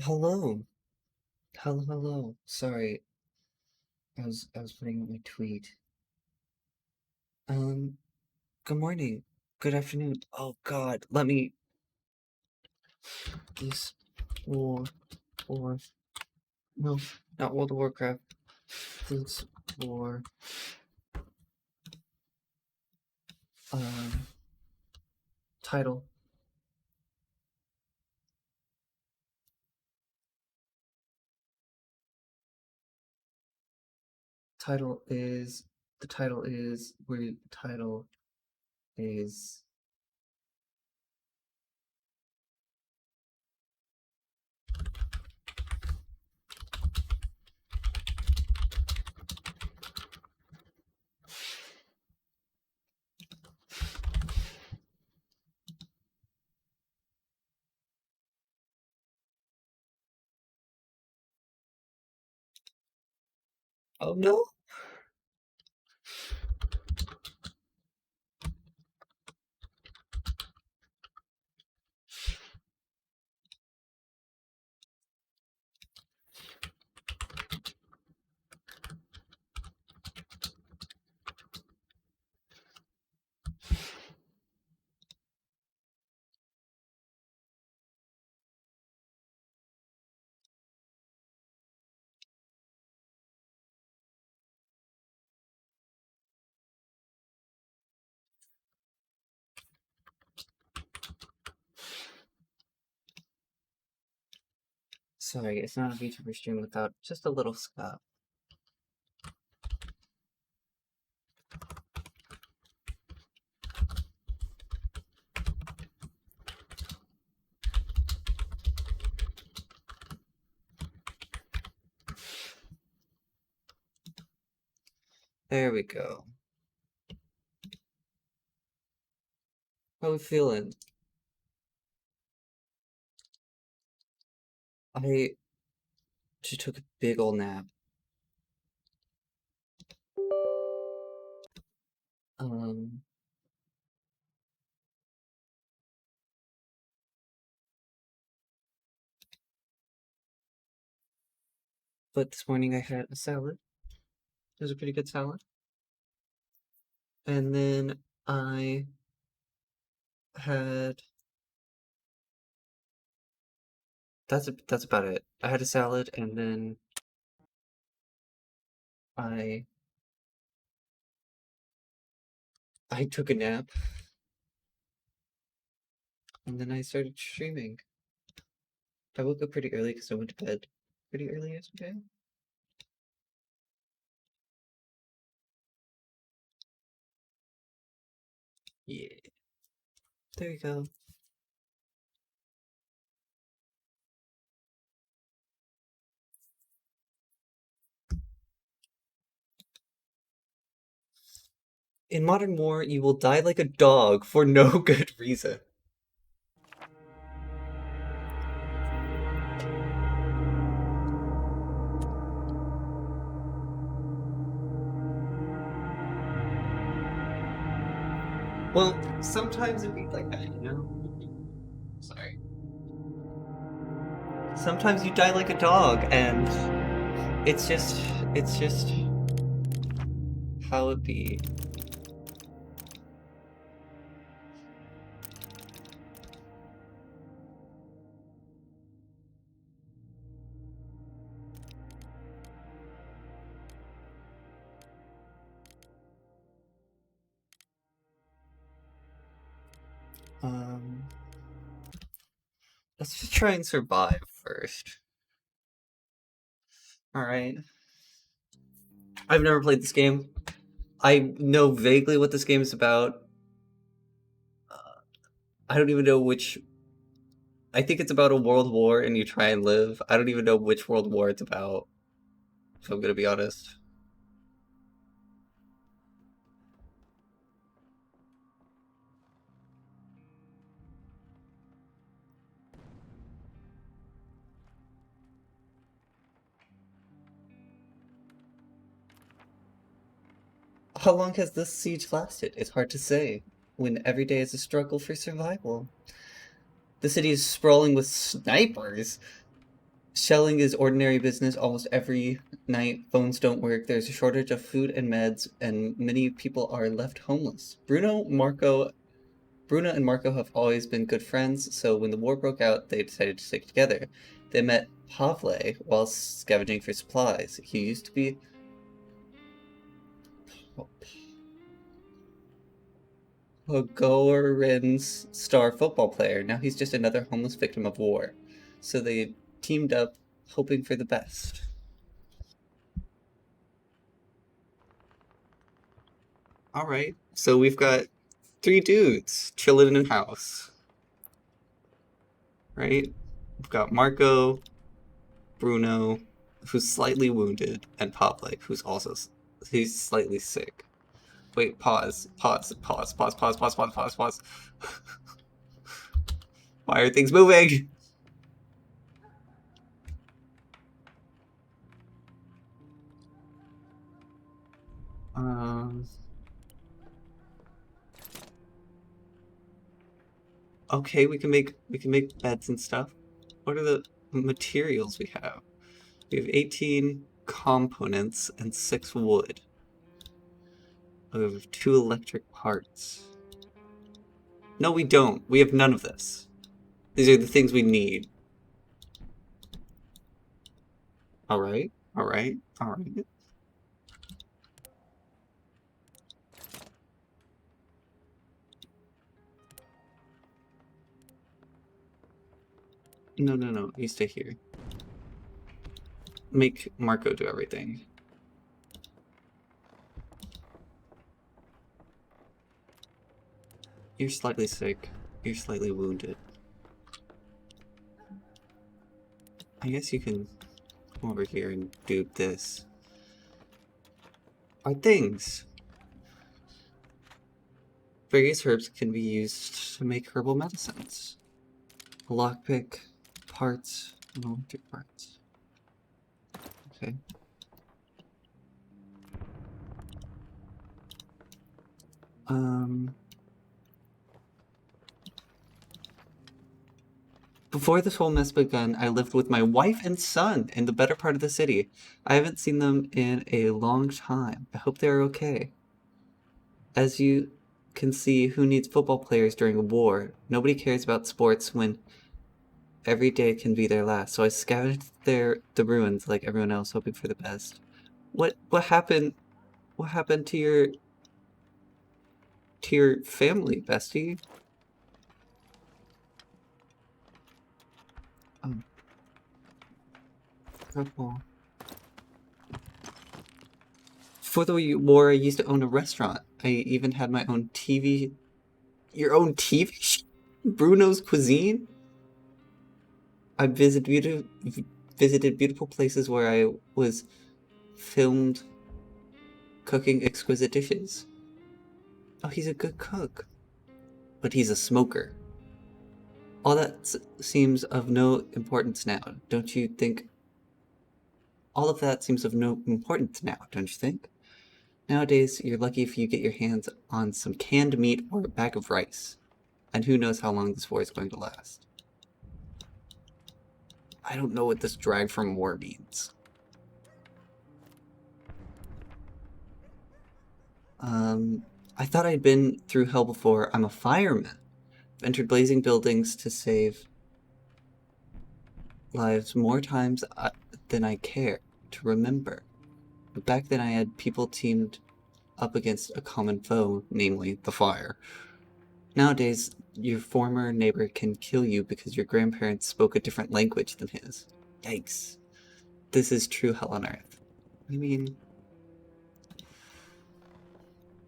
Hello. Hello. Sorry, I was putting up my tweet. Um, Good morning. Good afternoon. Oh God, let me this war no, not World of Warcraft. This war um title. Title is the title is where the title is oh no. Sorry, it's not a VTuber stream without just a little Scott. There we go. How we feeling? I just took a big ol' nap. Um, but this morning I had a salad. It was a pretty good salad. And then I had that's about it. I had a salad and then I I took a nap and then I started streaming. I woke up pretty early because I went to bed pretty early yesterday. Yeah, there you go. In Modern War, you will die like a dog for no good reason. Well, sometimes it be like that, you know? Sorry. Sometimes you die like a dog, and it's just it's just how it be. Um, let's just try and survive first. All right. I've never played this game. I know vaguely what this game is about. I don't even know which. I think it's about a world war and you try and live. I don't even know which world war it's about, if I'm gonna be honest. How long has this siege lasted? It's hard to say, when every day is a struggle for survival. The city is sprawling with snipers. Shelling is ordinary business almost every night. Phones don't work. There's a shortage of food and meds, and many people are left homeless. Bruno and Marco have always been good friends, so when the war broke out, they decided to stick together. They met Pavle while scavenging for supplies. He used to be Pogorin's star football player. Now he's just another homeless victim of war. So they teamed up, hoping for the best. Alright, so we've got 3 dudes chilling in a house. Right? We've got Marco, Bruno, who's slightly wounded, and Pavle, who's also he's slightly sick. Wait, pause. Why are things moving? Okay, we can make beds and stuff. What are the materials we have? We have 18 components and 6 wood. We have 2 electric parts. No, we don't. We have none of this. These are the things we need. Alright, alright, alright. No, you stay here. Make Marco do everything. You're slightly sick. You're slightly wounded. I guess you can come over here and do this. Our things! Various herbs can be used to make herbal medicines. A lockpick, parts, and electric parts. Okay. Before this whole mess began, I lived with my wife and son in the better part of the city. I haven't seen them in a long time. I hope they're okay. As you can see, who needs football players during a war? Nobody cares about sports when every day can be their last. So I scavenged the ruins like everyone else, hoping for the best. What happened? What happened to your family, bestie? Purple. Before the war, I used to own a restaurant. I even had my own TV. Your own TV? Bruno's Cuisine? I visited beautiful places where I was filmed cooking exquisite dishes. Oh, he's a good cook. But he's a smoker. All that seems of no importance now, don't you think? All of that seems of no importance now, don't you think? Nowadays, you're lucky if you get your hands on some canned meat or a bag of rice. And who knows how long this war is going to last. I don't know what this drag from war means. I thought I'd been through hell before. I'm a fireman. I've entered blazing buildings to save lives more times than I care to remember. But back then I had people teamed up against a common foe, namely the fire. Nowadays, your former neighbor can kill you because your grandparents spoke a different language than his. Yikes. This is true hell on earth. I mean,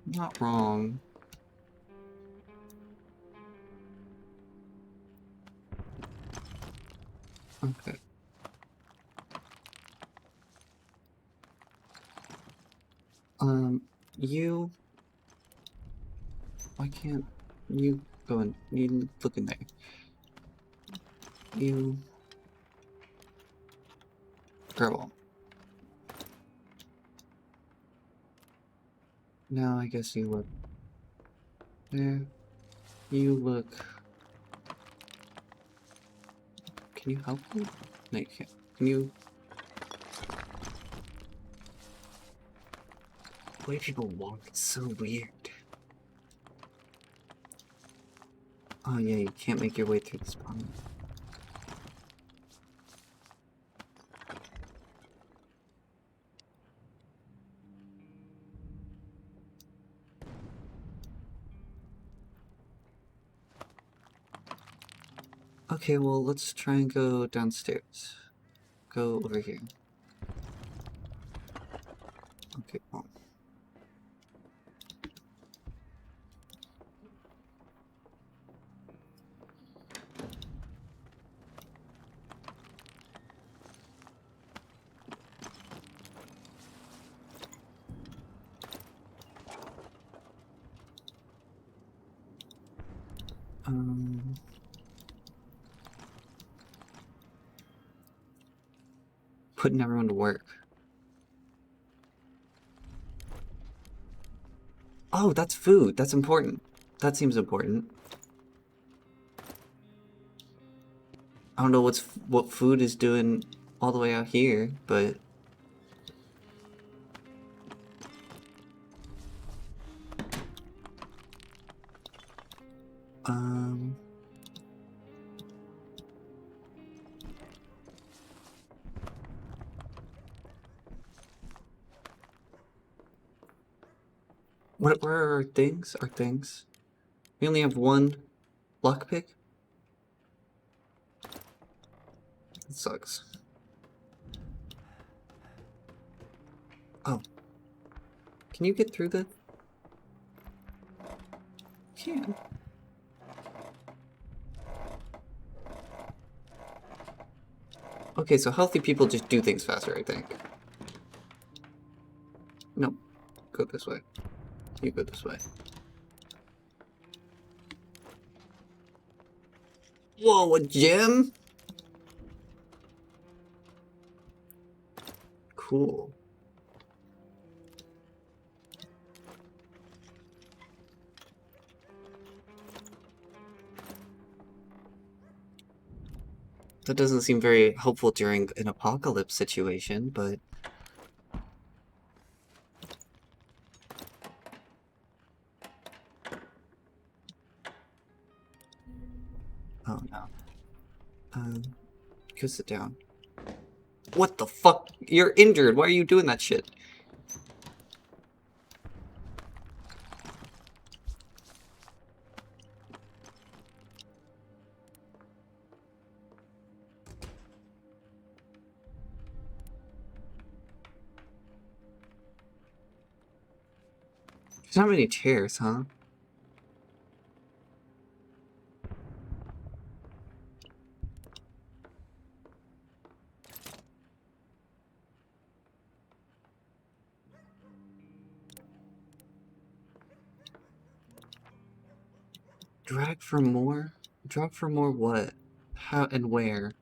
not wrong. Okay. You... Why can't you go in? You look in there. You... Girl. Now I guess you look there. You look... Can you help me? No, you can't. Can you... The way people walk, it's so weird. Oh yeah, you can't make your way through this pond. Okay, well, let's try and go downstairs. Go over here. Okay, well. Putting everyone to work. Oh, that's food. That's important. That seems important. I don't know what food is doing all the way out here, but... Where are our things? Our things? We only have one lockpick? It sucks. Oh. Can you get through the... Can. Okay, so healthy people just do things faster, I think. No. Go this way. You go this way. Whoa, a gym? Cool. That doesn't seem very helpful during an apocalypse situation, but... Oh no. Go sit down. What the fuck? You're injured. Why are you doing that shit? There's not many chairs, huh? Drag for more? Drag for more what? How and where?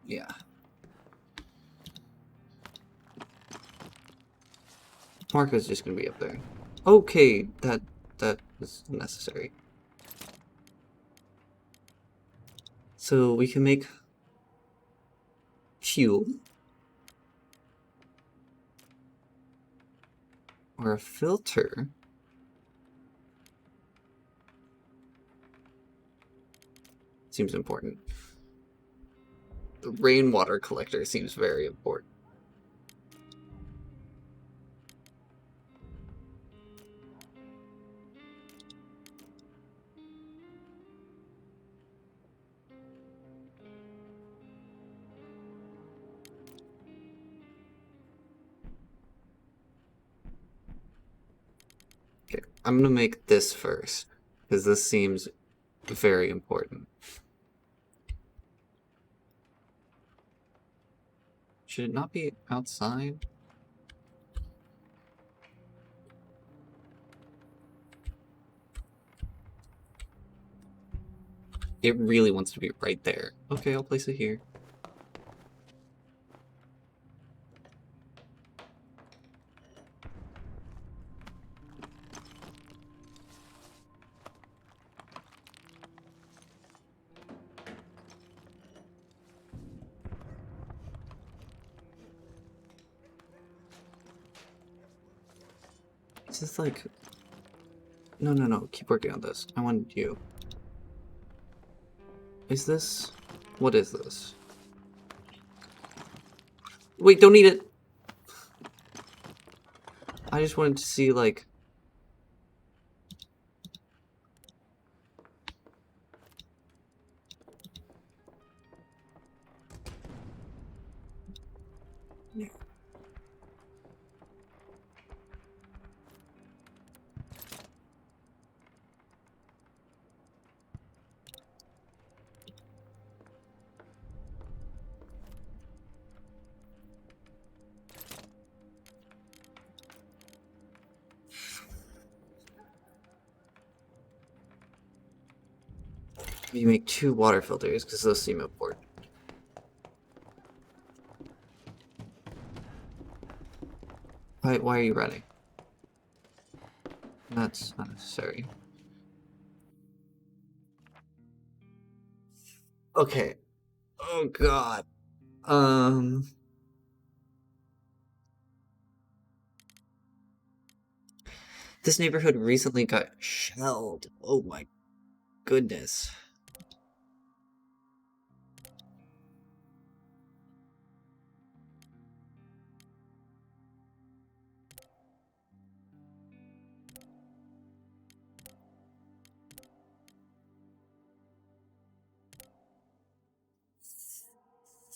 Yeah. Marco's just gonna be up there. Okay, that was necessary. So we can make fuel. Or a filter. Seems important. The rainwater collector seems very important. Okay, I'm gonna make this first, because this seems very important. Should it not be outside? It really wants to be right there. Okay, I'll place it here. this like... No, keep working on this. I wanted you. Is this... What is this? Wait, don't eat it! I just wanted to see, like... Yeah. You make 2 water filters, because those seem important. Why are you running? That's not necessary. Okay. Oh god. This neighborhood recently got shelled. Oh my goodness.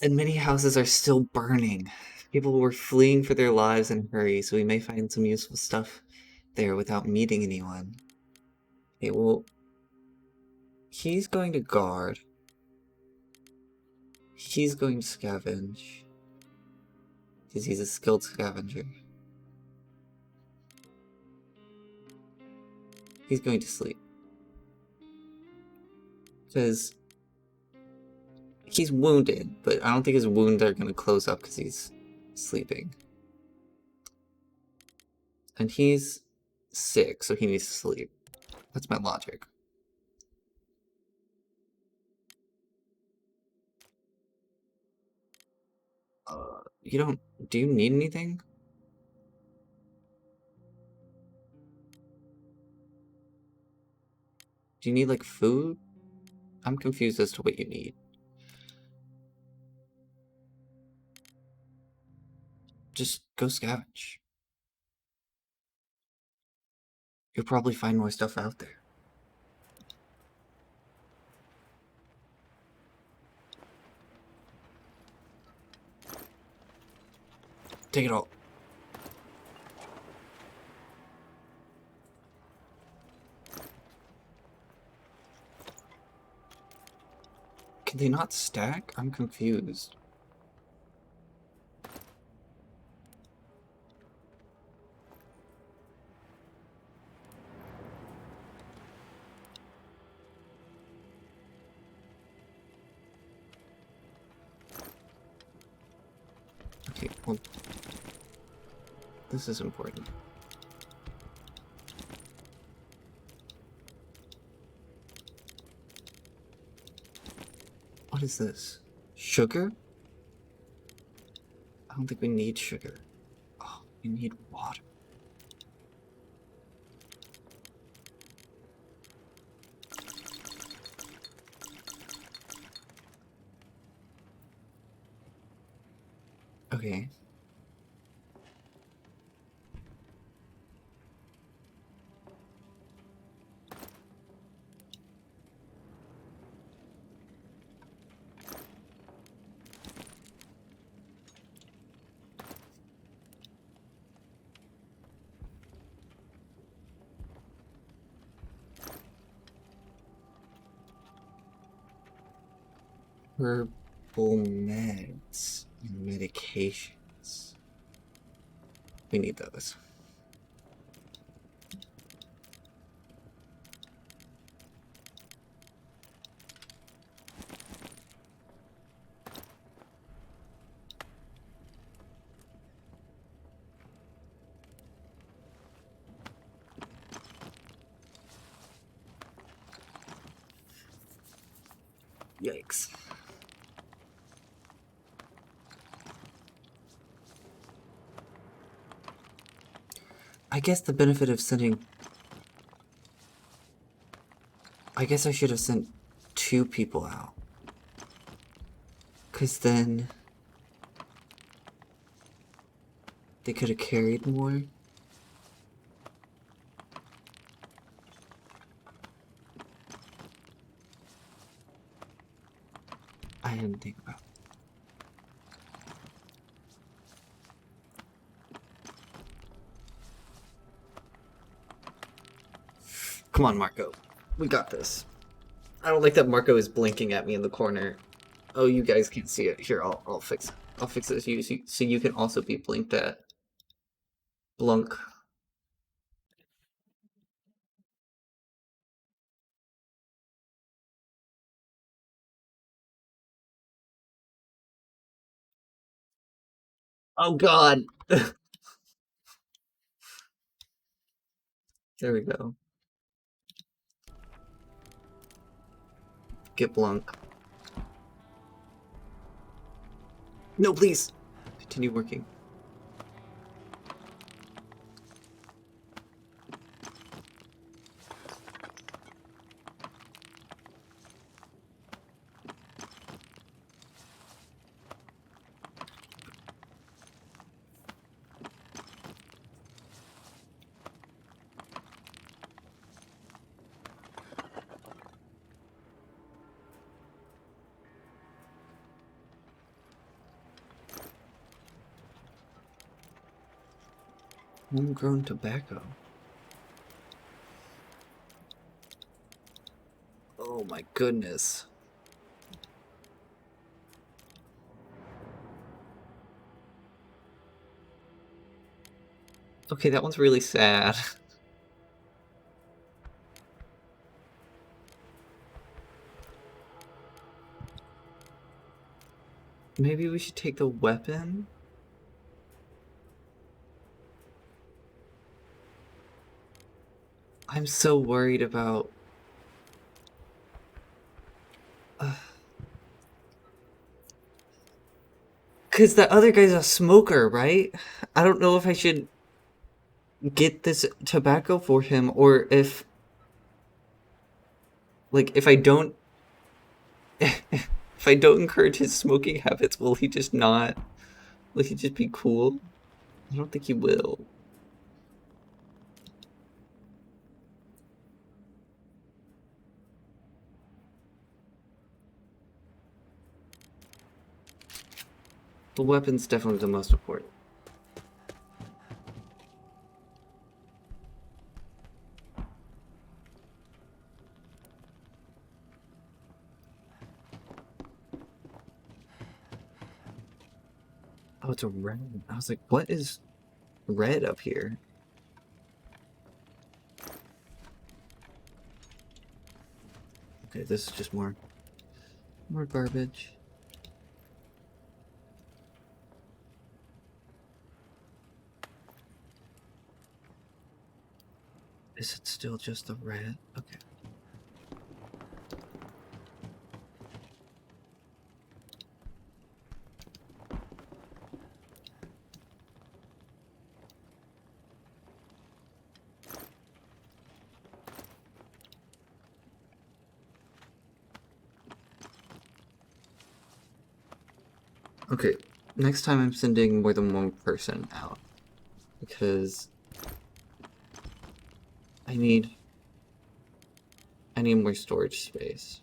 And many houses are still burning. People were fleeing for their lives in a hurry, so we may find some useful stuff there without meeting anyone. Okay, well, he's going to guard. He's going to scavenge. Because he's a skilled scavenger. He's going to sleep. Because he's wounded, but I don't think his wounds are going to close up because he's sleeping. And he's sick, so he needs to sleep. That's my logic. You don't... Do you need anything? Do you need, like, food? I'm confused as to what you need. Just go scavenge. You'll probably find more stuff out there. Take it all. Can they not stack? I'm confused. Okay, well... This is important. What is this? Sugar? I don't think we need sugar. Oh, we need water. Okay. Herbal meds and medications. We need those. Yikes. I guess the benefit of sending... I guess I should have sent 2 people out. Because then... they could have carried more. I didn't think about it. Come on, Marco. We got this. I don't like that Marco is blinking at me in the corner. Oh, you guys can't see it. Here, I'll fix it. I'll fix it so you can also be blinked at. Blunk. Oh god! There we go. Get blunk. No, please! Continue working. Homegrown tobacco. Oh my goodness. Okay, that one's really sad. Maybe we should take the weapon? I'm so worried about... Cause the other guy's a smoker, right? I don't know if I should get this tobacco for him or if... Like, if I don't... if I don't encourage his smoking habits, will he just not... Will he just be cool? I don't think he will. The weapon's definitely the most important. Oh, it's a red. I was like, what is red up here? Okay, this is just more garbage. Is it still just the red? Okay. Okay, next time I'm sending more than one person out. Because I need more storage space.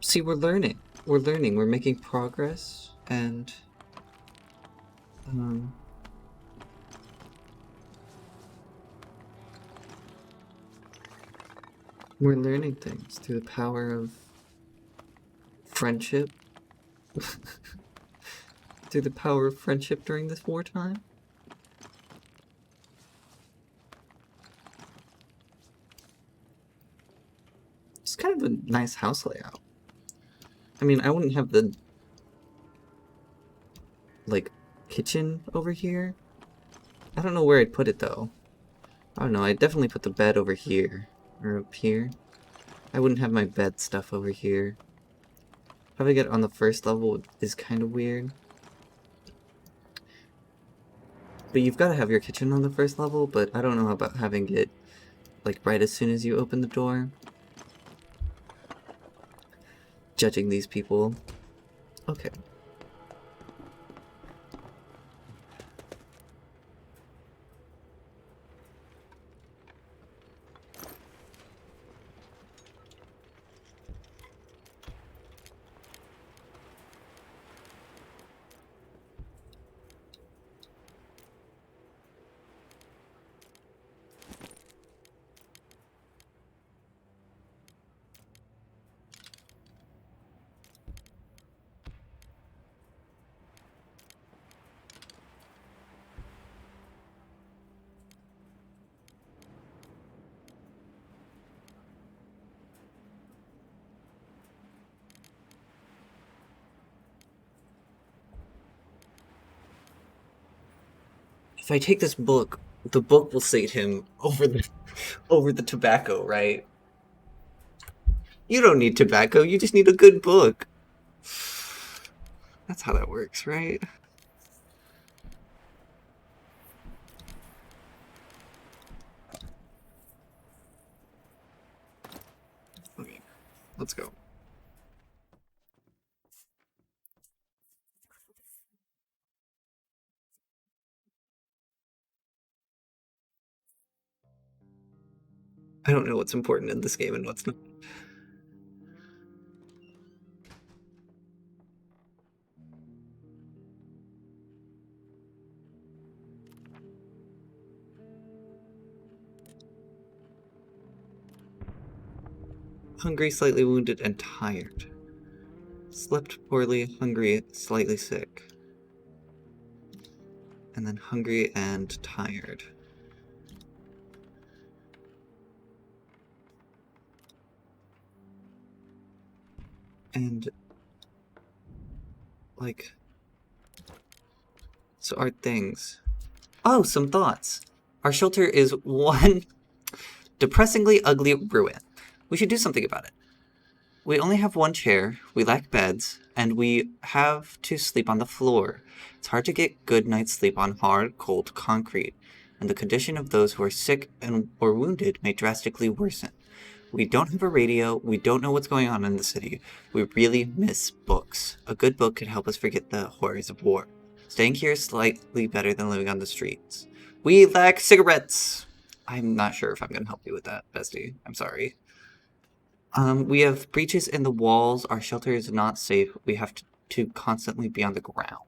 See, we're learning. We're learning. We're making progress, and we're learning things through the power of friendship. Through the power of friendship during this wartime. It's kind of a nice house layout. I mean, I wouldn't have the, like, kitchen over here. I don't know where I'd put it, though. I don't know, I'd definitely put the bed over here. Or up here. I wouldn't have my bed stuff over here. Having it on the first level is kind of weird. But you've got to have your kitchen on the first level, but I don't know about having it, like, right as soon as you open the door. Judging these people. Okay. If I take this book, the book will sate him over the tobacco, right? You don't need tobacco, you just need a good book. That's how that works, right? Okay, let's go. I don't know what's important in this game and what's not. Hungry, slightly wounded, and tired. Slept poorly, hungry, slightly sick. And then hungry and tired. And, like... So our things... Oh, some thoughts! Our shelter is one depressingly ugly ruin. We should do something about it. We only have one chair, we lack beds, and we have to sleep on the floor. It's hard to get good night's sleep on hard, cold concrete, and the condition of those who are sick or wounded may drastically worsen. We don't have a radio, we don't know what's going on in the city. We really miss books. A good book could help us forget the horrors of war. Staying here is slightly better than living on the streets. We lack cigarettes! I'm not sure if I'm going to help you with that, bestie. I'm sorry. We have breaches in the walls. Our shelter is not safe. We have to constantly be on the ground.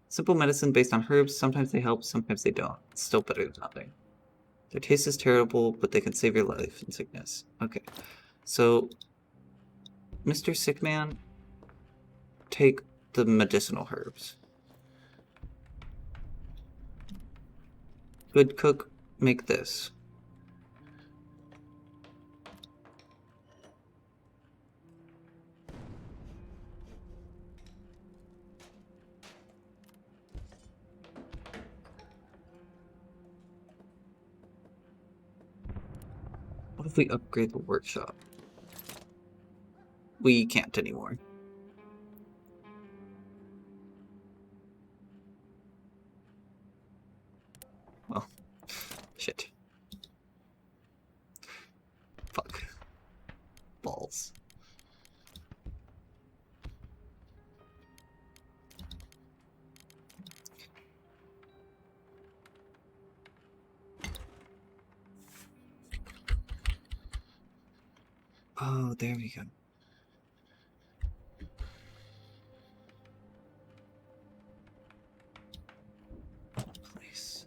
Simple medicine based on herbs. Sometimes they help, sometimes they don't. It's still better than nothing. Their taste is terrible, but they can save your life in sickness. Okay. So, Mr. Sickman, take the medicinal herbs. Good cook, make this. What if we upgrade the workshop? We can't anymore. Well, shit. Fuck. Balls. Oh, there we go. Place.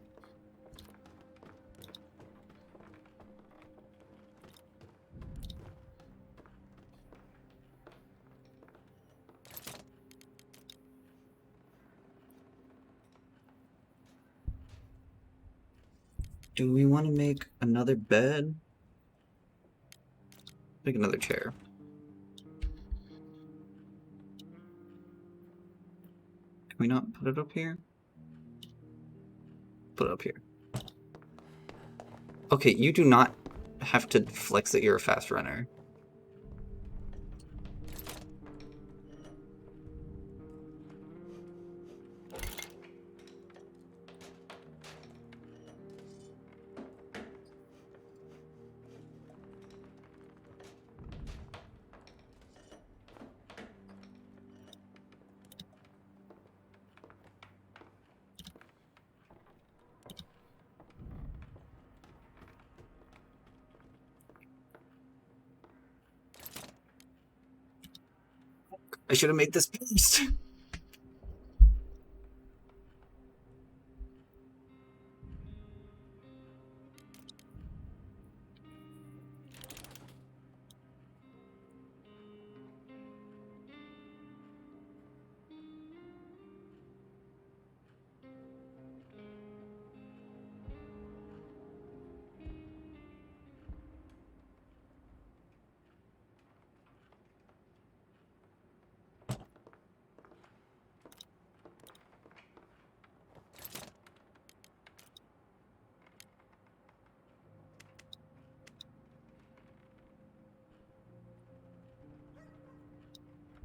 Do we want to make another bed? Make another chair. Can we not put it up here? Put it up here. Okay, you do not have to flex that you're a fast runner. I should have made this first.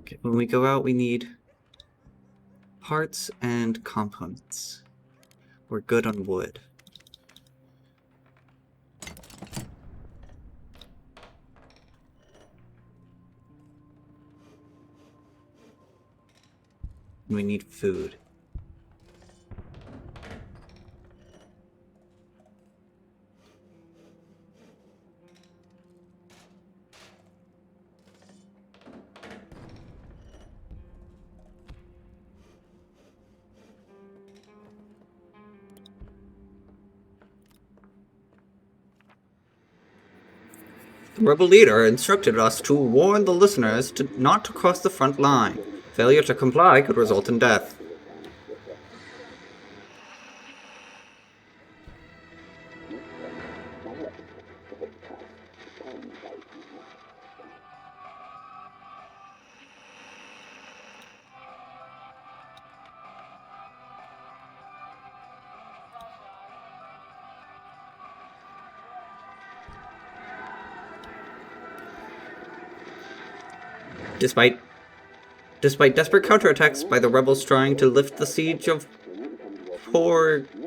Okay, when we go out, we need parts and components. We're good on wood. And we need food. The rebel leader instructed us to warn the listeners not to cross the front line. Failure to comply could result in death. Despite desperate counterattacks by the rebels trying to lift the siege of Pogorin,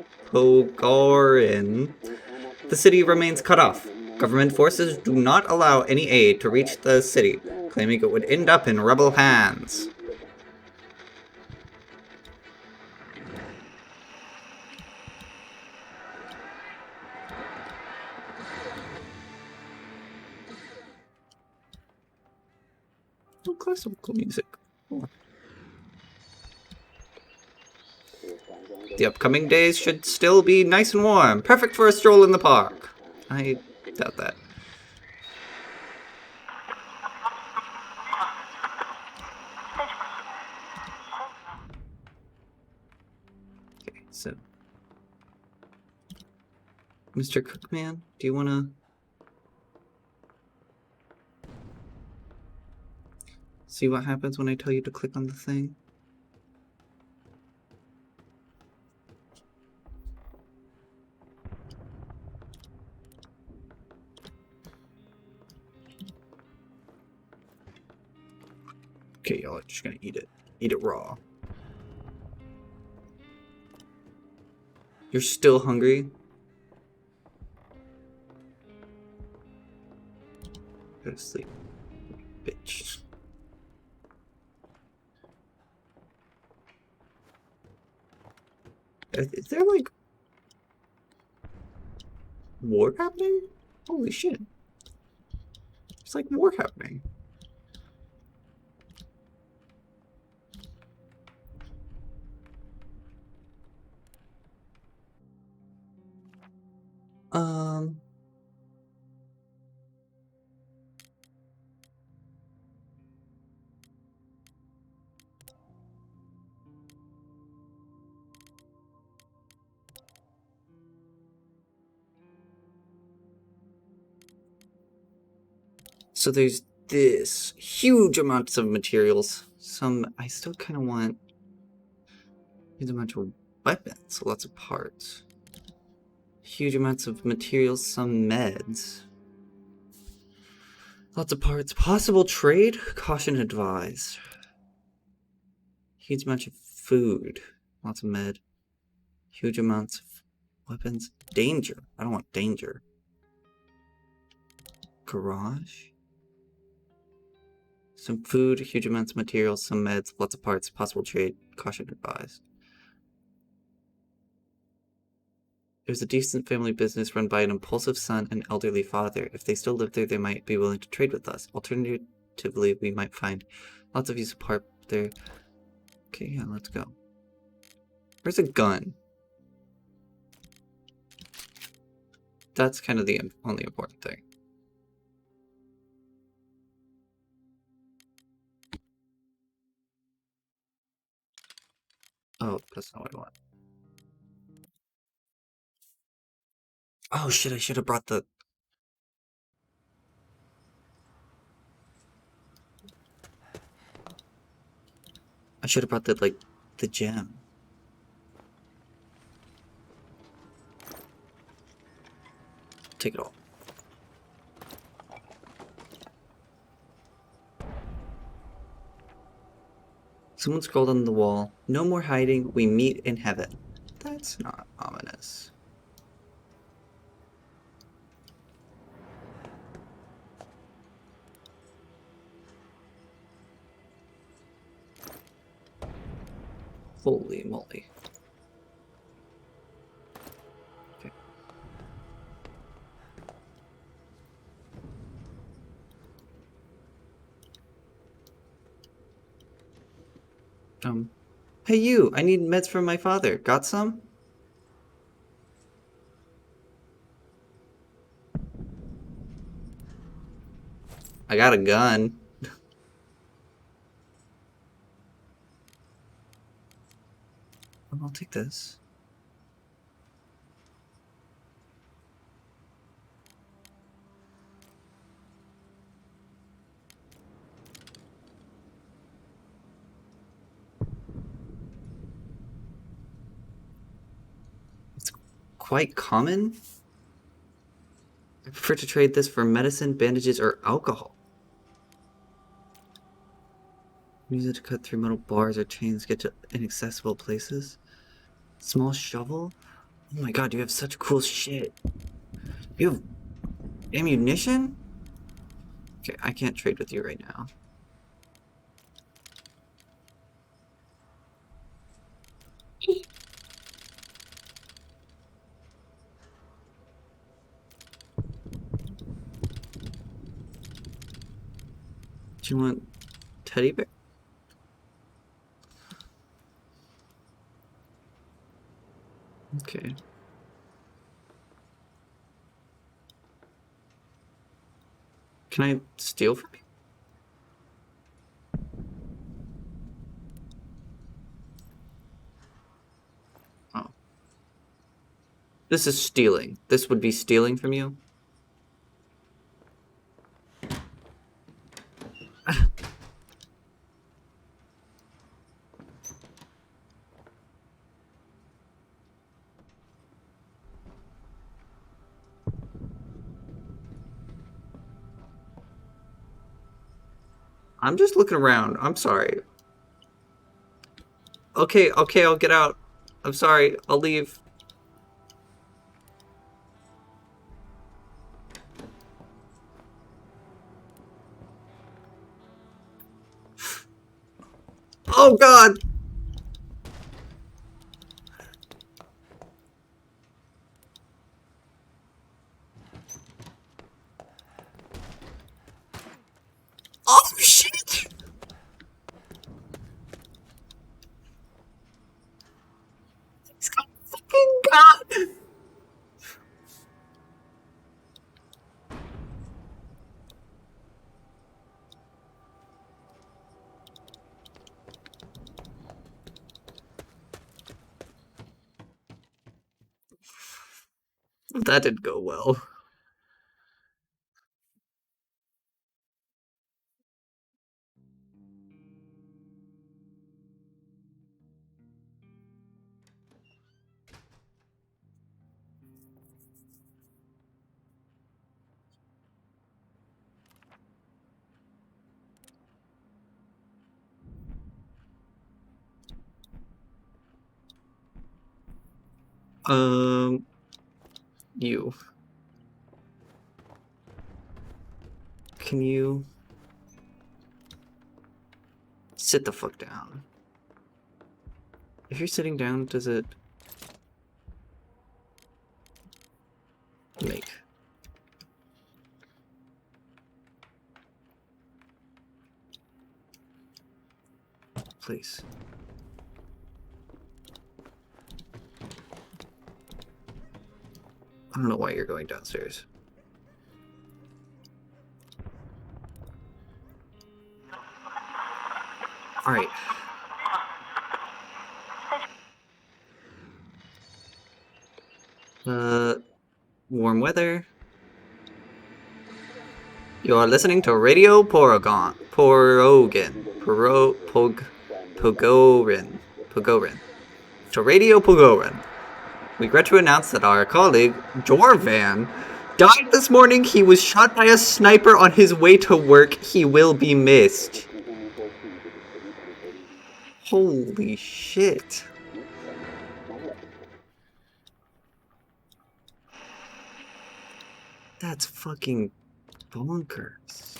the city remains cut off. Government forces do not allow any aid to reach the city, claiming it would end up in rebel hands. Oh, classical music. Oh. The upcoming days should still be nice and warm, perfect for a stroll in the park. I doubt that. Okay, so Mr. Cookman, do you want to see what happens when I tell you to click on the thing? Okay, y'all are just gonna eat it. Eat it raw. You're still hungry? Go to sleep, bitch. Is there like war happening? Holy shit. It's like war happening. So there's this huge amounts of materials. I still kind of want huge amount of weapons, so lots of parts. Huge amounts of materials, some meds. Lots of parts. Possible trade? Caution advised. Huge amount of food. Lots of med. Huge amounts of weapons. Danger. I don't want danger. Garage? Some food, huge amounts of materials, some meds, lots of parts, possible trade, caution advised. It was a decent family business run by an impulsive son and elderly father. If they still lived there, they might be willing to trade with us. Alternatively, we might find lots of useful part there. Okay, yeah, let's go. Where's a gun? That's kind of the only important thing. Oh, that's not what I want. Oh shit, I should have brought the... I should have brought the, like, the gem. Take it all. Someone scrolled on the wall. No more hiding, we meet in heaven. That's not ominous. Holy moly. Okay. Hey you, I need meds from my father. Got some? I got a gun. I'll take this. It's quite common. I prefer to trade this for medicine, bandages, or alcohol. Use it to cut through metal bars or chains, get to inaccessible places. Small shovel? Oh my god, you have such cool shit. You have ammunition? Okay, I can't trade with you right now. Do you want teddy bear? Okay. Can I steal from you? Oh. This is stealing. This would be stealing from you? I'm just looking around. I'm sorry. Okay, okay, I'll get out. I'm sorry. I'll leave. Oh god! Oh shit! He's got a fucking gun! That didn't go well. You. Can you sit the fuck down? If you're sitting down, does it make? Please. I don't know why you're going downstairs. Alright. Warm weather. You are listening to Radio Pogorin. To Radio Pogorin. We regret to announce that our colleague, Jorvan, died this morning. He was shot by a sniper on his way to work. He will be missed. Holy shit. That's fucking bonkers.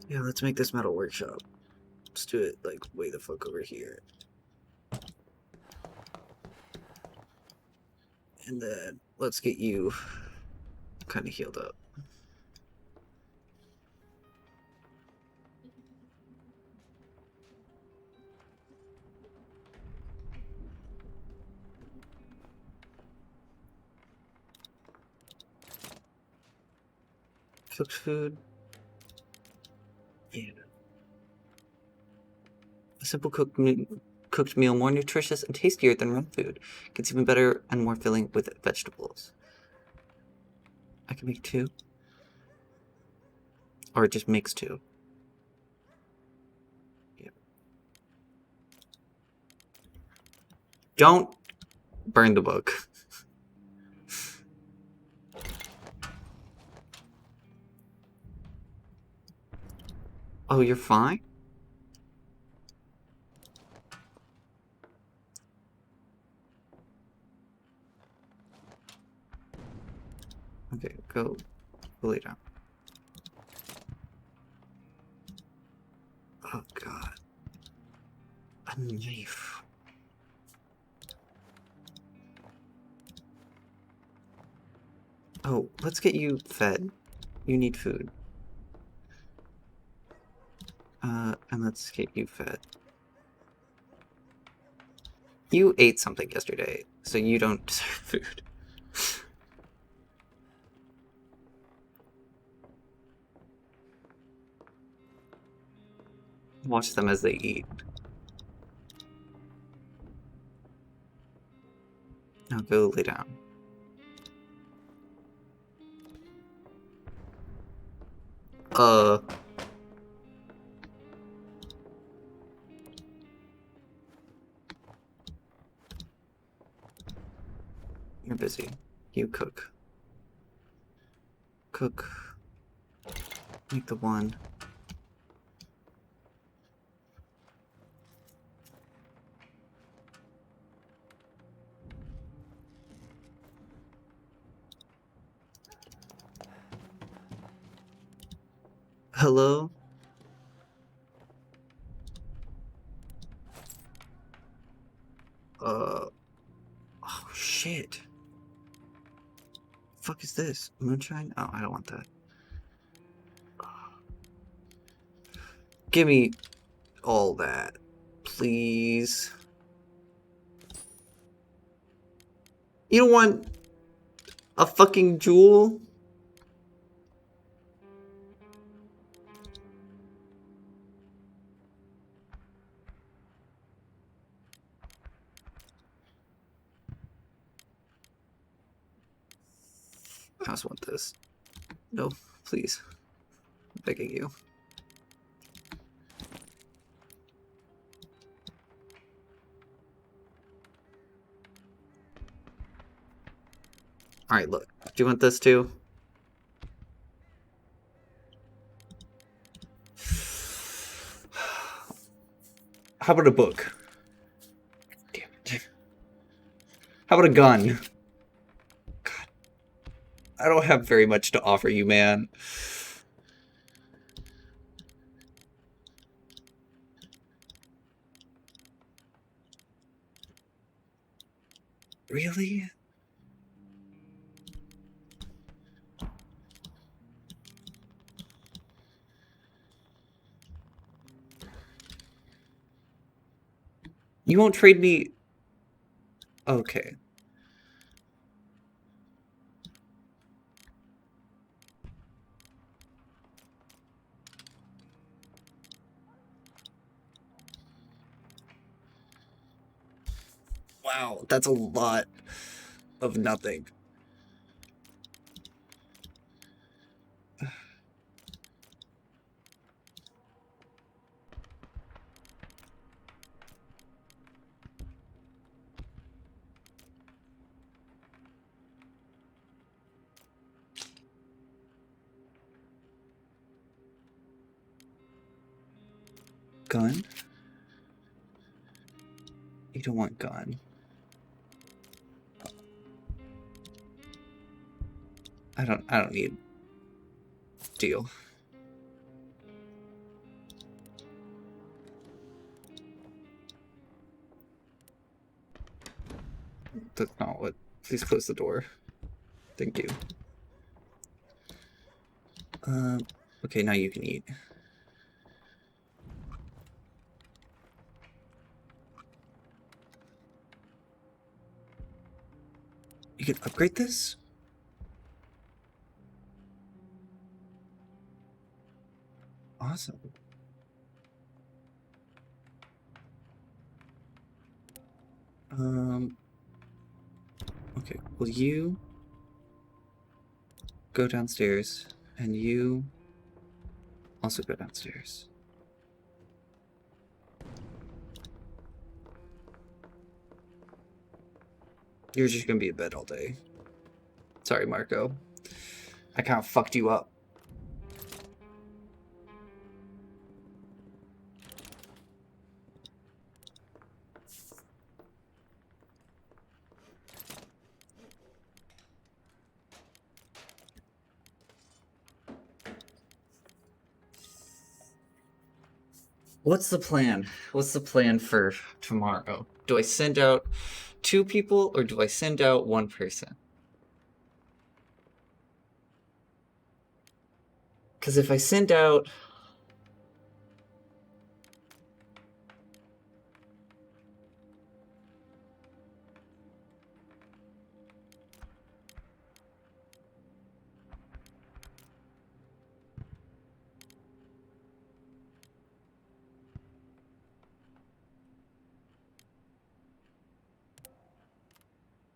Yeah, let's make this metal workshop. Let's do it, like, way the fuck over here. And then, let's get you kind of healed up. Cooked food. Yeah. A simple cooked meal, more nutritious and tastier than raw food. Gets even better and more filling with vegetables. I can make 2. Or it just makes 2. Yeah. Don't burn the book. Oh, you're fine? Okay, go lay down. Oh god. A knife. Oh, let's get you fed. You need food. And let's get you fed. You ate something yesterday, so you don't deserve food. Watch them as they eat. Now go lay down. You're busy. You cook. Cook. Make the 1. Hello? Oh shit. Fuck is this? Moonshine? Oh, I don't want that. Give me all that, please. You don't want a fucking jewel? I just want this. No, please. I'm begging you. Alright, look. Do you want this too? How about a book? Damn it. How about a gun? God. I don't have very much to offer you, man. Really? You won't trade me... Okay. Wow, that's a lot of nothing. Gun? You don't want gun. I don't need deal. That's not what... Please close the door. Thank you. Okay, now you can eat. You can upgrade this? Awesome. Okay, well you go downstairs, and you also go downstairs. You're just gonna be in bed all day. Sorry, Marco. I kind of fucked you up. What's the plan? What's the plan for tomorrow? Do I send out 2 people or do I send out 1 person? Because if I send out...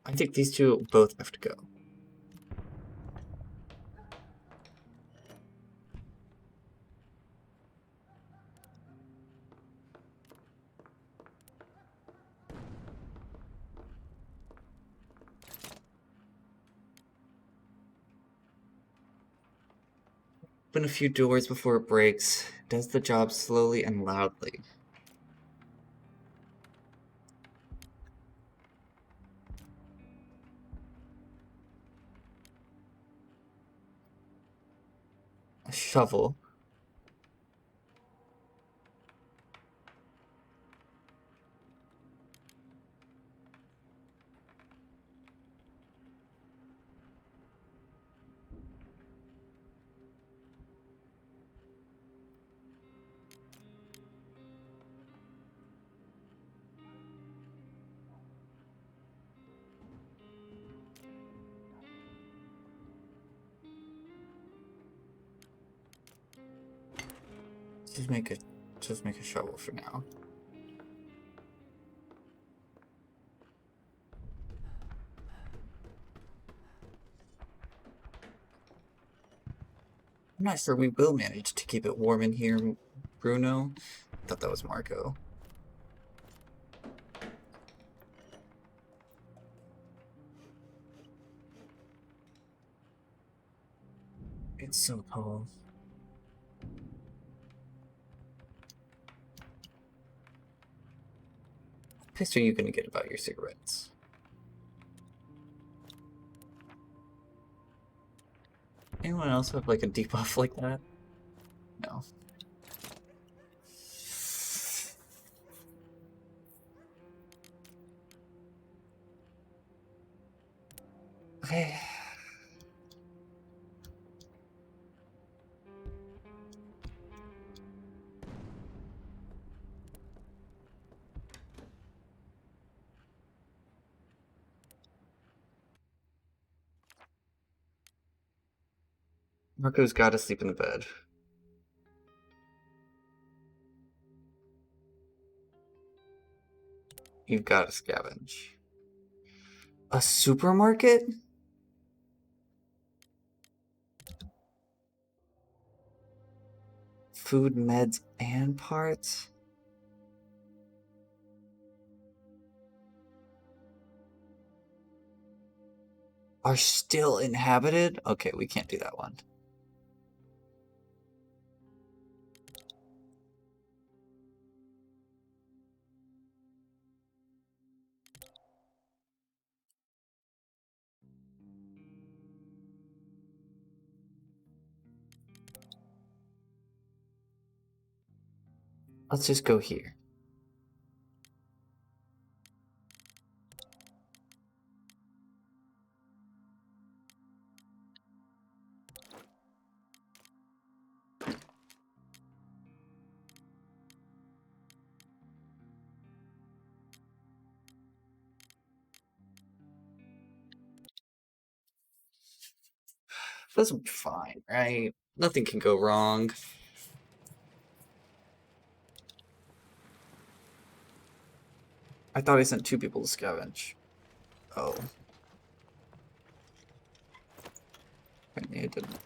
I think these 2 both have to go. Open a few doors before it breaks. Does the job slowly and loudly. A shovel. Just make a shovel for now. I'm not sure we will manage to keep it warm in here, Bruno. I thought that was Marco. It's so cold. What pissed are you gonna get about your cigarettes? Anyone else have like a debuff like that? No. Okay. Marco's gotta sleep in the bed. You've gotta scavenge. A supermarket? Food, meds, and parts? Are still inhabited? Okay, we can't do that one. Let's just go here. This will be fine, right? Nothing can go wrong. I thought I sent 2 people to scavenge. Oh. Apparently I didn't.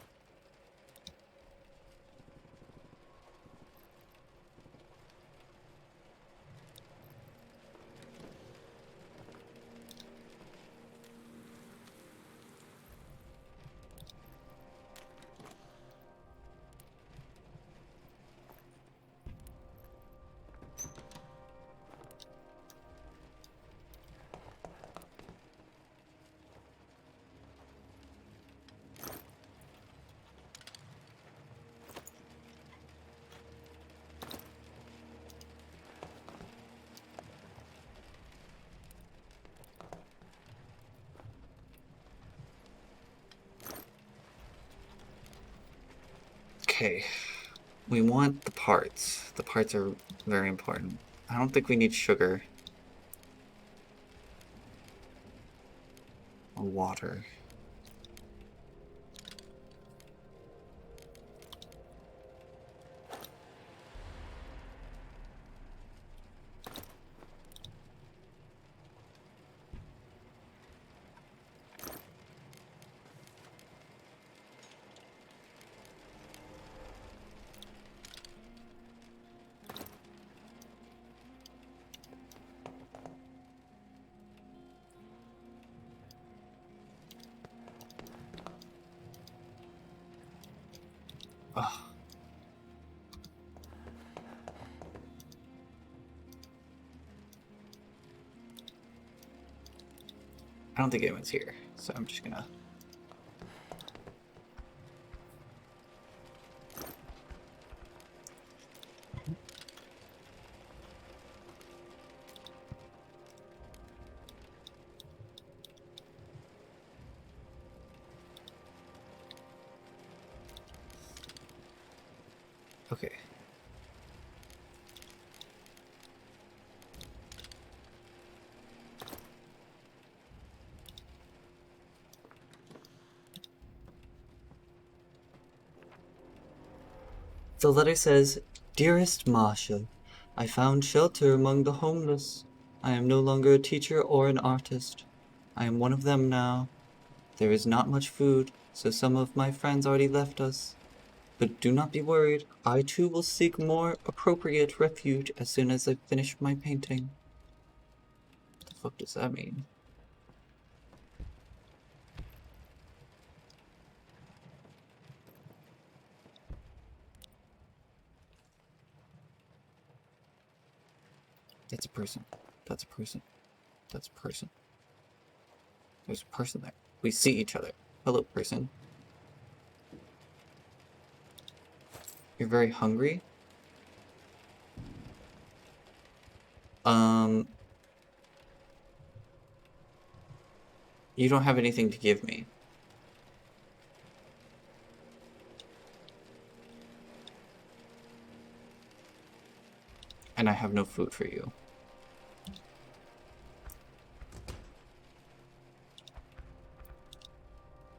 Okay. We want the parts. The parts are very important. I don't think we need sugar. Or water. Oh. I don't think anyone's here, so I'm just gonna... Okay. The letter says, Dearest Marshall, I found shelter among the homeless. I am no longer a teacher or an artist. I am one of them now. There is not much food, so some of my friends already left us. But do not be worried, I too will seek more appropriate refuge as soon as I finish my painting. What the fuck does that mean? That's a person. That's a person. That's a person. There's a person there. We see each other. Hello, person. You're very hungry? You don't have anything to give me. And I have no food for you.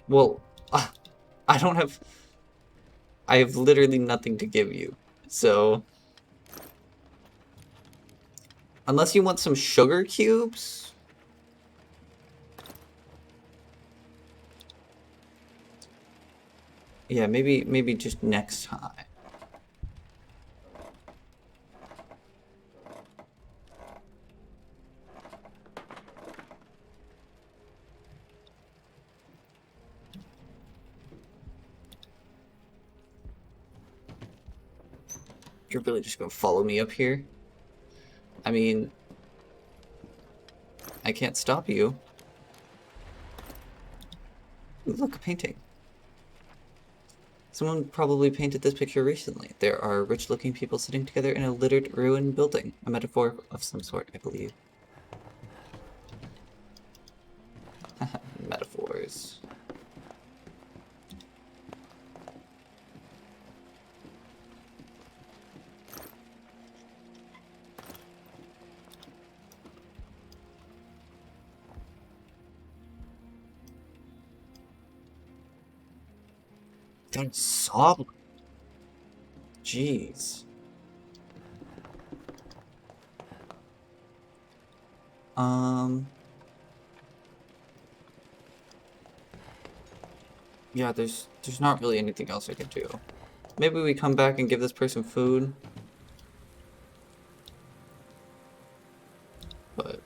Well, I don't have... I have literally nothing to give you. So... Unless you want some sugar cubes? Yeah, maybe just next time. You're really just gonna follow me up here? I mean... I can't stop you. Ooh, look, a painting. Someone probably painted this picture recently. There are rich-looking people sitting together in a littered, ruined building. A metaphor of some sort, I believe. Metaphors. Don't sob. Jeez. Yeah, there's not really anything else I can do. Maybe we come back and give this person food. But...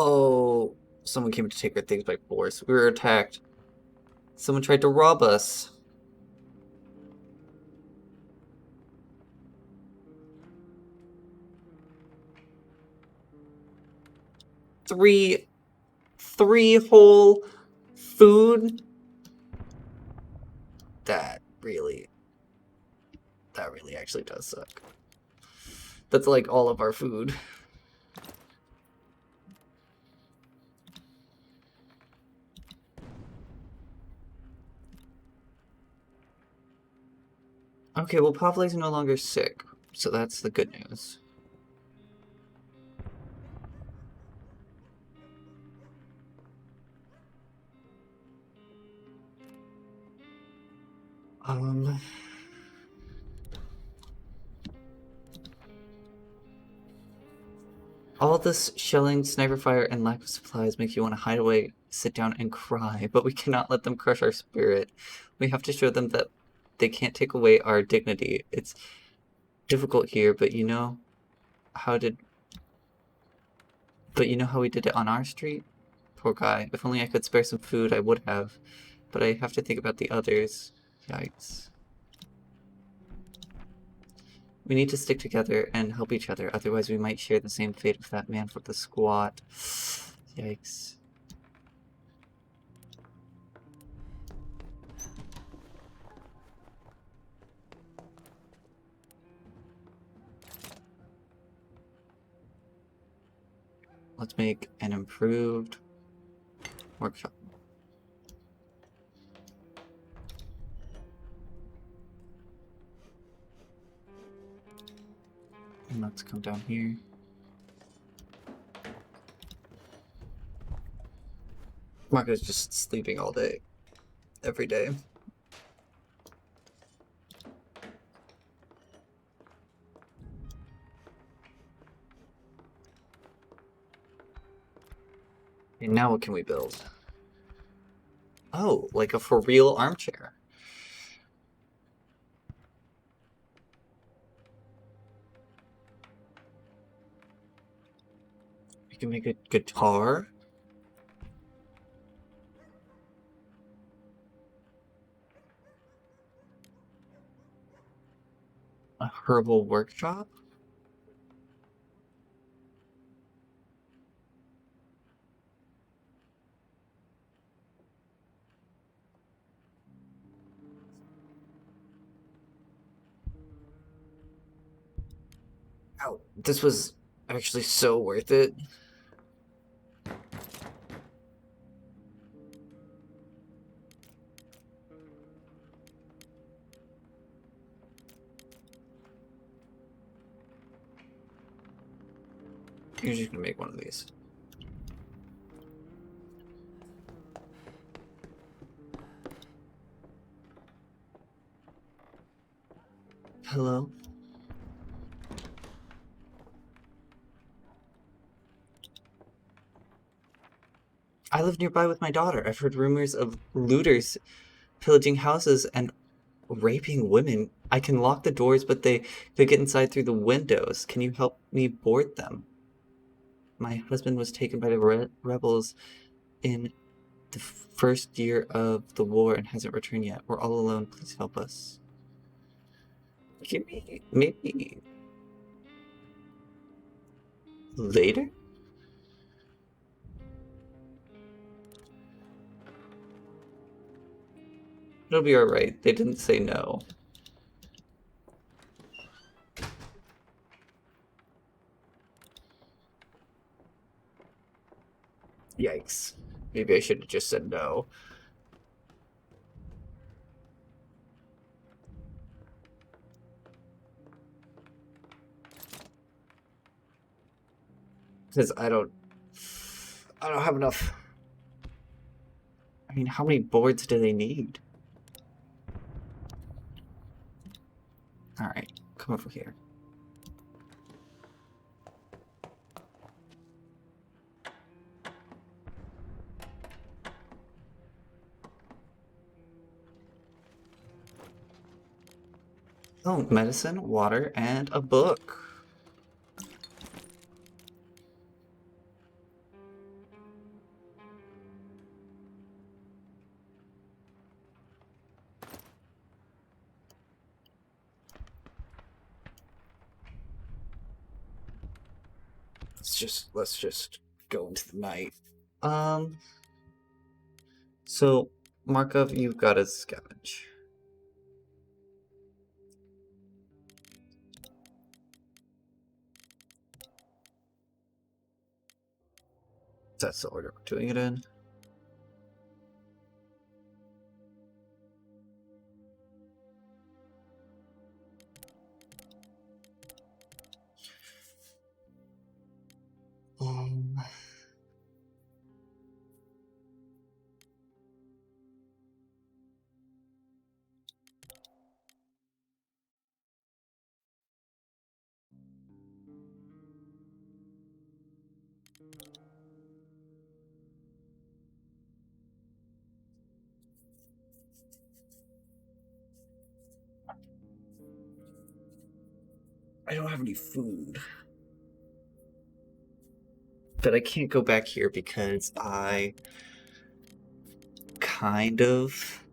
Oh, someone came to take our things by force. We were attacked. Someone tried to rob us. Three whole food? That really actually does suck. That's like all of our food. Okay, well, Pavle's no longer sick, so that's the good news. All this shelling, sniper fire, and lack of supplies make you want to hide away, sit down, and cry, but we cannot let them crush our spirit. We have to show them that they can't take away our dignity. It's difficult here, but you know how we did it on our street? Poor guy. If only I could spare some food, I would have. But I have to think about the others. Yikes. We need to stick together and help each other, otherwise we might share the same fate with that man from the squat. Yikes. Let's make an improved workshop. And let's come down here. Marco's just sleeping all day. Every day. And now what can we build? Oh, like a for real armchair. We can make a guitar. A herbal workshop. Oh, this was actually so worth it. You're just gonna make one of these. Hello? I live nearby with my daughter. I've heard rumors of looters pillaging houses and raping women. I can lock the doors, but they get inside through the windows. Can you help me board them? My husband was taken by the rebels in the first year of the war and hasn't returned yet. We're all alone. Please help us. Give me maybe later? It'll be alright. They didn't say no. Yikes. Maybe I should have just said no. Because I don't have enough. I mean, how many boards do they need? Alright, come over here. Oh, medicine, water, and a book. Let's just go into the night. So Markov, you've got to scavenge. That's the order we're doing it in. I don't have any food. But I can't go back here because I kind of...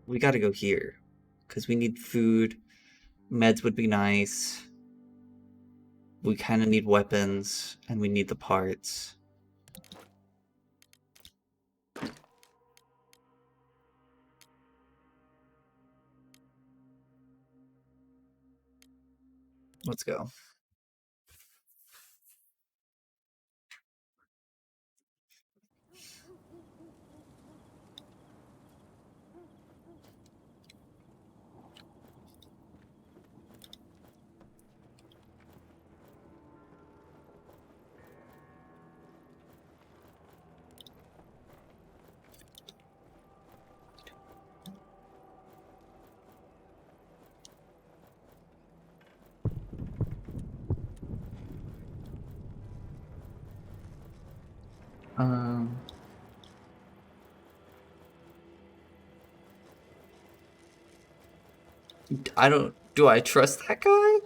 We gotta go here. Because we need food. Meds would be nice. We kind of need weapons. And we need the parts. Let's go. Um, I don't. Do I trust that guy?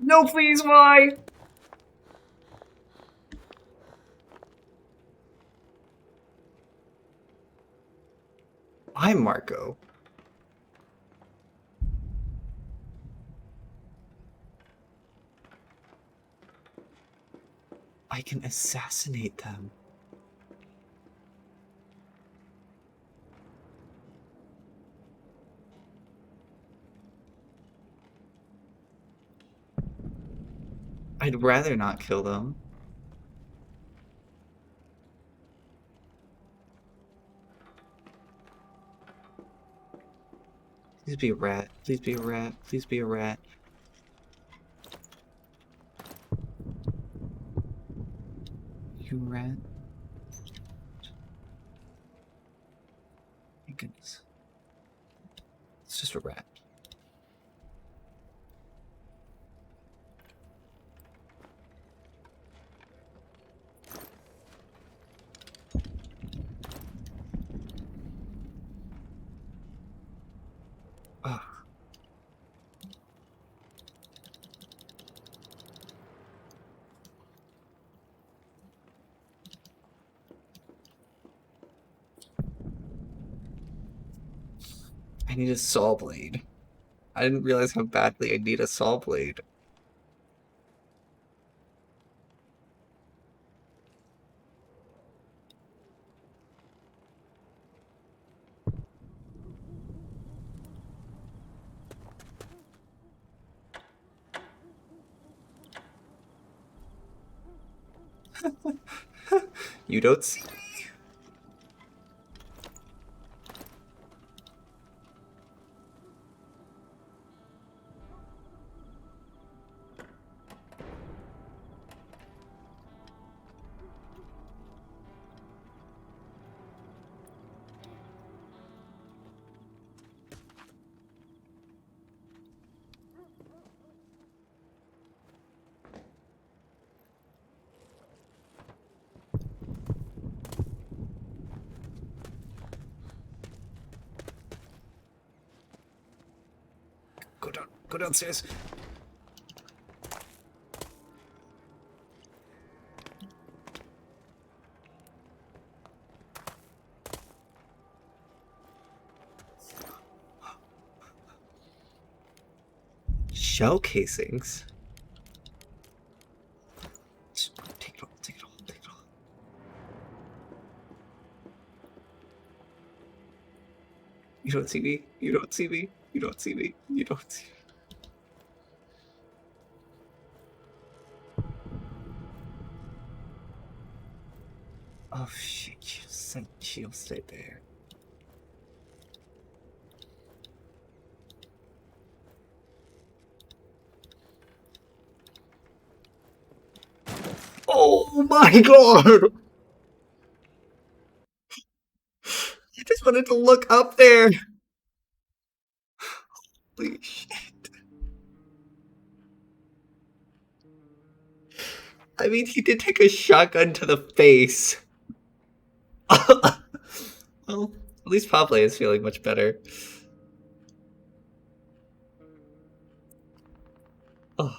No, please, why? I'm Marco. I can assassinate them. I'd rather not kill them. Please be a rat. Please be a rat. Please be a rat. You rat. Thank goodness. It's just a rat. Ugh. I need a saw blade. I didn't realize how badly I need a saw blade. You don't see me? Go down. Go downstairs. Shell casings. Take it all. Take it all. Take it all. You don't see me. You don't see me. You don't see me. You don't see me. Oh shit! She'll stay there. Oh my god! I just wanted to look up there. Holy shit! I mean, he did take a shotgun to the face. Well, at least Pablo is feeling much better. Oh,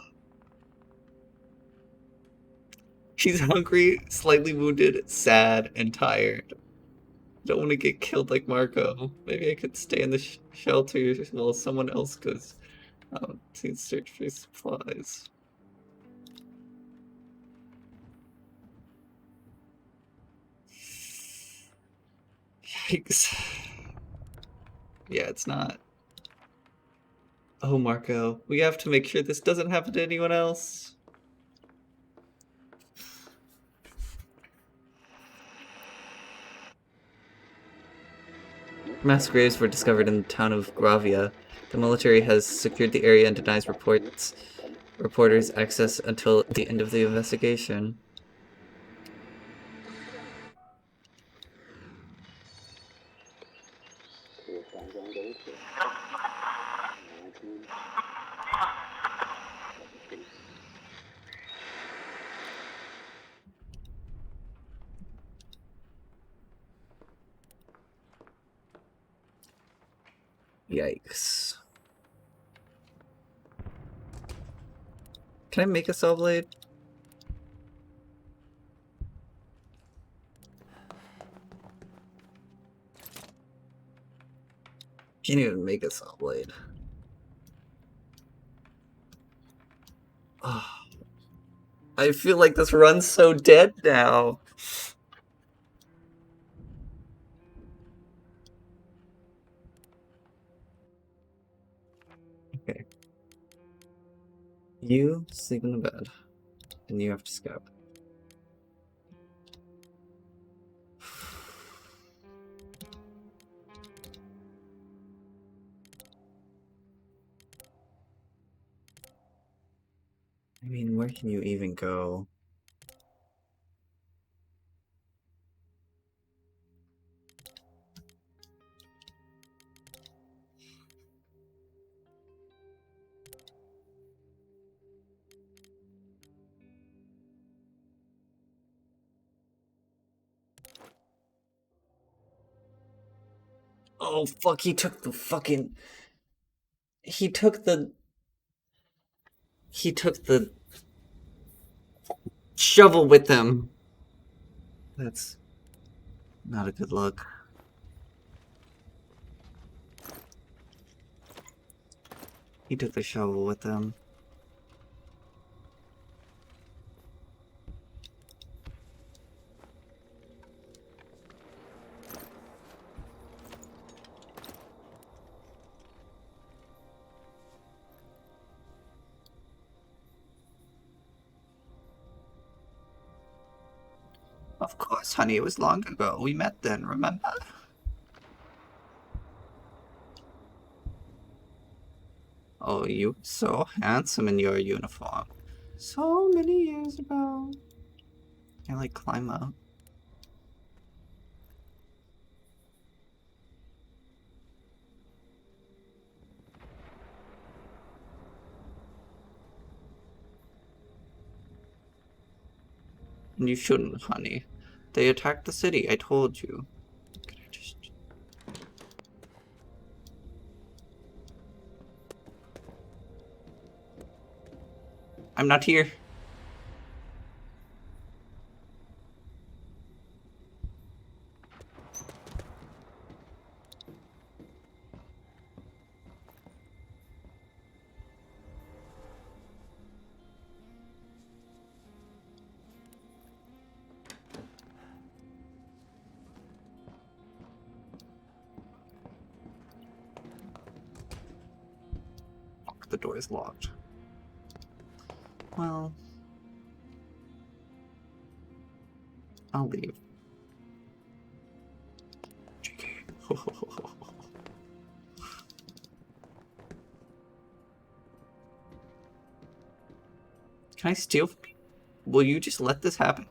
she's hungry, slightly wounded, sad, and tired. Don't want to get killed like Marco. Maybe I could stay in the shelter while someone else goes out to search for supplies. Yikes. Yeah, it's not. Oh, Marco, we have to make sure this doesn't happen to anyone else. Mass graves were discovered in the town of Gravia. The military has secured the area and denies reporters access until the end of the investigation. Yikes. Can I make a saw blade? Can't even make a saw blade. Oh, I feel like this run's so dead now. Okay. You sleep in the bed, and you have to scout. I mean, where can you even go? Oh, fuck, he took the fucking... He took the shovel with him. That's not a good look. He took the shovel with him. Of course, honey, it was long ago. We met then, remember? Oh, you were so handsome in your uniform. So many years ago. I like climb up. You shouldn't, honey. They attacked the city, I told you. Could I just... I'm not here. Fuck, the door is locked. Well... I'll leave. JK. Can I steal from you? Will you just let this happen?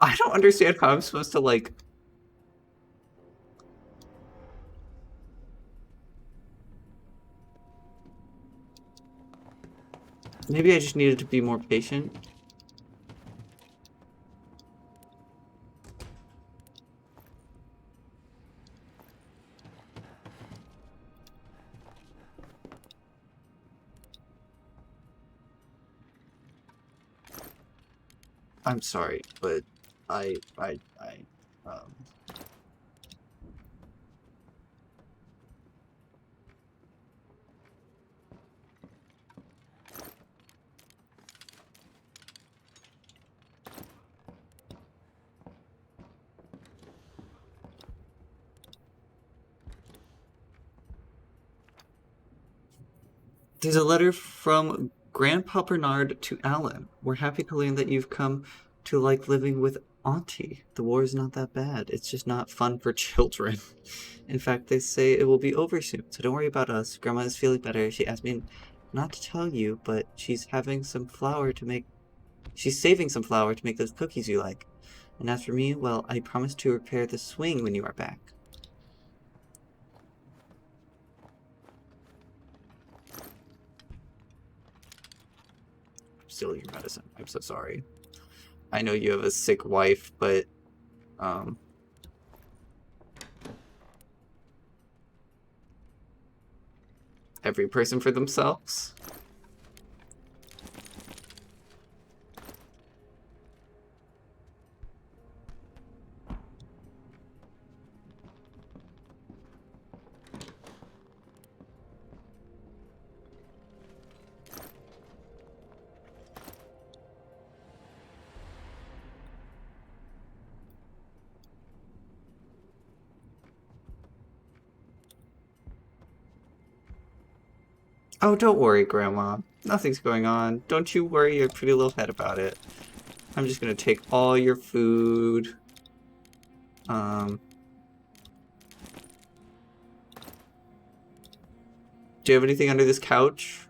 I don't understand how I'm supposed to, like... Maybe I just needed to be more patient. I'm sorry, but um... There's a letter from Grandpa Bernard to Alan. We're happy to learn that you've come to like living with Auntie. The war is not that bad. It's just not fun for children. In fact, they say it will be over soon, so don't worry about us. Grandma is feeling better. She asked me not to tell you, but she's having some flour to make. She's saving some flour to make those cookies you like. And as for me, well, I promise to repair the swing when you are back. Steal your medicine. I'm so sorry. I know you have a sick wife, but every person for themselves. Oh, don't worry, Grandma. Nothing's going on. Don't you worry your pretty little head about it. I'm just gonna take all your food. Do you have anything under this couch?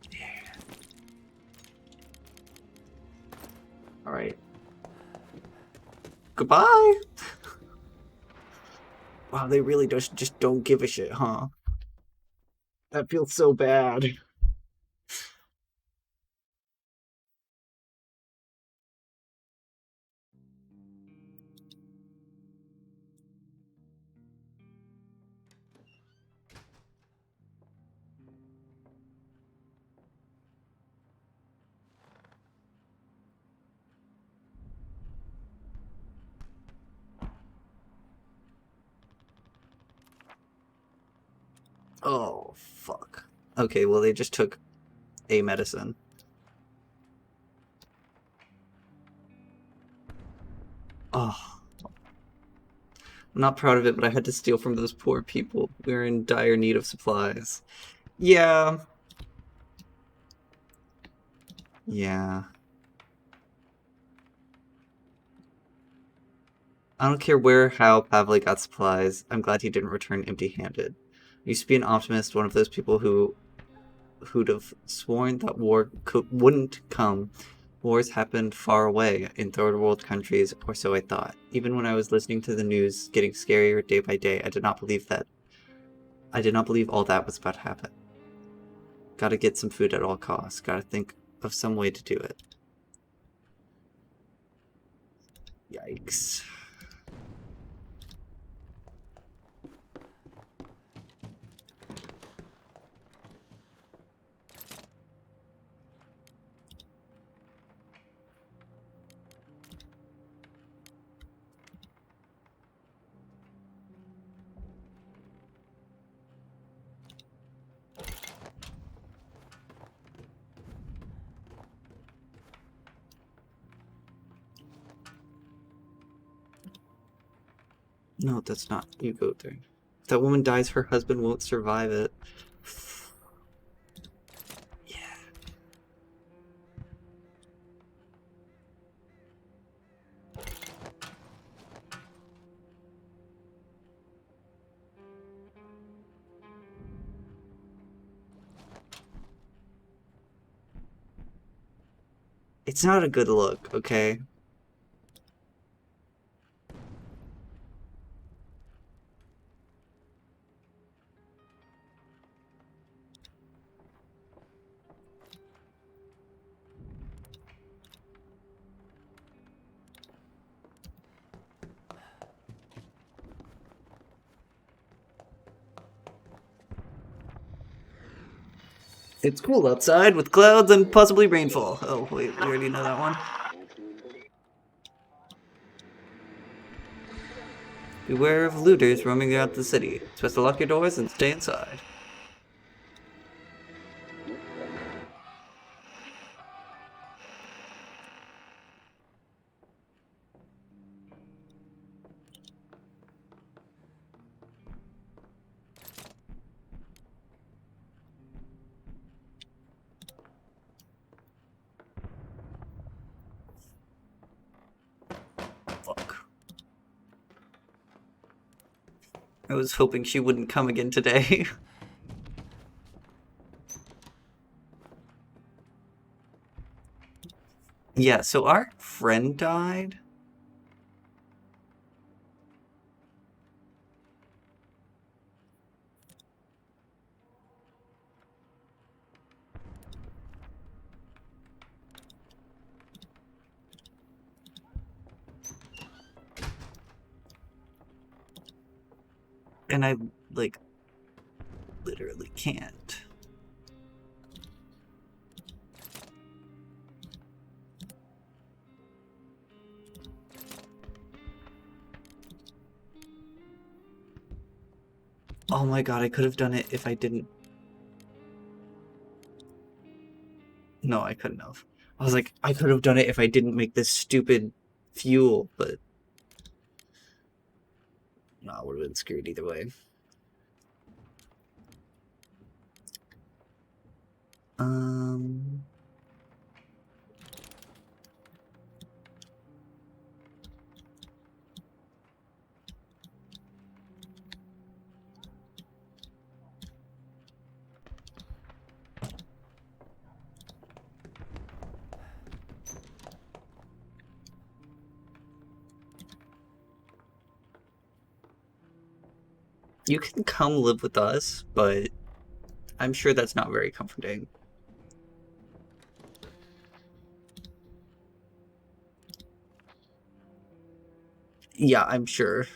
Yeah. Alright. Goodbye! Wow, they really just don't give a shit, huh? That feels so bad. Oh, fuck. Okay, well, they just took a medicine. Oh. I'm not proud of it, but I had to steal from those poor people. We were in dire need of supplies. Yeah. Yeah. I don't care where how Pavlik got supplies. I'm glad he didn't return empty-handed. I used to be an optimist, one of those people who'd have sworn that wouldn't come. Wars happened far away in third world countries, or so I thought. Even when I was listening to the news getting scarier day by day, I did not believe that. I did not believe all that was about to happen. Gotta get some food at all costs. Gotta think of some way to do it. Yikes. No, that's not. You go there. If that woman dies, her husband won't survive it. Yeah. It's not a good look, okay? It's cool outside with clouds and possibly rainfall. Oh, wait, we already know that one. Beware of looters roaming throughout the city. It's best to lock your doors and stay inside. I was hoping she wouldn't come again today. Yeah, so our friend died. And I, like, literally can't. Oh my god, I could have done it if I didn't. No, I couldn't have. I was like, I could have done it if I didn't make this stupid fuel, but no, I would have been screwed either way. Um, you can come live with us, but I'm sure that's not very comforting. Yeah, I'm sure.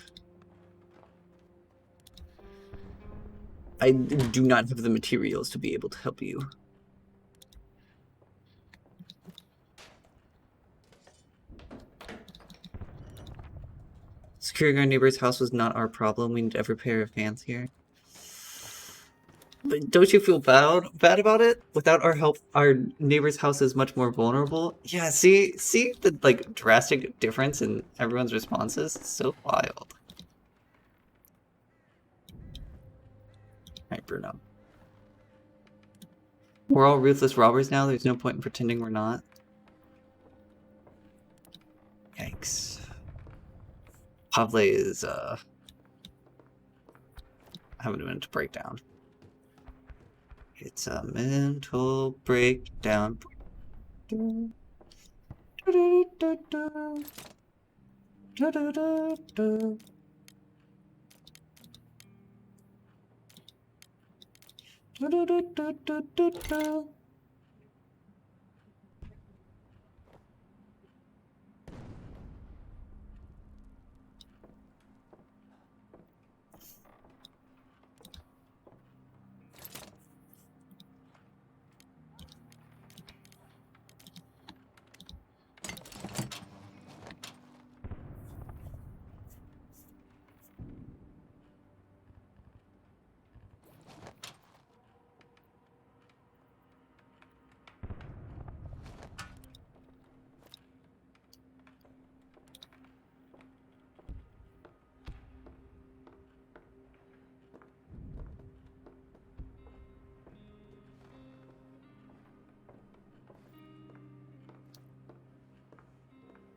I do not have the materials to be able to help you. Securing our neighbor's house was not our problem. We need every pair of hands here. But don't you feel bad about it? Without our help, our neighbor's house is much more vulnerable. Yeah, see the like drastic difference in everyone's responses? It's so wild. Alright, Bruno. We're all ruthless robbers now. There's no point in pretending we're not. Yikes. Pavle is having a mental breakdown. It's a mental breakdown.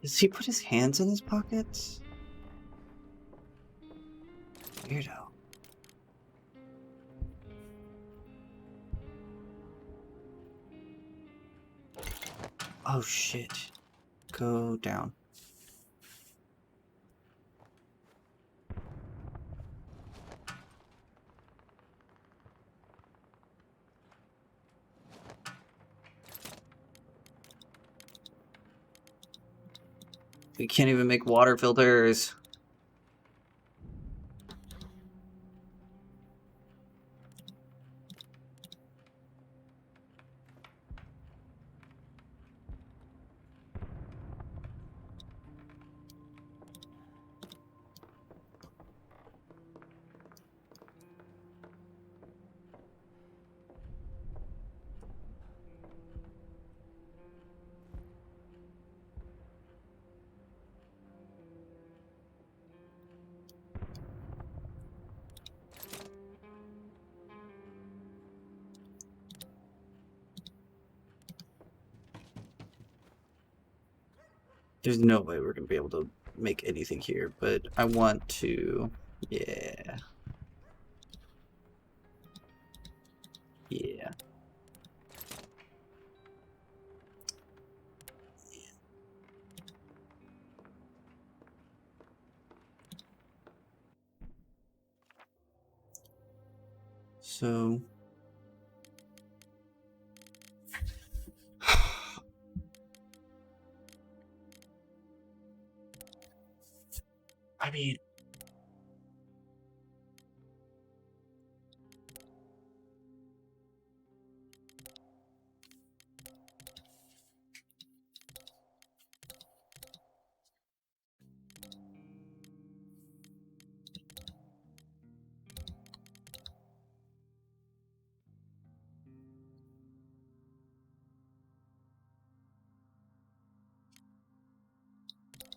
Does he put his hands in his pockets? Weirdo. Oh shit. Go down. We can't even make water filters. There's no way we're gonna be able to make anything here, but I want to... Yeah. Yeah. So I mean,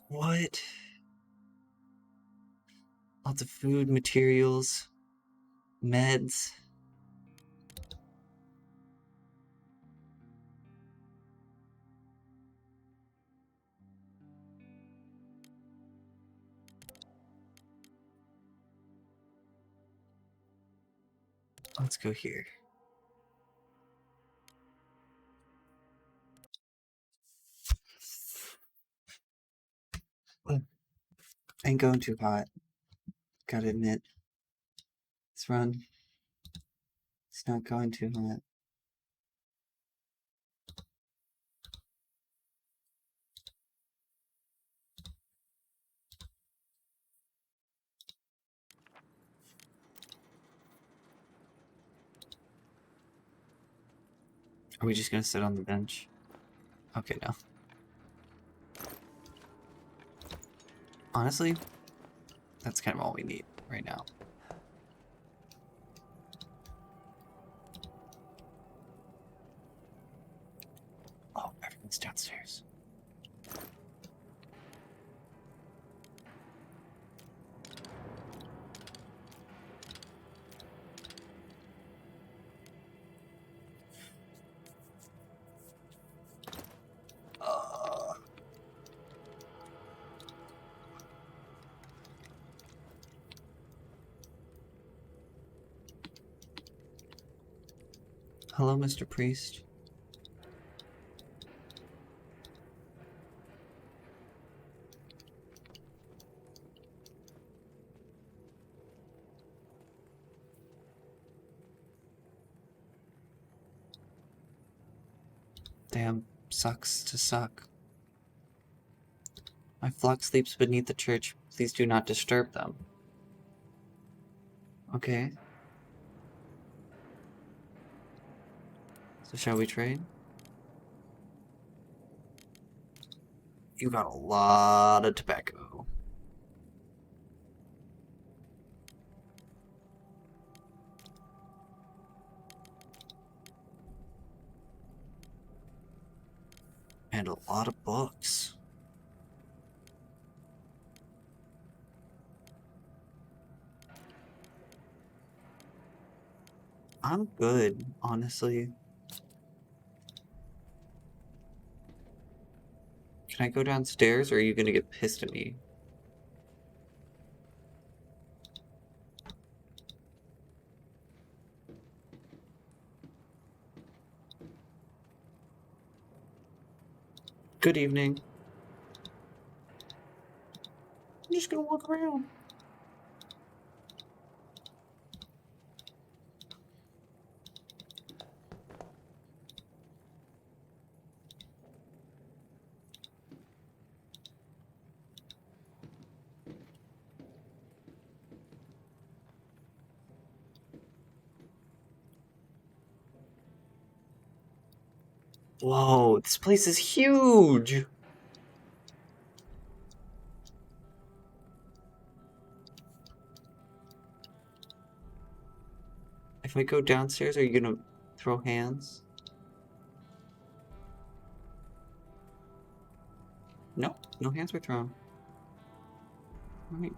what? Lots of food, materials, meds. Let's go here. Ain't going too hot. Gotta admit. Let's run. It's not going too hot. Are we just gonna sit on the bench? Okay, no. Honestly, that's kind of all we need right now. Oh, everyone's downstairs. Hello, Mr. Priest. Damn, sucks to suck. My flock sleeps beneath the church. Please do not disturb them. Okay. So shall we trade? You got a lot of tobacco. And a lot of books. I'm good, honestly. Can I go downstairs or are you gonna get pissed at me? Good evening. I'm just gonna walk around. Whoa, this place is huge! If I go downstairs, are you gonna throw hands? No, no hands were thrown. Alright.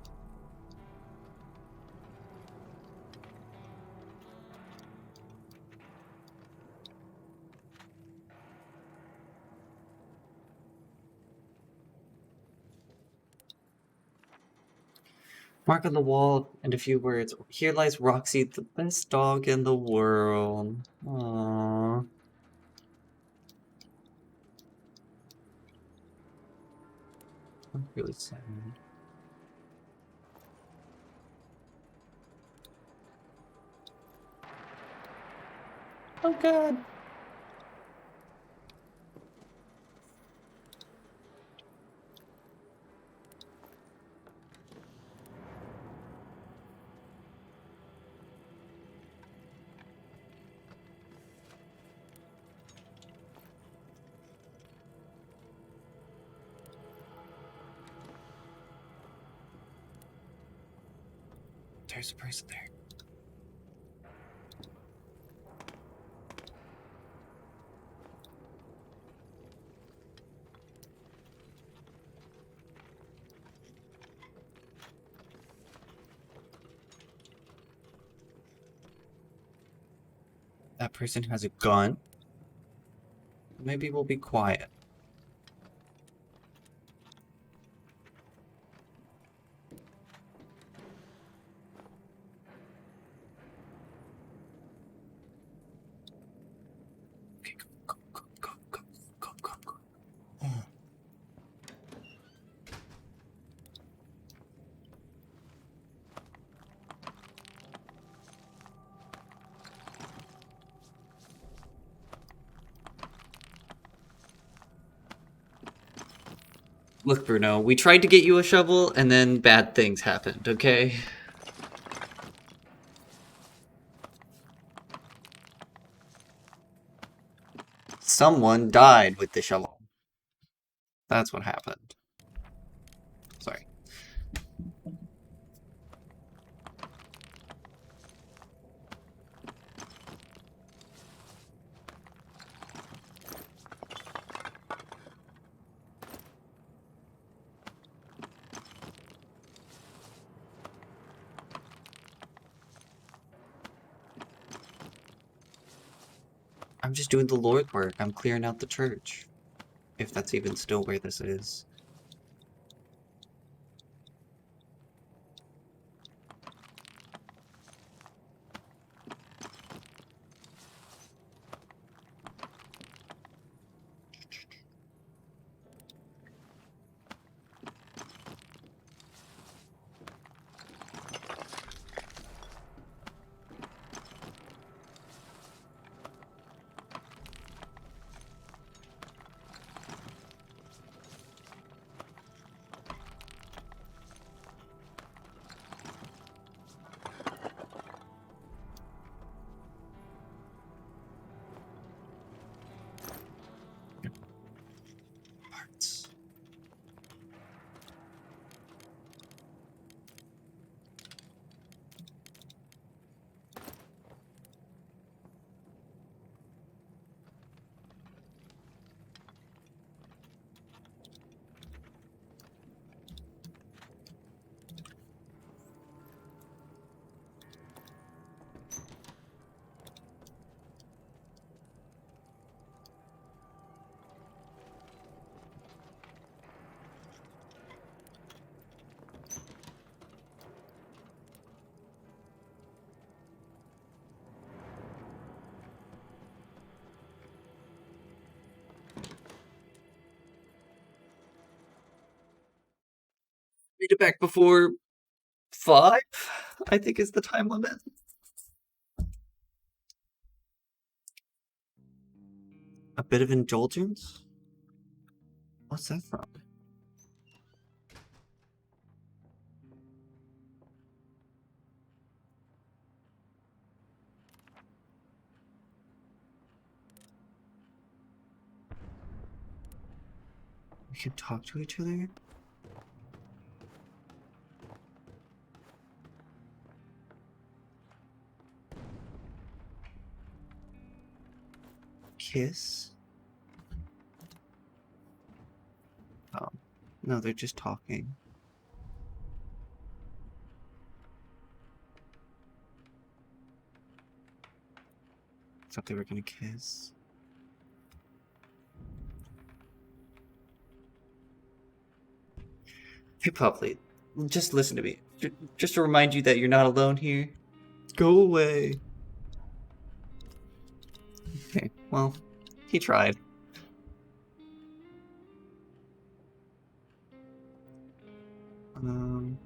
Mark on the wall and a few words. Here lies Roxy, the best dog in the world. Aww. I'm really sad. Oh god. There's a person there. That person has a gun. Maybe we'll be quiet. Okay, go, go, go, go, go, go, go, go. Look, Bruno, we tried to get you a shovel, and then bad things happened, okay? Someone died with the shovel. That's what happened. Sorry. I'm just doing the Lord work. I'm clearing out the church. If that's even still where this is. Parts. Read it back before 5, I think is the time limit. A bit of indulgence? What's that from? We can talk to each other? Kiss? Oh. No, they're just talking. Thought they were gonna kiss. They probably Just listen to me. Just to remind you that you're not alone here. Go away. Okay, well, he tried. Um...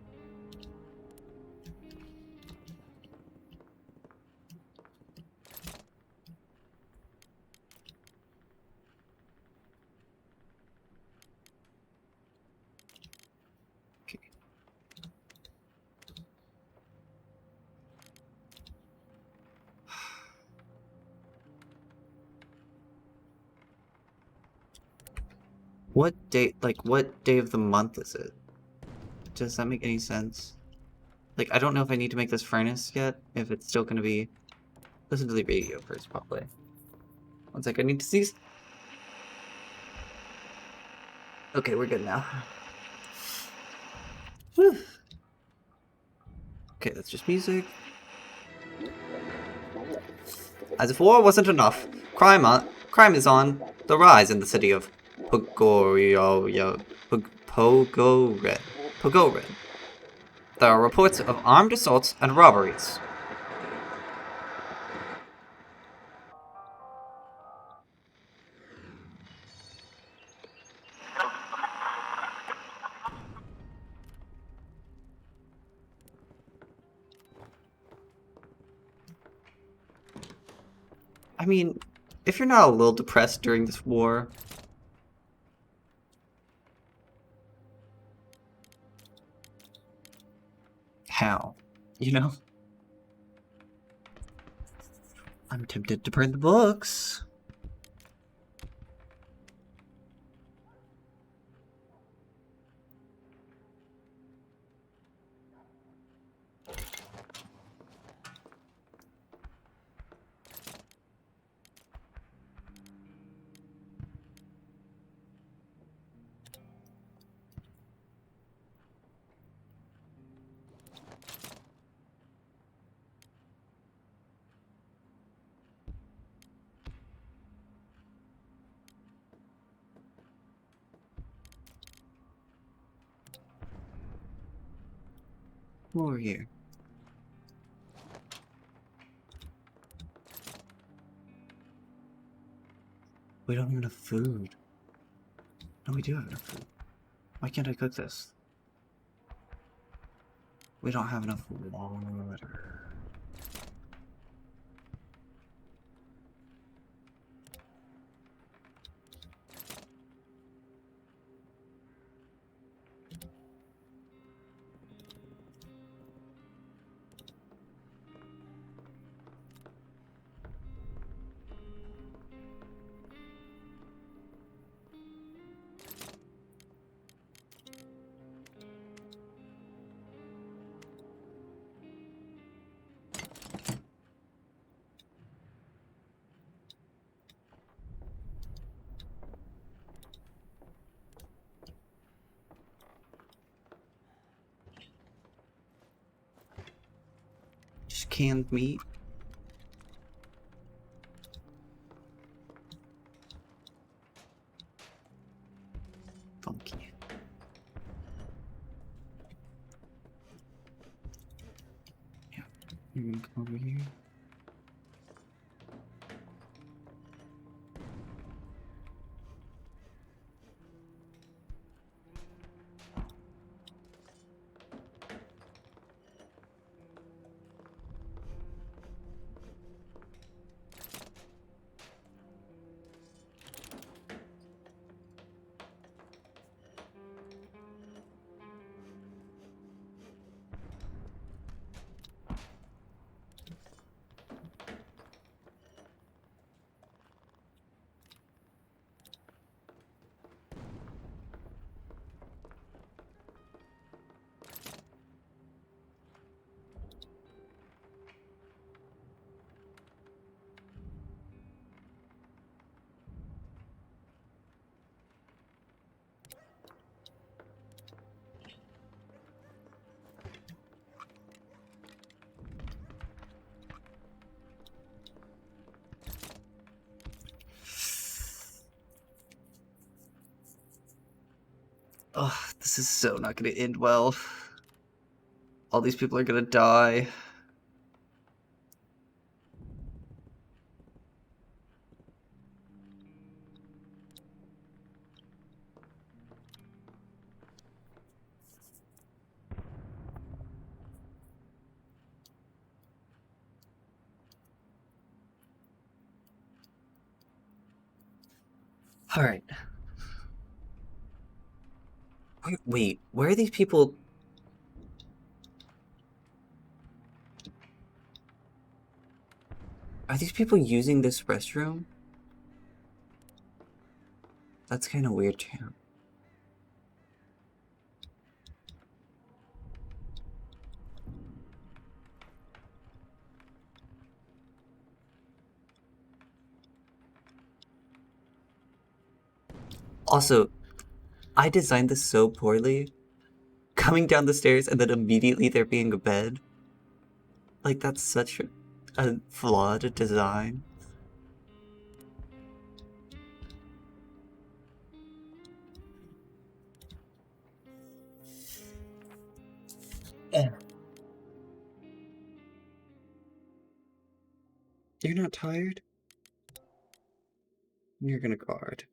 Okay. What day, like, what day of the month is it? Does that make any sense? Like, I don't know if I need to make this furnace yet, if it's still gonna be... Listen to the radio first, probably. One sec, I need to see... Okay, we're good now. Whew. Okay, that's just music. As if war wasn't enough, crime is on the rise in the city of Pogoren. Pogoren. There are reports of armed assaults and robberies. I mean, if you're not a little depressed during this war... How? You know? I'm tempted to burn the books. Over here. We don't have enough food. No, we do have enough food. Why can't I cook this? We don't have enough water. Just canned meat. Funky. Yeah. You're gonna come over here. Oh, this is so not gonna end well. All these people are gonna die. Alright. Wait, where are these people? Are these people using this restroom? That's kind of weird, too. Also, I designed this so poorly. Coming down the stairs and then immediately there being a bed. Like, that's such a flawed design. Yeah. You're not tired? You're gonna guard.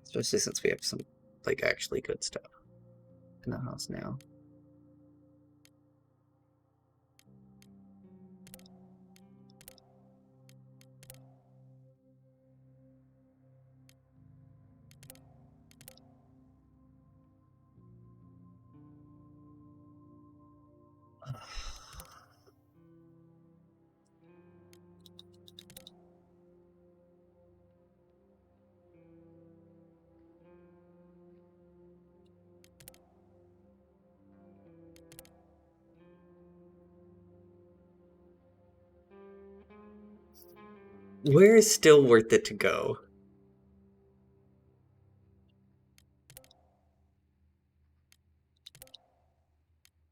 Especially since we have some, like, actually good stuff in the house now. Where is still worth it to go?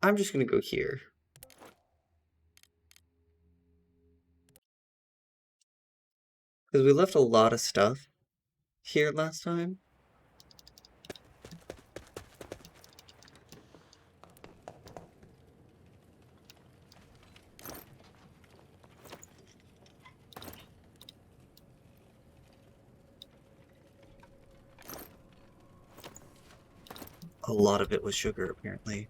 I'm just gonna go here. Because we left a lot of stuff here last time. A lot of it was sugar, apparently.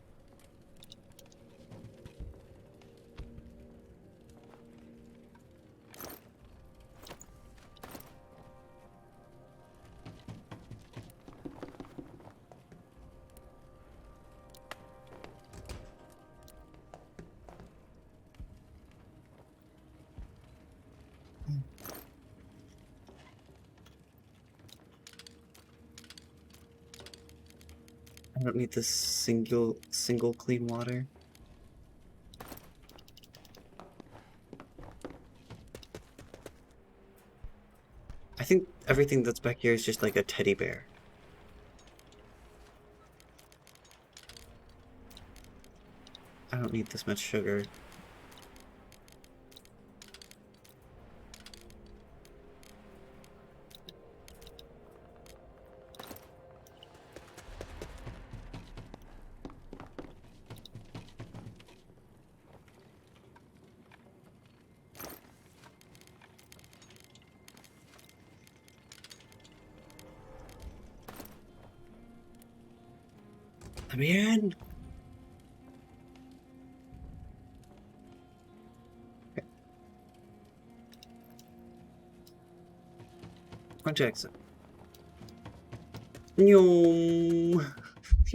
I don't need this single clean water. I think everything that's back here is just like a teddy bear. I don't need this much sugar. Let me in! Okay. On Jackson. He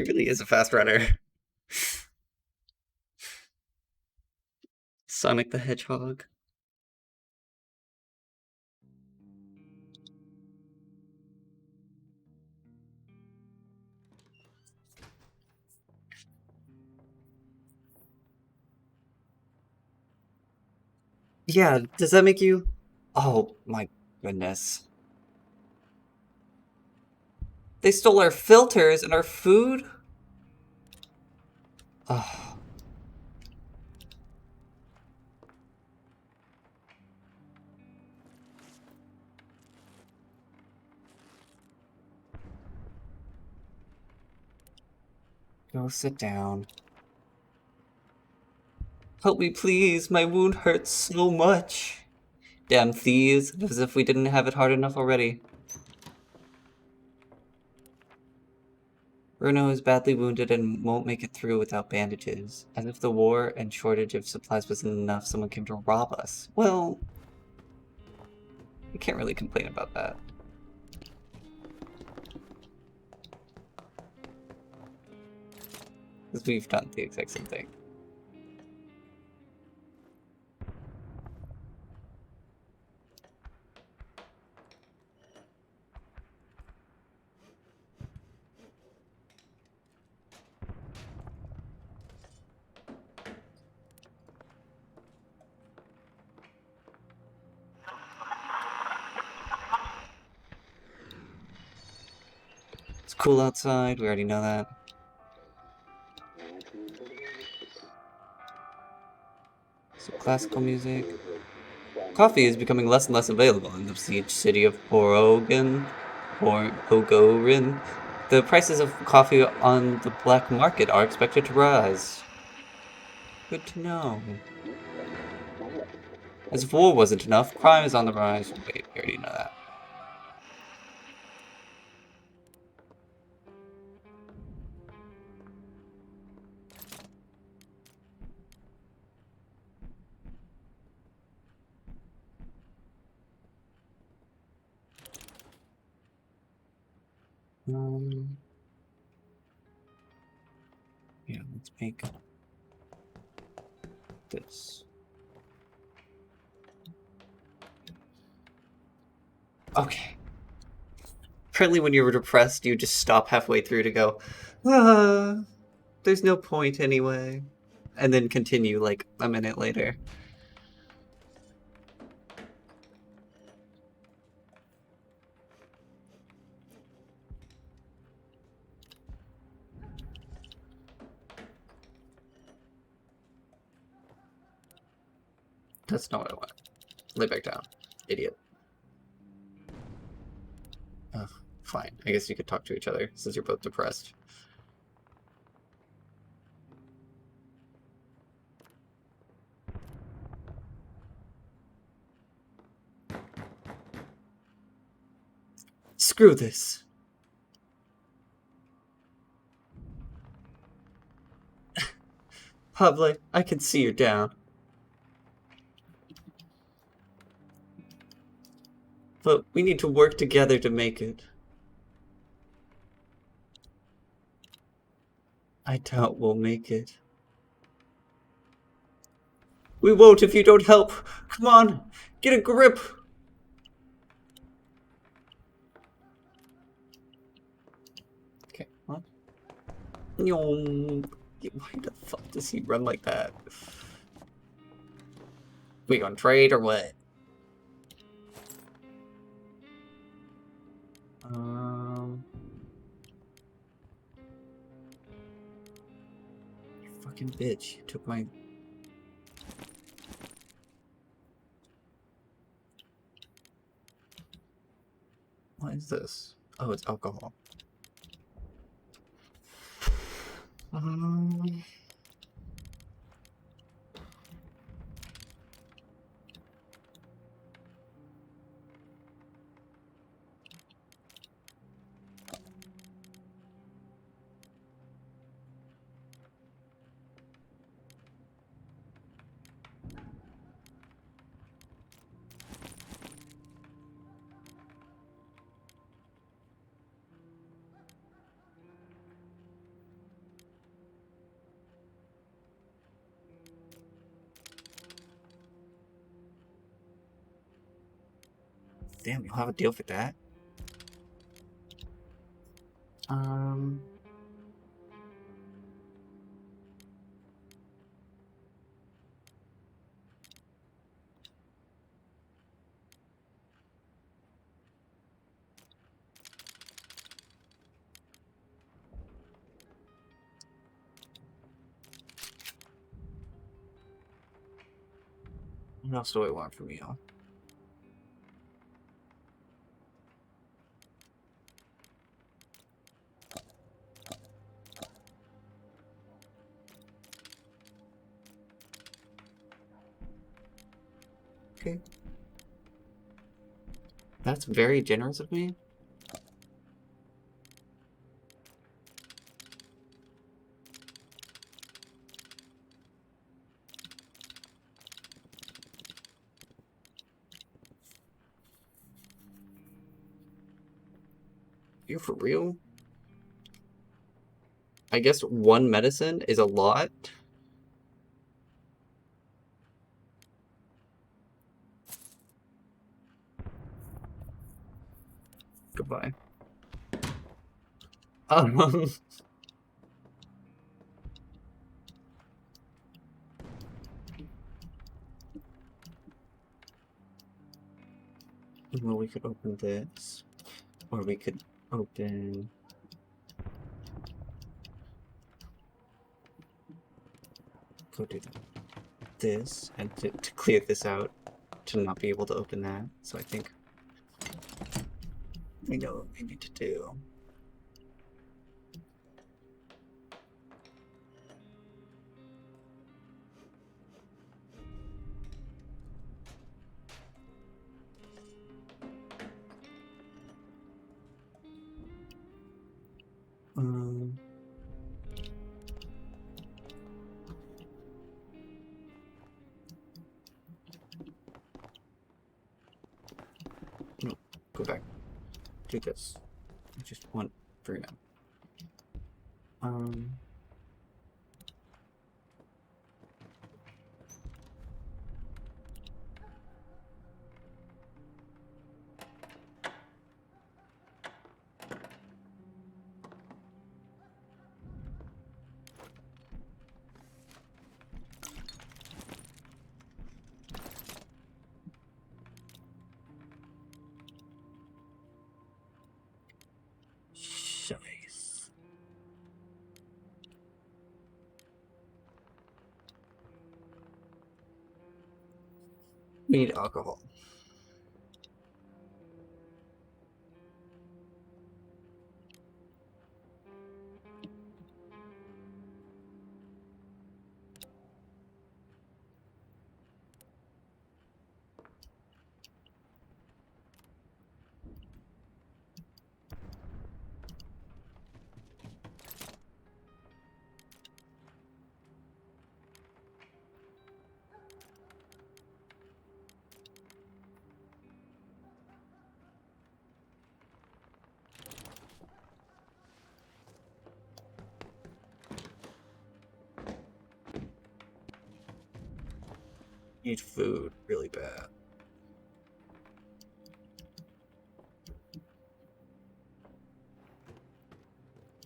really is a fast runner. Sonic the Hedgehog. Yeah, does that make you... Oh my goodness. They stole our filters and our food? Oh. Go sit down. Help me, please. My wound hurts so much. Damn thieves, as if we didn't have it hard enough already. Bruno is badly wounded and won't make it through without bandages. As if the war and shortage of supplies wasn't enough, someone came to rob us. Well, you can't really complain about that. Because we've done the exact same thing. It's cool outside, we already know that. Some classical music. Coffee is becoming less and less available in the siege city of Borogan, or Bogorin. The prices of coffee on the black market are expected to rise. Good to know. As if war wasn't enough, crime is on the rise. Wait, we already know that. Yeah, let's make this. Okay. Apparently when you're depressed, you just stop halfway through to go, there's no point anyway. And then continue like a minute later. That's not what I want. Lay back down. Idiot. Ugh, fine. I guess you could talk to each other since you're both depressed. Screw this. Pablo, I can see you're down. But we need to work together to make it. I doubt we'll make it. We won't if you don't help. Come on, get a grip. Okay, what? Why the fuck does he run like that? We gonna trade or what? You fucking bitch. You took my... What is this? Oh, it's alcohol. Damn, you'll have a deal for that? What else do I want from you? Okay. That's very generous of me. You for real? I guess one medicine is a lot. Goodbye. Um, well, we could open this, or we could open. Go do this, and to clear this out, to not be able to open that. So I think we know what we need to do. Um, no, go back. Do this. I just want for now. Shice. We need alcohol. Need food really bad.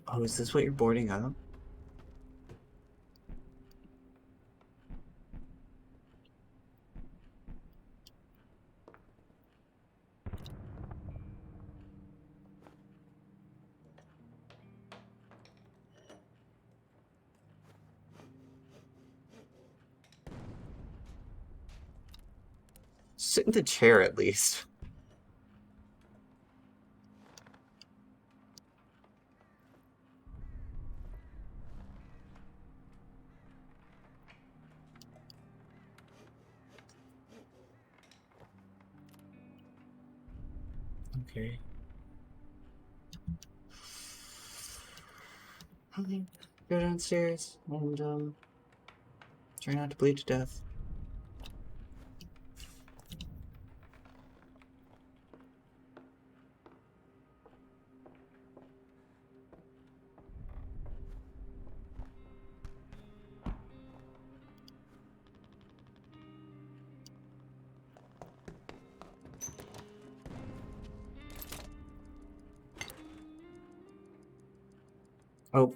Oh, is this what you're boarding up? Sit in the chair at least. Okay. Okay. Go downstairs and try not to bleed to death. Oh.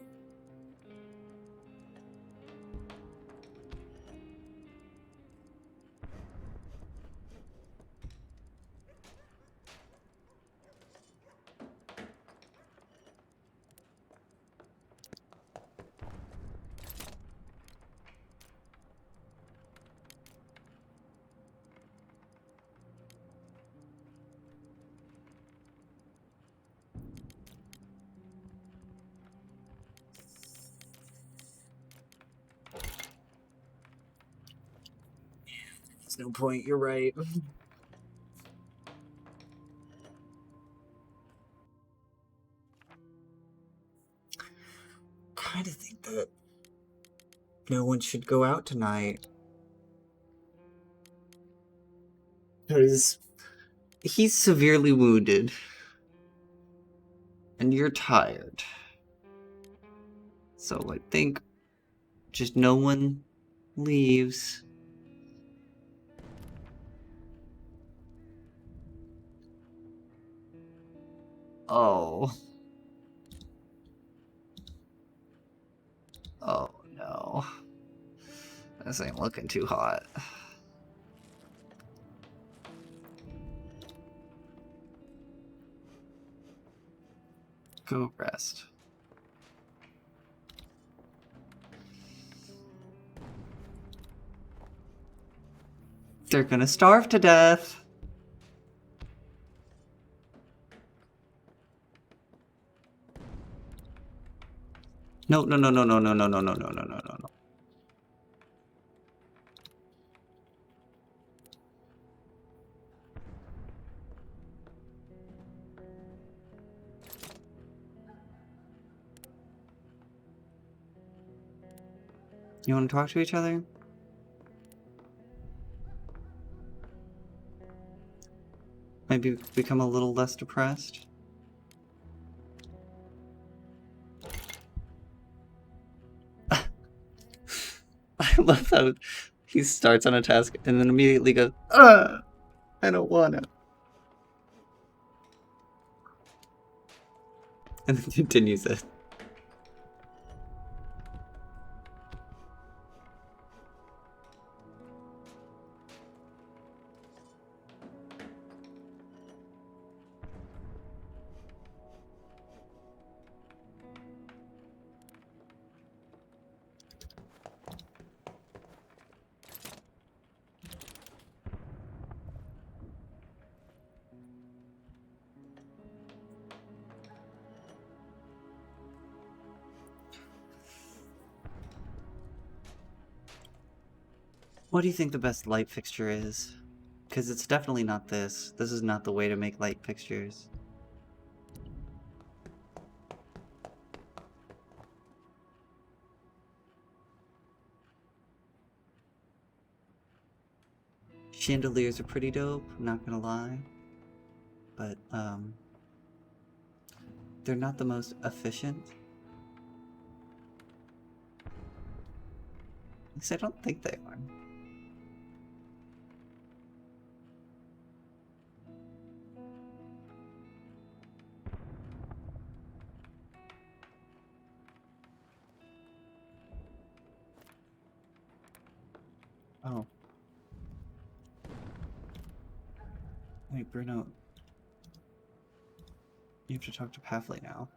There's no point, you're right. Kinda think that no one should go out tonight. Because he's severely wounded. And you're tired. So I think just no one leaves. Oh. Oh no. This ain't looking too hot. Go rest. They're gonna starve to death. No, no, no, no, no, no, no, no, no, no, no, no, no. You want to talk to each other? Maybe become a little less depressed? I love how he starts on a task and then immediately goes, I don't wanna. And then continues it. What do you think the best light fixture is? Because it's definitely not this. This is not the way to make light fixtures. Chandeliers are pretty dope, I'm not gonna lie. But, they're not the most efficient. At least I don't think they are. Oh. Wait, Bruno. You have to talk to Pavley now.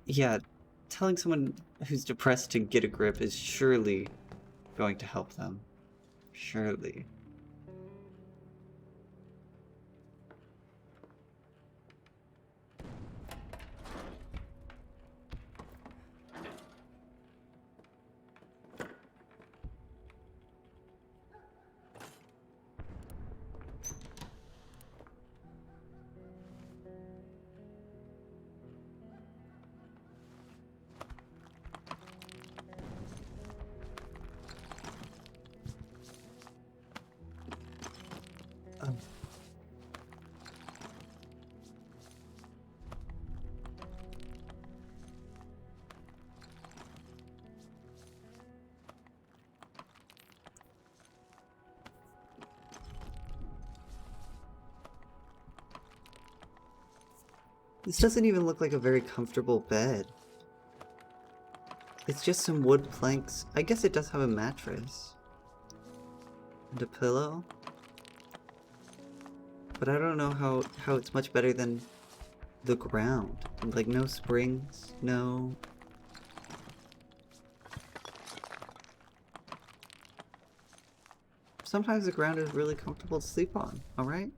Yeah, telling someone who's depressed to get a grip is surely going to help them. Surely. This doesn't even look like a very comfortable bed. It's just some wood planks. I guess it does have a mattress. and a pillow. But I don't know how it's much better than the ground. Like, no springs, no... Sometimes the ground is really comfortable to sleep on, alright?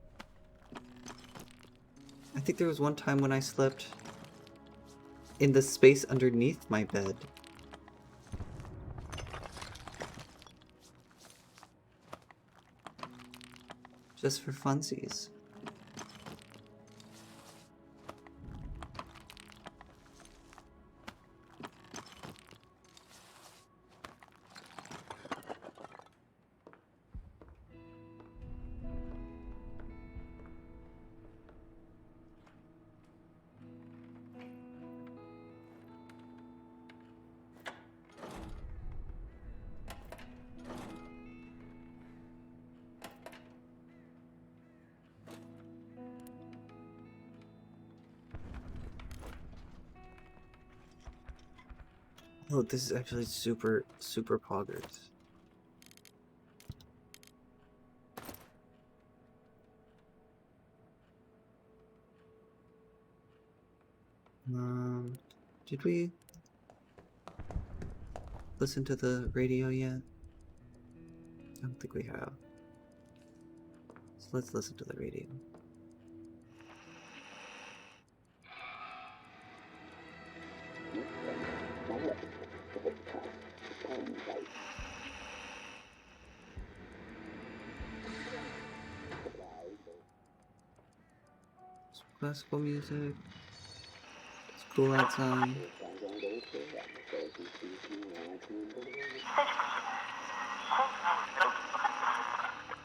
I think there was one time when I slept in the space underneath my bed. Just for funsies. Oh, this is actually super, super poggers. Did we listen to the radio yet? I don't think we have. So let's listen to the radio. Some classical music. It's cool outside.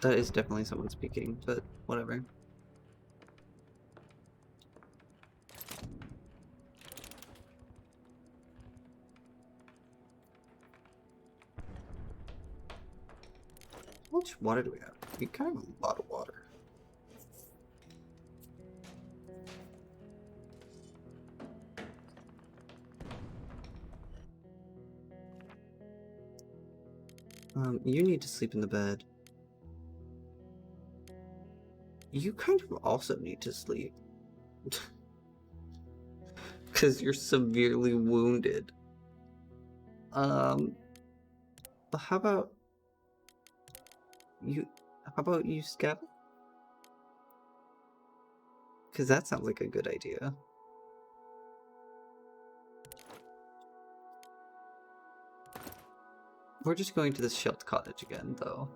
That is definitely someone speaking, but whatever. How much water do we have? We kind of have a lot of water. You need to sleep in the bed. You kind of also need to sleep. Because you're severely wounded. But how about you scab? Because that sounds like a good idea. We're just going to the Shelt cottage again, though.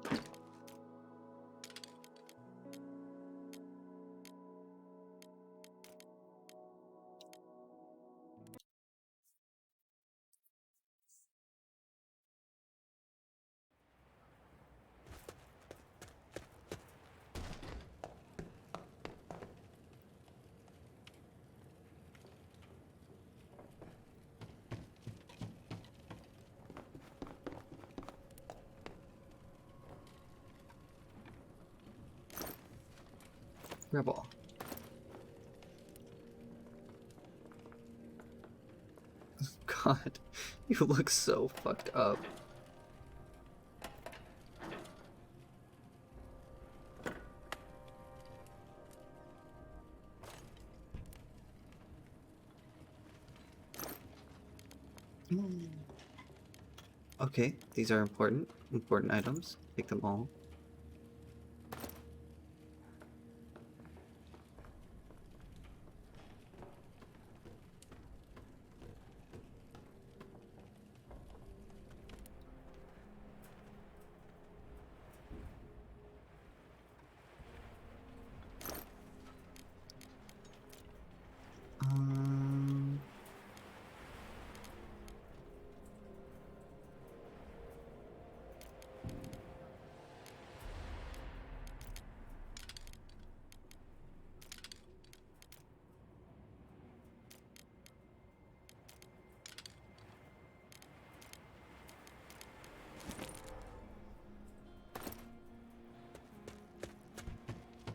Rebel. God, you look so fucked up. Okay, these are important items. Take them all.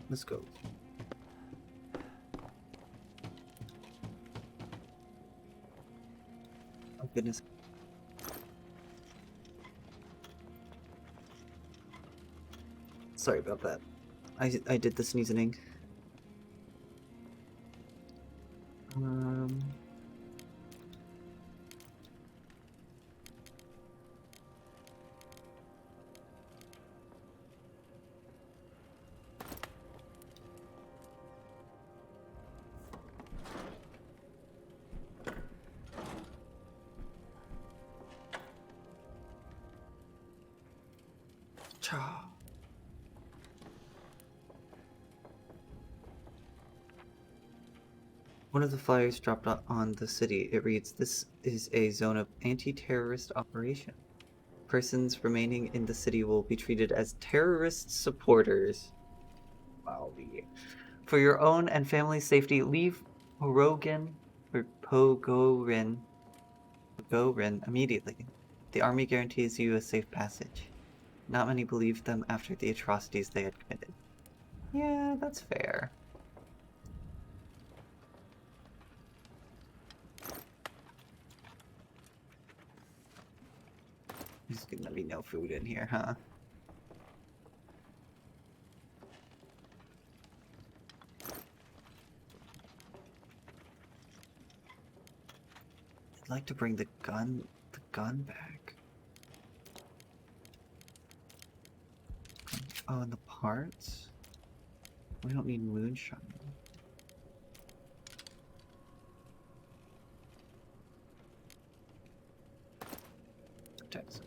Let's go. Oh goodness. Sorry about that. I did the sneezing. Cha. One of the flyers dropped on the city. It reads, "This is a zone of anti-terrorist operation. Persons remaining in the city will be treated as terrorist supporters. Wow. For your own and family's safety, leave Pogorin immediately. The army guarantees you a safe passage." Not many believed them after the atrocities they had committed. Yeah, that's fair. There's gonna be no food in here, huh? I'd like to bring the gun back. Oh, and the parts? We don't need moonshine. Protects.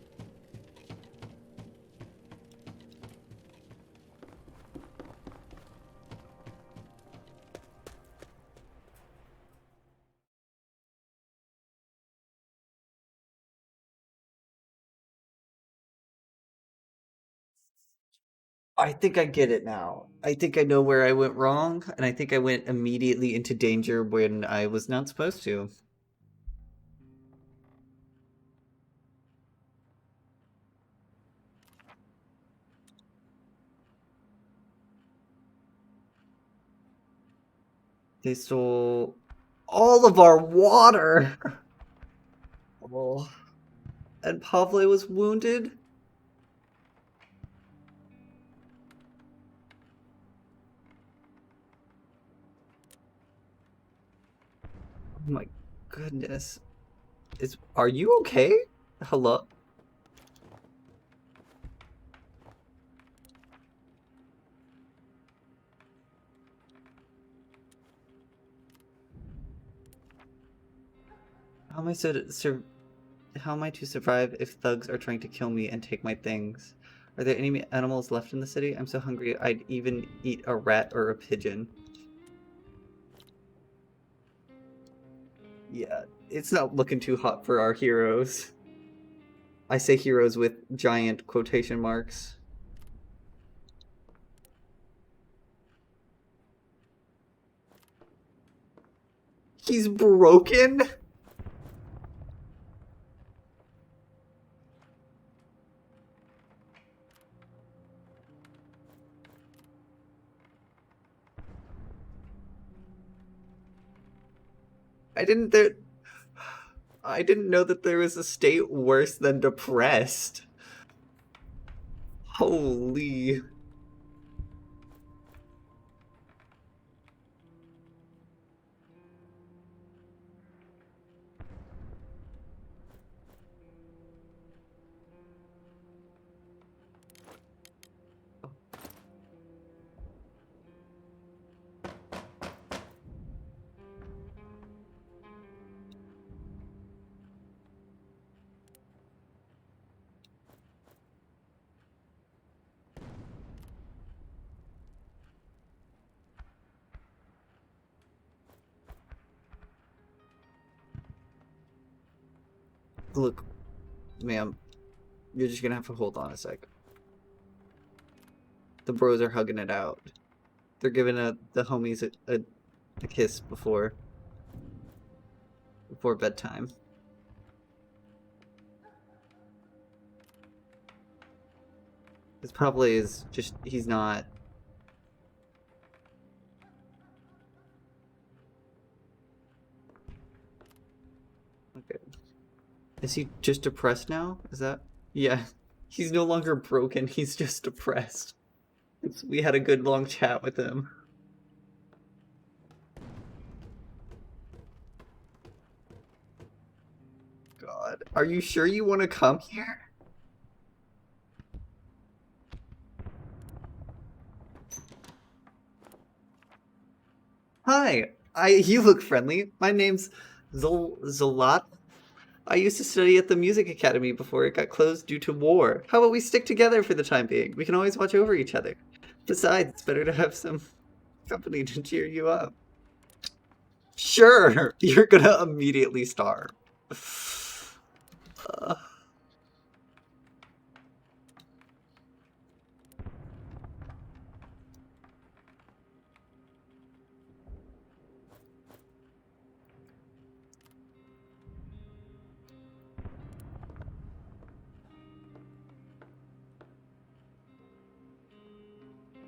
I think I get it now. I think I know where I went wrong, and I think I went immediately into danger when I was not supposed to. They stole all of our water! Oh. And Pavle was wounded? Oh my goodness. Are you okay? Hello? How am I how am I to survive if thugs are trying to kill me and take my things? Are there any animals left in the city? I'm so hungry I'd even eat a rat or a pigeon. Yeah, it's not looking too hot for our heroes. I say heroes with giant quotation marks. He's broken? I didn't know that there was a state worse than depressed. Holy. Look, ma'am, you're just gonna have to hold on a sec. The bros are hugging it out. They're giving the homies a kiss before bedtime. This probably is just he's not. Okay. Is he just depressed now? Is that? Yeah. He's no longer broken. He's just depressed. We had a good long chat with him. God, are you sure you want to come here? Hi, you look friendly. My name's Zolat. I used to study at the music academy before it got closed due to war. How about we stick together for the time being? We can always watch over each other. Besides, it's better to have some company to cheer you up. Sure, you're gonna immediately starve. Uh,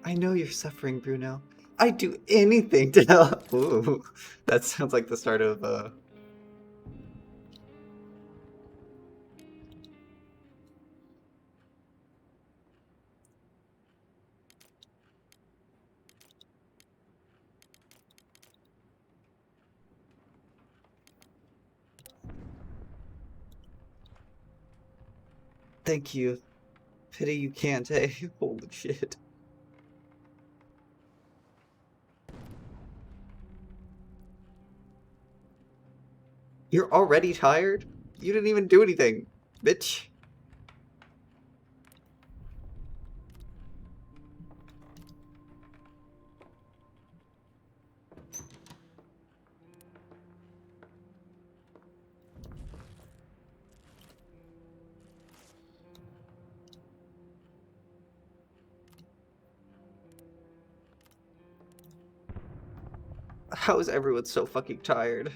I know you're suffering, Bruno. I'd do anything to help. Ooh, that sounds like the start of Thank you. Pity you can't, eh? Holy shit. You're already tired? You didn't even do anything, bitch. How is everyone so fucking tired?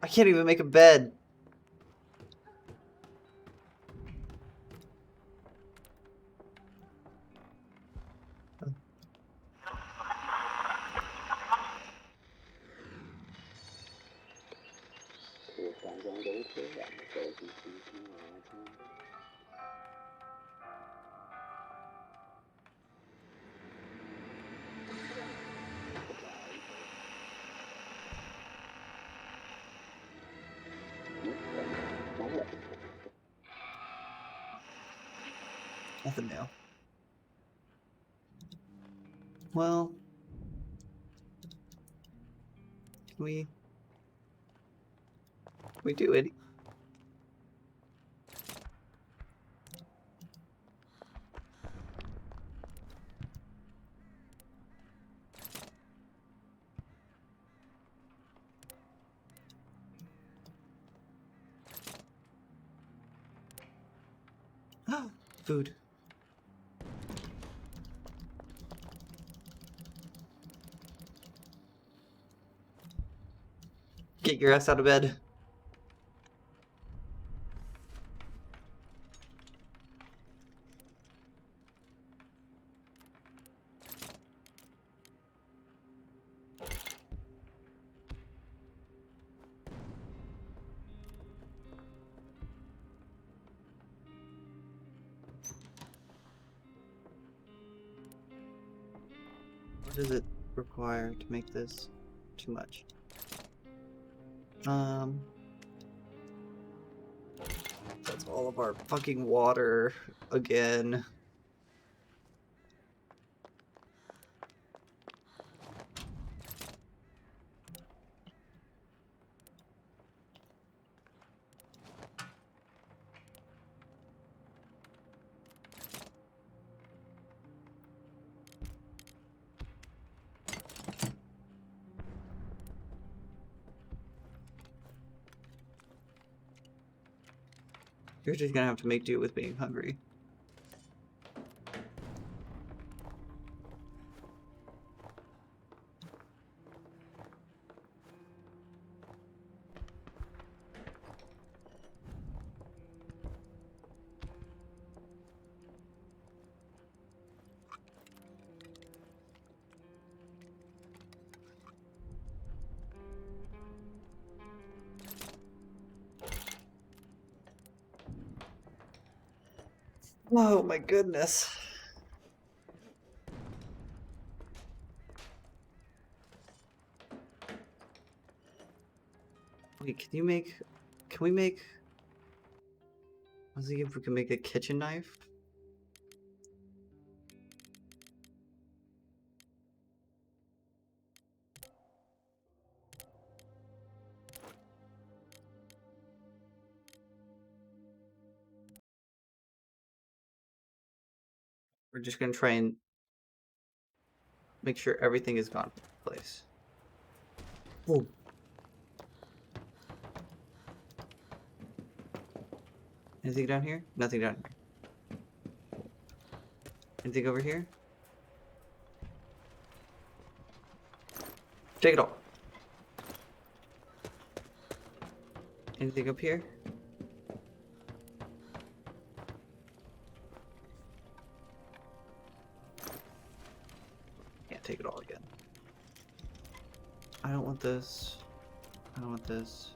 I can't even make a bed. Nothing new. Well, can we do it? Food. Get your ass out of bed. What does it require to make this too much? That's all of our fucking water again. You're just gonna have to make do with being hungry. Oh my goodness. Wait, can we make, I was thinking if we can make a kitchen knife. We're just gonna try and make sure everything is gone from the place. Oh. Anything down here? Nothing down here. Anything over here? Take it all. Anything up here? Can't take it all again. I don't want this. I don't want this.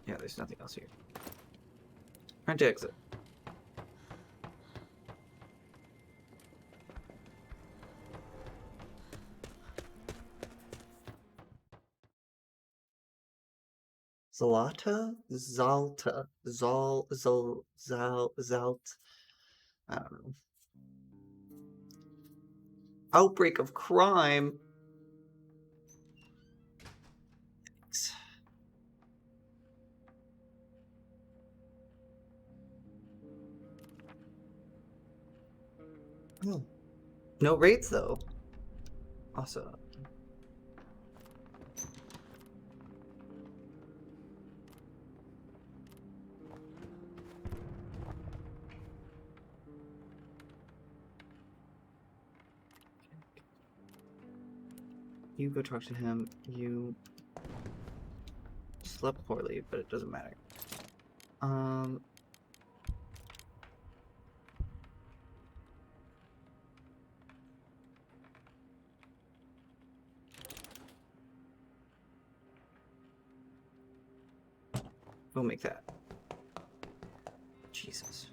Yeah, there's nothing else here. Trying to exit. Zalata? Zalta. Zalt. I don't know. Outbreak of crime. Thanks. Oh. No rates though. Awesome. You go talk to him. You slept poorly, but it doesn't matter. We'll make that. Jesus.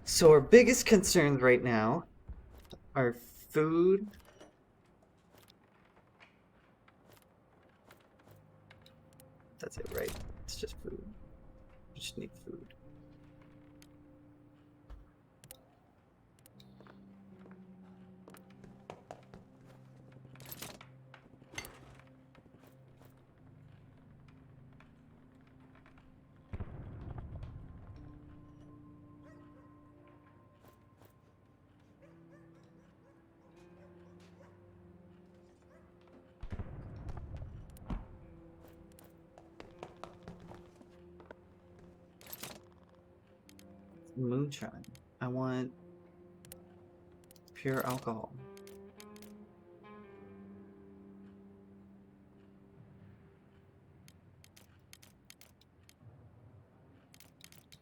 So our biggest concerns right now are food. That's it, right? It's just food. We just need food. Moonshine. I want pure alcohol.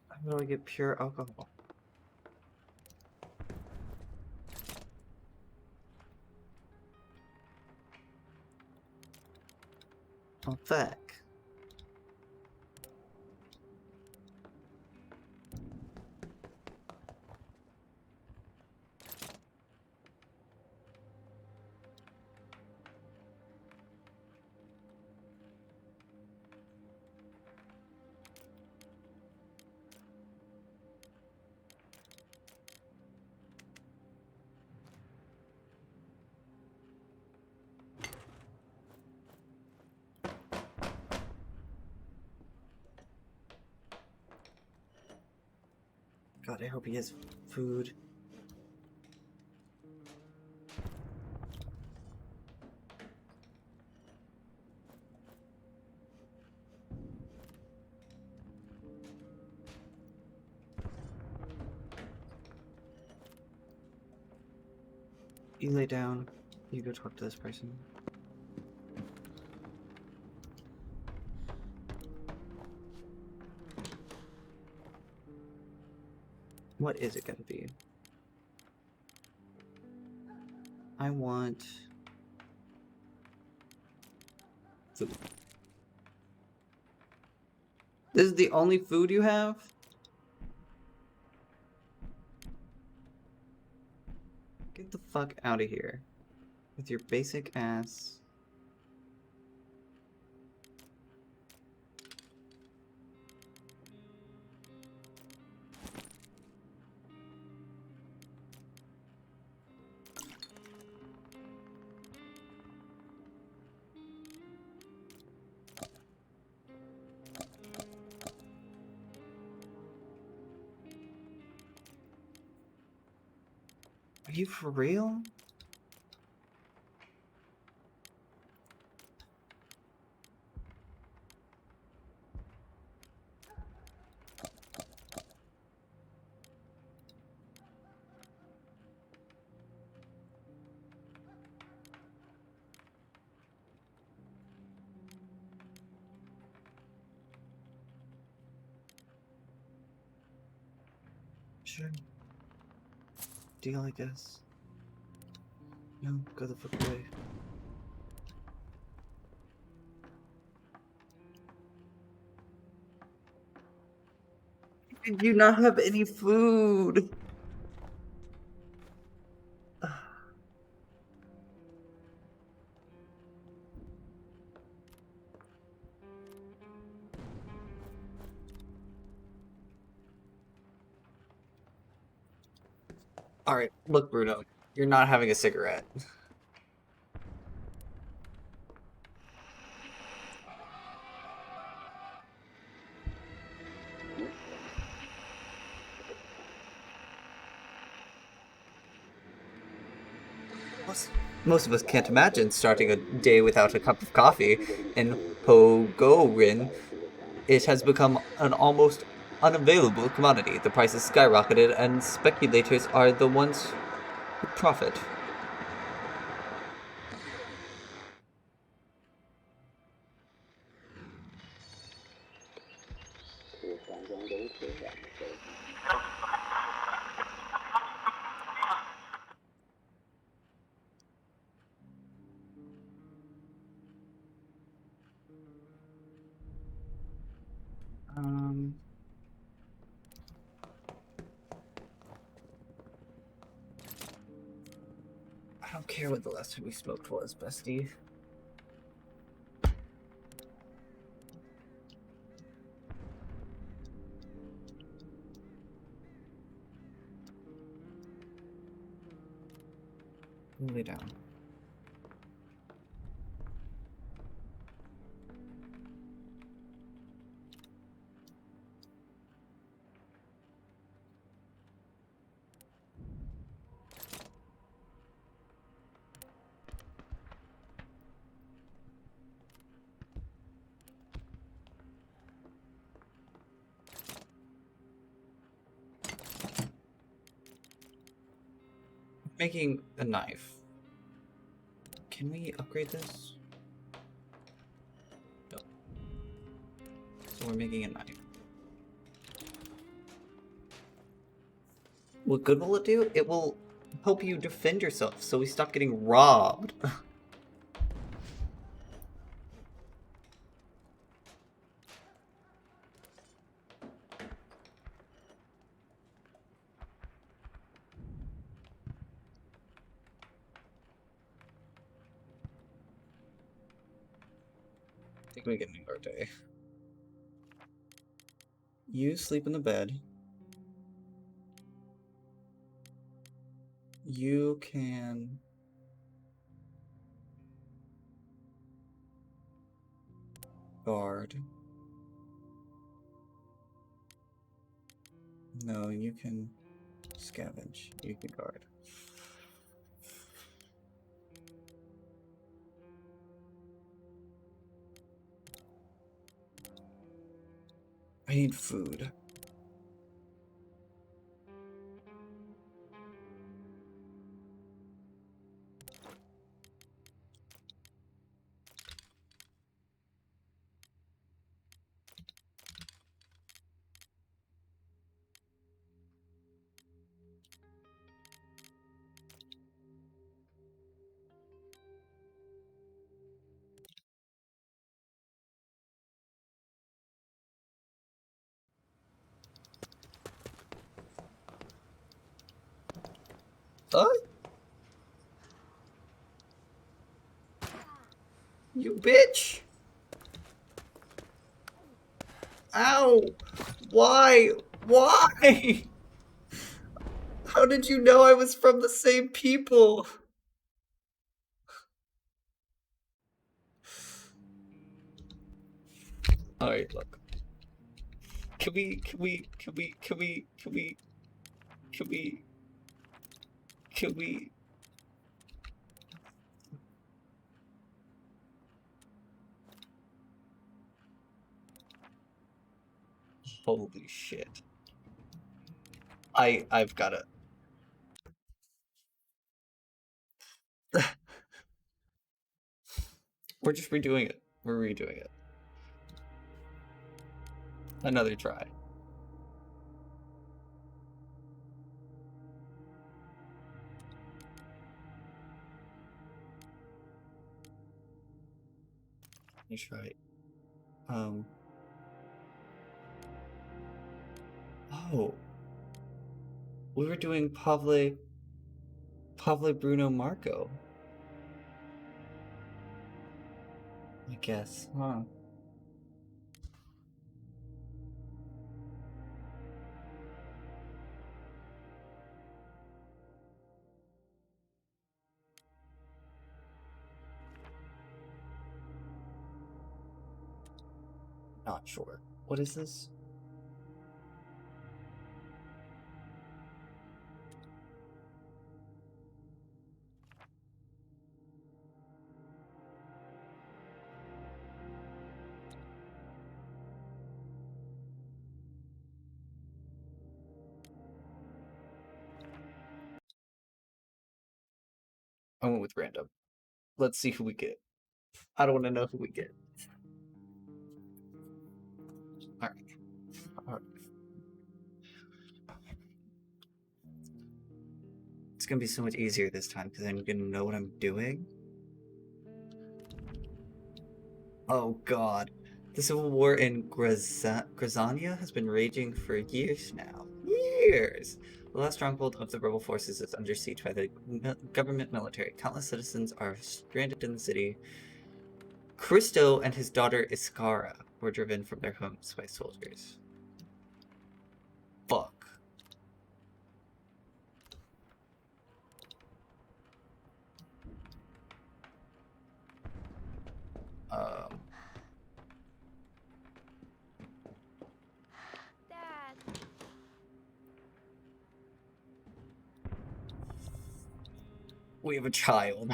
How do I get pure alcohol? Oh, fuck. God, I hope he has food. You lay down. You go talk to this person. What is it gonna be? I want food. This is the only food you have? Get the fuck out of here. With your basic ass. Are you for real? Sure. Deal, I guess. No, go the fuck away. Did you not have any food? Alright, look, Bruno. You're not having a cigarette. Most of us can't imagine starting a day without a cup of coffee. In Pogorin, it has become an almost unavailable commodity. The prices skyrocketed, and speculators are the ones who profit. Um, I don't care what the last time we smoked was, bestie. Lay down. Making a knife. Can we upgrade this? No. So we're making a knife. What good will it do? It will help you defend yourself so we stop getting robbed. I think we get a new birthday. You sleep in the bed. You can guard. No, you can scavenge. You can guard. I need food. Huh? You bitch! Ow! Why? Why? How did you know I was from the same people? Alright, look. Can we... Holy shit. I've gotta... We're just redoing it. We're redoing it. Another try. Let's try. Oh. We were doing Pavle Bruno Marco. I guess, huh? Not sure. What is this? I went with random. Let's see who we get. I don't want to know who we get. Alright. Alright. It's gonna be so much easier this time because I'm gonna know what I'm doing. Oh god. The civil war in Grazania has been raging for years now. Years! The last stronghold of the rebel forces is under siege by the government military. Countless citizens are stranded in the city. Christo and his daughter Iskara were driven from their homes by soldiers. Fuck. Um... Dad. We have a child.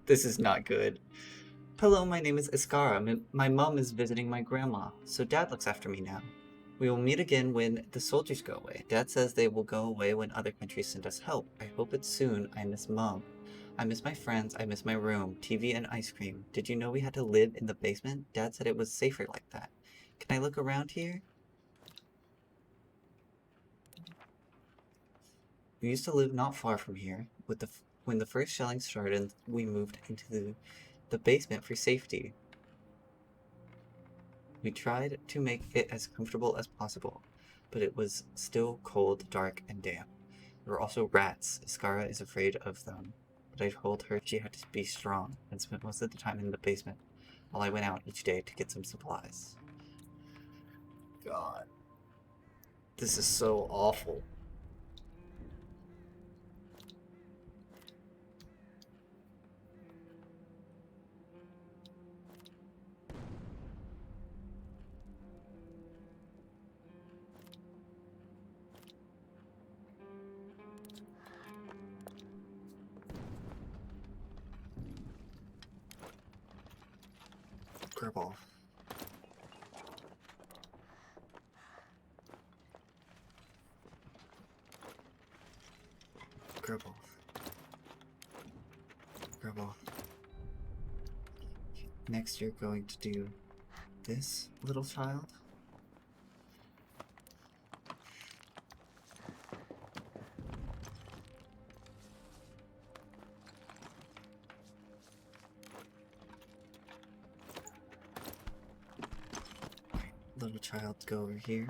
This is not good. Hello, my name is Iskara. My mom is visiting my grandma, so Dad looks after me now. We will meet again when the soldiers go away. Dad says they will go away when other countries send us help. I hope it's soon. I miss Mom. I miss my friends. I miss my room, TV, and ice cream. Did you know we had to live in the basement? Dad said it was safer like that. Can I look around here? We used to live not far from here. When the first shelling started, we moved into the basement for safety. We tried to make it as comfortable as possible, but it was still cold, dark, and damp. There were also rats. Iskara is afraid of them, but I told her she had to be strong and spent most of the time in the basement while I went out each day to get some supplies. God. This is so awful. Gribble. Gribble. Gribble. Next you're going to do this, little child. Little child, go over here.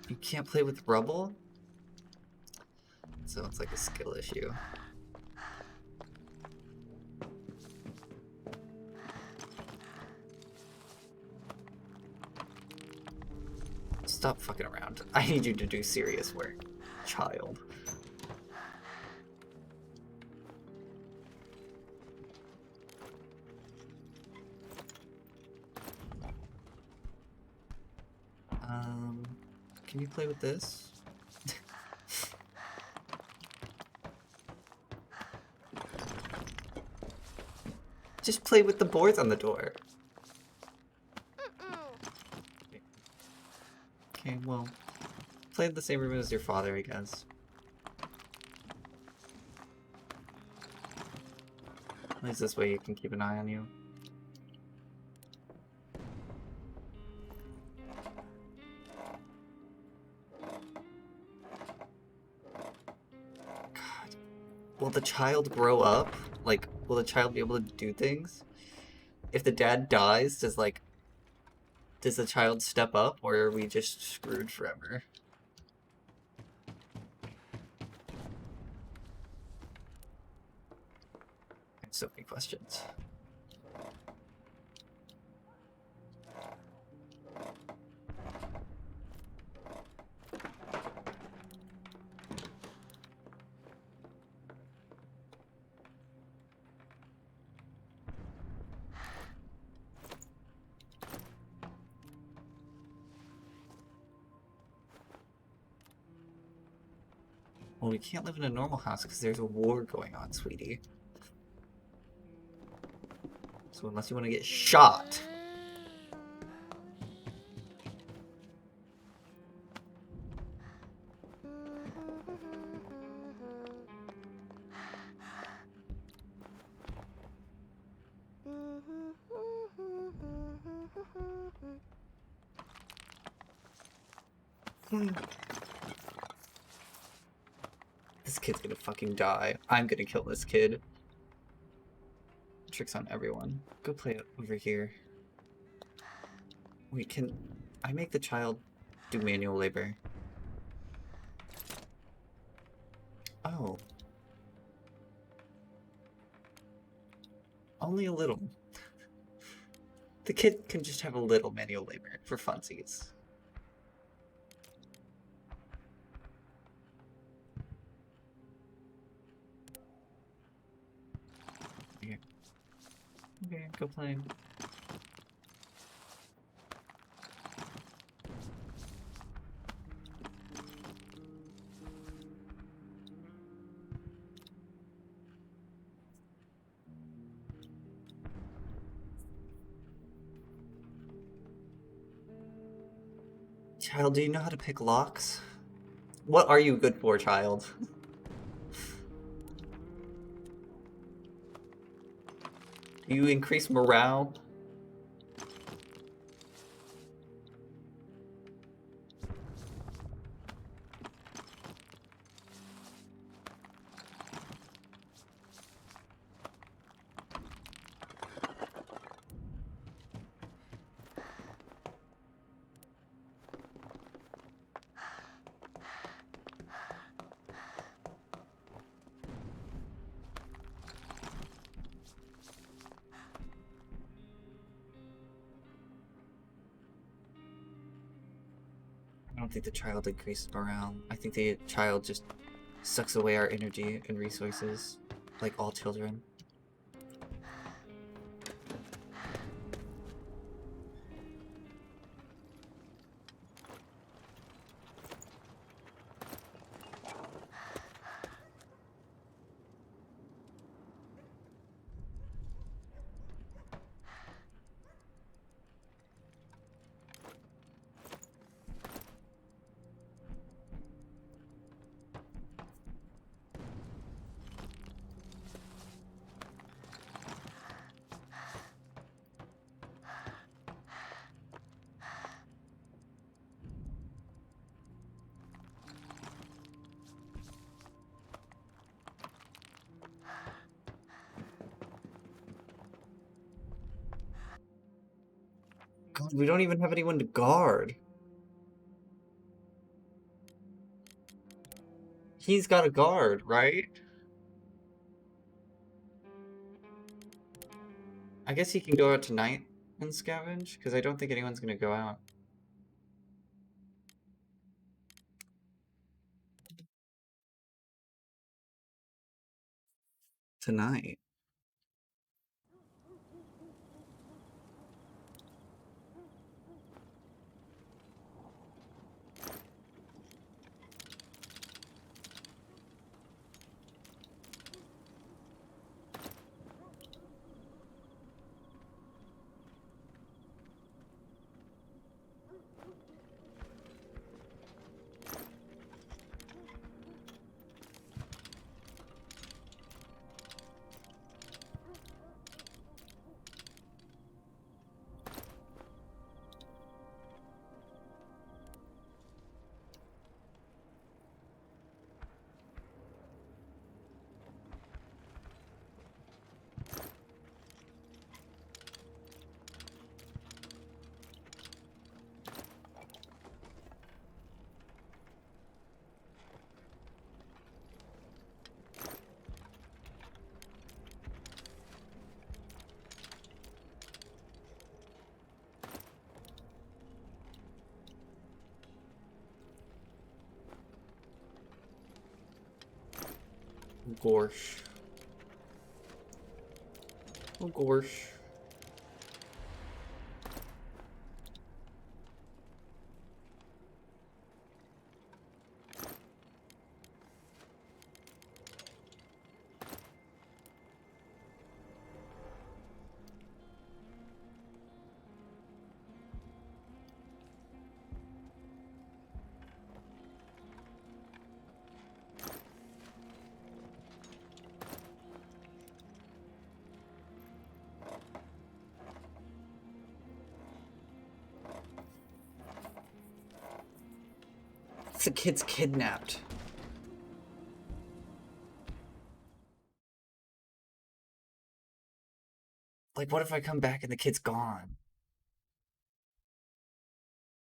You can't play with rubble? So it's like a skill issue. Stop fucking around. I need you to do serious work, child. Can you play with this? Just play with the boards on the door. Okay, well, play in the same room as your father, I guess. At least this way you can keep an eye on you. God. Will the child grow up? Like, will the child be able to do things? If the dad dies, does the child step up, or are we just screwed forever? So many questions. Well, we can't live in a normal house because there's a war going on, sweetie. So unless you want to get shot... This kid's gonna fucking die. I'm gonna kill this kid. Tricks on everyone. Go play it over here. Wait, can I make the child do manual labor? Oh. Only a little. The kid can just have a little manual labor for funsies. Here. Okay, go play. Child, do you know how to pick locks? What are you good for, child? You increase morale? I don't think the child increased morale. I think the child just sucks away our energy and resources, like all children. We don't even have anyone to guard. He's got a guard, right? I guess he can go out tonight and scavenge, because I don't think anyone's gonna go out. Tonight. Gorsh. Oh, Gorsh. The kid's kidnapped. Like, what if I come back and the kid's gone?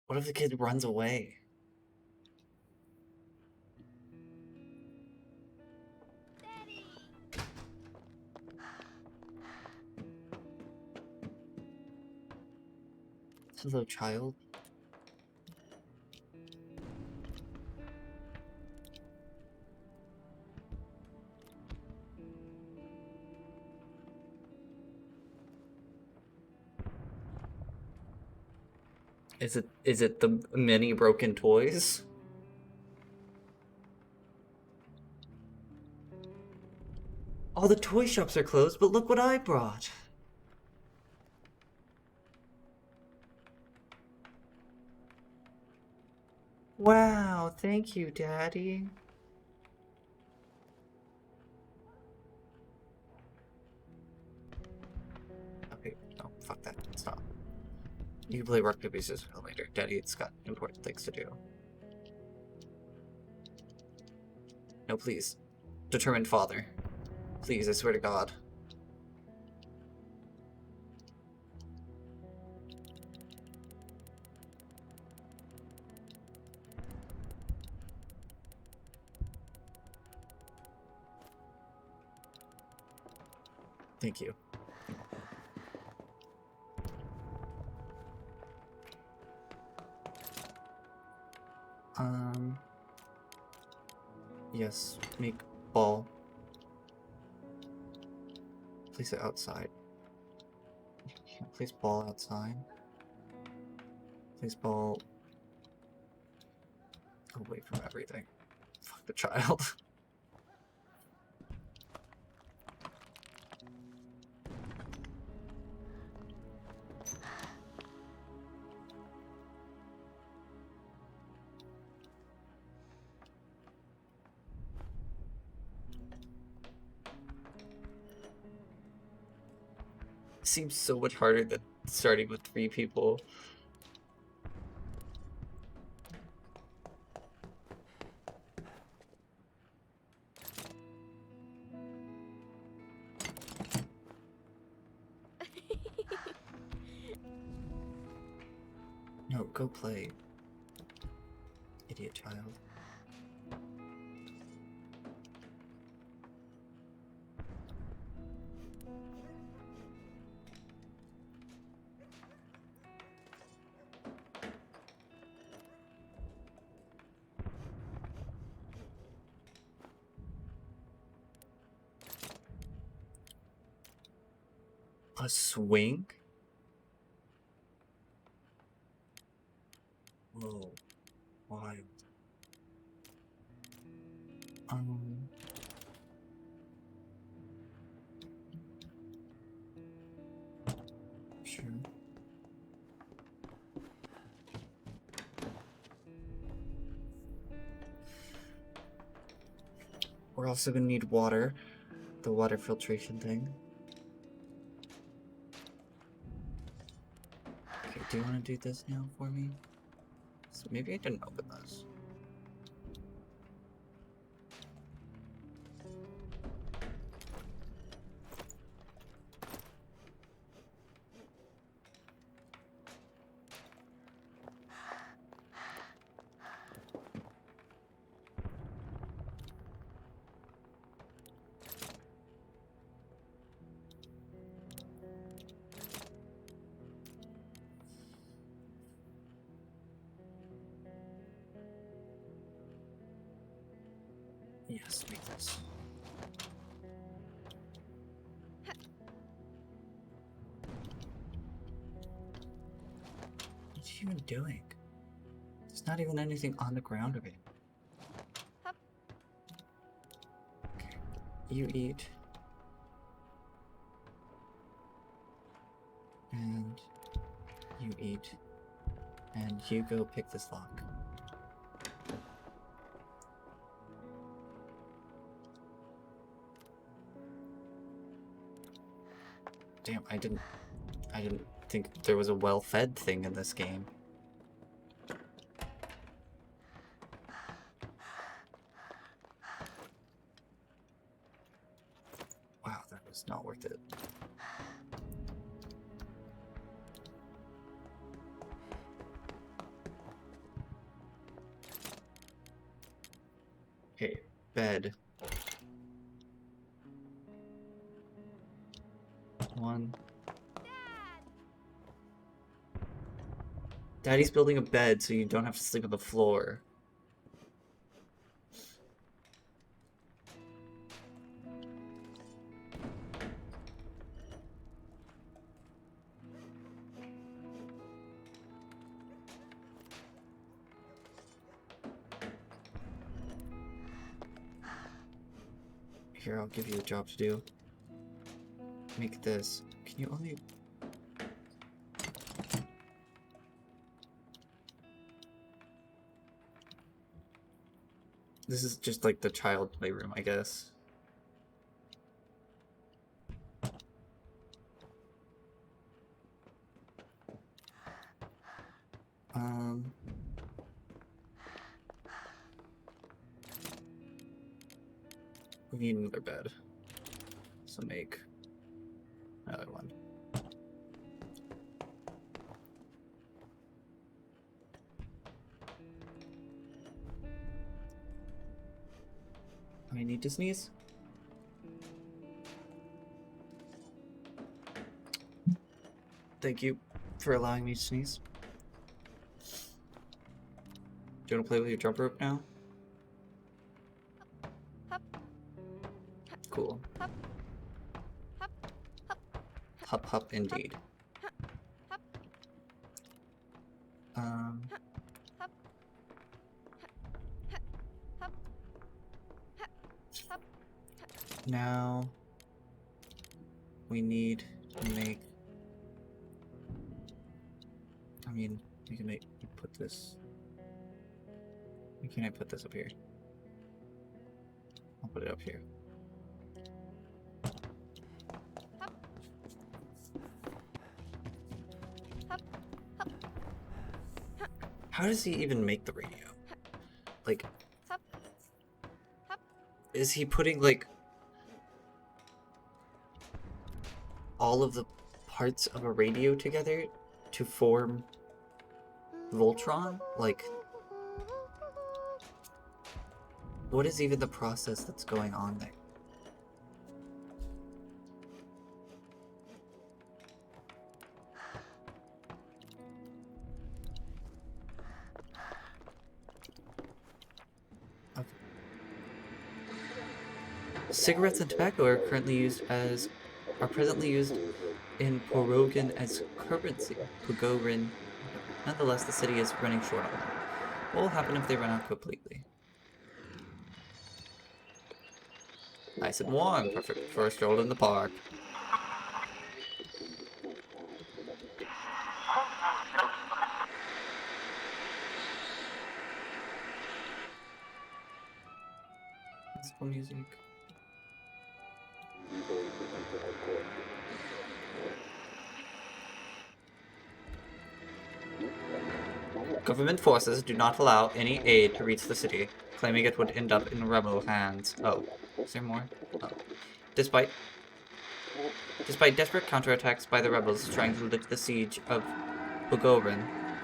What if the kid runs away? Hello, child. Is it the many broken toys? All the toy shops are closed, but look what I brought. Wow, thank you, Daddy. Okay, no, fuck that. Stop. You can play rock, paper, scissors later. Daddy's got important things to do. No, please. Determined father. Please, I swear to God. Thank you. Yes, make ball. Place it outside. Place ball outside. Place ball away from everything. Fuck the child. Seems so much harder than starting with 3 people. Go play. Idiot child. A swing? Whoa. Wild. Sure. We're also gonna need water. The water filtration thing. Okay, do you want to do this now for me? So maybe I didn't open this. Yes, make this. What's she even doing? There's not even anything on the ground of it. Okay, you eat. And you eat. And you go pick this lock. Damn, I didn't think there was a well-fed thing in this game. Wow, that was not worth it. Okay, bed. 1. Daddy's building a bed so you don't have to sleep on the floor. Here, I'll give you a job to do. Make this. Can you only... This is just like the child playroom, I guess. We need another bed. So make another one. I need to sneeze. Thank you for allowing me to sneeze. Do you want to play with your jump rope now? Cool. Hup hup indeed. Now we need to make... I mean, we can put this... Why can't I put this up here? I'll put it up here. How does he even make the radio? Like, is he putting, like, all of the parts of a radio together to form Voltron? Like, what is even the process that's going on there? Okay. Cigarettes and tobacco are presently used in Porogan as currency. Pugorin. Nonetheless, the city is running short on them. What will happen if they run out completely? Nice and warm, perfect for a stroll in the park. Musical music. Government forces do not allow any aid to reach the city, claiming it would end up in rebel hands. Oh, is there more? Oh. Despite desperate counterattacks by the rebels trying to lift the siege of Bogorin,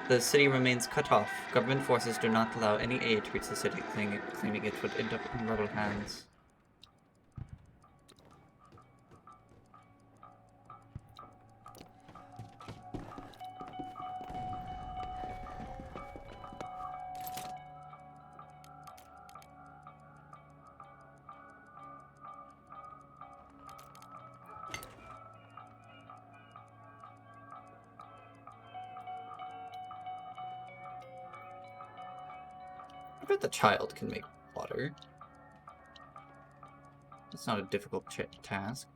the city remains cut off. Government forces do not allow any aid to reach the city, claiming it would end up in rebel hands. I bet the child can make water. It's not a difficult task.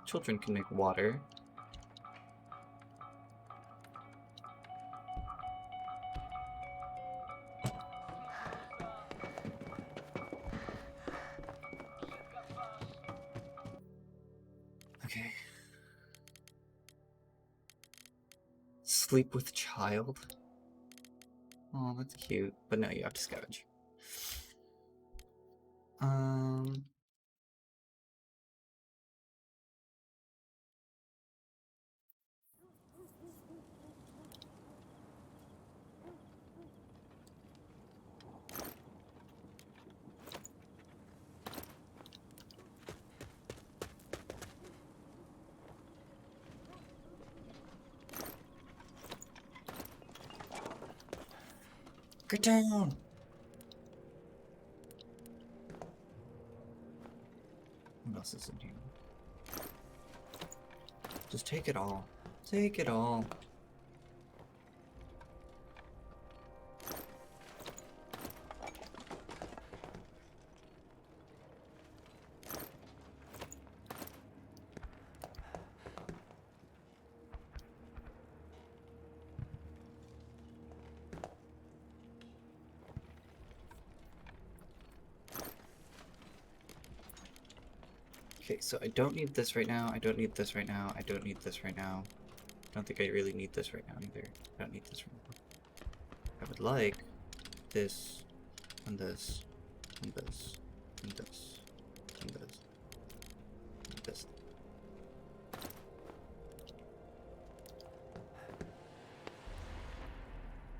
Children can make water. Okay. Sleep with child? Oh, that's cute. But no, you have to scavenge. Get down! What else is in here? Just take it all. Take it all. Okay, so I don't need this right now, I don't need this right now, I don't need this right now. I don't think I really need this right now either. I don't need this right now. I would like this, and this, and this, and this, and this, and this.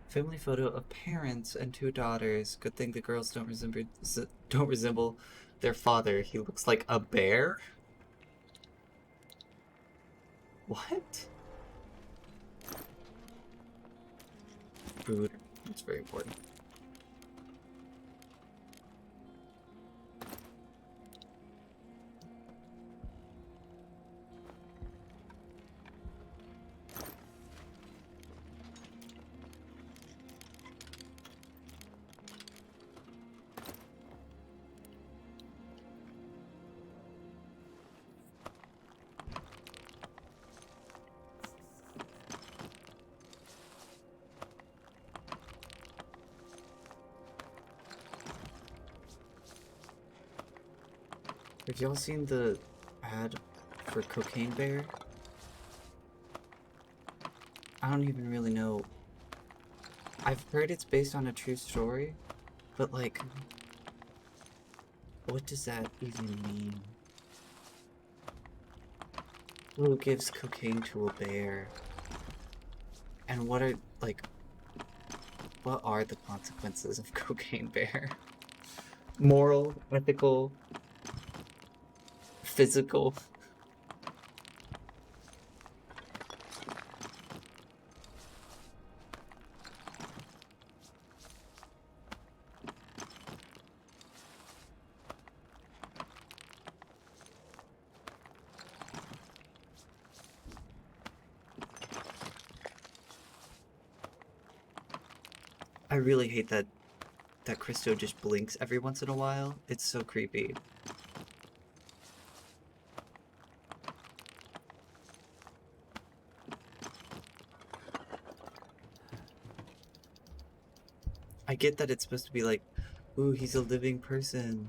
Family photo of parents and 2 daughters. Good thing the girls don't resemble their father. He looks like a bear? What? Food. It's very important. Have y'all seen the ad for Cocaine Bear? I don't even really know. I've heard it's based on a true story, but like, what does that even mean? Who gives cocaine to a bear? And what are, like, What are the consequences of Cocaine Bear? Moral, ethical, physical. I really hate that Christo just blinks every once in a while. It's so creepy. I get that it's supposed to be like, ooh, he's a living person.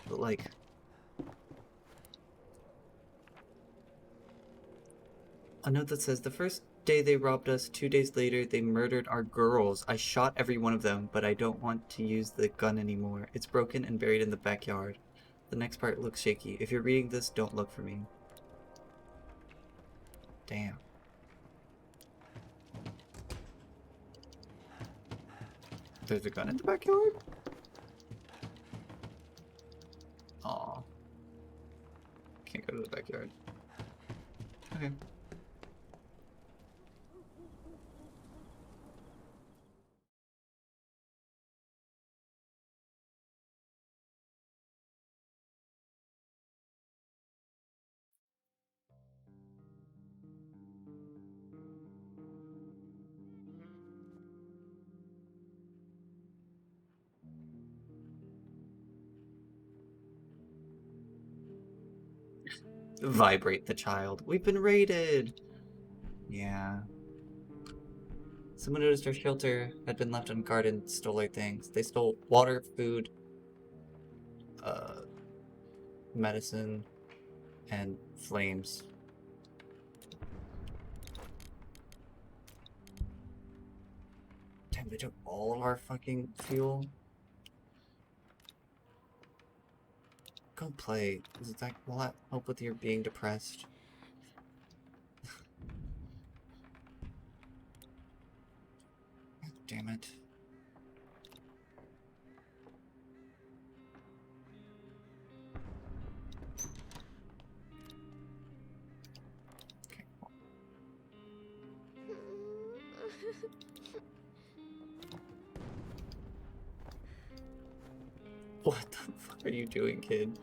But like, a note that says, the first day they robbed us, 2 days later they murdered our girls. I shot every one of them, but I don't want to use the gun anymore. It's broken and buried in the backyard. The next part looks shaky. If you're reading this, don't look for me. Damn. There's a gun in the backyard? Aw. Can't go to the backyard. Okay. Vibrate the child. We've been raided! Yeah. Someone noticed our shelter had been left unguarded and stole our things. They stole water, food, medicine, and flames. Damn, they took all of our fucking fuel. Go play. Will that help with your being depressed? Damn it. Okay. What the fuck are you doing, kid?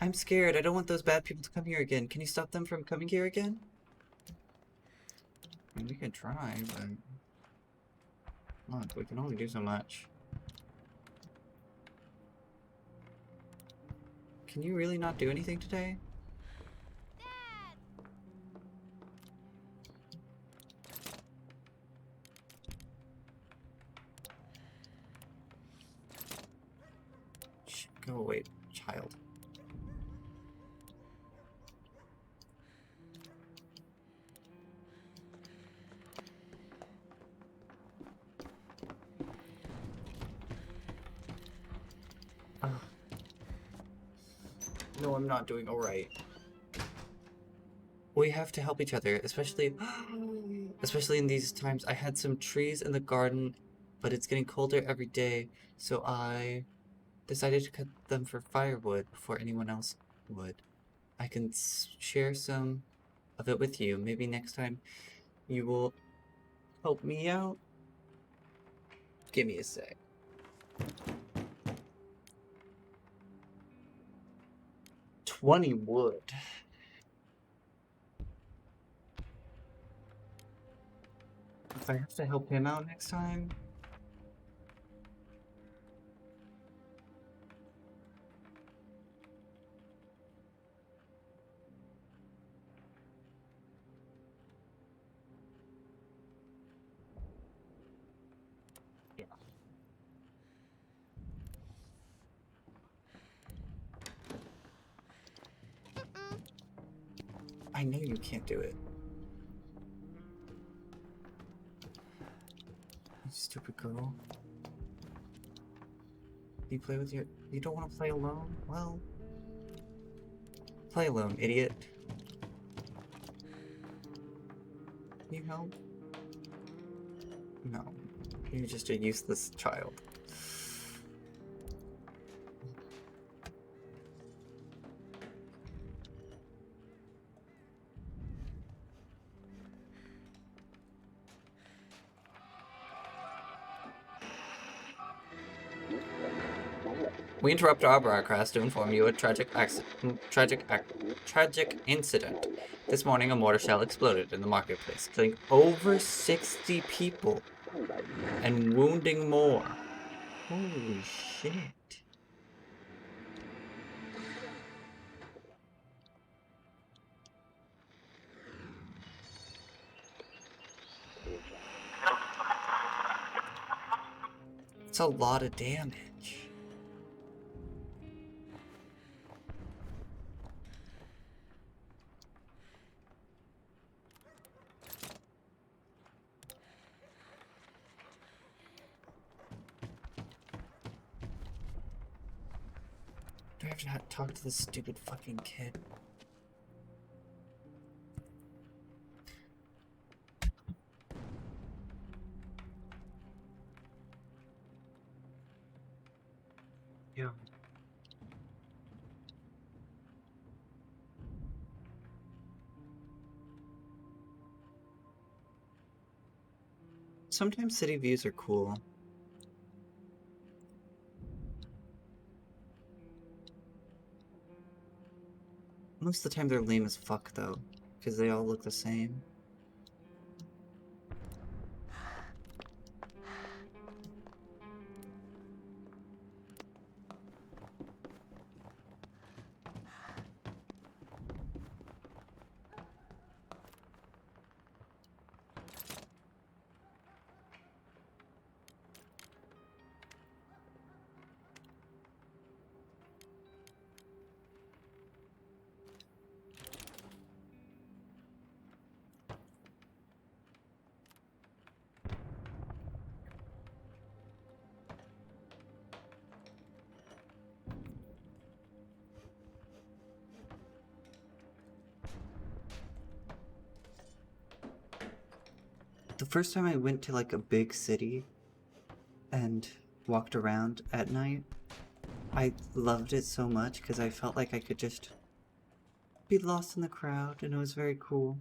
I'm scared. I don't want those bad people to come here again. Can you stop them from coming here again? I mean, we can try, but... Look, we can only do so much. Can you really not do anything today? Shh, go away, child. No, I'm not doing alright. We have to help each other, especially in these times. I had some trees in the garden, but it's getting colder every day, so I decided to cut them for firewood before anyone else would. I can share some of it with you. Maybe next time you will help me out? Give me a sec. 20 wood. If I have to help him out next time... Yeah. I know you can't do it. You stupid girl. You play with your... You don't want to play alone? Well... Play alone, idiot. you help? No. You're just a useless child. We interrupt our broadcast to inform you of a tragic incident. This morning, a mortar shell exploded in the marketplace, killing over 60 people and wounding more. Holy shit. It's a lot of damage. Do I have to talk to this stupid fucking kid? Yeah. Sometimes city views are cool. Most of the time they're lame as fuck though, because they all look the same. The first time I went to like a big city and walked around at night, I loved it so much because I felt like I could just be lost in the crowd, and it was very cool.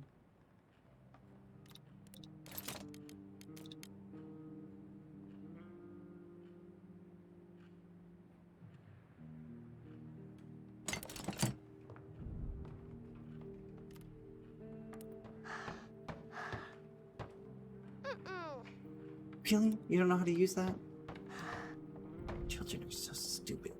Really? You don't know how to use that? Children are so stupid.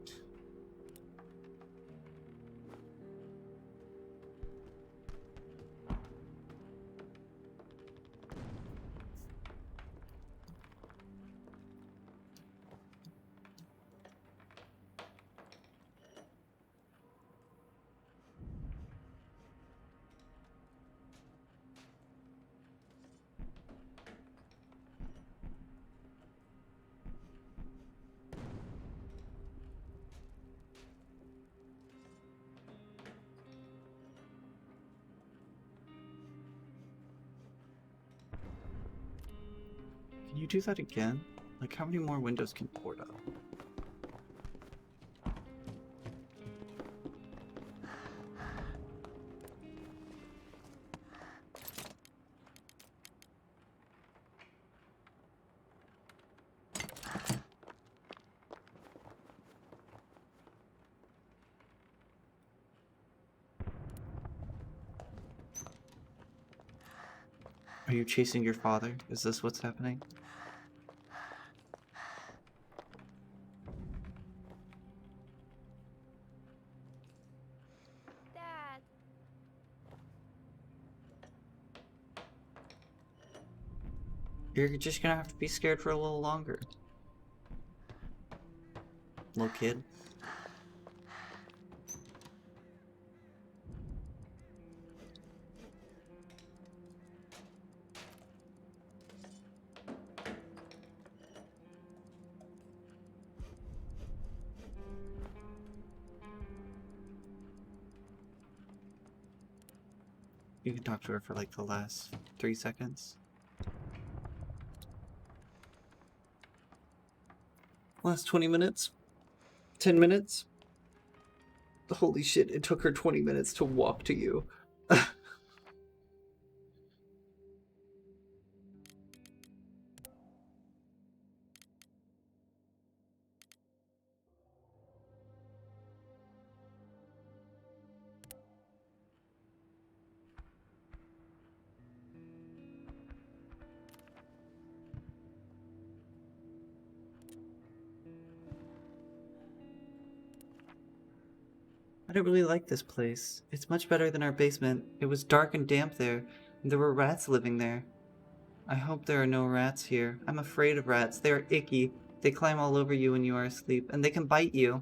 Can you do that again? Like, how many more windows can port up? Are you chasing your father? Is this what's happening? Dad. You're just gonna have to be scared for a little longer. Little kid. You can talk to her for like the last 3 seconds. Last 20 minutes? 10 minutes? Holy shit, it took her 20 minutes to walk to you. I don't really like this place. It's much better than our basement. It was dark and damp there, and there were rats living there. I hope there are no rats here. I'm afraid of rats. They are icky. They climb all over you when you are asleep, and they can bite you.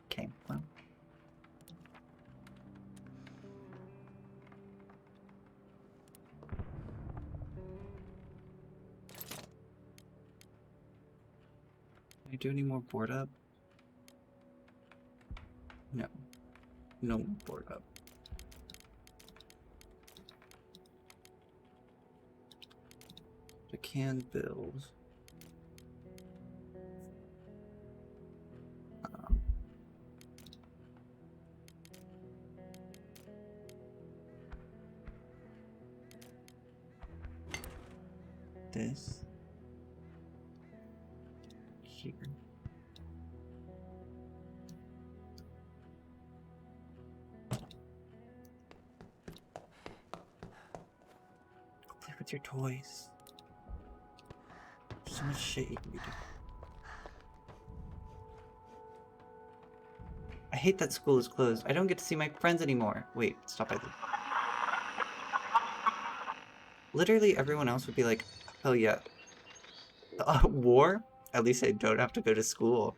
Okay, well. Can I do any more board up? No. No more board up. I can build. This. Here. Play with your toys. There's so much shit you can do. I hate that school is closed. I don't get to see my friends anymore. Wait, stop it. Literally everyone else would be like, hell yeah. War? At least I don't have to go to school.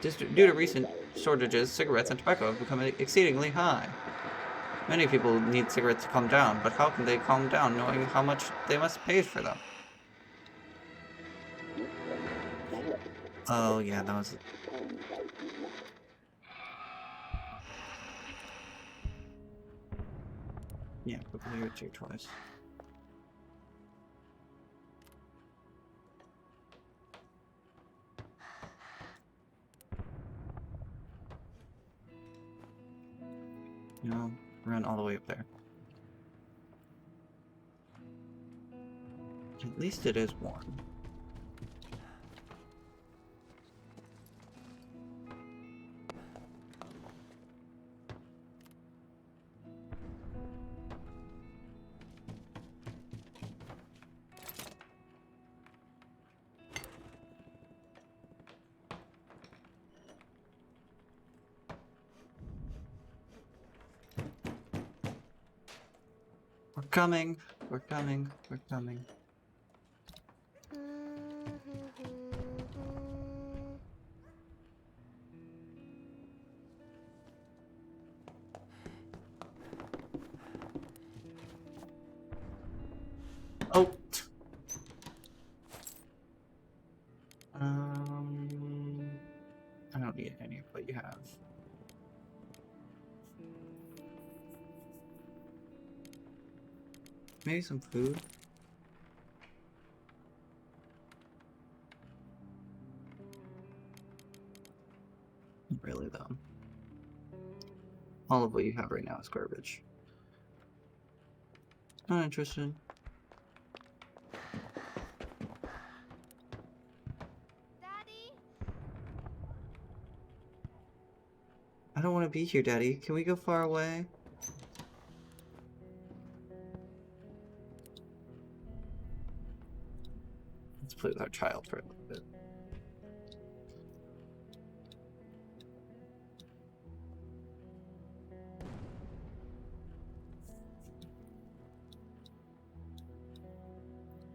Due to recent shortages, cigarettes and tobacco have become exceedingly high. Many people need cigarettes to calm down, but how can they calm down knowing how much they must pay for them? Oh yeah, that was... Yeah, go play with your toys. No, run all the way up there. At least it is warm. We're coming, we're coming, we're coming. Oh! I don't need any of what you have. Maybe some food? Really though. All of what you have right now is garbage. Not interested. Daddy? I don't want to be here, Daddy. Can we go far away? Let's play with our child for a little bit.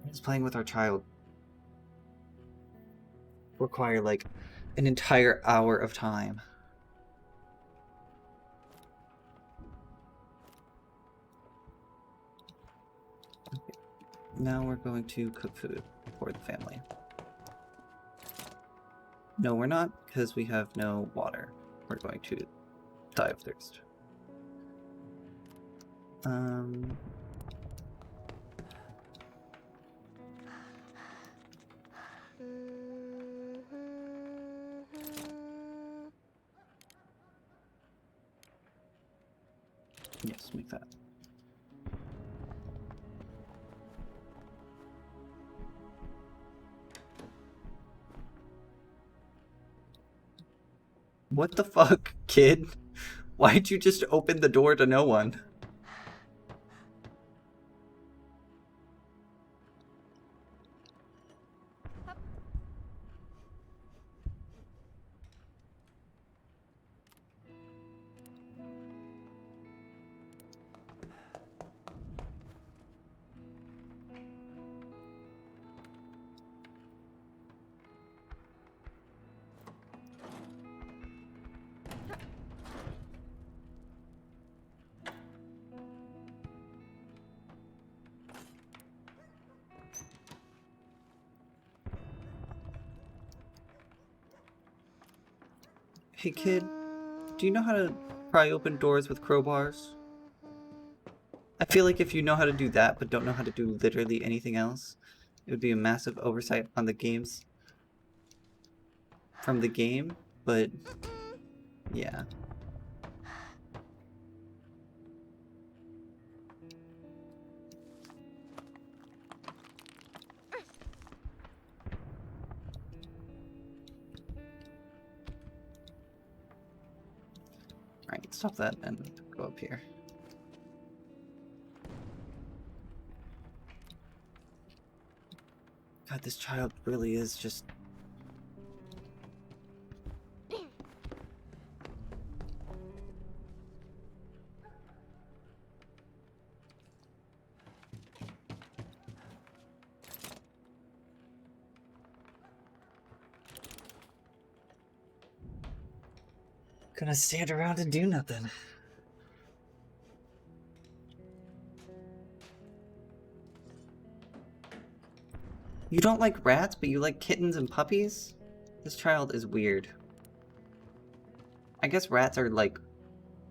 Just playing with our child require like an entire hour of time. Okay. Now we're going to cook food for the family. No, we're not, because we have no water. We're going to die of thirst. Yes, make that. What the fuck, kid? Why'd you just open the door to no one? Hey kid, do you know how to pry open doors with crowbars? I feel like if you know how to do that but don't know how to do literally anything else, it would be a massive oversight on the games from the game, but yeah. Alright, stop that and go up here. God, this child really is just... gonna stand around and do nothing. You don't like rats, but you like kittens and puppies? This child is weird. I guess rats are like...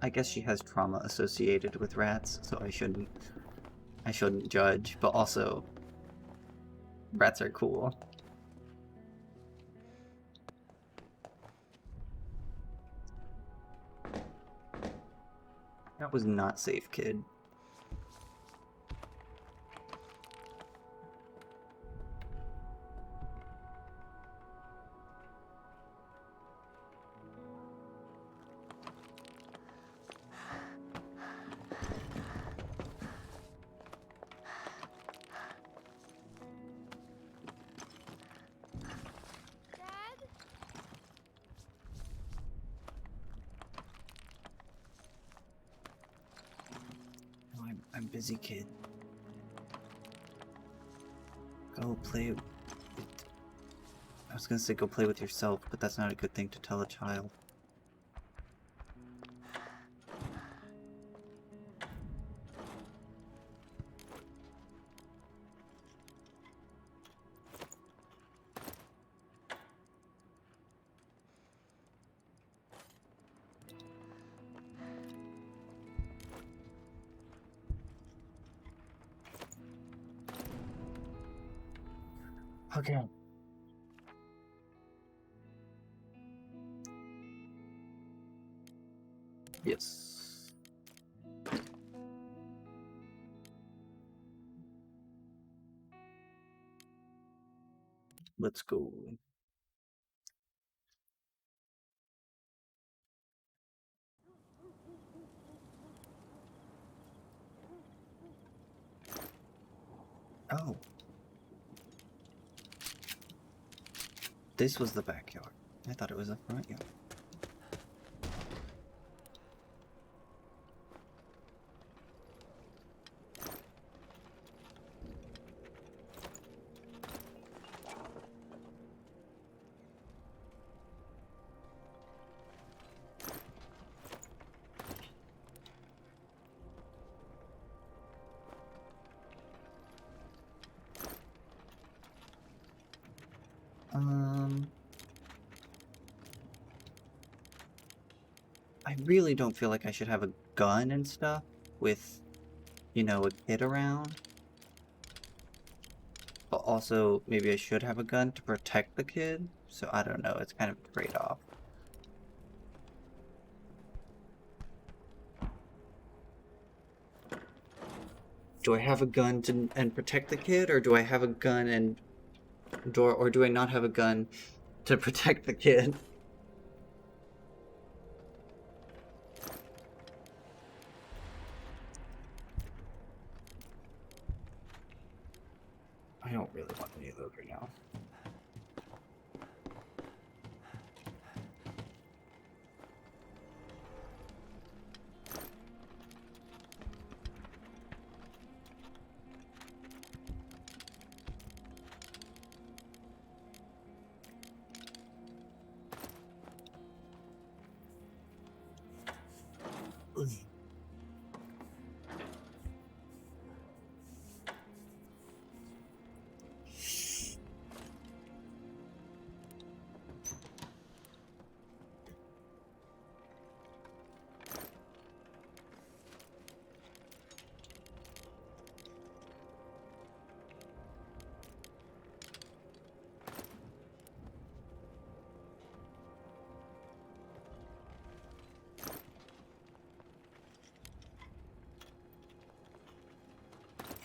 I guess she has trauma associated with rats, so I shouldn't judge, but also... Rats are cool. That was not safe, kid. Dad? No, I'm busy, kid. Go play... I was gonna say go play with yourself, but that's not a good thing to tell a child. Okay. Yes. Let's go. Oh. This was the backyard. I thought it was the front yard. Um... really don't feel like I should have a gun and stuff with, you know, a kid around. But also, maybe I should have a gun to protect the kid. So I don't know, it's kind of a trade-off. Do I have a gun and protect the kid, or do I have a gun and or do I not have a gun to protect the kid? I don't really want any of those right now.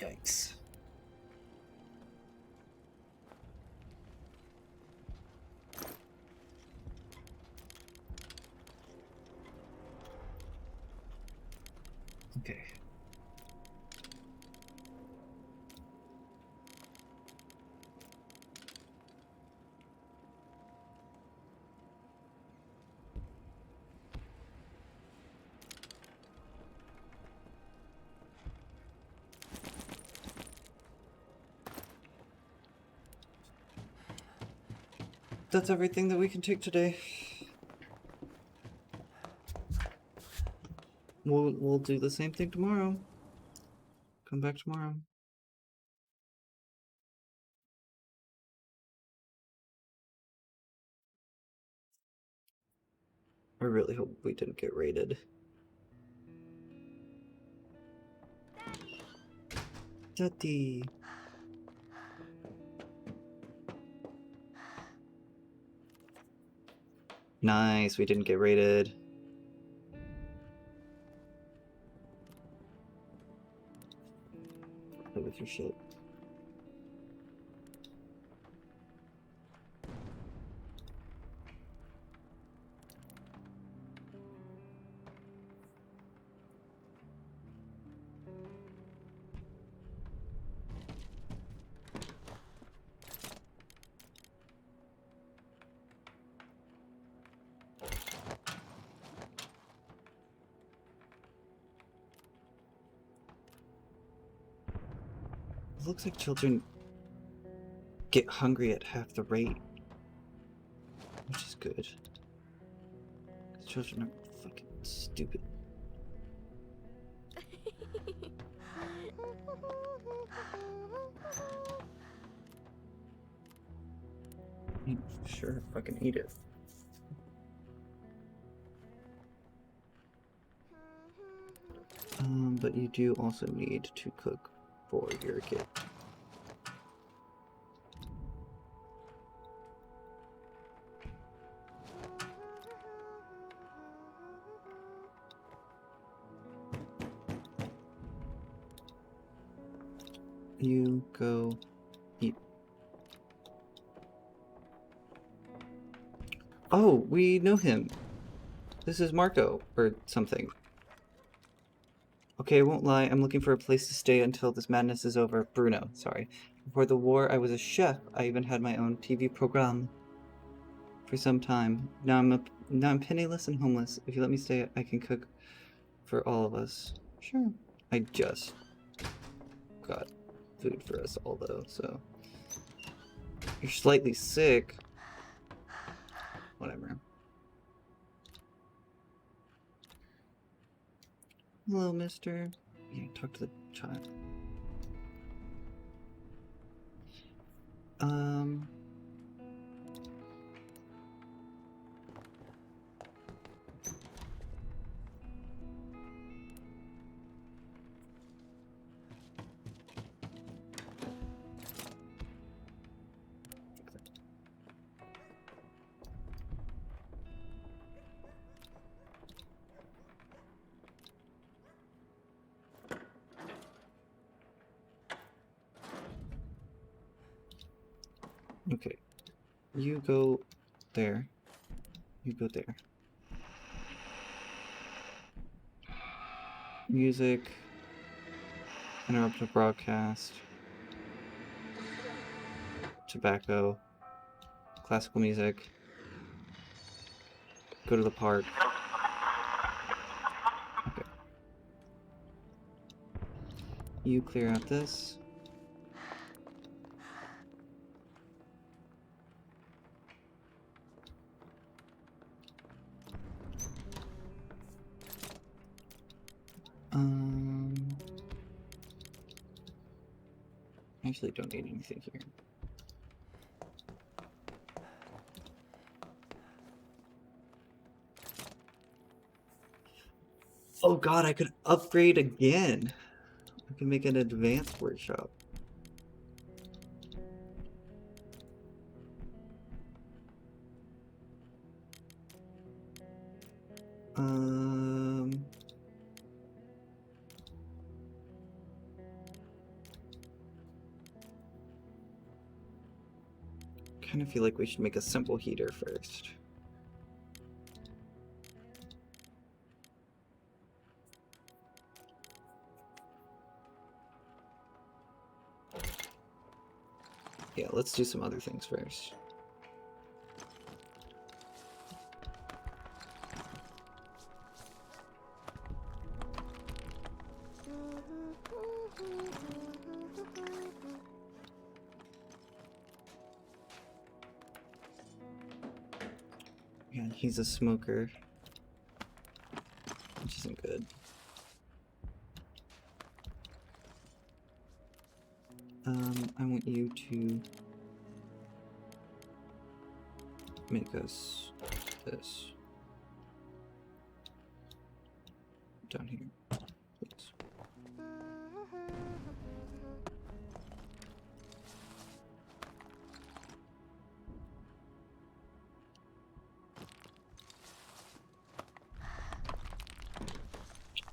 Yikes. Okay. That's everything that we can take today. We'll do the same thing tomorrow. Come back tomorrow. I really hope we didn't get raided. Daddy. Nice, we didn't get raided. Play with your shit. It looks like children get hungry at half the rate, which is good. 'Cause children are fucking stupid. I mean, sure, fucking eat it. But you do also need to cook for your kid. You go eat. Oh, we know him. This is Marco, or something. Okay, I won't lie, I'm looking for a place to stay until this madness is over. Bruno, sorry. Before the war, I was a chef. I even had my own TV program for some time. Now I'm penniless and homeless. If you let me stay, I can cook for all of us. Sure. I just got food for us all, though, so... You're slightly sick. Whatever. Hello, mister. Yeah, talk to the child. Okay. You go there. You go there. Music. Interrupt a broadcast. Tobacco. Classical music. Go to the park. Okay. You clear out this. I actually don't need anything here. Oh god, I could upgrade again. I can make an advanced workshop. Kind of feel like we should make a simple heater first. Yeah, let's do some other things first. Yeah, he's a smoker, which isn't good. I want you to make us this down here, please.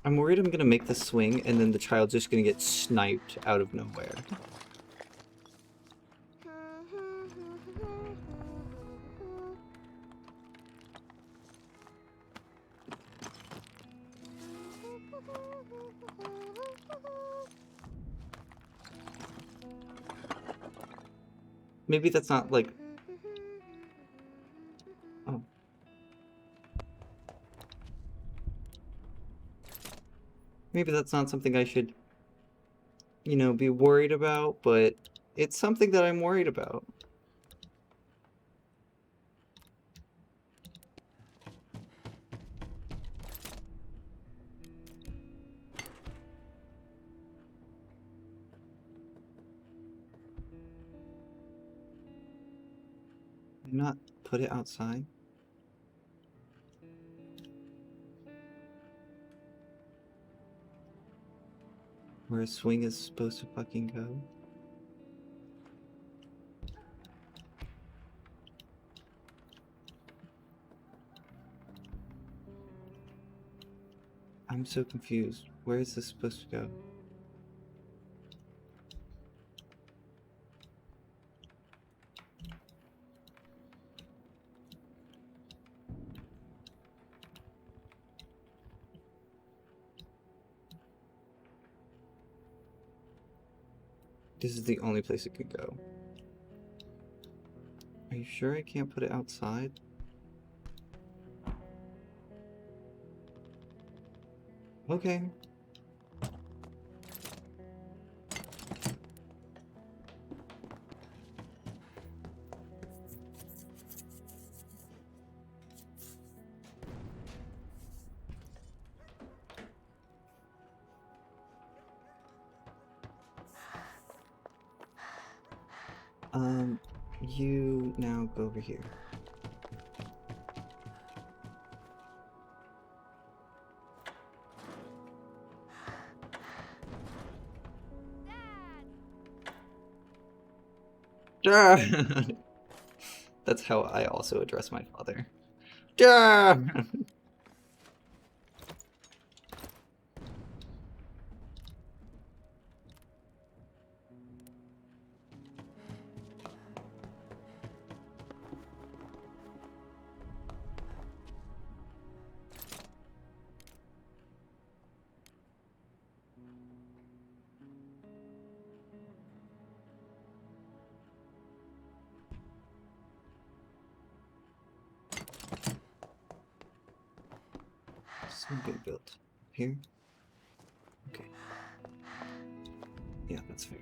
I'm worried I'm gonna make the swing and then the child's just gonna get sniped out of nowhere. Maybe that's not like... Oh. Maybe that's not something I should, you know, be worried about, but it's something that I'm worried about. Not put it outside. Where a swing is supposed to fucking go. I'm so confused. Where is this supposed to go? This is the only place it could go. Are you sure I can't put it outside? Okay. You now go over here. Dad! That's how I also address my father. Dad! this one being built? Here? Okay. Yeah, that's fair.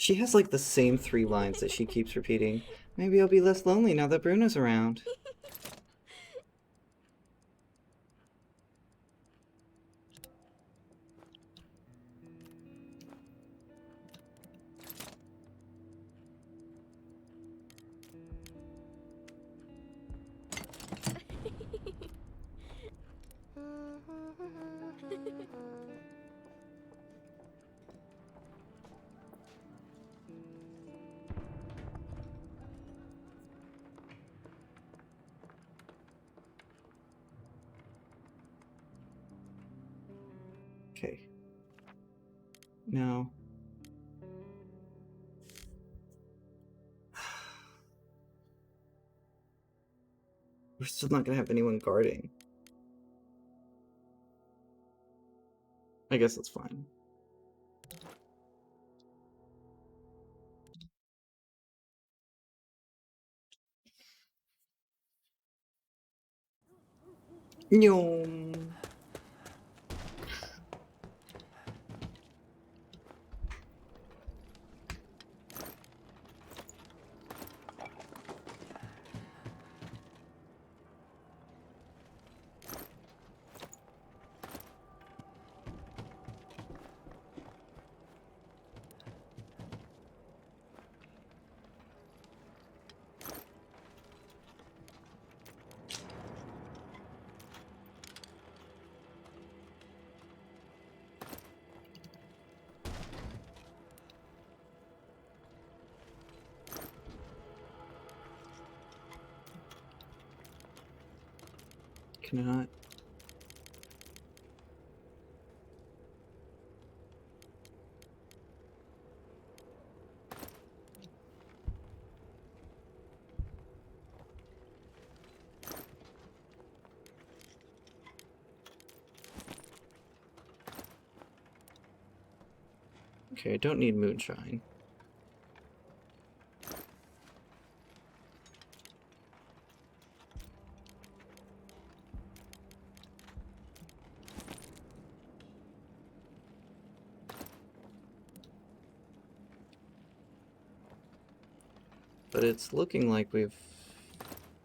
She has like the same 3 lines that she keeps repeating. Maybe I'll be less lonely now that Bruno's around. Okay. Now... we're still not gonna have anyone guarding. I guess that's fine. Nyom. Can I not? Okay, I don't need moonshine. But it's looking like we've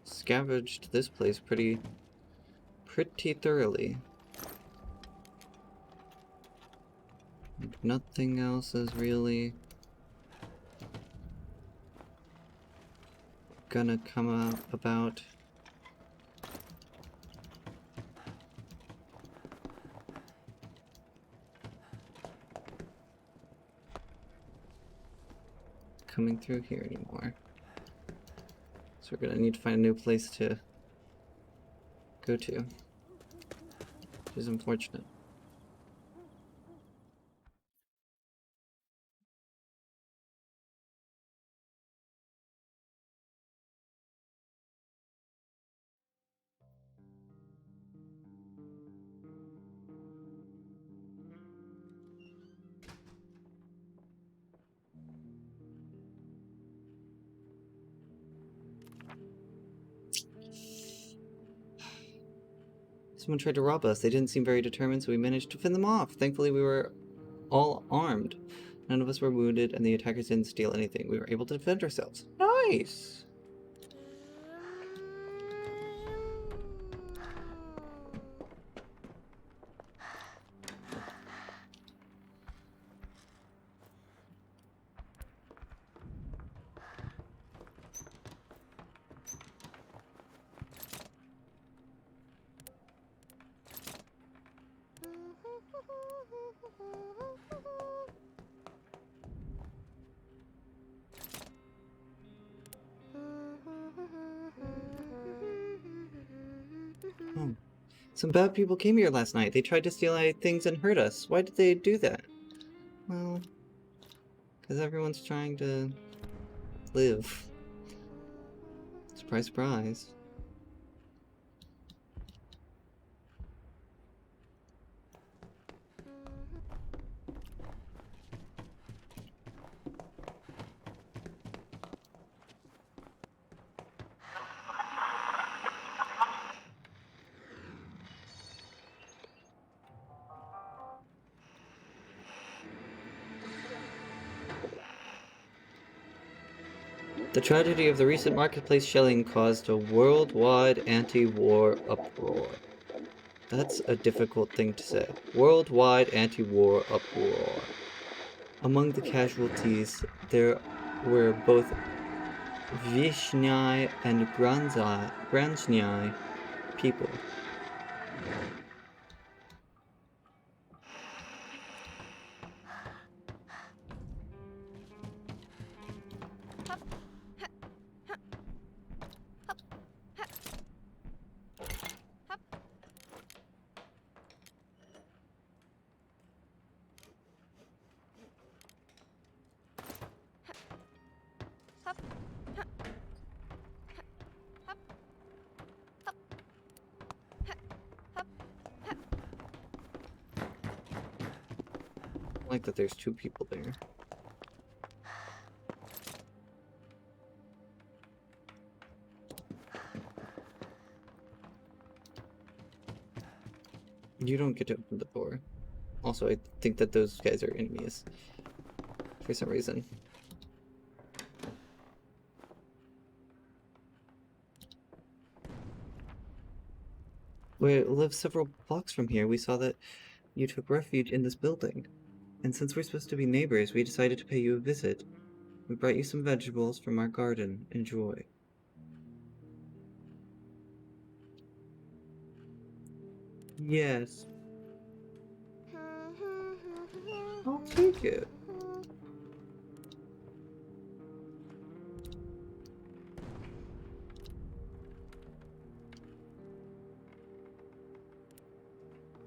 scavenged this place pretty thoroughly. Like nothing else is really gonna come up about. Coming through here anymore. So we're gonna need to find a new place to go to. Which is unfortunate. Someone tried to rob us. They didn't seem very determined, so we managed to fend them off. Thankfully, we were all armed. None of us were wounded, and the attackers didn't steal anything. We were able to defend ourselves. Nice! Some bad people came here last night. They tried to steal my things and hurt us. Why did they do that? Well, because everyone's trying to live. Surprise, surprise. The tragedy of the recent marketplace shelling caused a worldwide anti-war uproar. That's a difficult thing to say. Worldwide anti-war uproar. Among the casualties, there were both Vishnai and Granzai people. I like that there's two people there. You don't get to open the door. Also, I think that those guys are enemies. For some reason. We live several blocks from here. We saw that you took refuge in this building. And since we're supposed to be neighbors, we decided to pay you a visit. We brought you some vegetables from our garden. Enjoy. Yes. I'll take it.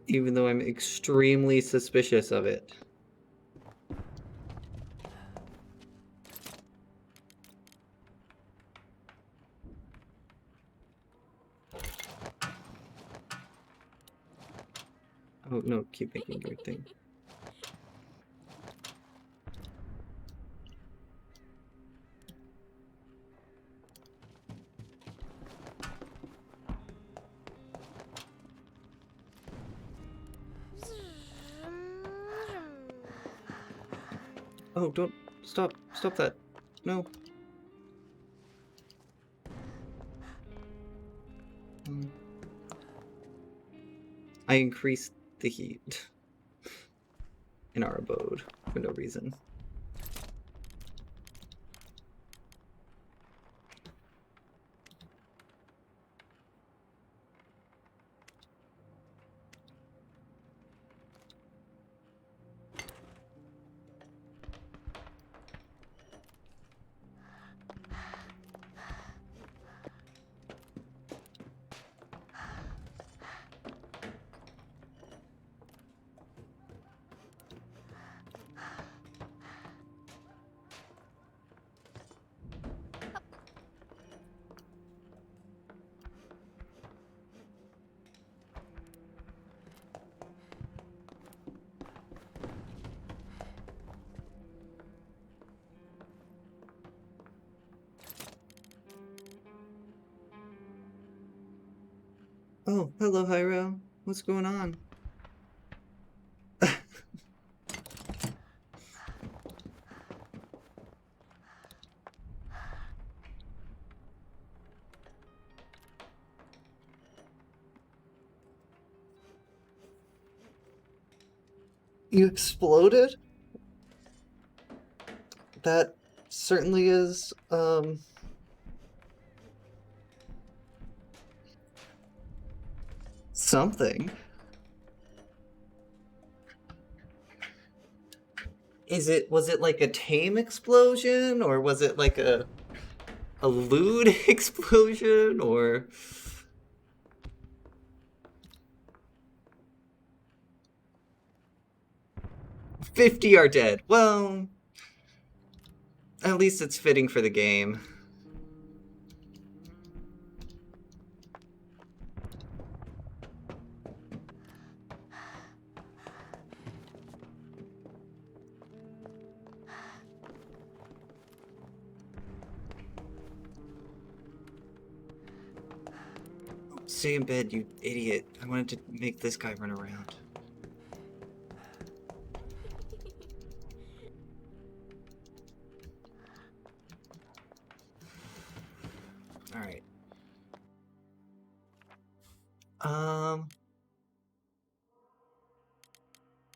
Even though I'm extremely suspicious of it. Oh no, keep making your thing. Oh, don't stop that. No. I increased the heat in our abode for no reason. Oh, hello, Hyro. What's going on? You exploded? That certainly is, something. Was it like a tame explosion, or was it like a lewd explosion, or... 50 are dead. Well, at least it's fitting for the game. Stay in bed, you idiot. I wanted to make this guy run around. Alright.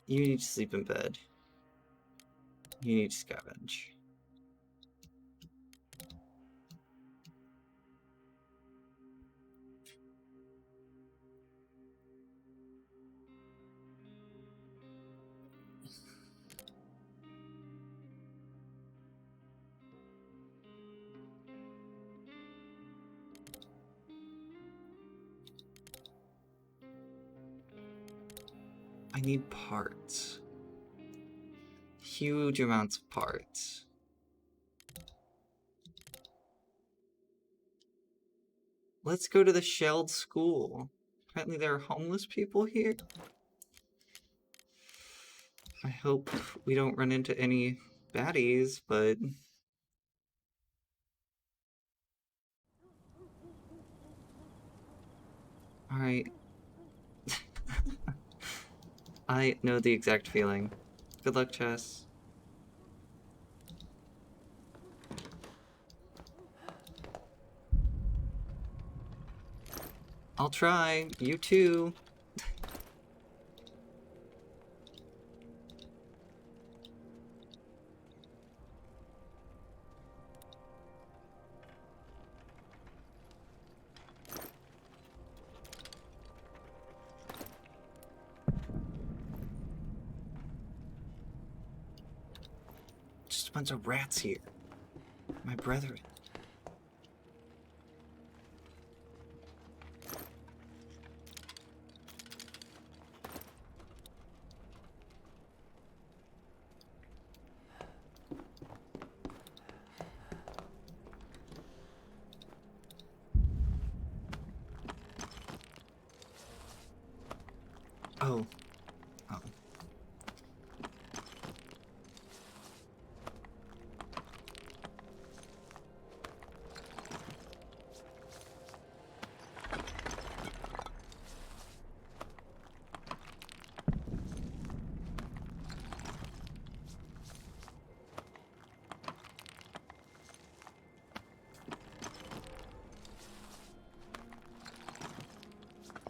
You need to sleep in bed. You need to scavenge. I need parts. Huge amounts of parts. Let's go to the shelled school. Apparently there are homeless people here. I hope we don't run into any baddies, but... Alright. I know the exact feeling. Good luck, Chess. I'll try. You too. Just a bunch of rats here. My brethren. Oh. Oh.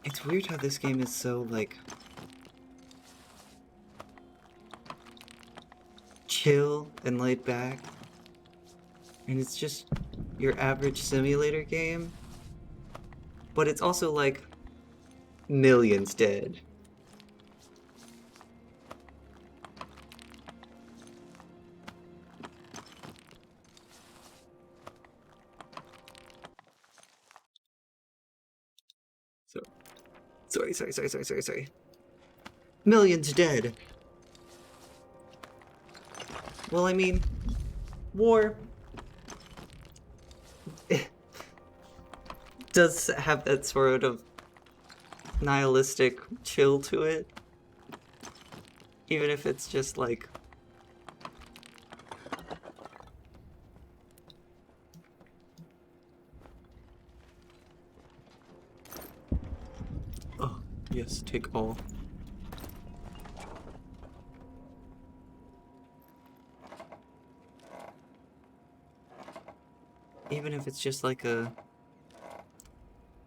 It's weird how this game is so, like, chill and laid back. And it's just your average simulator game. But it's also, like, millions dead. So, sorry. Millions dead. Well, I mean, war does have that sort of nihilistic chill to it. Even if it's just like... Oh, yes, take all. Even if it's just like a...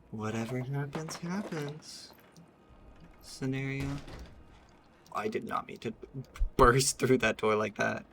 whatever happens, happens scenario. I did not mean to burst through that door like that.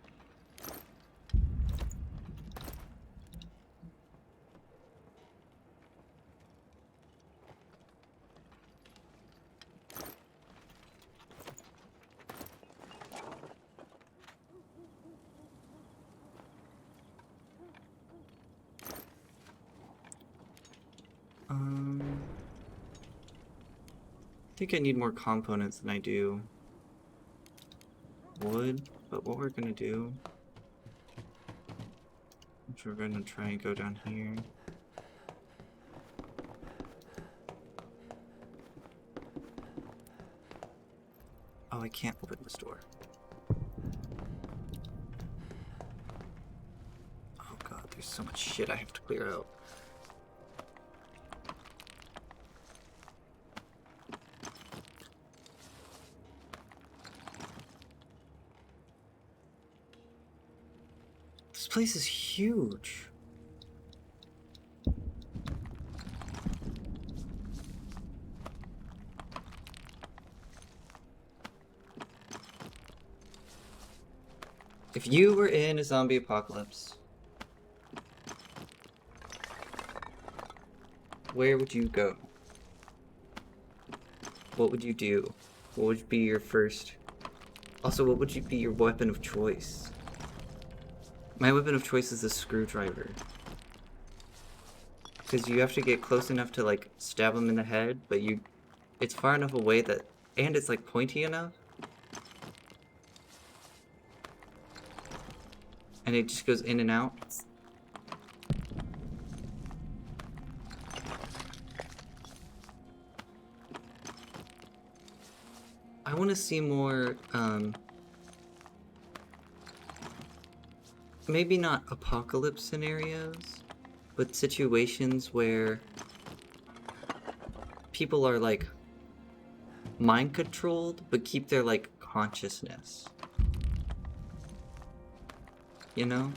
I think I need more components than I do would, but what we're gonna do is we're gonna try and go down here. Oh, I can't open this door. Oh god, there's so much shit I have to clear out. This place is huge. If you were in a zombie apocalypse, where would you go? What would you do? What would be your first... Also, what would be your weapon of choice? My weapon of choice is a screwdriver. Because you have to get close enough to, like, stab him in the head, but it's far enough away that... And it's, like, pointy enough. And it just goes in and out. I want to see more, maybe not apocalypse scenarios, but situations where people are, like, mind controlled, but keep their, like, consciousness. You know?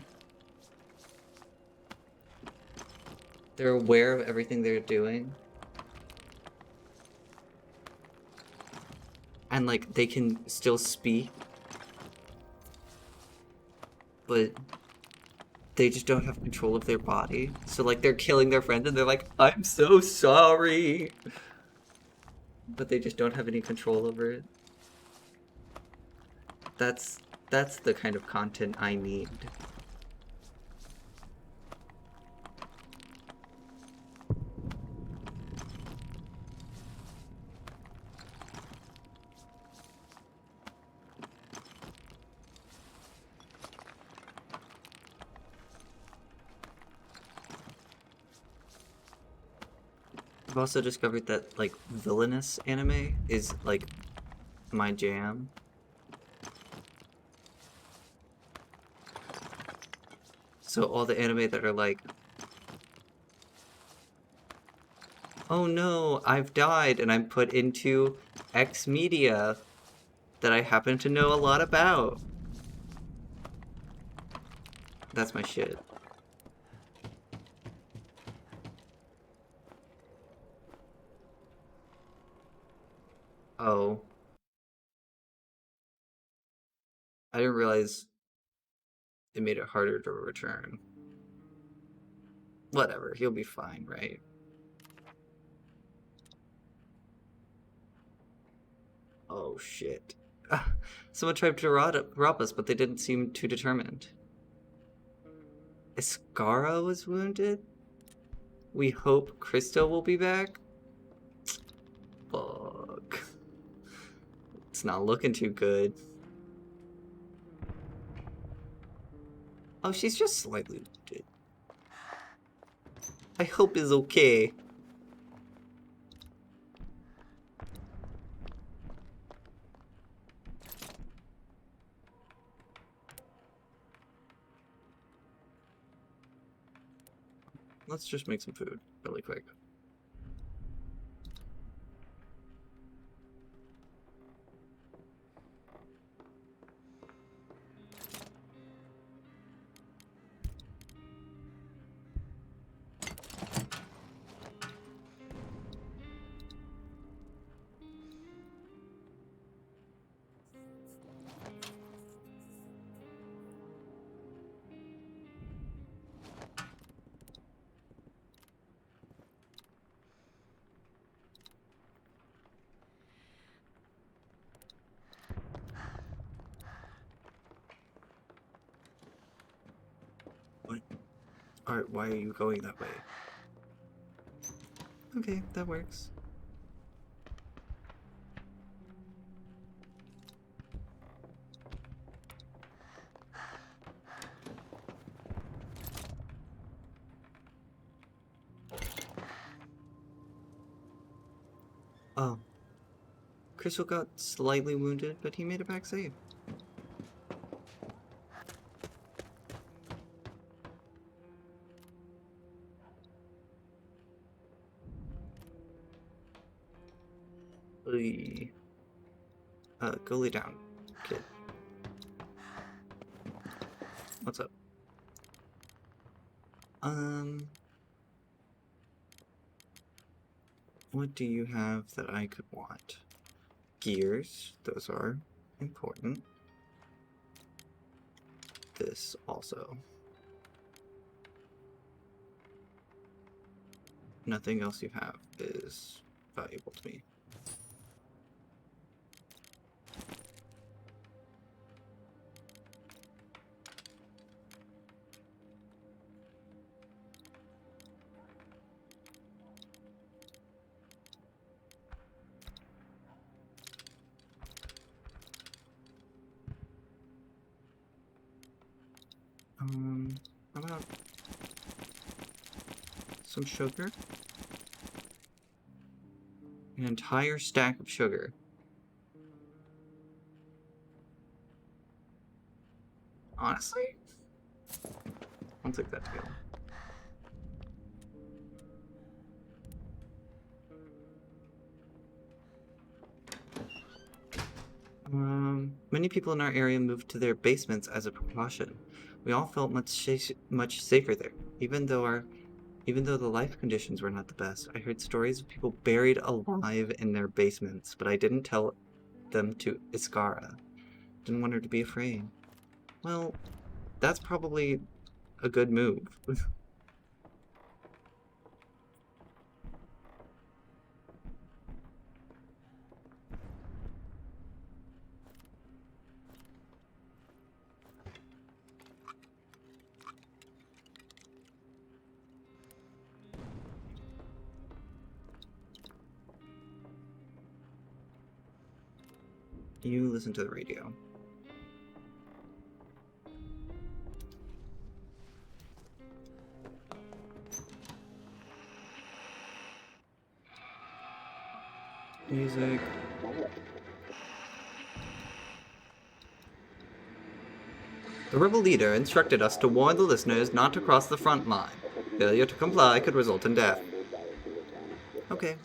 They're aware of everything they're doing. And, like, they can still speak. But they just don't have control of their body. So, like, they're killing their friend and they're like, I'm so sorry. But they just don't have any control over it. That's the kind of content I need. I've also discovered that, like, villainous anime is, like, my jam. So all the anime that are like, oh no, I've died and I'm put into X media that I happen to know a lot about. That's my shit. Oh. I didn't realize it made it harder to return. Whatever, he'll be fine, right? Oh shit. Someone tried to rob us, but they didn't seem too determined. Escara was wounded? We hope Christo will be back? Fuck. It's not looking too good. Oh, she's just slightly wounded. I hope is okay. Let's just make some food really quick. What? Alright, why are you going that way? Okay, that works. Oh. Crystal got slightly wounded, but he made it back safe. Oy. Go lay down, kid. What's up? What do you have that I could want? Gears, those are important. This also. Nothing else you have is valuable to me. How about some sugar? An entire stack of sugar. Honestly, I'll take that together. Many people in our area moved to their basements as a precaution. We all felt much safer there, even though the life conditions were not the best. I heard stories of people buried alive in their basements, but I didn't tell them to Iskara. Didn't want her to be afraid. Well, that's probably a good move. You listen to the radio. Music. The rebel leader instructed us to warn the listeners not to cross the front line. Failure to comply could result in death. Okay.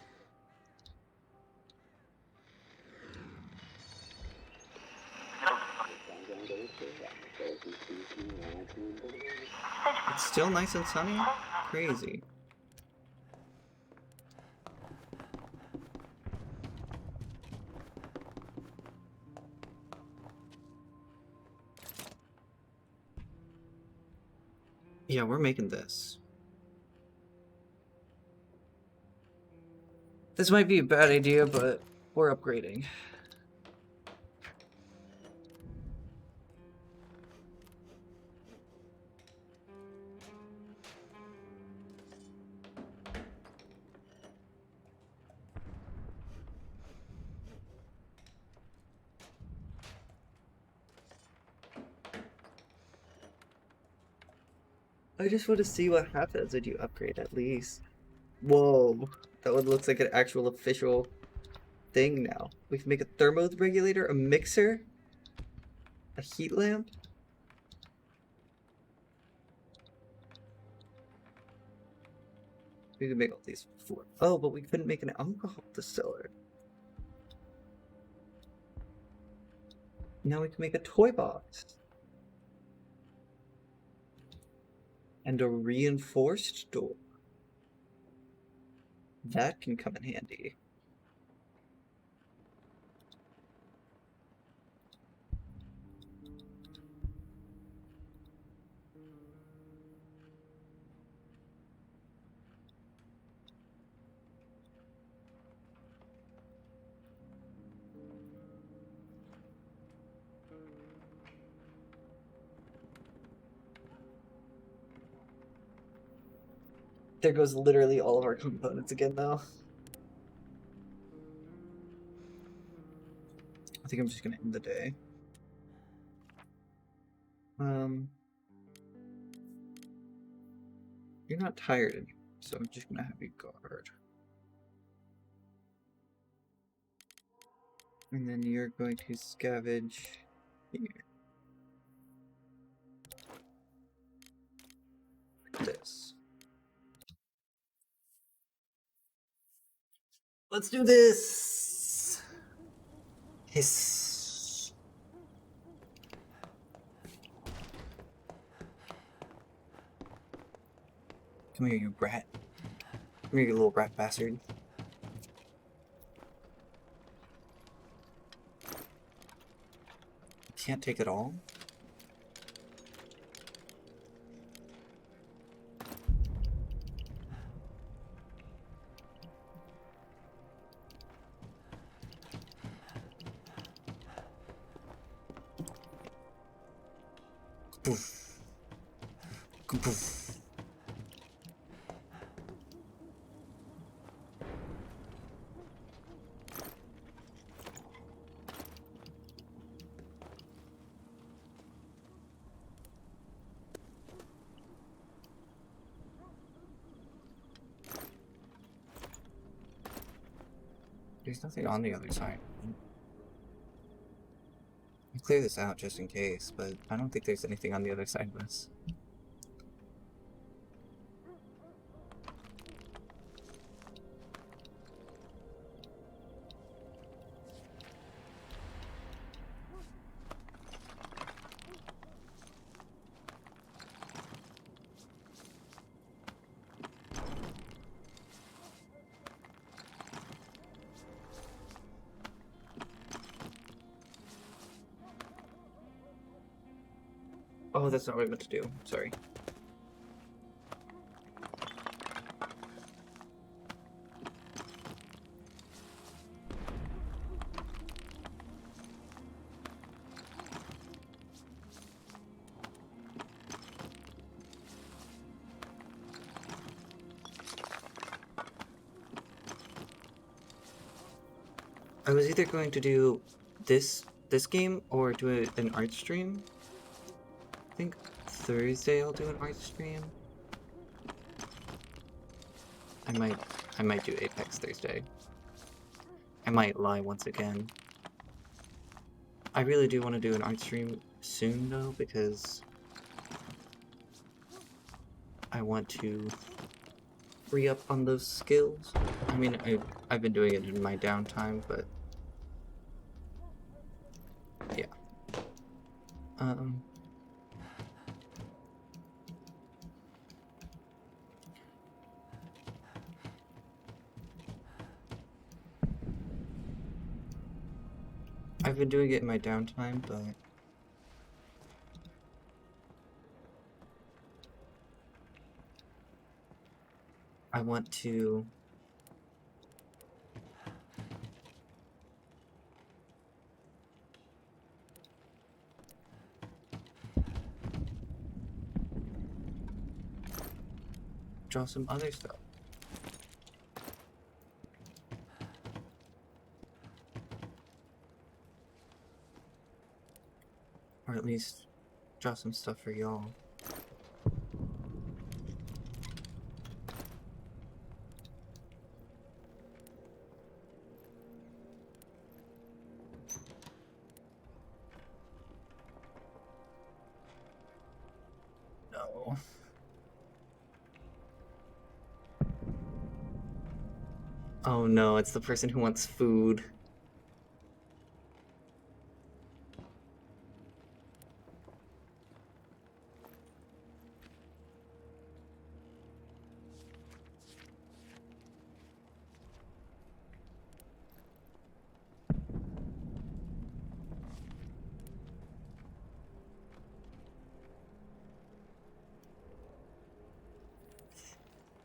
It's still nice and sunny? Crazy. Yeah, we're making this. This might be a bad idea, but we're upgrading. I just want to see what happens when you upgrade at least. Whoa, that one looks like an actual official thing now. We can make a thermoregulator, a mixer, a heat lamp. We could make all these before. Oh, but we couldn't make an alcohol distiller. Now we can make a toy box. And a reinforced door. That can come in handy. There goes literally all of our components again, though. I think I'm just gonna end the day. You're not tired anymore, so I'm just gonna have you guard. And then you're going to scavenge here. Like this. Let's do this! Hiss. Come here, you brat. Come here, you little rat bastard. Can't take it all? Poof. Poof. There's nothing on the other side. I'll clear this out just in case, but I don't think there's anything on the other side of this. Oh, that's not what I meant to do. Sorry. I was either going to do this game or do an art stream. I think Thursday I'll do an art stream. I might do Apex Thursday. I might lie once again. I really do want to do an art stream soon though, because I want to re-up on those skills. I mean, I've been doing it in my downtime, but yeah. I've been doing it in my downtime, but I want to draw some other stuff. Or at least draw some stuff for y'all. No. Oh no, it's the person who wants food.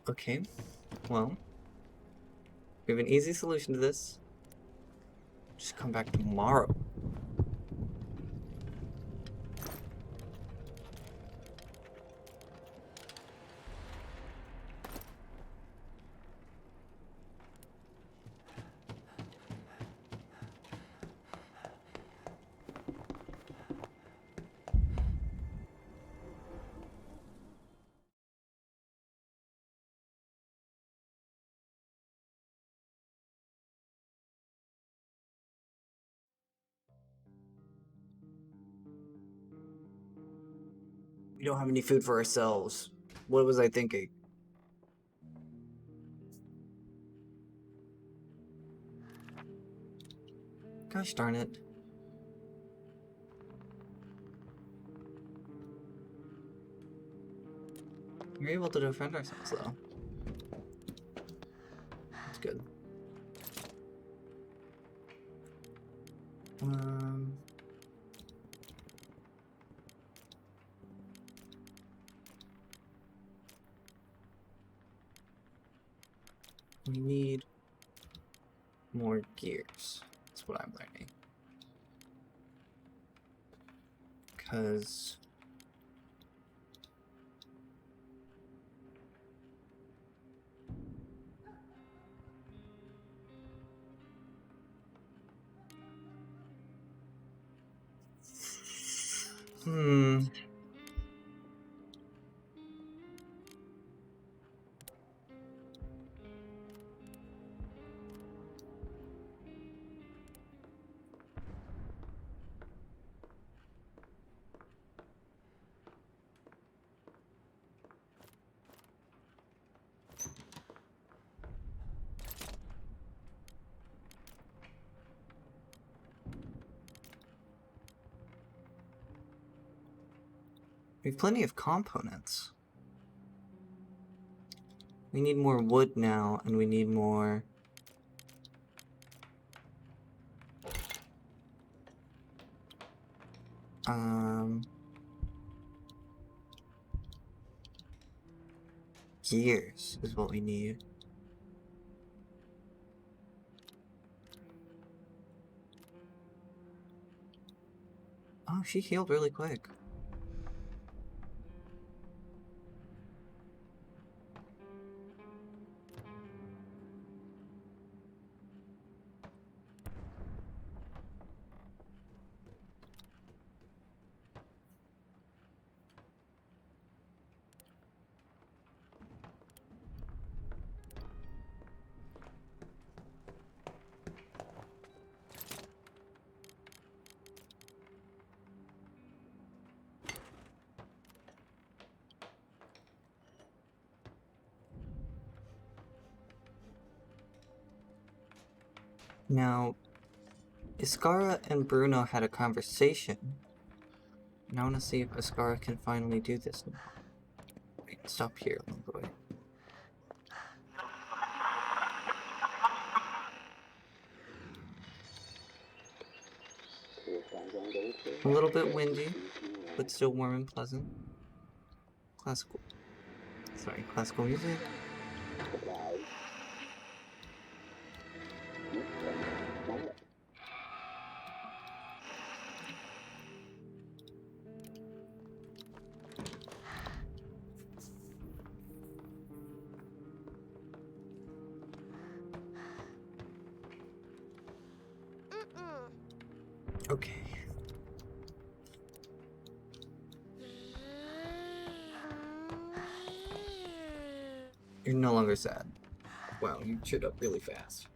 Okay, well, we have an easy solution to this. Just come back tomorrow. We don't have any food for ourselves. What was I thinking? Gosh darn it. We're able to defend ourselves, though. That's good. We need more gears. That's what I'm learning. Because we have plenty of components. We need more wood now, and we need more... gears is what we need. Oh, she healed really quick. Now, Iskara and Bruno had a conversation. And I want to see if Iskara can finally do this now. Wait, stop here along the way. A little bit windy, but still warm and pleasant. Classical music. Okay. You're no longer sad. Wow, you cheered up really fast.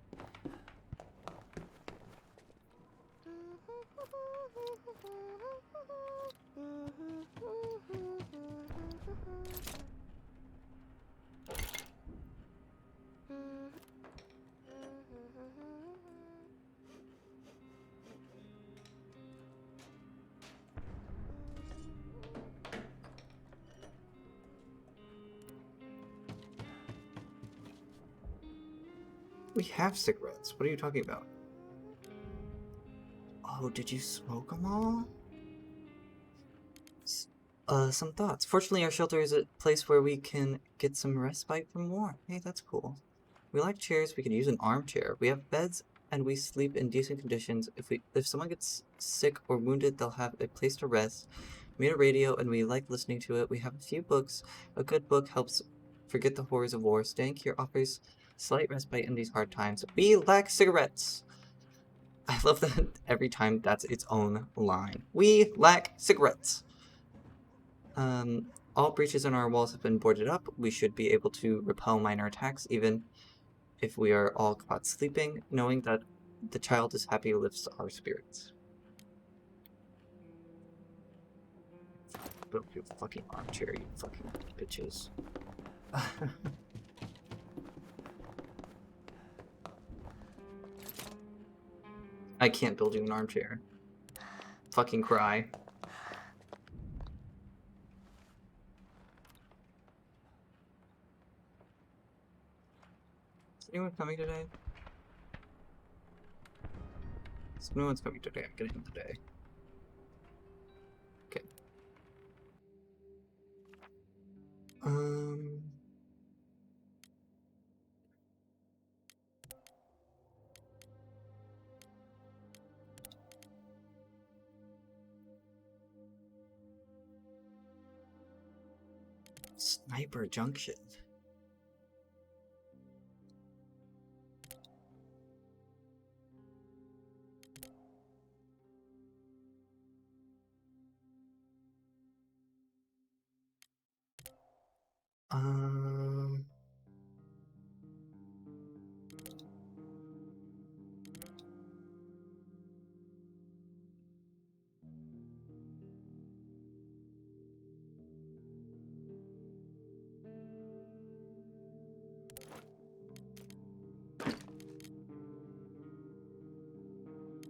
We have cigarettes. What are you talking about? Oh, did you smoke them all? Some thoughts. Fortunately, our shelter is a place where we can get some respite from war. Hey, that's cool. We like chairs. We could use an armchair. We have beds, and we sleep in decent conditions. If someone gets sick or wounded, they'll have a place to rest. We had a radio, and we like listening to it. We have a few books. A good book helps forget the horrors of war. Staying here offers slight respite in these hard times. We lack cigarettes. I love that every time that's its own line. We lack cigarettes. All breaches in our walls have been boarded up. We should be able to repel minor attacks, even if we are all caught sleeping. Knowing that the child is happy lifts our spirits. build your fucking armchair, you fucking bitches. I can't build you an armchair. Fucking cry. Is anyone coming today? So no one's coming today. I'm getting him today. Okay. Sniper Junction. Um.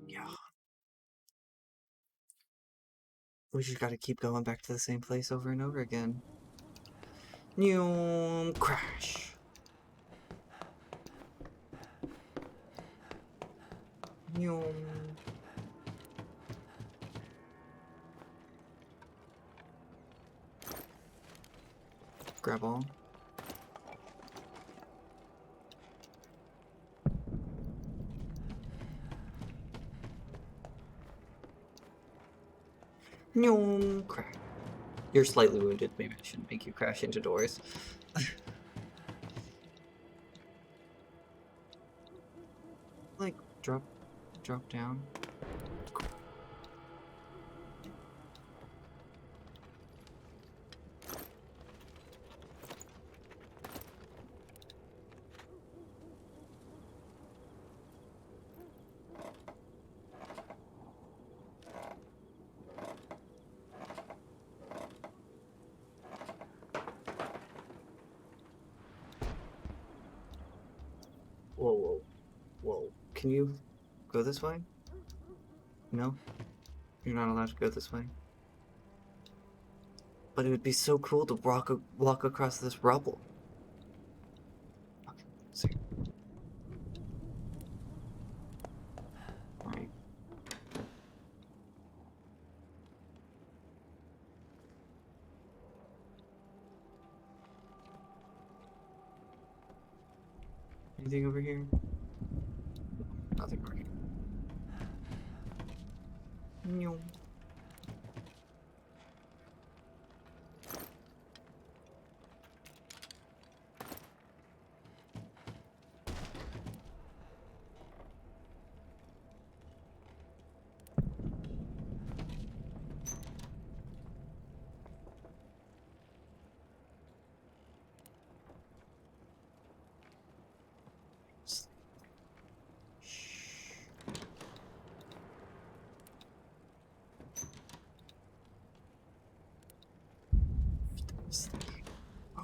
Yeah. We just gotta keep going back to the same place over and over again. New crash. New. Grab all. New crash. You're slightly wounded. Maybe I shouldn't make you crash into doors. Like, drop down. Whoa, whoa, whoa. Can you go this way? No? You're not allowed to go this way. But it would be so cool to walk across this rubble. Okay, see. Alright. Anything over here? Nothing over here. No.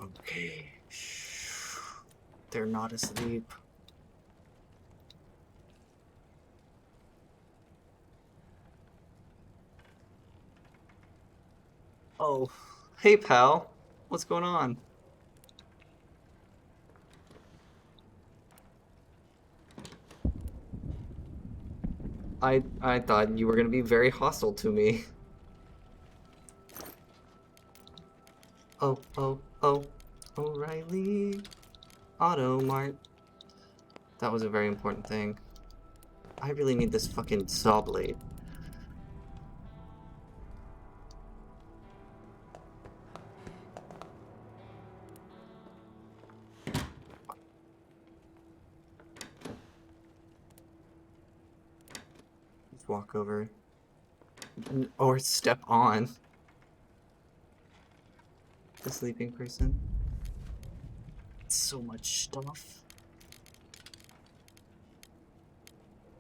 Okay. They're not asleep. Oh, hey pal. What's going on? I thought you were gonna be very hostile to me. Oh, oh, oh. O'Reilly. Auto Mart. That was a very important thing. I really need this fucking saw blade. Just walk over. Or step on. The sleeping person. So much stuff.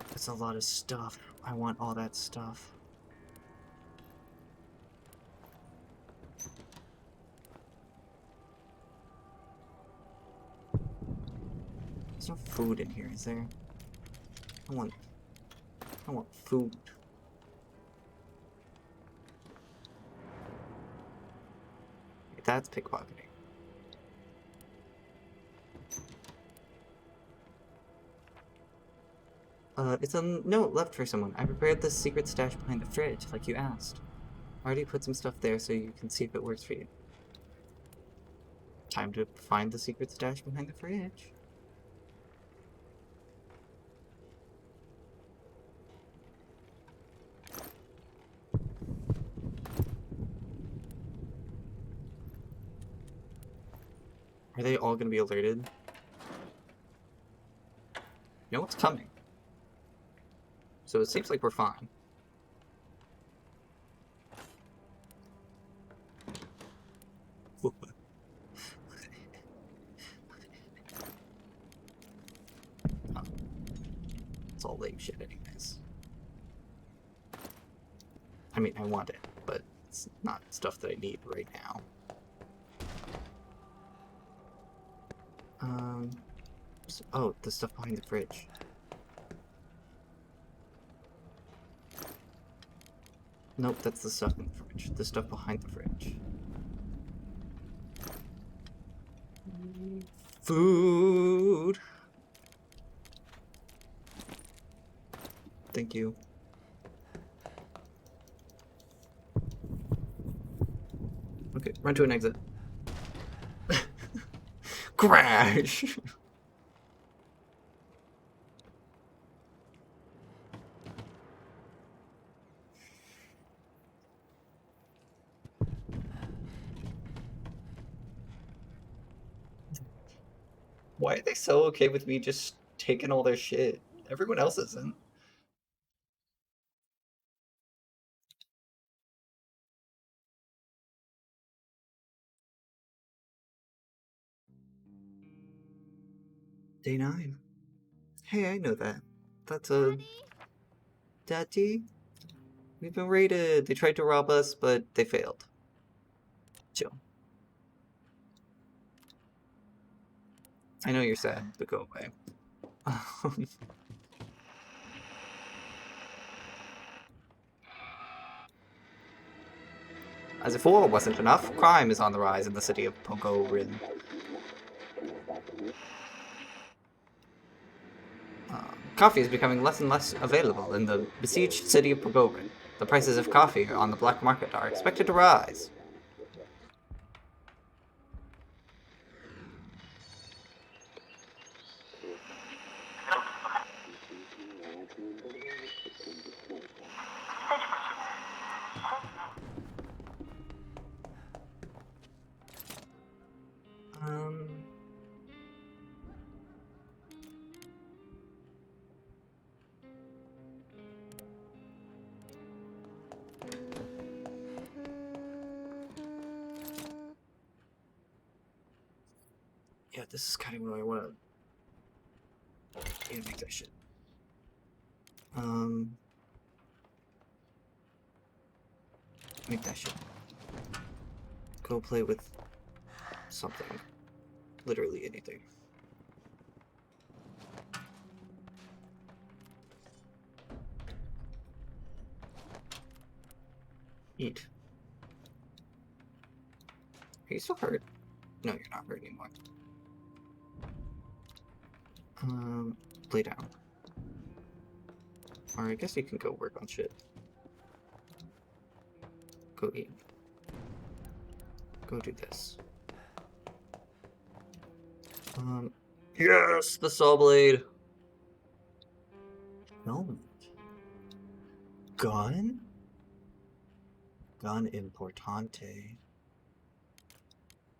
That's a lot of stuff. I want all that stuff. There's no food in here, is there? I want food. That's pickpocketing. It's a note left for someone. I prepared this secret stash behind the fridge, like you asked. I already put some stuff there so you can see if it works for you. Time to find the secret stash behind the fridge. Are they all gonna be alerted? You know what's coming. So it seems like we're fine. It's all lame shit anyways. I mean, I want it, but it's not stuff that I need right now. Oh, the stuff behind the fridge. Nope, that's the stuff in the fridge. The stuff behind the fridge. Food! Thank you. Okay, run to an exit. Crash! Why are they so okay with me just taking all their shit? Everyone else isn't. Day 9. Hey, I know that. That's a... Daddy? We've been raided. They tried to rob us, but they failed. Chill. I know you're sad, but go away. As if war wasn't enough, crime is on the rise in the city of Pogorin. Coffee is becoming less and less available in the besieged city of Pogorin. The prices of coffee on the black market are expected to rise. Yeah, this is kind of what I want to... Yeah, make that shit. Make that shit. Go play with something. Literally anything. Eat. Are you still hurt? No, you're not hurt anymore. Lay down. Or I guess you can go work on shit. Go eat. Go do this. Yes! The saw blade! Helmet. Gun? Gun importante.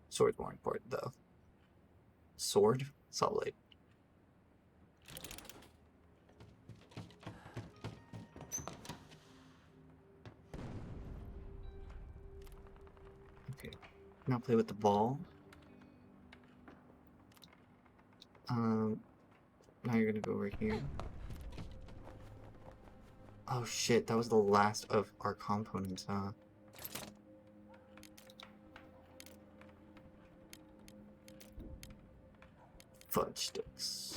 Sword's more important, though. Sword? Saw blade. Okay. Now play with the ball. Now you're gonna go over here. Oh shit, that was the last of our components, huh? Fudge sticks.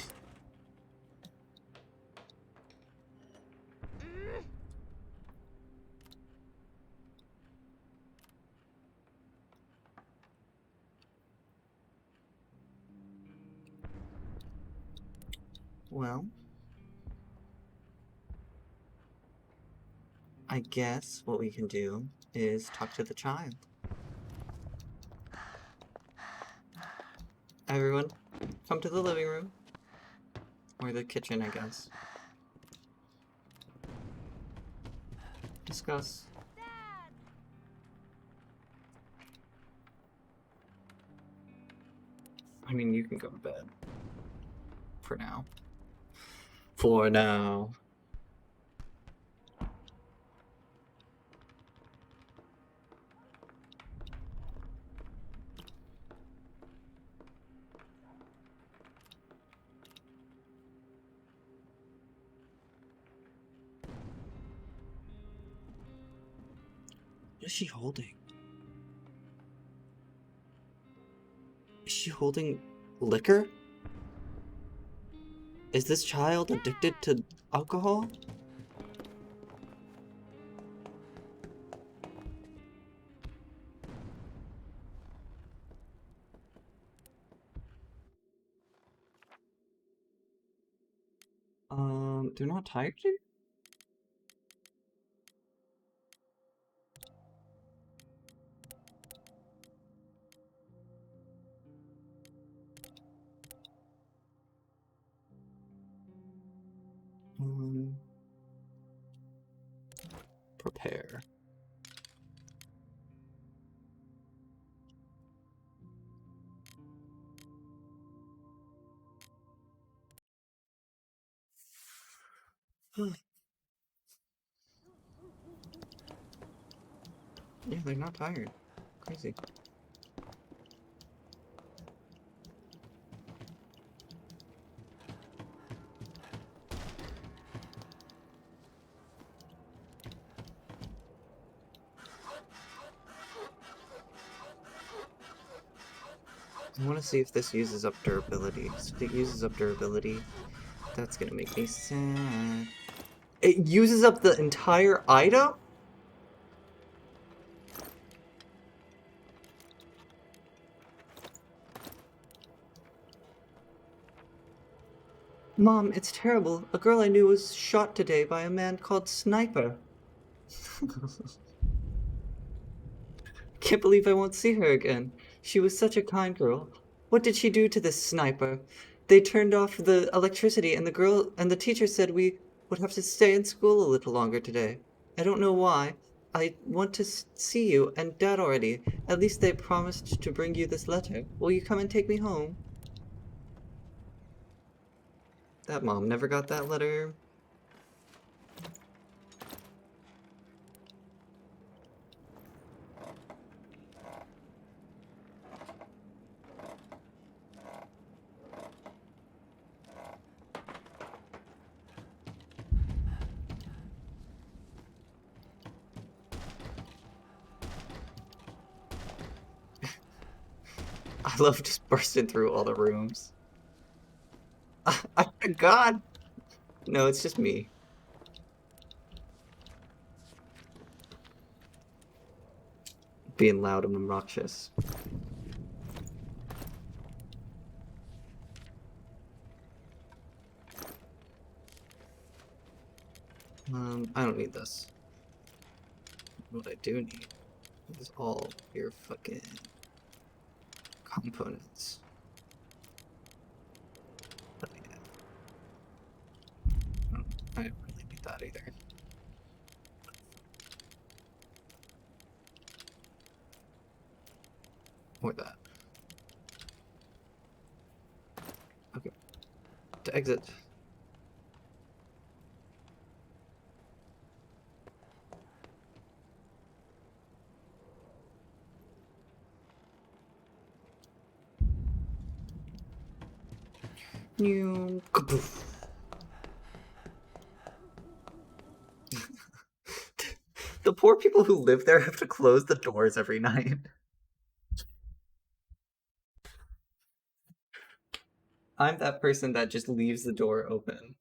Well, I guess what we can do is talk to the child. Everyone, come to the living room. Or the kitchen, I guess. Discuss. Dad! I mean, you can go to bed. For now. For now. What is she holding? Is she holding liquor? Is this child addicted to alcohol? They're not tired? Um, prepare. Yeah, they're not tired. Crazy. I want to see if this uses up durability. So if it uses up durability, that's gonna make me sad. It uses up the entire item? Mom, it's terrible. A girl I knew was shot today by a man called Sniper. Can't believe I won't see her again. She was such a kind girl. What did she do to this Sniper? They turned off the electricity and the girl and the teacher said we would have to stay in school a little longer today. I don't know why. I want to see you and Dad already. At least they promised to bring you this letter. Will you come and take me home? That mom never got that letter. I love just bursting through all the rooms. I forgot. No, it's just me. Being loud and obnoxious. I don't need this. What I do need is all your fucking components. Oh, yeah. I don't really need that either. Or that. Okay. To exit. New. Kapoof. The poor people who live there have to close the doors every night. I'm that person that just leaves the door open.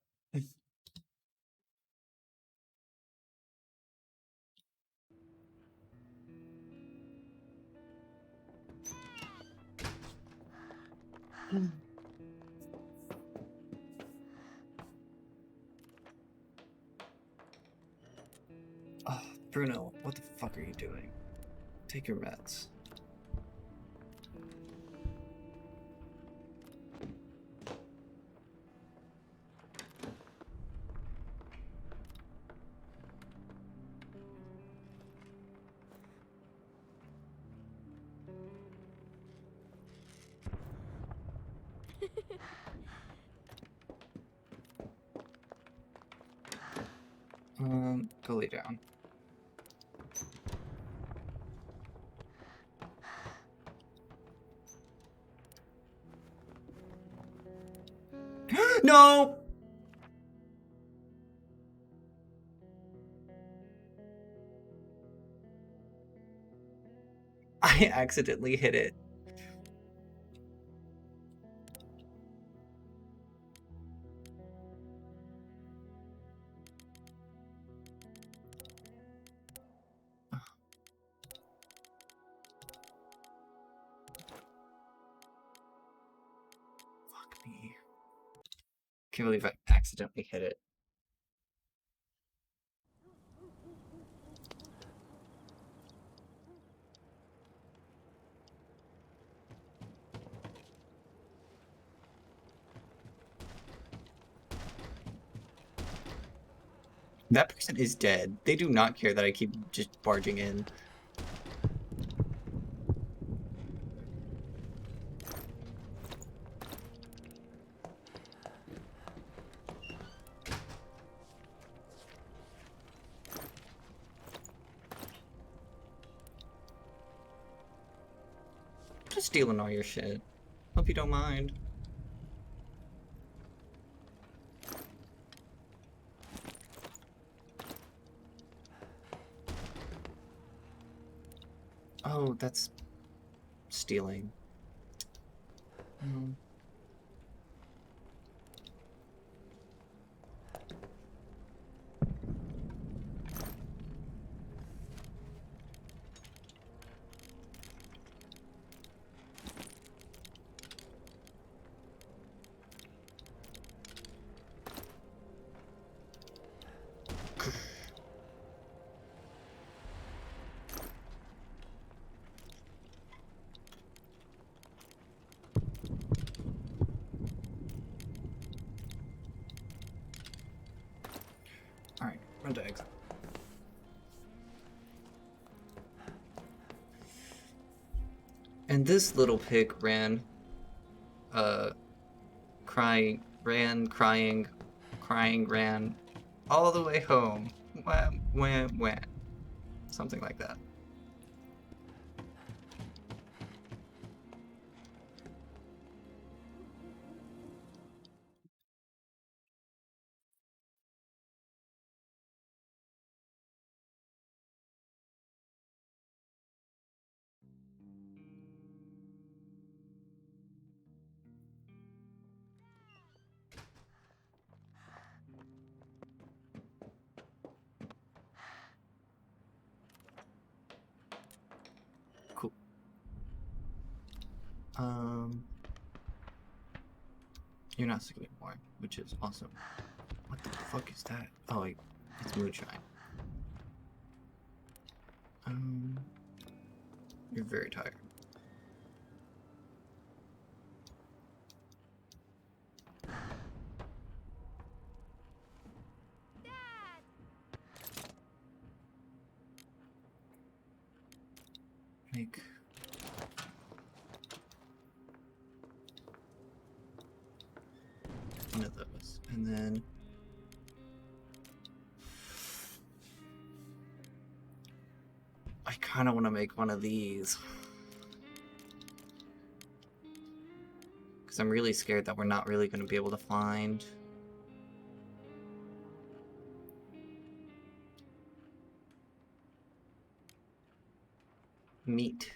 Bruno, what the fuck are you doing? Take your meds. Go lay down. No! I accidentally hit it. Fuck me. Can't believe I accidentally hit it. That person is dead. They do not care that I keep just barging in. Just stealing all your shit. Hope you don't mind. Oh, that's stealing. Alright, run to exit. And this little pig ran, crying, ran all the way home. Wah. Something like that. Cool. You're not sick anymore, which is awesome. What the fuck is that? Oh, wait, it's moonshine. You're very tired. Dad! Make one of those, and then I kind of want to make one of these because I'm really scared that we're not really going to be able to find meat.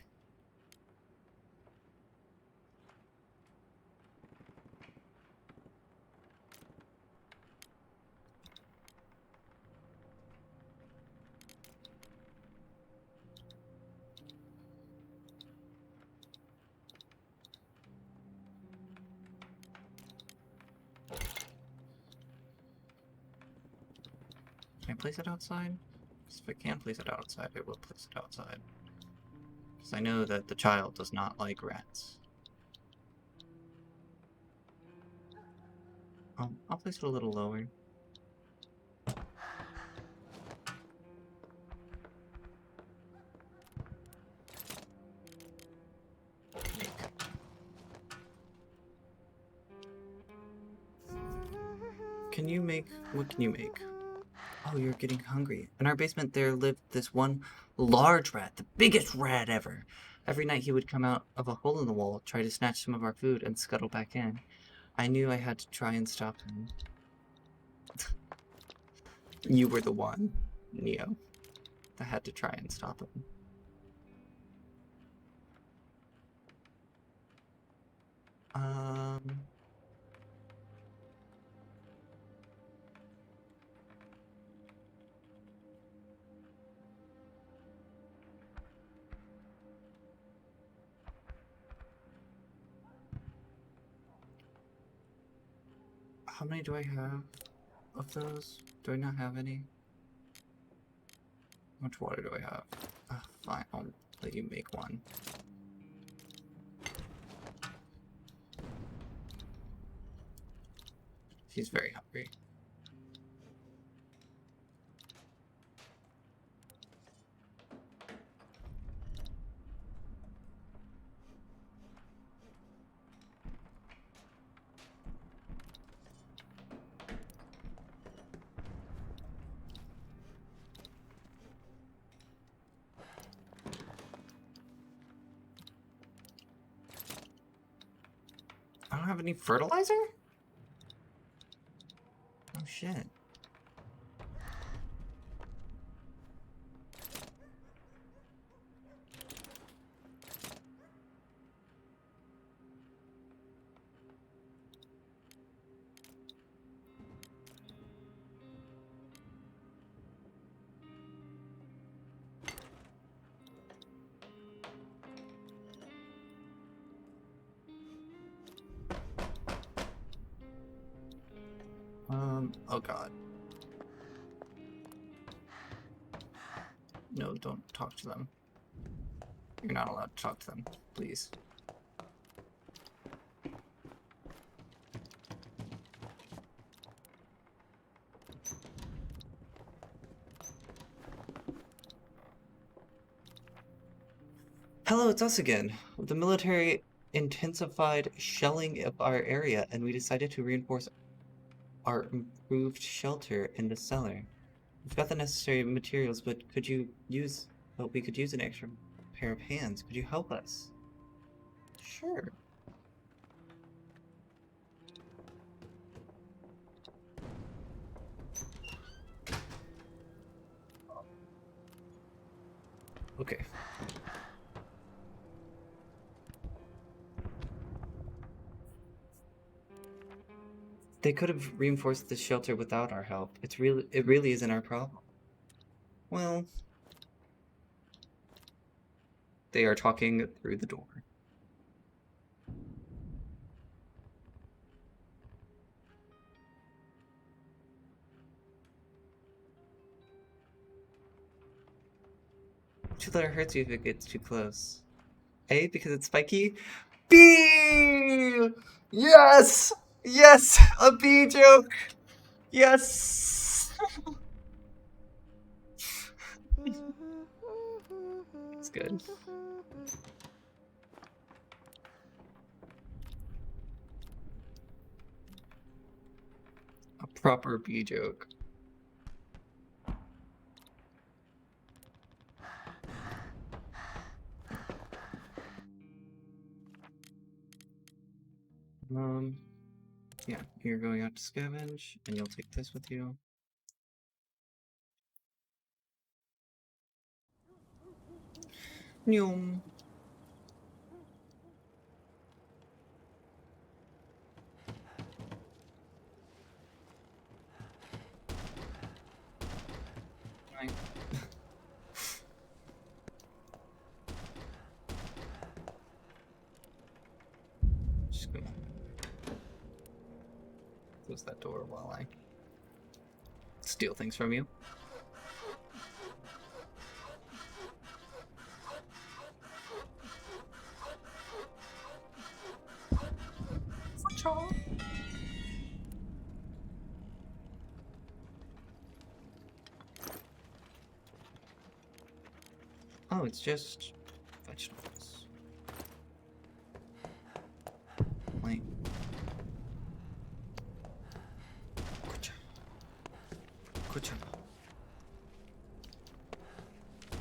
Can I place it outside? If I can place it outside, I will place it outside. Because I know that the child does not like rats. I'll place it a little lower. Can you make... What can you make? Oh, you're getting hungry. In our basement there lived this one large rat, the biggest rat ever. Every night he would come out of a hole in the wall, try to snatch some of our food, and scuttle back in. I knew I had to try and stop him. You were the one, Neo, that had to try and stop him. How many do I have of those? Do I not have any? How much water do I have? Fine, I'll let you make one. She's very hungry. I don't have any fertilizer? Oh shit. Oh god. No, don't talk to them. You're not allowed to talk to them, please. Hello, it's us again. The military intensified shelling of our area, and we decided to reinforce our improved shelter in the cellar. We've got the necessary materials, but we could use an extra pair of hands. Could you help us? Sure. Okay. They could have reinforced the shelter without our help. It really isn't our problem. Well, they are talking through the door. Two-letter hurts you if it gets too close. A, because it's spiky. B! Yes! Yes! A B joke! Yes! It's good. A proper B joke. Yeah, you're going out to scavenge, and you'll take this with you. Nyum. Right. Just gonna close that door while I steal things from you. Oh, it's just vegetables. Wait. Kucha. Kucha.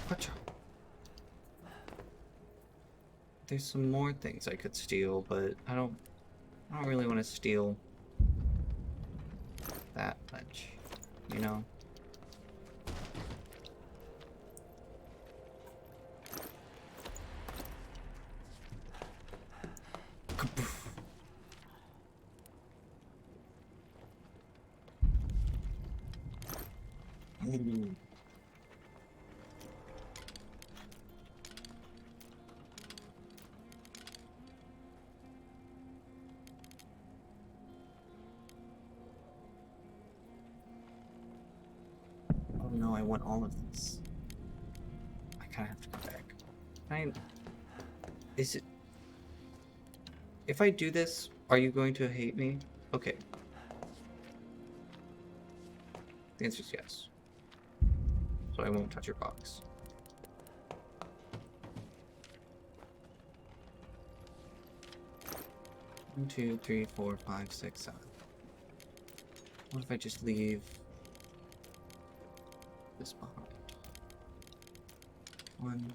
Kucha. There's some more things I could steal, but I don't really want to steal that much, you know? Kaboof. Ooh. Oh no, I want all of this. I kind of have to go back. Is it... If I do this, are you going to hate me? Okay. The answer is yes. So I won't touch your box. One, two, three, four, five, six, seven. What if I just leave this behind? One,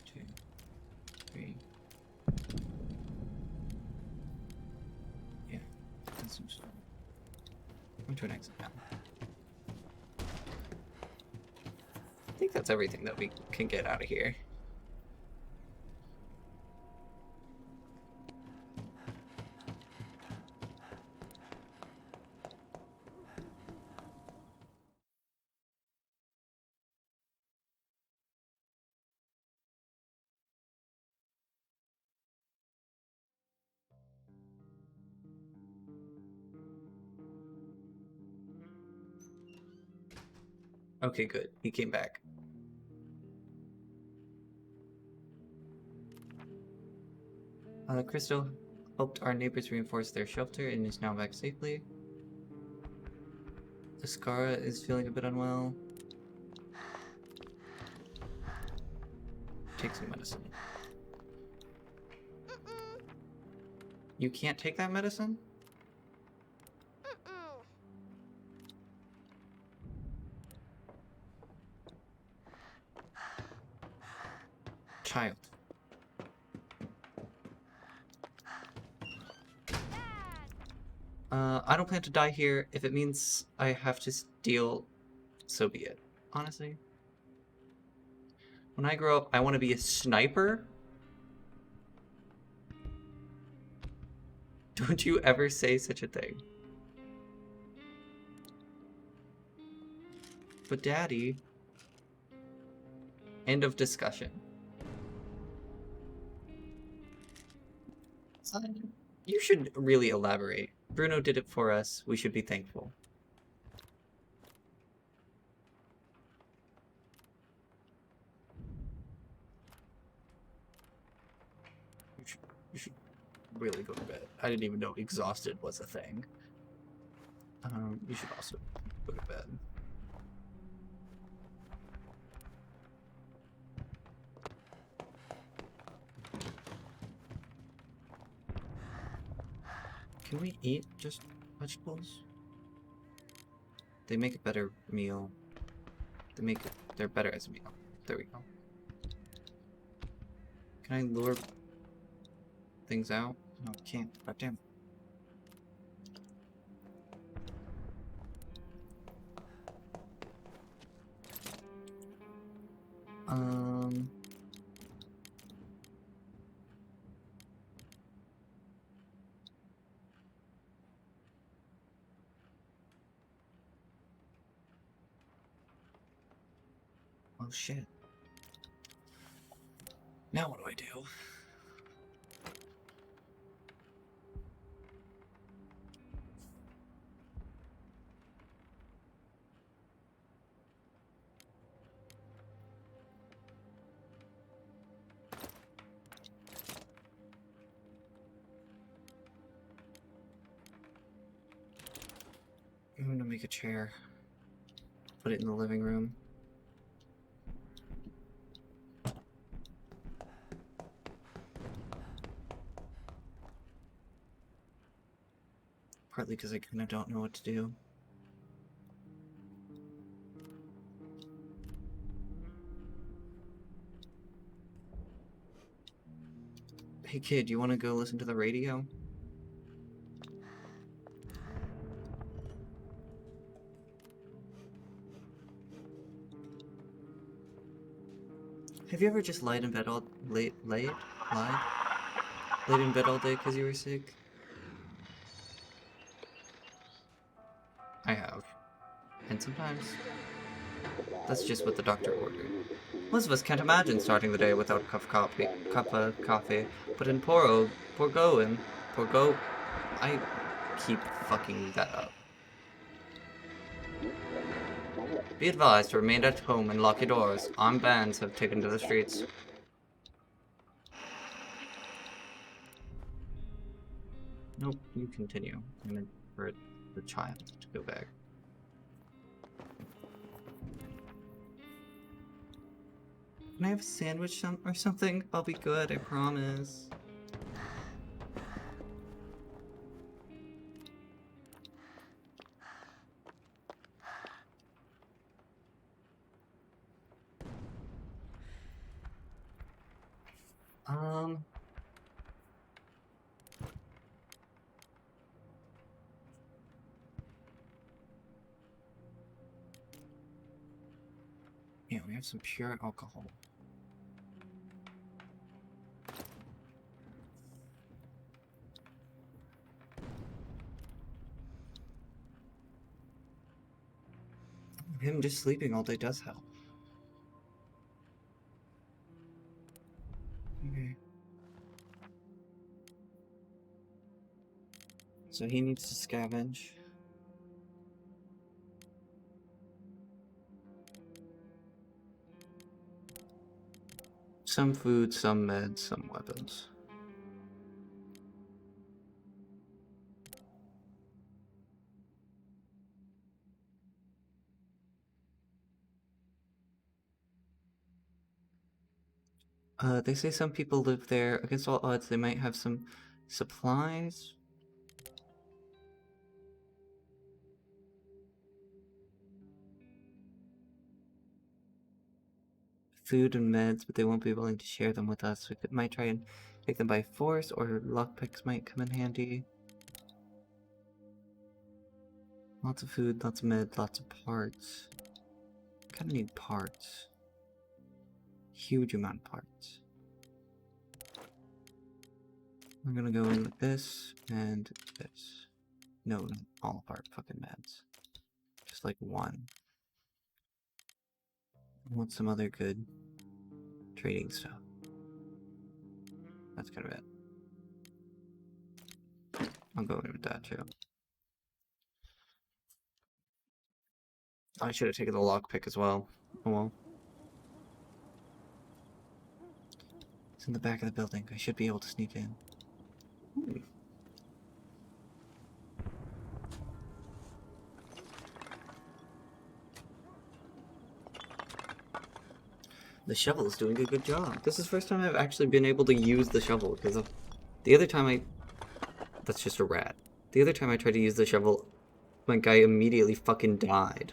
two, three. Yeah, that seems fine. I'm to an exit now. I think that's everything that we can get out of here. Okay, good. He came back. Crystal helped our neighbors reinforce their shelter and is now back safely. Ascara is feeling a bit unwell. Take some medicine. You can't take that medicine? Child. I don't plan to die here. If it means I have to steal, so be it. Honestly. When I grow up, I want to be a sniper? Don't you ever say such a thing. But Daddy... End of discussion. You should really elaborate. Bruno did it for us. We should be thankful. You should really go to bed. I didn't even know exhausted was a thing. You should also go to bed. Can we eat just vegetables? They make a better meal. They're better as a meal. There we go. Can I lure things out? No, I can't. God damn. Oh shit. Now what do I do? I'm gonna make a chair. Put it in the living room. Partly because I kind of don't know what to do. Hey kid, you want to go listen to the radio? Have you ever just lied in bed all lied in bed all day because you were sick? I have, and sometimes that's just what the doctor ordered. Most of us can't imagine starting the day without a cup of coffee, but in poor go, I keep fucking that up. Be advised to remain at home and lock your doors. Armed bands have taken to the streets. Nope, you continue. I'm gonna for the child to go back. Can I have a sandwich or something? I'll be good, I promise. Yeah, we have some pure alcohol. Him just sleeping all day does help. Okay. So he needs to scavenge. Some food, some meds, some weapons. They say some people live there. Against all odds, they might have some supplies. Food and meds, but they won't be willing to share them with us. Might try and take them by force, or lockpicks might come in handy. Lots of food, lots of meds, lots of parts. Kinda need parts. Huge amount of parts. We're gonna go in with this and this. No, not all of our fucking meds. Just like one. I want some other good trading stuff. That's kind of it. I'll go in with that too. I should have taken the lockpick as well. Oh well. It's in the back of the building. I should be able to sneak in. Ooh. The shovel is doing a good job. This is the first time I've actually been able to use the shovel, because the other time that's just a rat. The other time I tried to use the shovel, my guy immediately fucking died.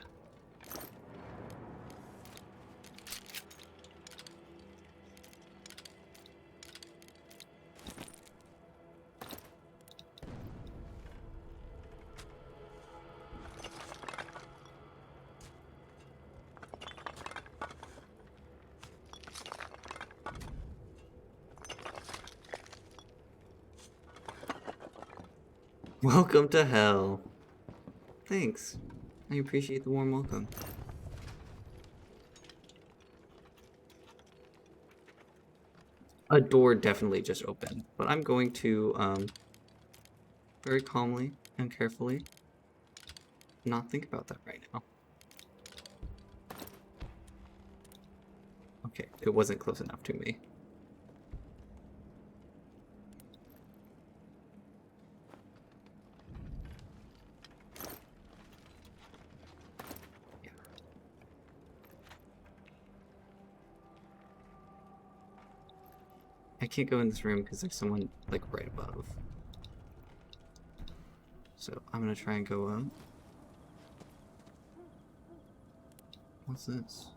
Welcome to hell. Thanks. I appreciate the warm welcome. A door definitely just opened, but I'm going to, very calmly and carefully not think about that right now. Okay, it wasn't close enough to me. I can't go in this room because there's someone, like, right above. So I'm gonna try and go up. What's this?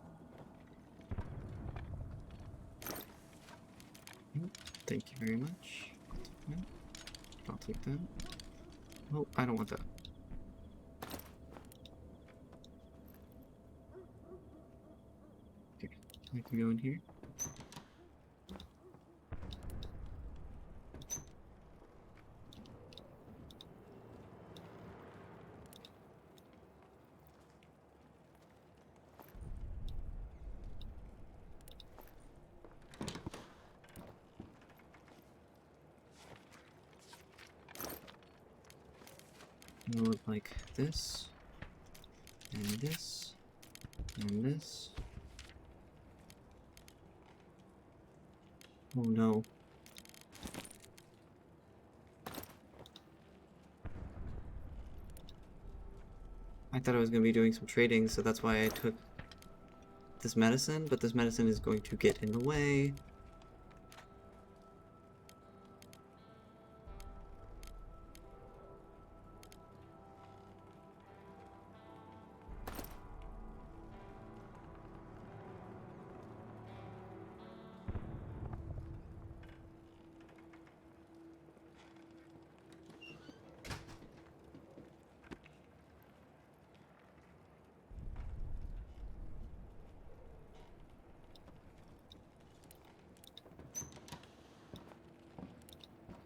Thank you very much. I'll take that. Oh, I don't want that. Okay, I can go in here. It'll look like this, and this, and this. Oh no. I thought I was going to be doing some trading, so that's why I took this medicine, but this medicine is going to get in the way.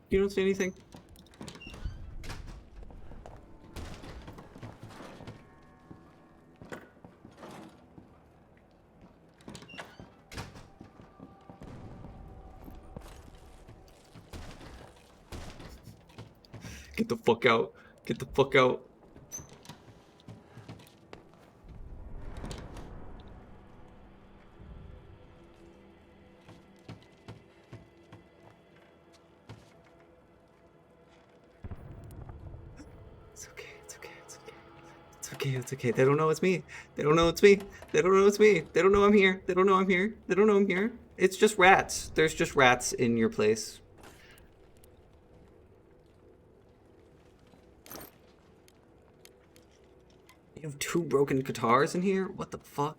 You don't see anything? Get the fuck out. Get the fuck out. It's okay, it's okay, it's okay. It's okay, it's okay. They don't know it's me. They don't know it's me. They don't know it's me. They don't know I'm here. They don't know I'm here. They don't know I'm here. It's just rats. There's just rats in your place. You have 2 broken guitars in here? What the fuck?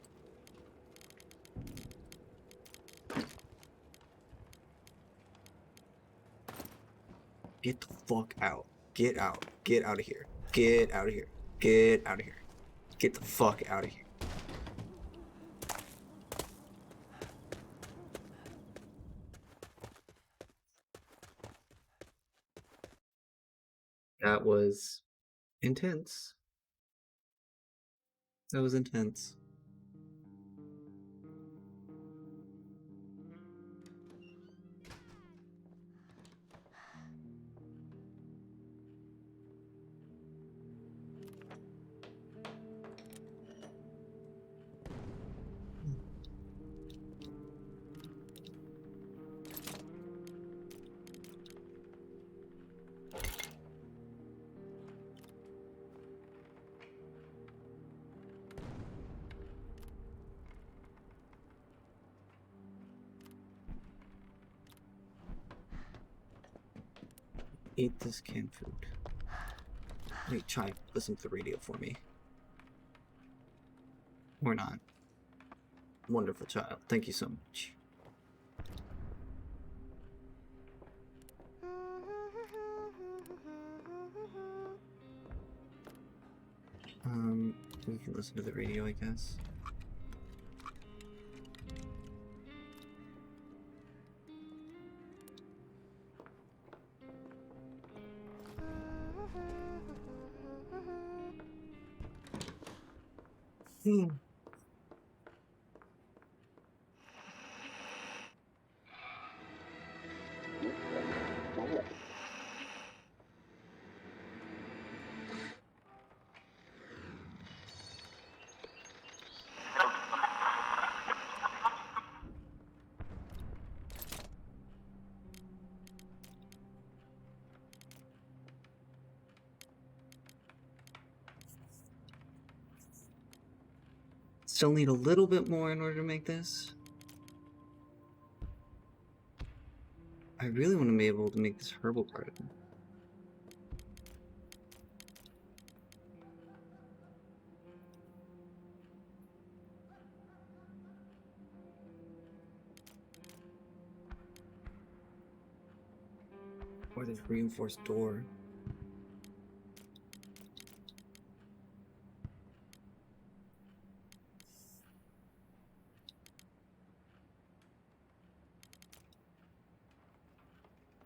Get the fuck out. Get out. Get out of here. Get out of here. Get out of here. Get the fuck out of here. That was intense. That was intense. Eat this canned food. Wait, Chai, listen to the radio for me. Or not. Wonderful child. Thank you so much. We can listen to the radio, I guess. Still need a little bit more in order to make this. I really want to be able to make this herbal part of it. Or this reinforced door.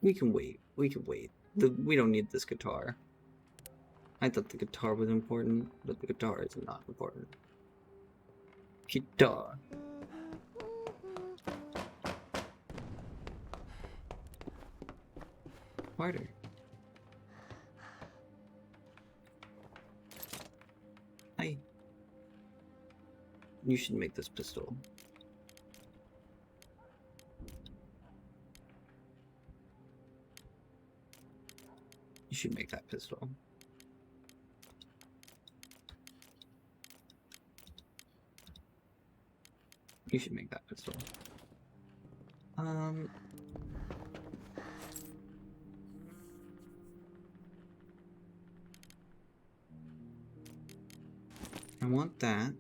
We can wait. We can wait. We don't need this guitar. I thought the guitar was important, but the guitar is not important. Guitar. Harder. Hi. You should make this pistol. You should make that pistol. You should make that pistol. I want that.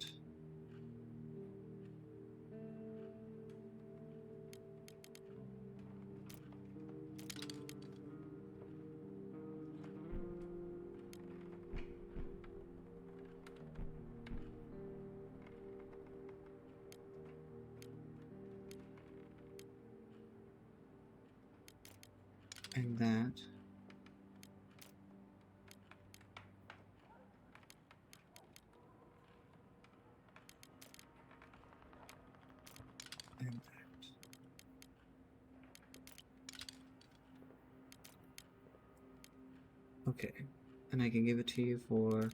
And that. And that. Okay. And I can give it to you for...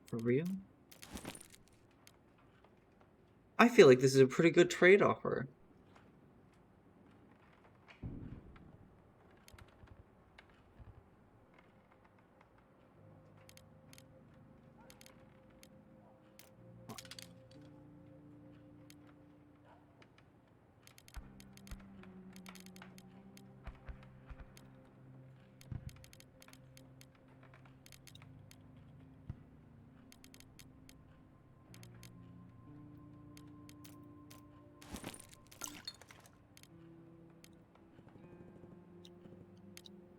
For real? I feel like this is a pretty good trade offer.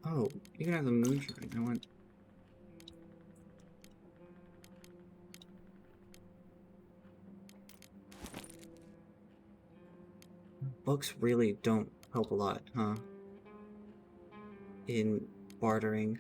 Oh, you can have the moonshine. I want... Books really don't help a lot, huh? In bartering.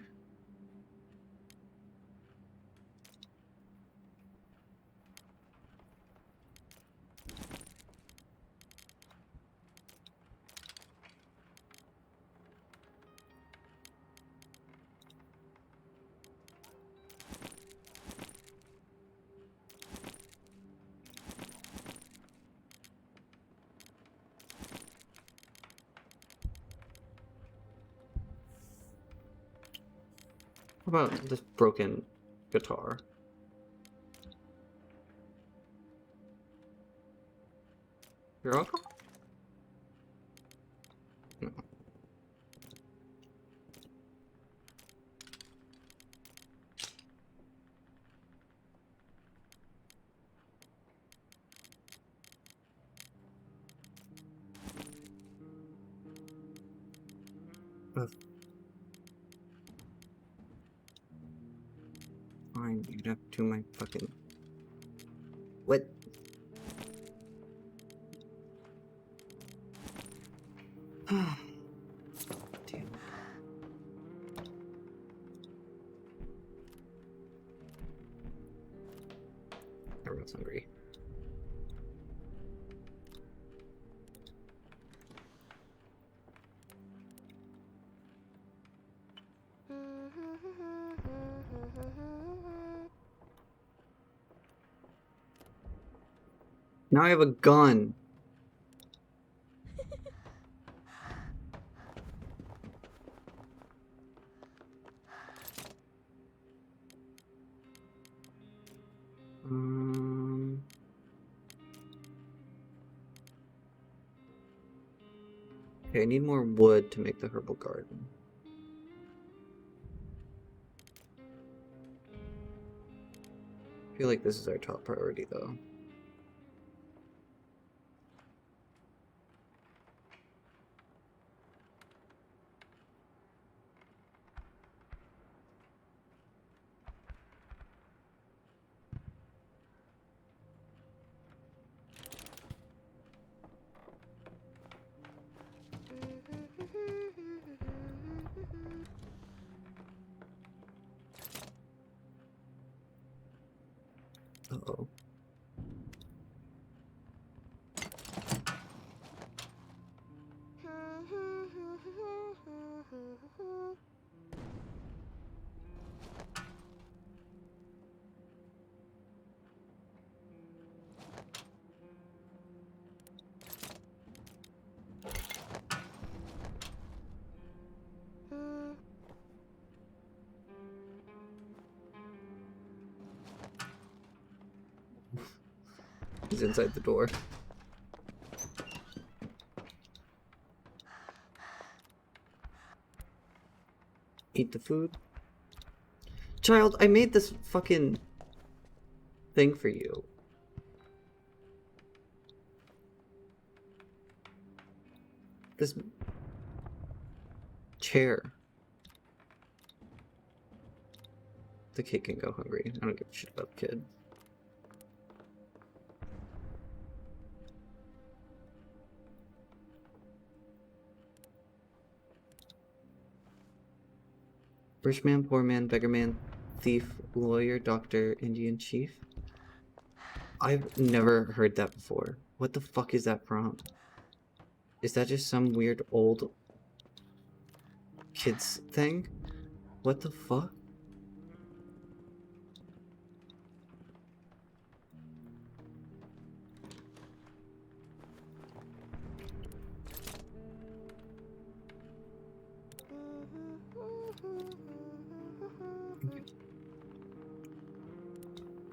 How about this broken guitar? Your uncle? No. Fine, you'd have to my fucking... What? Damn. Everyone's hungry. Now I have a gun. Um... Okay, I need more wood to make the herbal garden. I feel like this is our top priority, though. Uh-oh. He's inside the door. Eat the food. Child, I made this fucking thing for you. This chair. The kid can go hungry. I don't give a shit about the kid. Rich man, poor man, beggar man, thief, lawyer, doctor, Indian chief. I've never heard that before. What the fuck is that from? Is that just some weird old kids thing? What the fuck?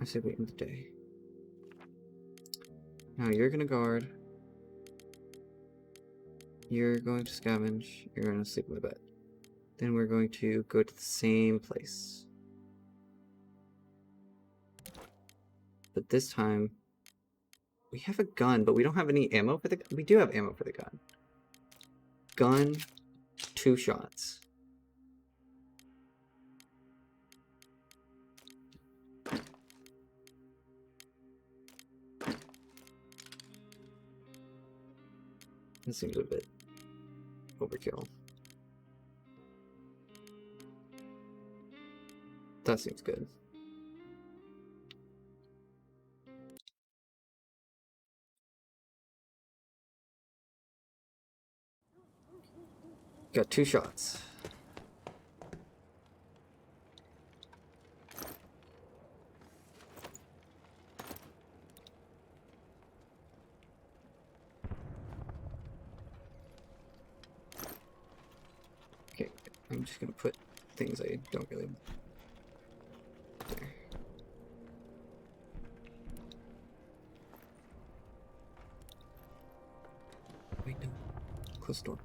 I say wait in the day. Now you're gonna guard. You're going to scavenge. You're gonna sleep in the bed. Then we're going to go to the same place. But this time, we have a gun, but we don't have any ammo for the gun. We do have ammo for the gun. Gun, 2 shots. This seems a bit overkill. That seems good. Got 2 shots. Okay, I'm just gonna put things I don't really... There. Wait, no. Close the door.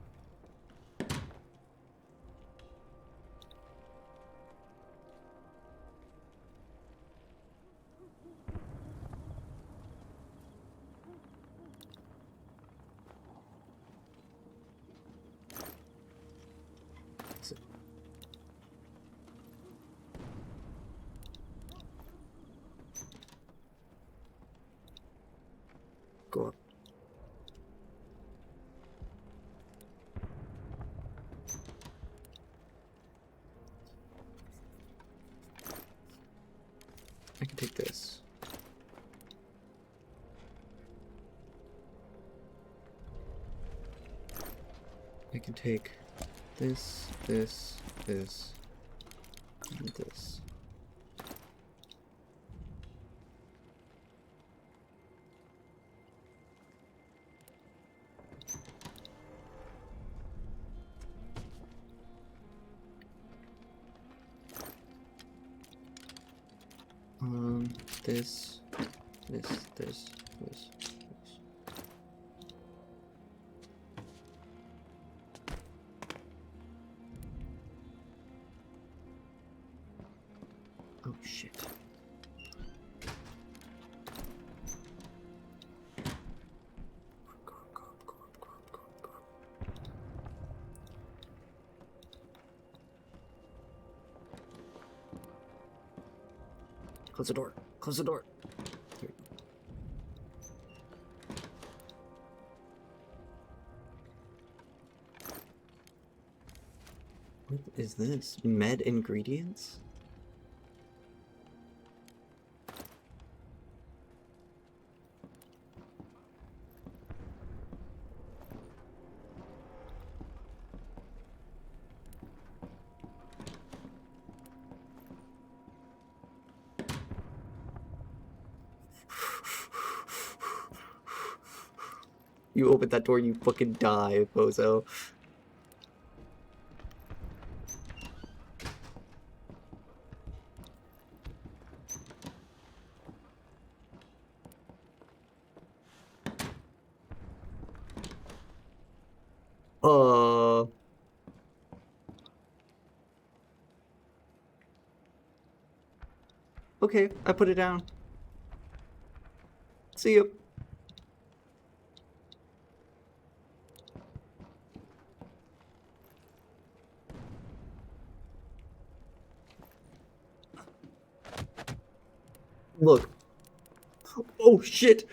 That's it. Go up. I can take this. I can take this, this, this, and this. This, this, this, this, this. Oh shit. Close the door. Close the door. What is this? Med ingredients? You open that door, you fucking die, bozo. Uh. Okay, I put it down. See you. Look. Oh shit!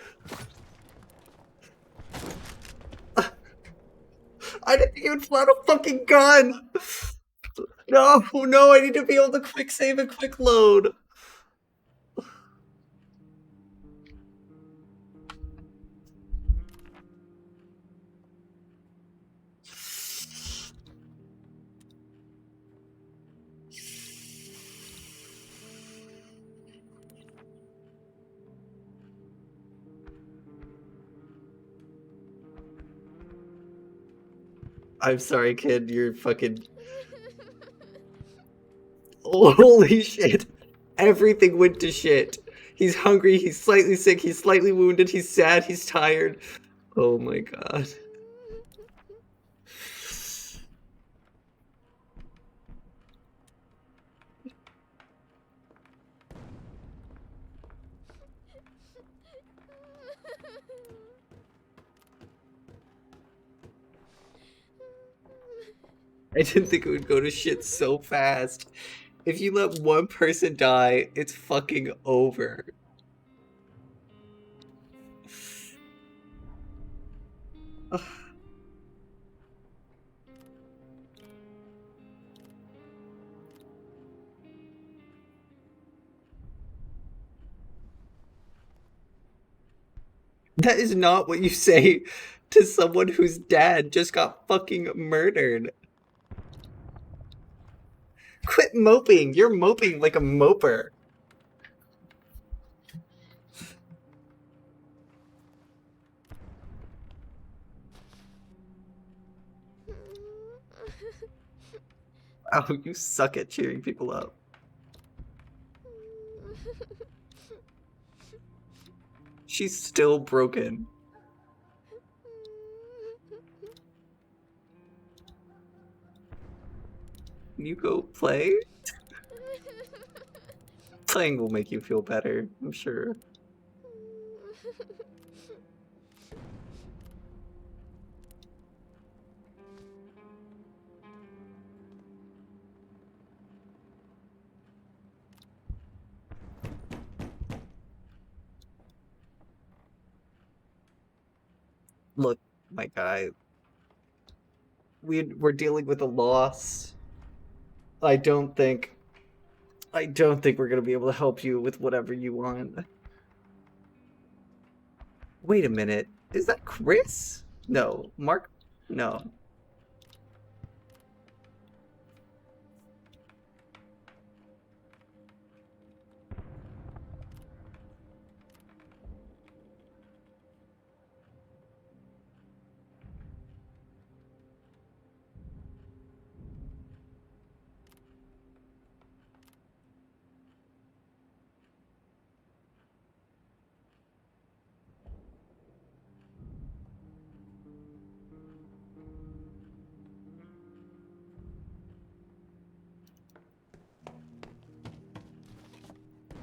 I didn't even flat a fucking gun! No, no, I need to be able to quick save and quick load. I'm sorry, kid, you're fucking. Holy shit! Everything went to shit. He's hungry, he's slightly sick, he's slightly wounded, he's sad, he's tired. Oh my god. I didn't think it would go to shit so fast. If you let one person die, it's fucking over. That is not what you say to someone whose dad just got fucking murdered. Quit moping. You're moping like a moper. Oh, you suck at cheering people up. She's still broken. Can you go play? Playing will make you feel better, I'm sure. Look, my guy, we're dealing with a loss. I don't think we're gonna be able to help you with whatever you want. Wait a minute. Is that Chris? No. Mark? No.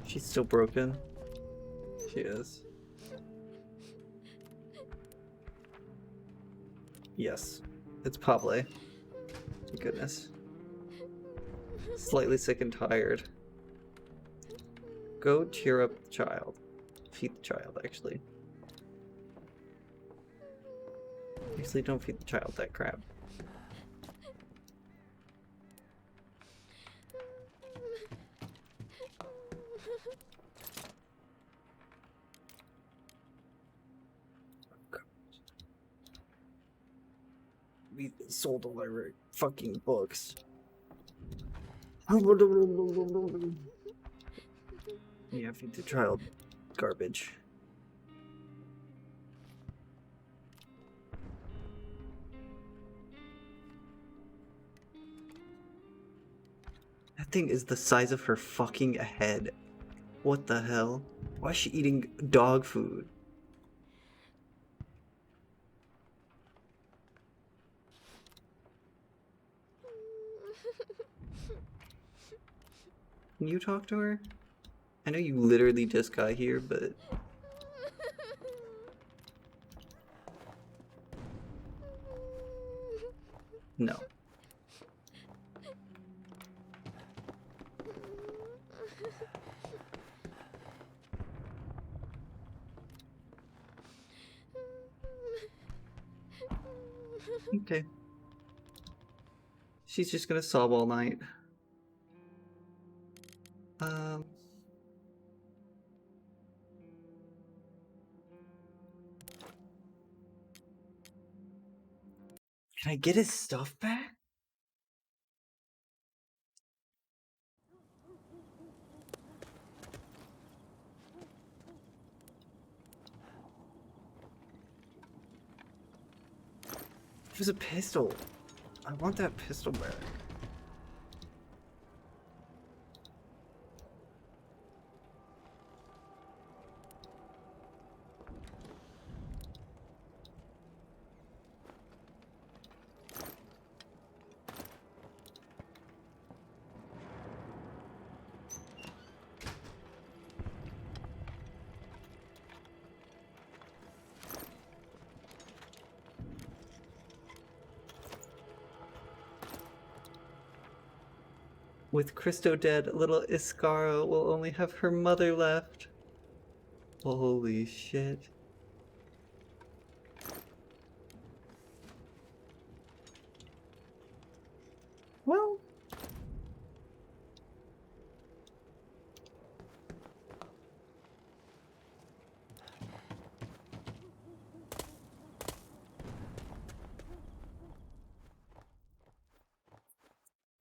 She's still broken. She is. Yes. It's Pable. Thank goodness. Slightly sick and tired. Go cheer up the child. Feed the child, actually. Actually, don't feed the child that crap. We sold all our fucking books. Yeah, feed the child garbage. That thing is the size of her fucking head. What the hell? Why is she eating dog food? Can you talk to her? I know you literally just got here, but... No. Okay. She's just gonna sob all night. Can I get his stuff back? It was a pistol. I want that pistol back. With Christo dead, little Iscaro will only have her mother left. Holy shit. Well...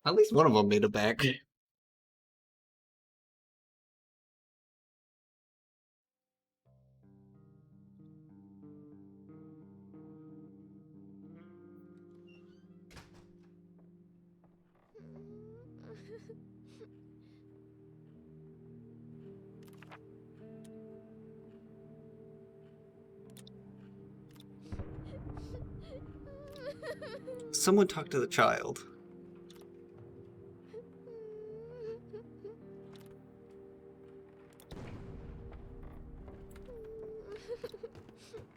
At least one of them made it back. Someone talk to the child.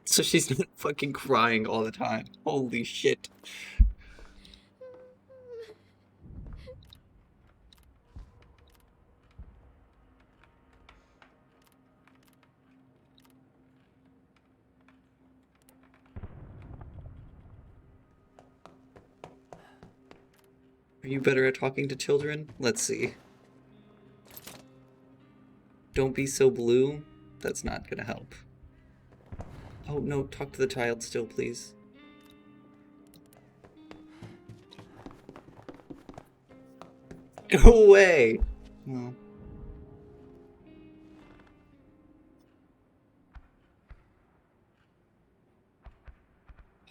So she's not fucking crying all the time. Holy shit. Are you better at talking to children? Let's see. Don't be so blue. That's not gonna help. Oh no, talk to the child still, please. Go away! Oh.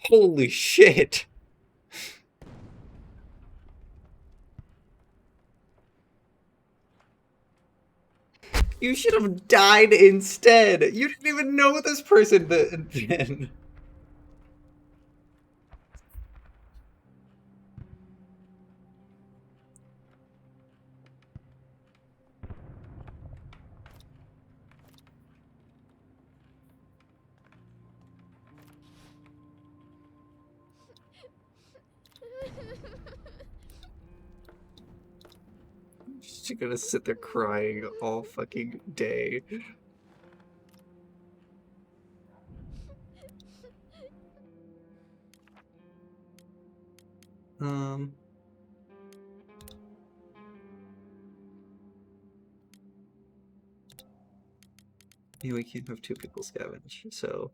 Holy shit! You should have died instead! You didn't even know this person then! She's gonna sit there crying all fucking day. Yeah, we can't have two people scavenge, so...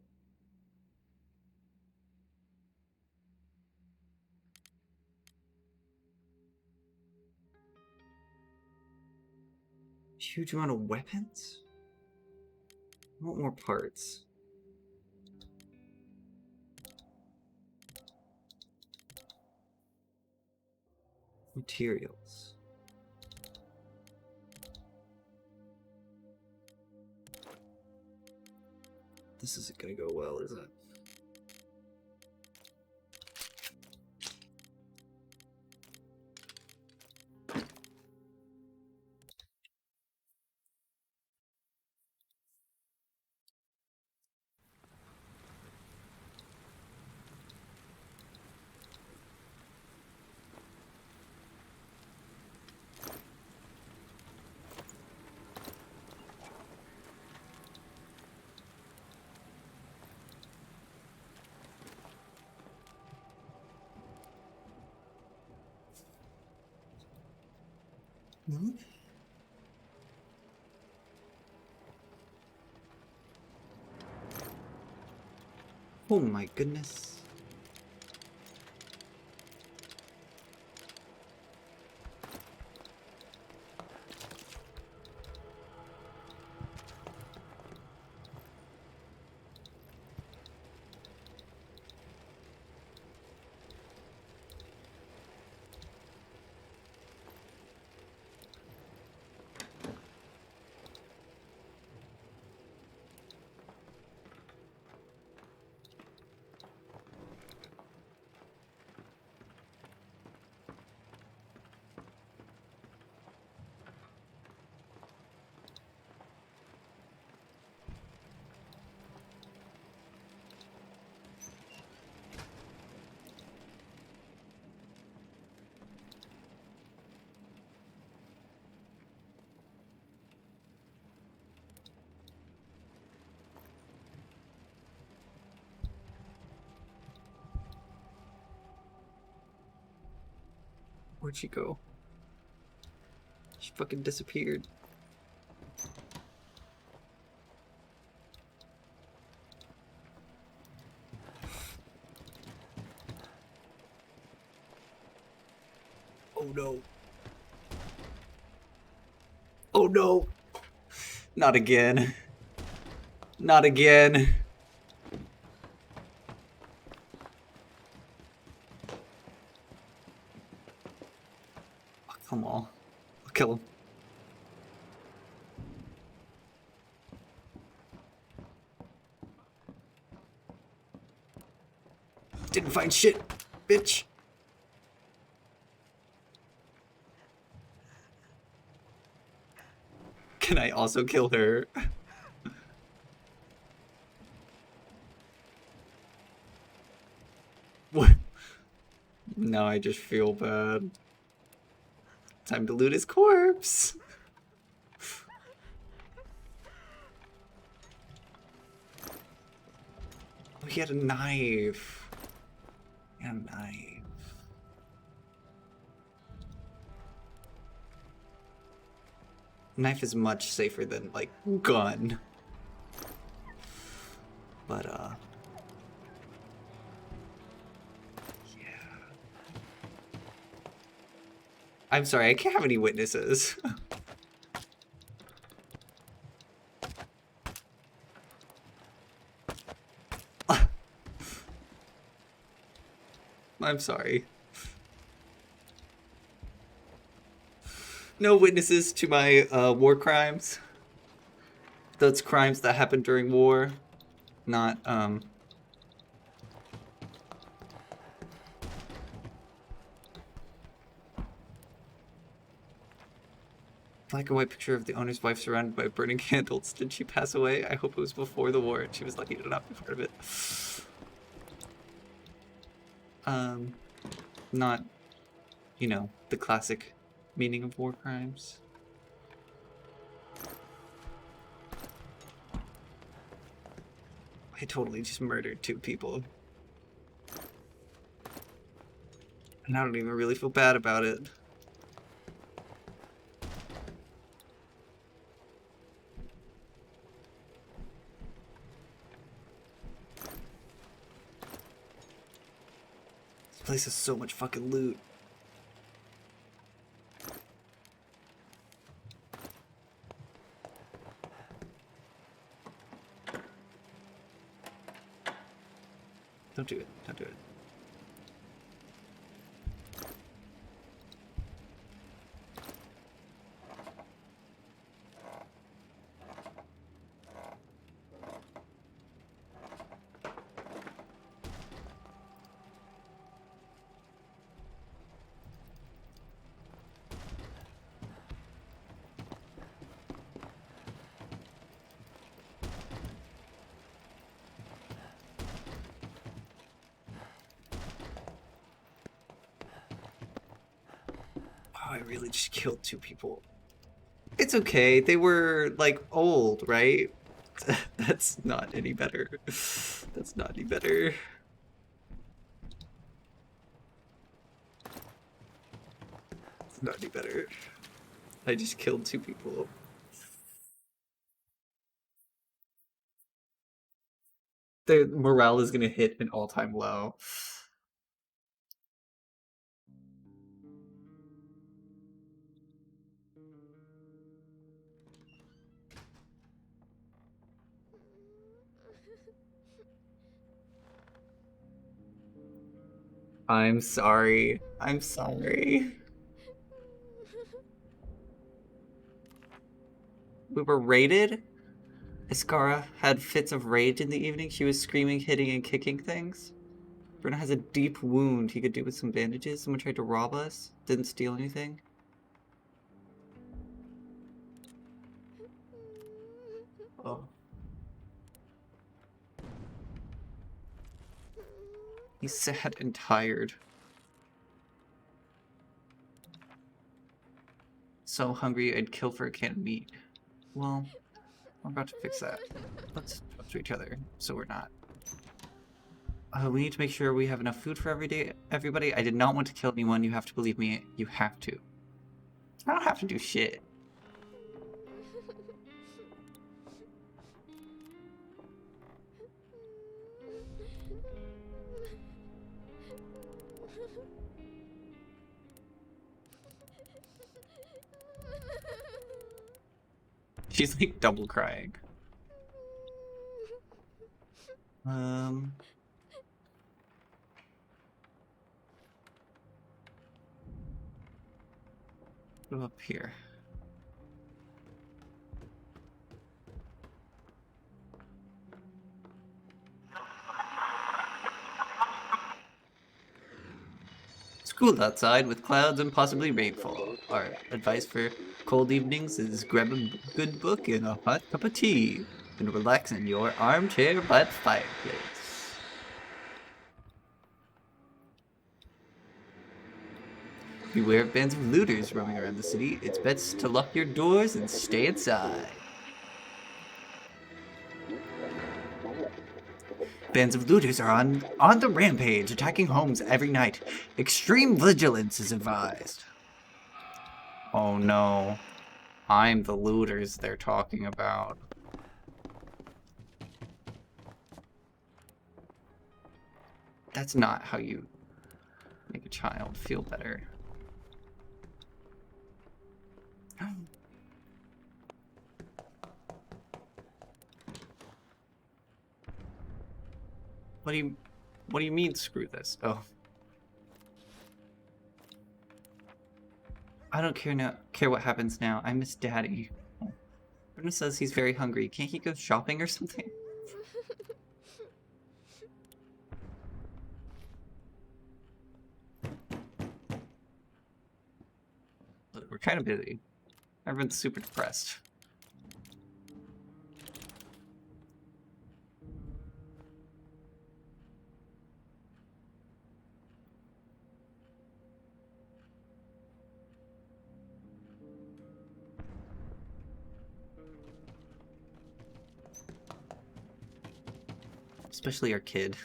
Huge amount of weapons? I want more parts. Materials. This isn't gonna go well, is it? No? Oh my goodness. Where'd she go? She fucking disappeared. Oh no. Oh no. Not again. Not again. Oh, come on. I'll kill him. Didn't find shit, bitch. Can I also kill her? What? Now I just feel bad. Time to loot his corpse. Oh, he had a knife. He had a knife. Knife is much safer than, like, gun. But, yeah. I'm sorry, I can't have any witnesses. I'm sorry. No witnesses to my war crimes. Those crimes that happened during war. Not, black and white picture of the owner's wife surrounded by burning candles. Did she pass away? I hope it was before the war and she was lucky to not be part of it. Not, you know, the classic meaning of war crimes. I totally just murdered 2 people. And I don't even really feel bad about it. This place has so much fucking loot. Don't do it. Don't do it. Oh, I really just killed 2 people. It's okay. They were, like, old, right? That's not any better. That's not any better. It's not any better. I just killed 2 people. Their morale is gonna hit an all-time low. I'm sorry. I'm sorry. We were raided? Iskara had fits of rage in the evening. She was screaming, hitting, and kicking things. Bruno has a deep wound he could do with some bandages. Someone tried to rob us. Didn't steal anything. Oh. He's sad and tired. So hungry I'd kill for a can of meat. Well, we're about to fix that. Let's talk to each other so we're not. We need to make sure we have enough food for everybody. I did not want to kill anyone. You have to believe me. You have to. I don't have to do shit. She's like double crying. Go up here. It's cool outside with clouds and possibly rainfall. Our advice for cold evenings is grab a good book and a hot cup of tea and relax in your armchair by the fireplace. Beware of bands of looters roaming around the city. It's best to lock your doors and stay inside. Bands of looters are on the rampage, attacking homes every night. Extreme vigilance is advised. Oh no. I'm the looters they're talking about. That's not how you make a child feel better. What do you mean screw this? Oh. I don't care what happens now. I miss Daddy. Oh. Bruno says he's very hungry. Can't he go shopping or something? We're kind of busy. Everyone's super depressed. Especially our kid.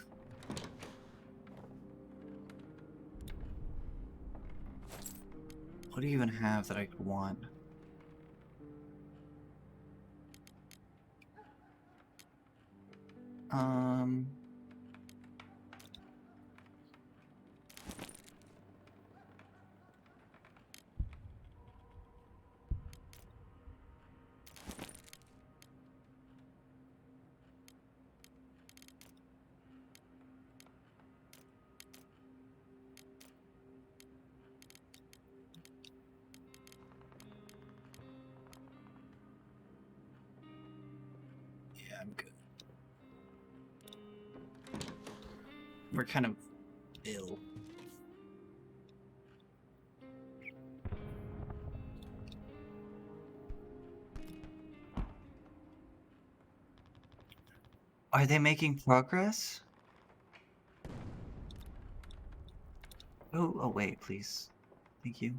What do you even have that I could want? Yeah, I'm good. We're kind of ill. Are they making progress? Oh, wait, please. Thank you.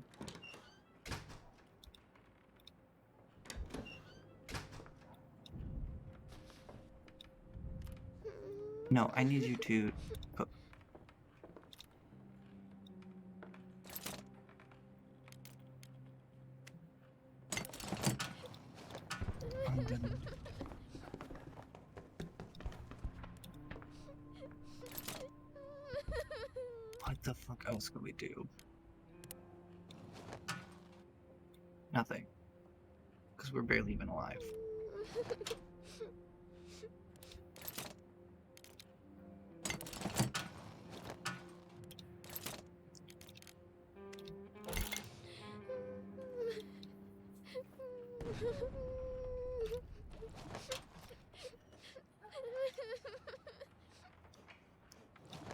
No, I need you to cook. I'm gonna... What the fuck else could we do? Nothing. Because we're barely even alive.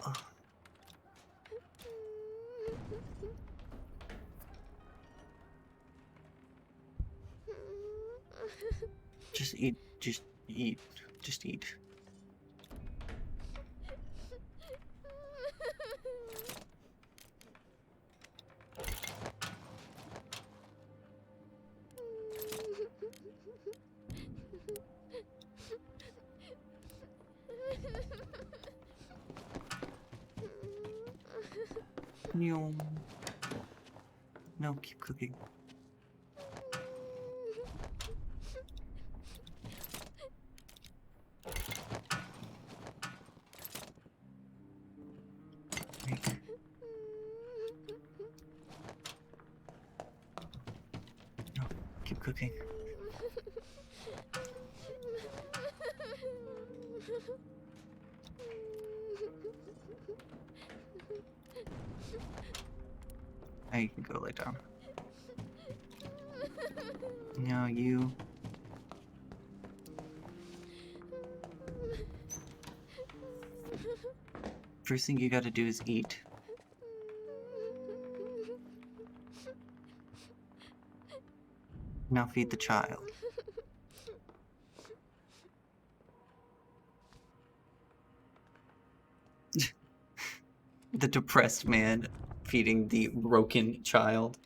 Ugh. Just eat. Just eat. Just eat. No. No, keep cooking. Make. No, keep cooking. Now you can go lay down. No, you. First thing you gotta do is eat. Now feed the child. The depressed man feeding the broken child.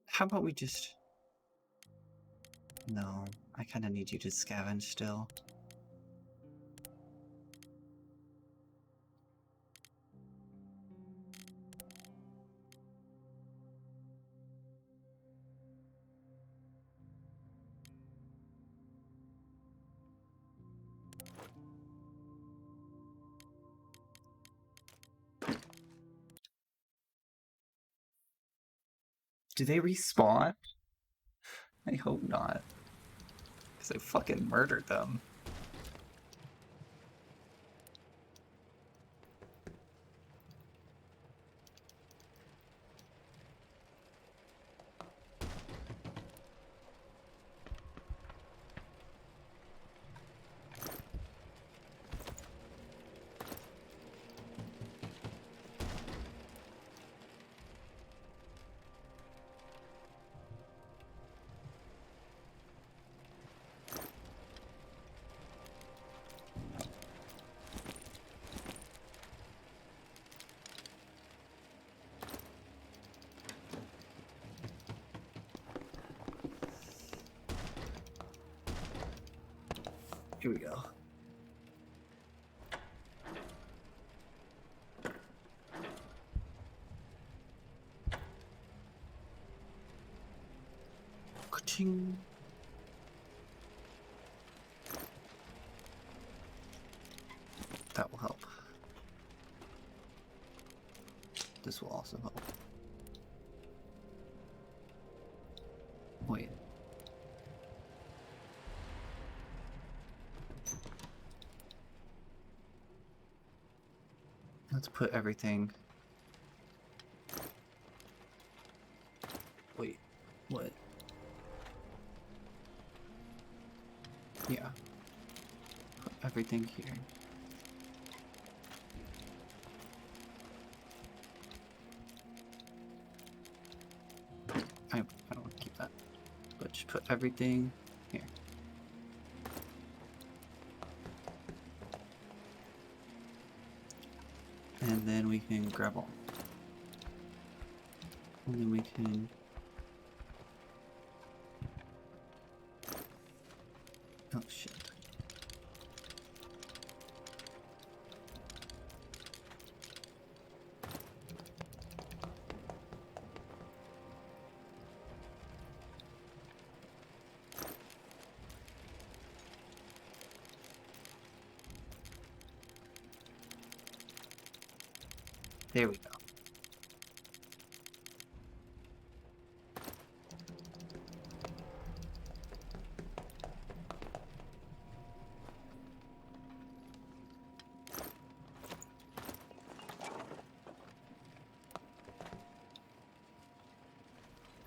How about we just... No, I kind of need you to scavenge still. Do they respawn? I hope not. Because I fucking murdered them. Here we go. Ka-ching. That will help. This will also help. Wait. Let's put everything... Wait, what? Yeah. Put everything here. I don't want to keep that. But just put everything here. And then we can grab all. And then we can... Oh shit. There we go.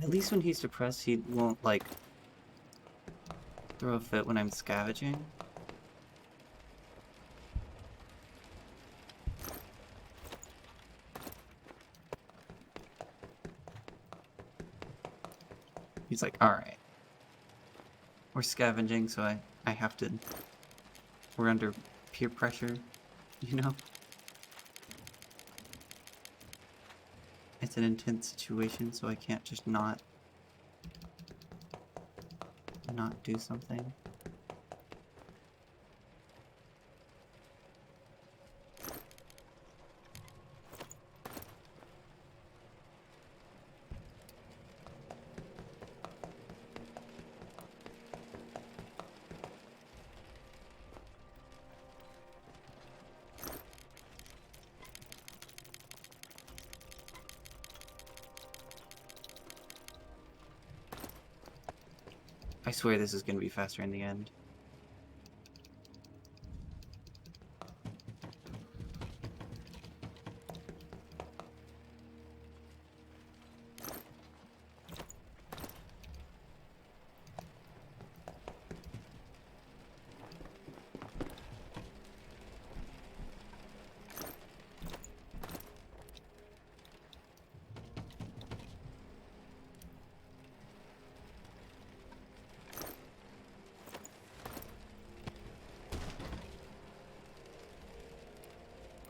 At least when he's depressed, he won't, like, throw a fit when I'm scavenging. He's like, alright. We're scavenging, so I have to... We're under peer pressure, you know? It's an intense situation, so I can't just not do something. I swear this is going to be faster in the end.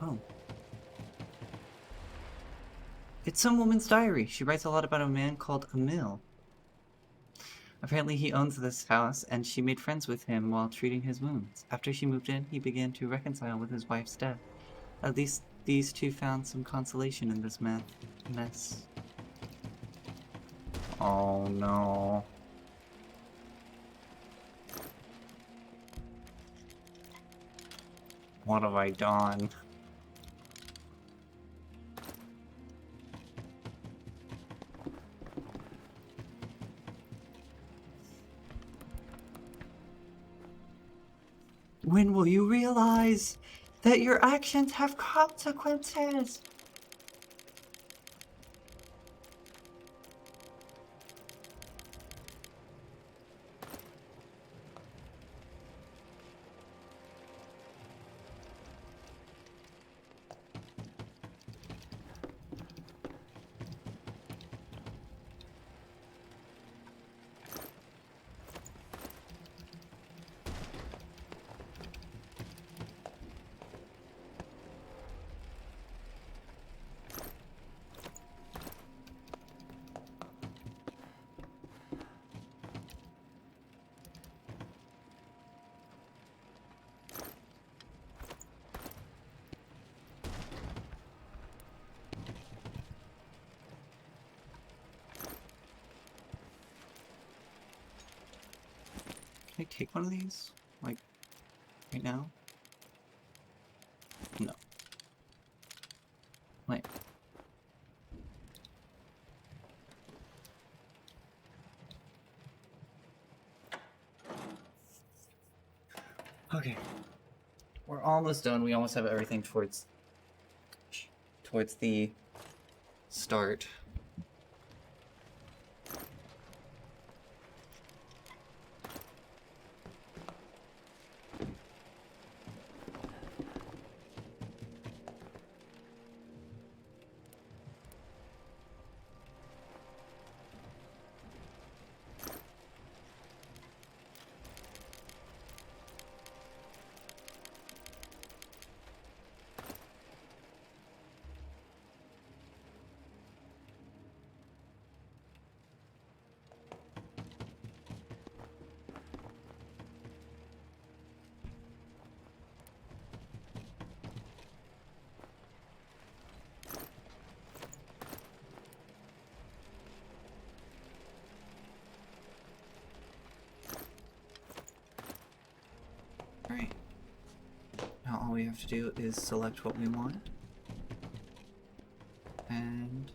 Oh. It's some woman's diary. She writes a lot about a man called Emil. Apparently he owns this house, and she made friends with him while treating his wounds. After she moved in, he began to reconcile with his wife's death. At least these two found some consolation in this mess. Oh no. What have I done? When will you realize that your actions have consequences? I take one of these? Like, right now? No. Wait. Okay. We're almost done. We almost have everything towards the start. Alright. Now all we have to do is select what we want. And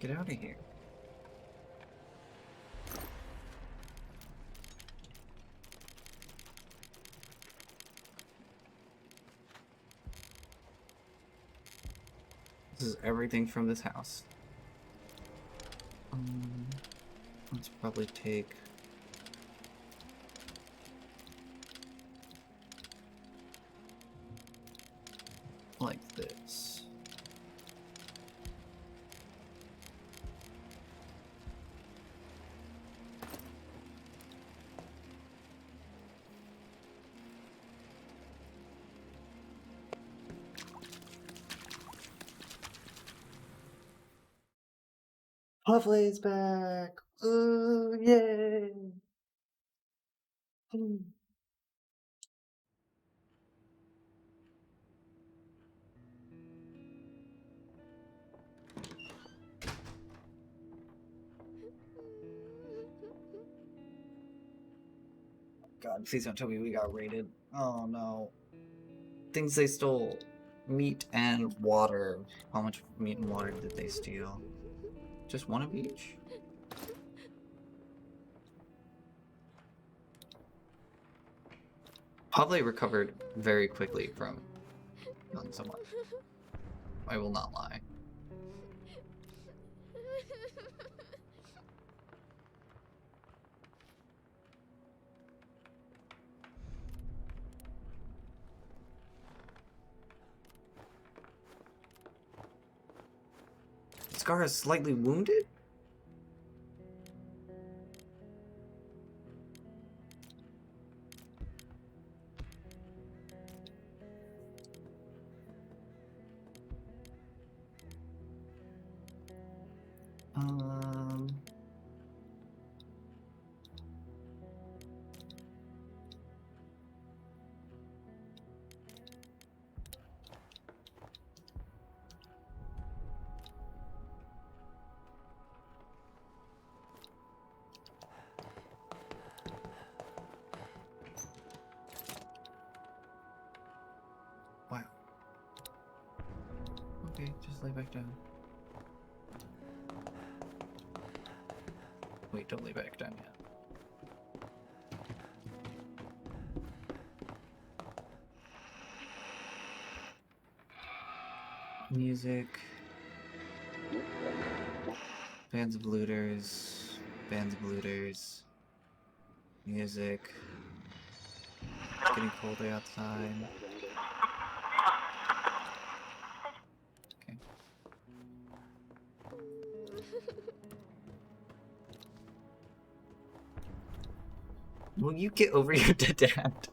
get out of here. This is everything from this house. Let's probably take... like this. Hopefully's back! Ooh, yay! God, please don't tell me we got raided. Oh no. Things they stole. Meat and water. How much meat and water did they steal? Just one of each? Pavle recovered very quickly from killing someone. I will not lie. Scar is slightly wounded? Um... Wow. Okay, just lay back down. Wait, don't lay back down yet. Music. Bands of looters. Bands of looters. Music. It's getting colder outside. Okay. Will you get over your dead dad?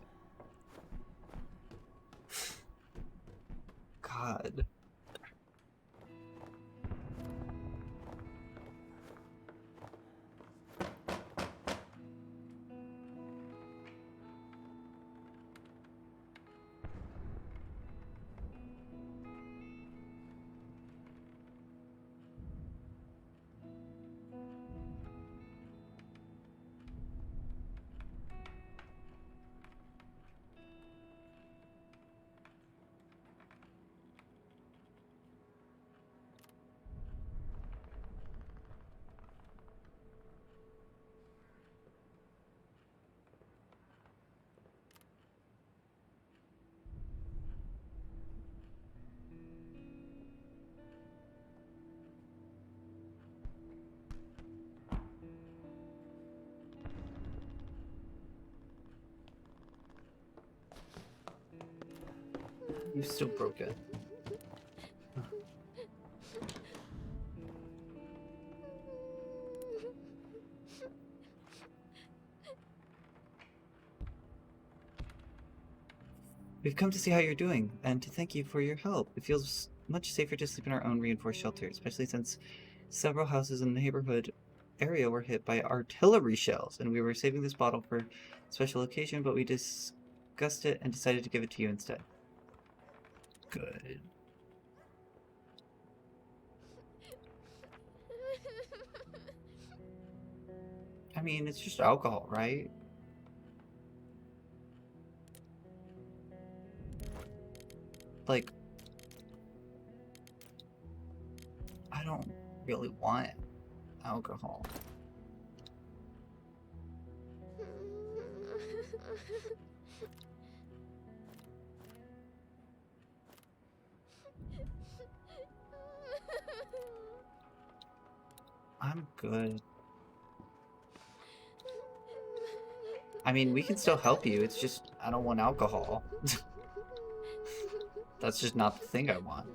God. You still broke it. We've come to see how you're doing, and to thank you for your help. It feels much safer to sleep in our own reinforced shelter, especially since several houses in the neighborhood area were hit by artillery shells, and we were saving this bottle for special occasion, but we discussed it and decided to give it to you instead. Good. I mean, it's just alcohol, right? Like, I don't really want alcohol. I'm good. I mean, we can still help you. It's just, I don't want alcohol. That's just not the thing I want.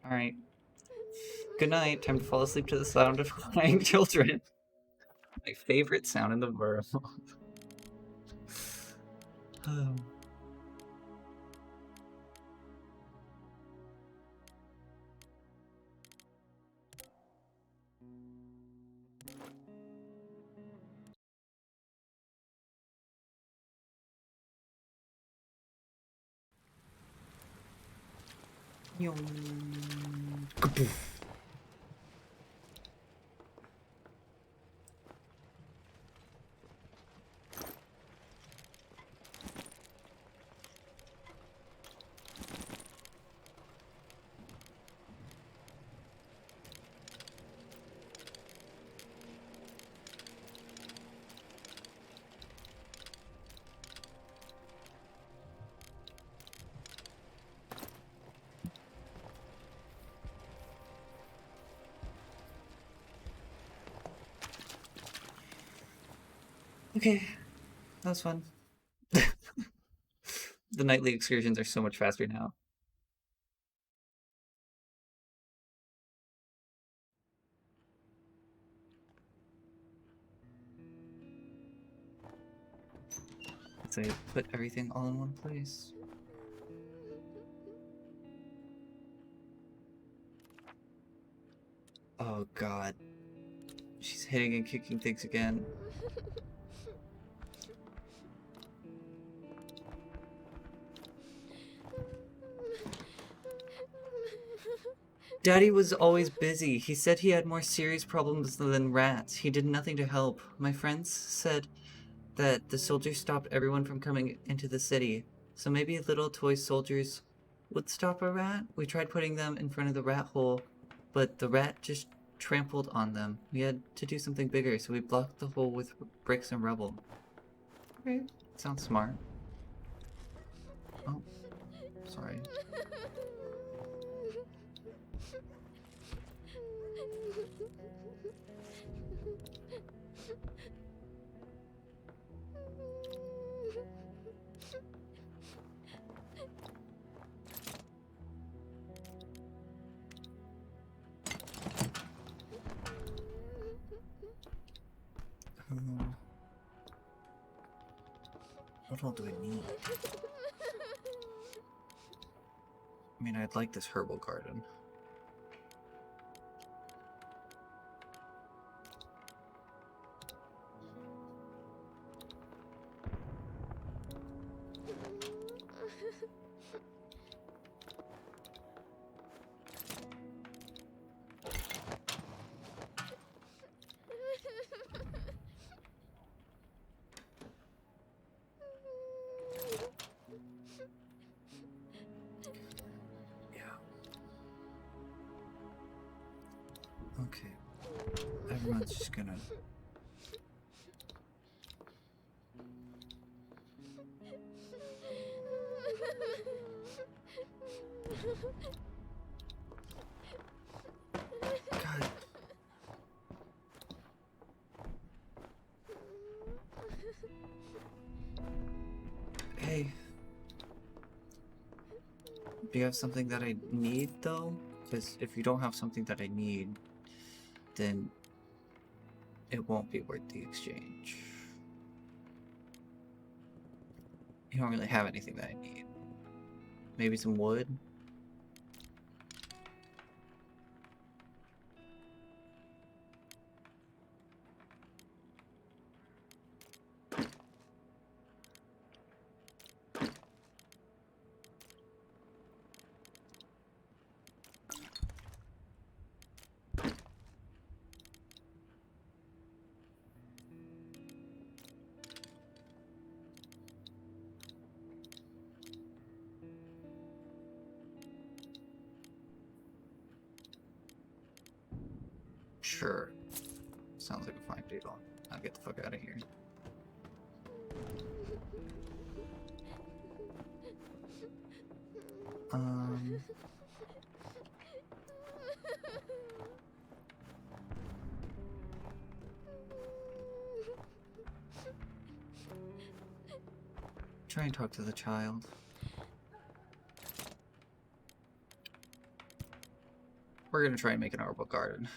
Alright. Good night. Time to fall asleep to the sound of crying children. My favorite sound in the world. Oh. Kapoof. Okay, that was fun. The nightly excursions are so much faster now. So I put everything all in one place. Oh god. She's hitting and kicking things again. Daddy was always busy. He said he had more serious problems than rats. He did nothing to help. My friends said that the soldiers stopped everyone from coming into the city. So maybe little toy soldiers would stop a rat? We tried putting them in front of the rat hole, but the rat just trampled on them. We had to do something bigger, so we blocked the hole with bricks and rubble. Okay, sounds smart. Oh, sorry. What all do I need? I mean, I'd like this herbal garden. Okay. Everyone's just gonna... Do you have something that I need, though? Because if you don't have something that I need, then it won't be worth the exchange. You don't really have anything that I need. Maybe some wood? Sure. Sounds like a fine deal. I'll get the fuck out of here. Try and talk to the child. We're gonna try and make an arbor garden.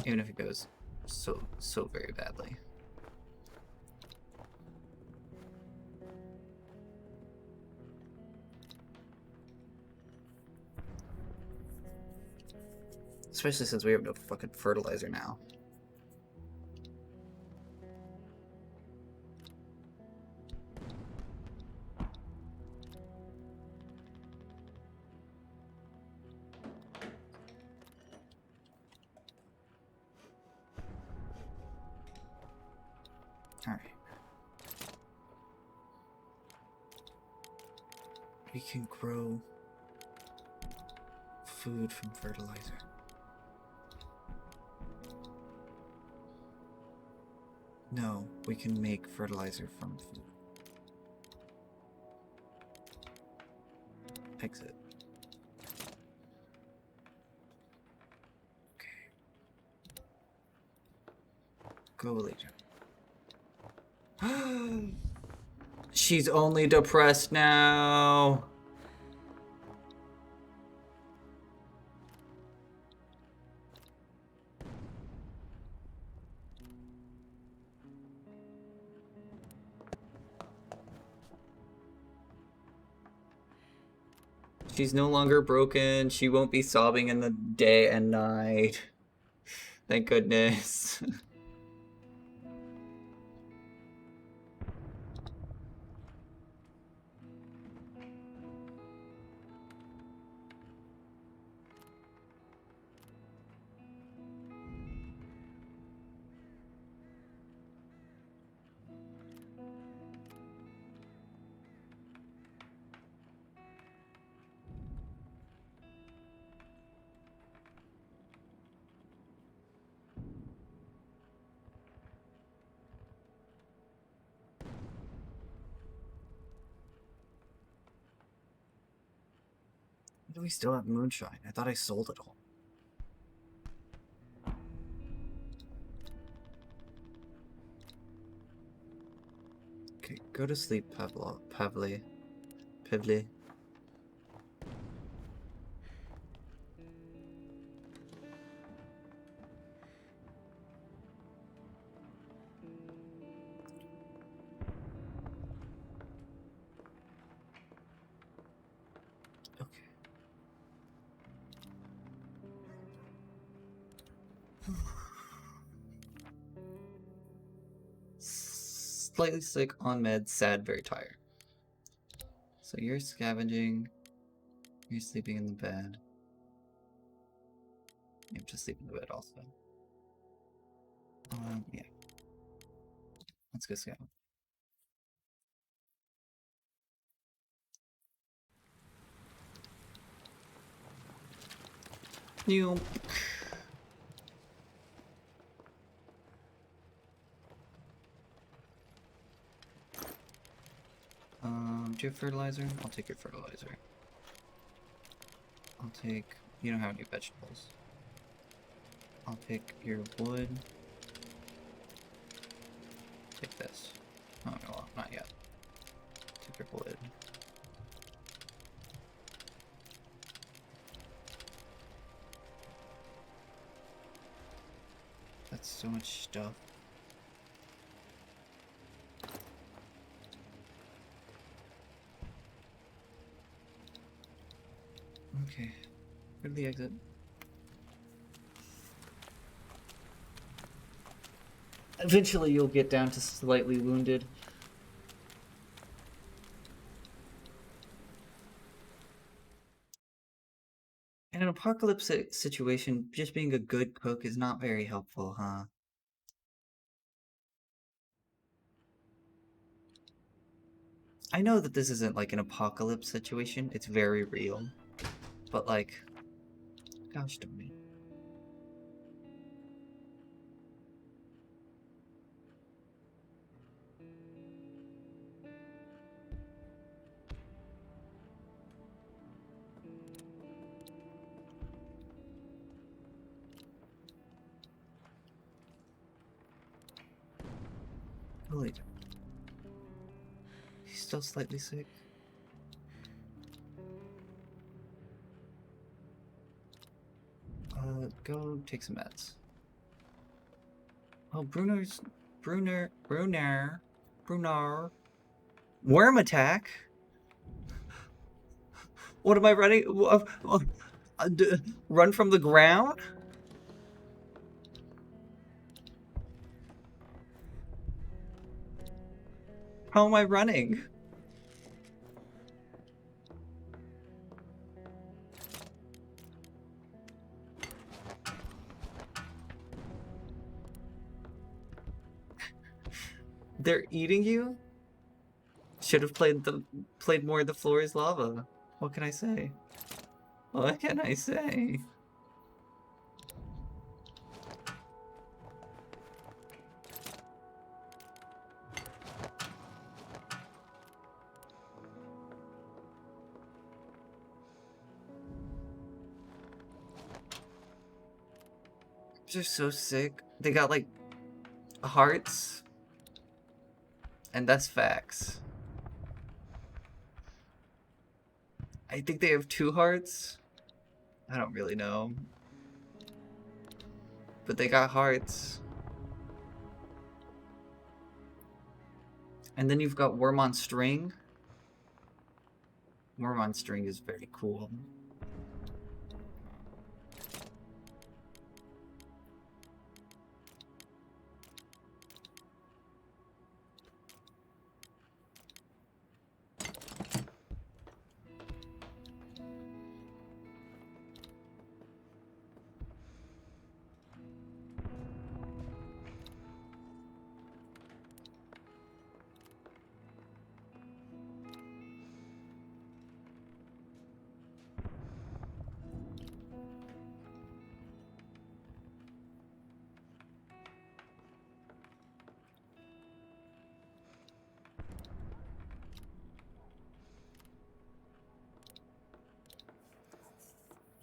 Even if it goes so very badly. Especially since we have no fucking fertilizer now. Alright. We can grow food from fertilizer. No, we can make fertilizer from food. Exit. Okay. Go later. She's only depressed now. She's no longer broken. She won't be sobbing in the day and night. Thank goodness. Do we still have moonshine? I thought I sold it all. Okay, go to sleep, Pavli. Okay. Slightly sick, on meds, sad, very tired. So you're scavenging. You're sleeping in the bed. You have to sleep in the bed also. Yeah. Let's go scout. New. Do you have fertilizer? I'll take your fertilizer. I'll take... You don't have any vegetables. I'll take your wood. Take this. Oh, no, not yet. Take triple it. That's so much stuff. Okay, go to the exit. Eventually you'll get down to slightly wounded. In an apocalypse situation, just being a good cook is not very helpful, huh? I know that this isn't like an apocalypse situation, it's very real. But like, gosh darn it. Holy. He's still slightly sick. Go take some meds. Oh, Brunner. Worm attack? What am I running? Run from the ground? How am I running? They're eating you? Should have played more The Floor is Lava. What can I say? What can I say? They're so sick. They got like hearts. And that's facts. I think they have 2 hearts. I don't really know. But they got hearts. And then you've got Worm on String. Worm on String is very cool.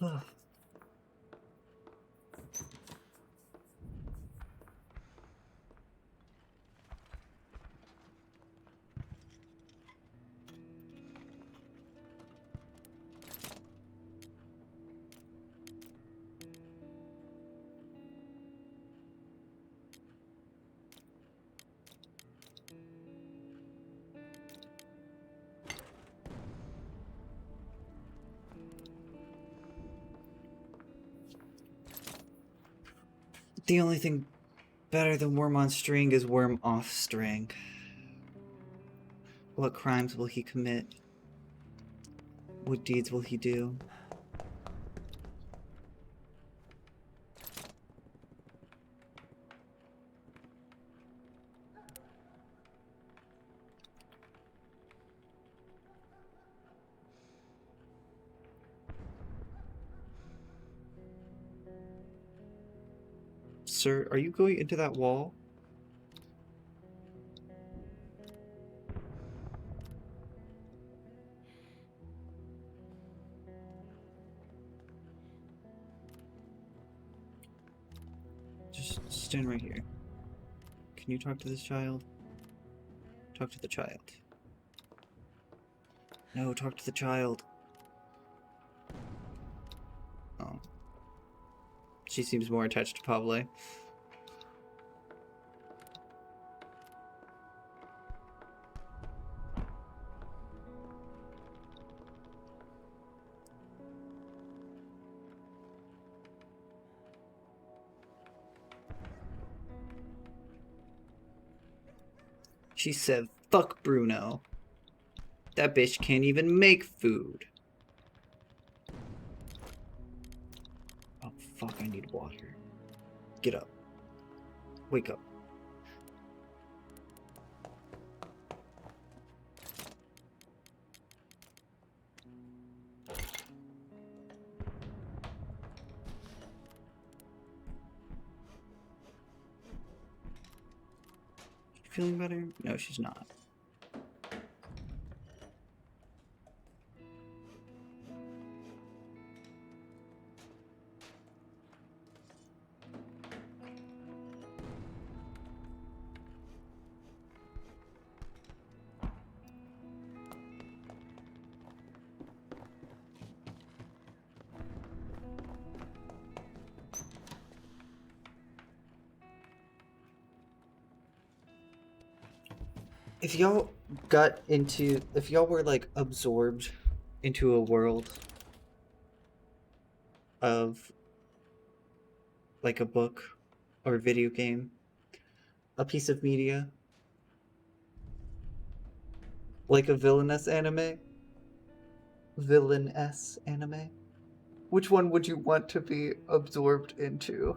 Ugh. The only thing better than Worm on String is Worm off String. What crimes will he commit? What deeds will he do? Sir, are you going into that wall? Just stand right here. Can you talk to this child? Talk to the child. No, talk to the child. Oh. She seems more attached to Pablo. She said, fuck Bruno. That bitch can't even make food. Oh, fuck, I need water. Get up. Wake up. She feeling better? No, she's not. If y'all if y'all were like absorbed into a world of like a book or a video game, a piece of media, like a villainous anime, which one would you want to be absorbed into?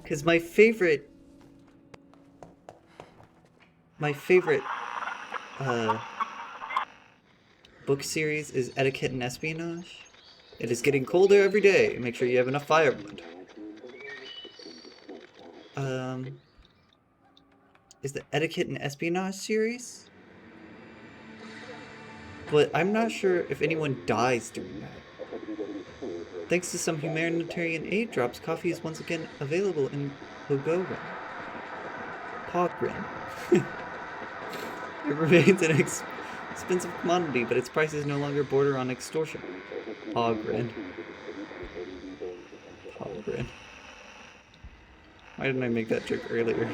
Because my favorite book series is Etiquette and Espionage. It is getting colder every day. Make sure you have enough firewood. Is the Etiquette and Espionage series? But I'm not sure if anyone dies doing that. Thanks to some humanitarian aid drops, coffee is once again available in Pogren. It remains an expensive commodity, but its prices no longer border on extortion. Pogren. Why didn't I make that joke earlier?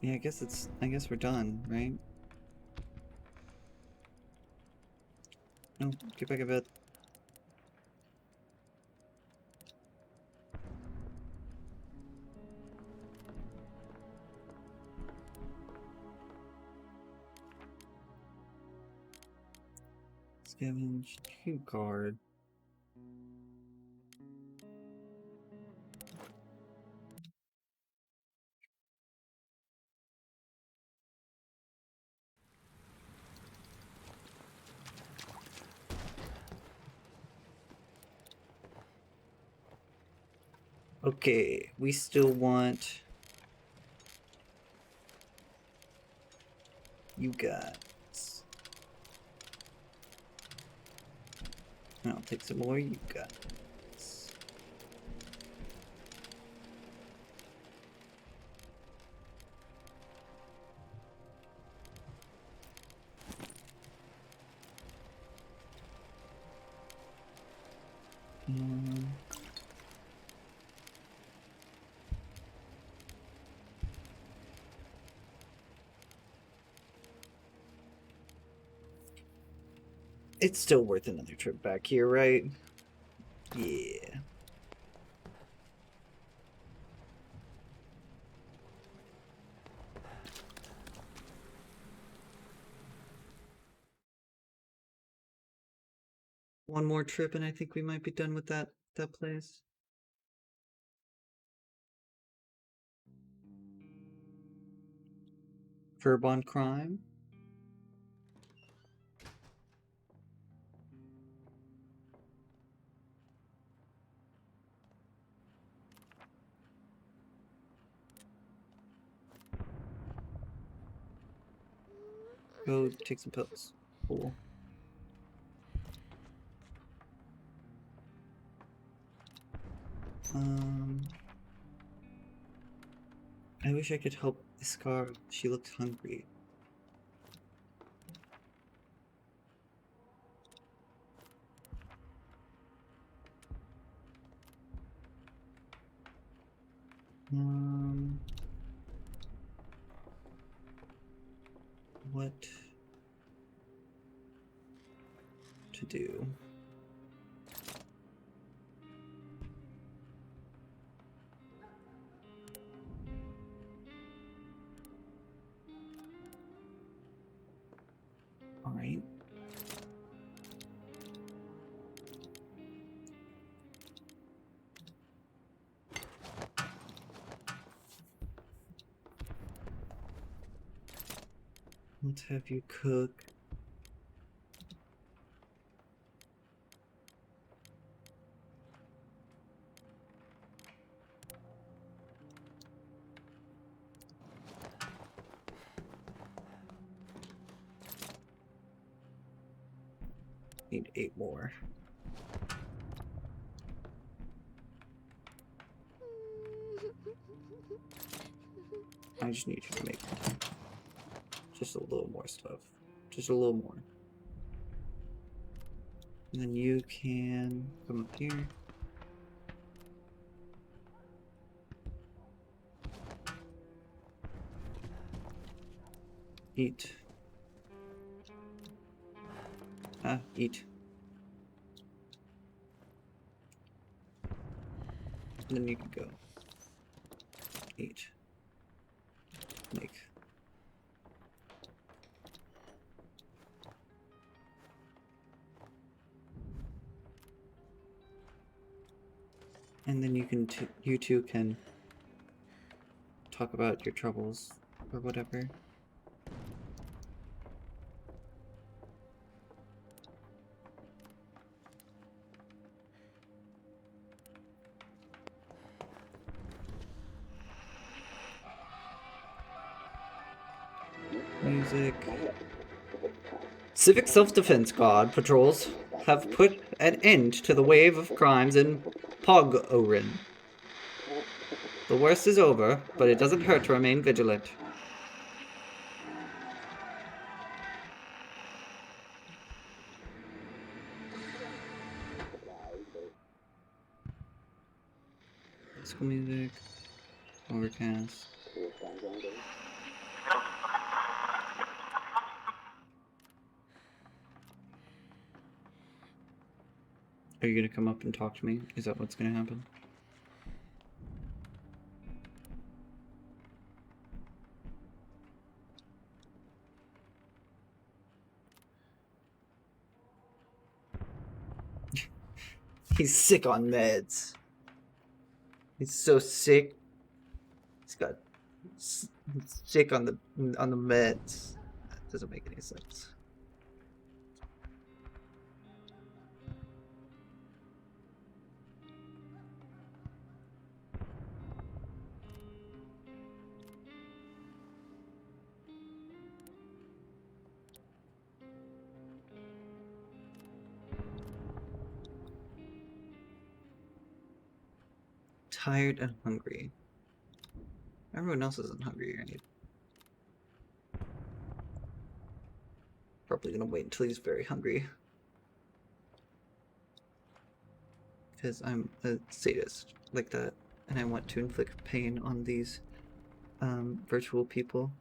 Yeah, I guess we're done, right? No, get back in bed. Scavenge 2 card. Okay, we still want you guys. I'll take some more you guys. It's still worth another trip back here, right? Yeah. One more trip and I think we might be done with that place. Verb on crime. Go take some pills. Cool. I wish I could help Iskar. She looked hungry. What to do? All right. Let's have you cook. Need 8 more. I just need you to make just a little more stuff. Just a little more. And then you can come up here. Eat. Eat. And then you can go. Eat. Make. And then you two can talk about your troubles or whatever. Music. Civic Self-Defense Guard patrols have put an end to the wave of crimes in Pog-Orin. The worst is over, but it doesn't hurt to remain vigilant. School music. Overcast. Are you gonna come up and talk to me? Is that what's gonna happen? He's sick on meds. He's so sick. He's got sick on the meds. That doesn't make any sense. Tired and hungry. Everyone else isn't hungry, right? Probably gonna wait until he's very hungry. Because I'm a sadist like that, and I want to inflict pain on these virtual people.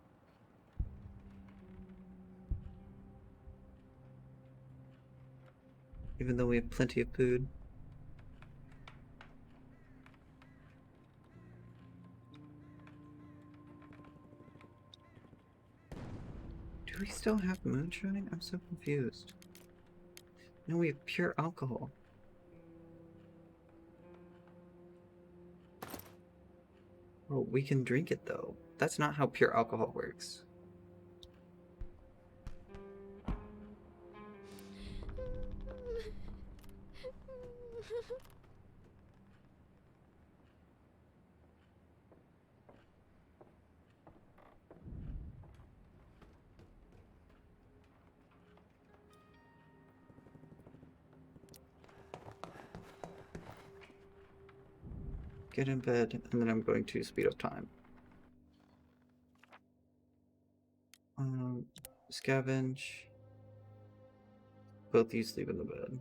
Even though we have plenty of food. Do we still have moonshine? I'm so confused. No, we have pure alcohol. Well, we can drink it though. That's not how pure alcohol works. Get in bed, and then I'm going to speed up time. Scavenge. Both you sleep in the bed.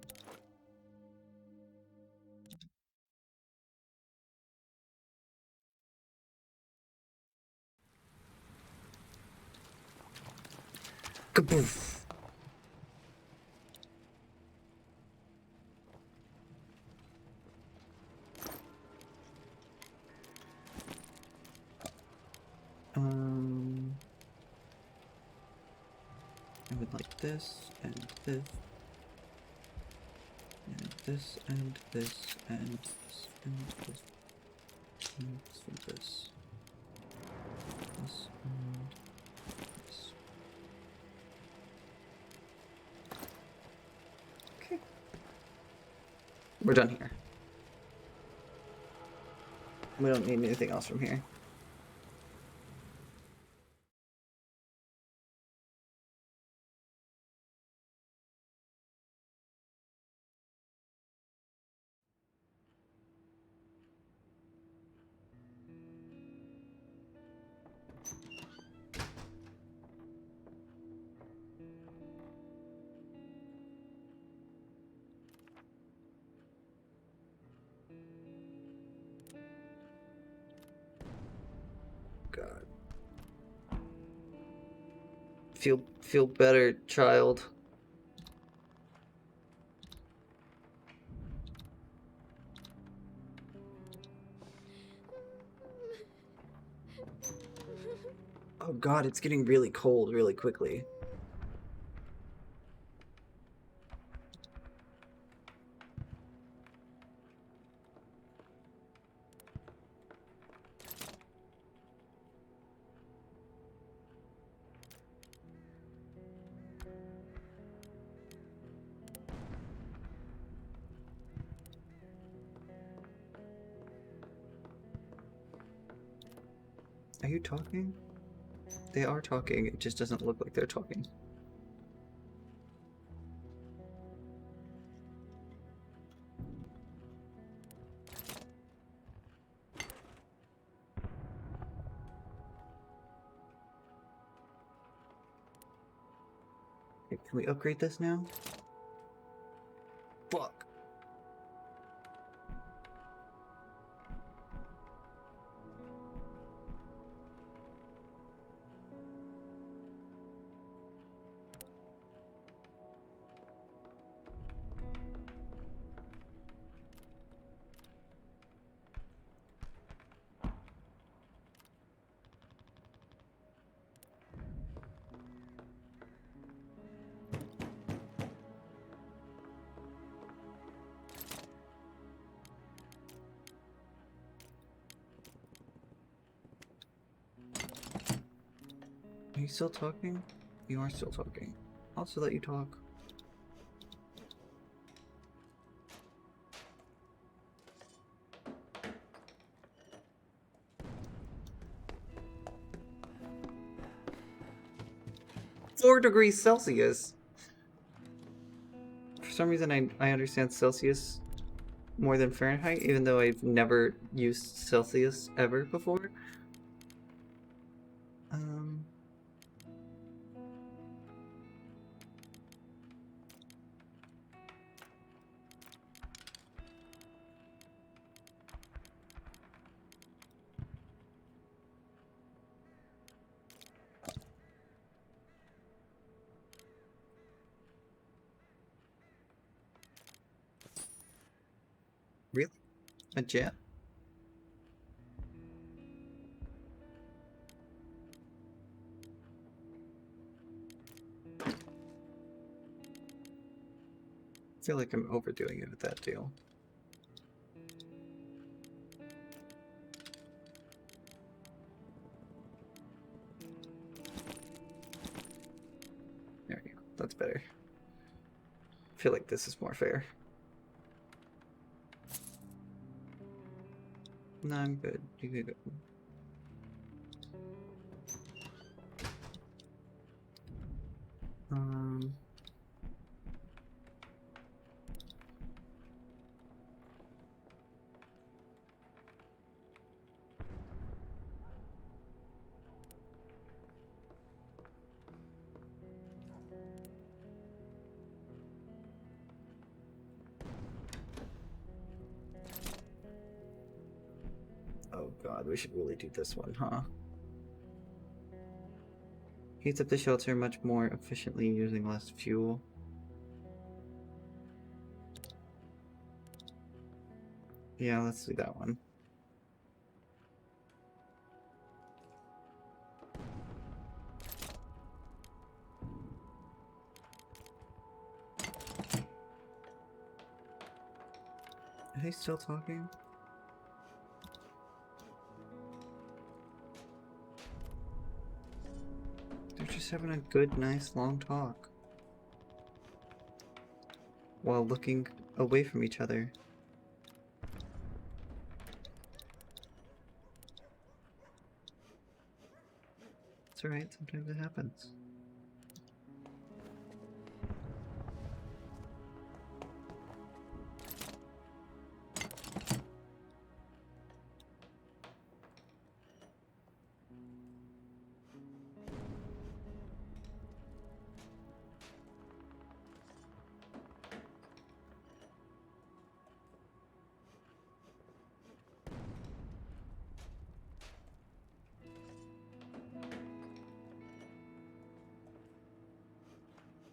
Kaboof! I would like this, and this, and this, and this, and this, and this, and this, and this, this, and this. Okay. We're done here. We don't need anything else from here. God. Feel better, child. Oh god, it's getting really cold really quickly. Are you talking? They are talking, it just doesn't look like they're talking. Okay, can we upgrade this now? Fuck. Are you still talking? You are still talking. I'll also let you talk. (4 degrees Celsius. For some reason, I understand Celsius more than Fahrenheit, even though I've never used Celsius ever before. Um, really? A jet? feel like I'm overdoing it with that deal. There you go. That's better. I feel like this is more fair. No, I'm good. You can go. Um... Oh god, we should really do this one, huh? Heats up the shelter much more efficiently using less fuel. Yeah, let's do that one. Are they still talking? They're just having a good, nice, long talk. While looking away from each other. It's alright, sometimes it happens.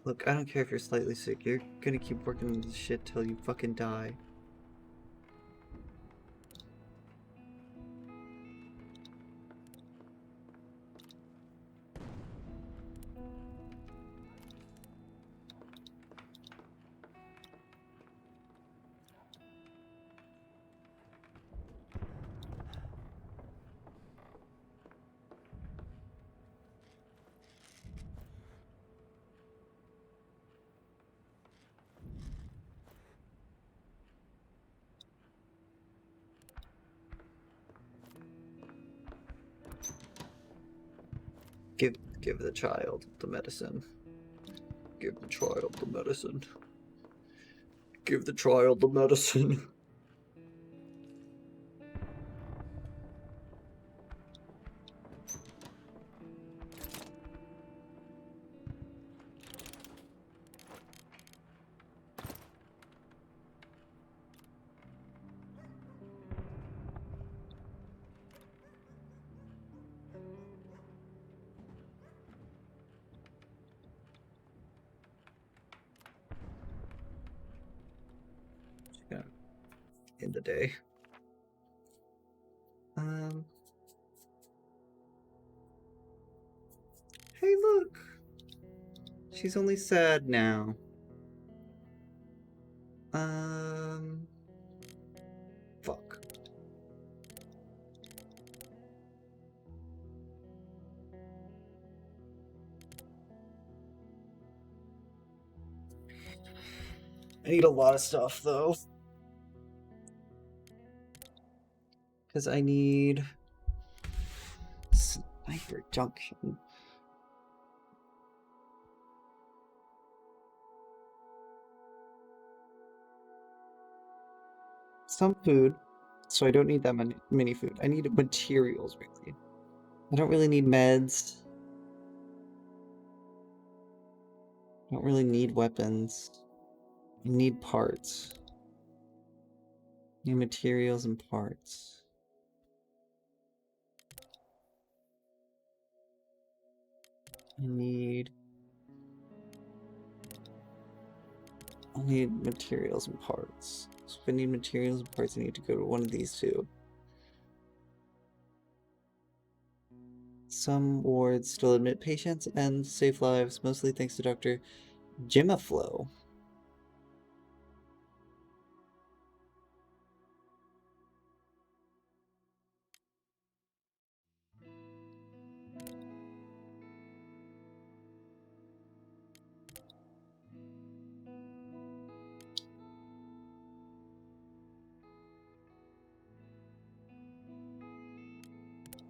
Look, I don't care if you're slightly sick, you're gonna keep working on this shit till you fucking die. Give the child the medicine. Give the child the medicine. Give the child the medicine. Yeah. In the day. Hey, look! She's only sad now. Fuck. I need a lot of stuff, though. Because I need... Sniper Junction. Some food, so I don't need that many food. I need materials, really. I don't really need meds. I don't really need weapons. I need parts. I need materials and parts. I need materials and parts. So if I need materials and parts, I need to go to one of these two. Some wards still admit patients and save lives, mostly thanks to Dr. Jimaflo.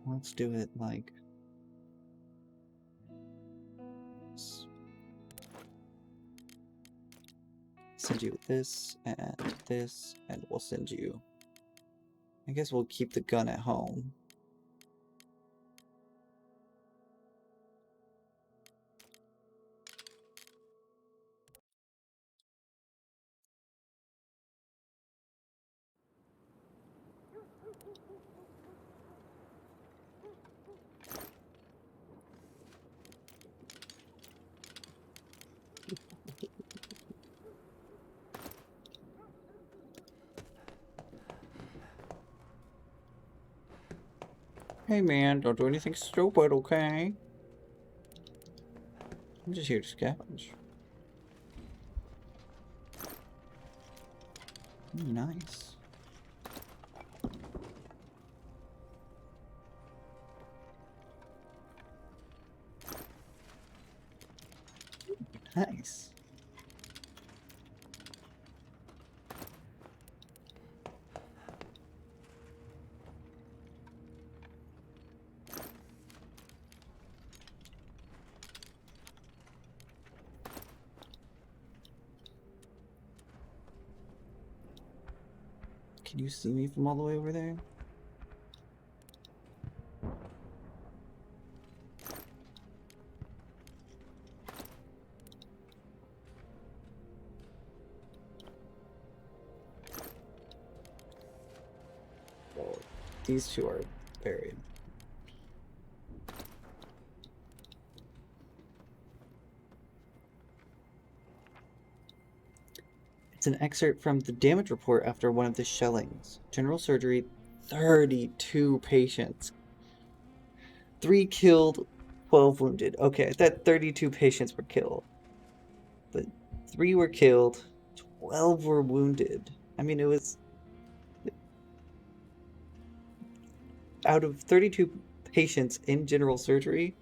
Let's do it like... Send you this, and we'll send you... I guess we'll keep the gun at home. Hey man, don't do anything stupid, okay? I'm just here to scavenge. Nice. Nice. Can you see me from all the way over there? Well, these two are buried. It's an excerpt from the damage report after one of the shellings. General surgery, 32 patients. 3 killed, 12 wounded. Okay, that 32 patients were killed. But 3 were killed, 12 were wounded. I mean, it was... Out of 32 patients in general surgery,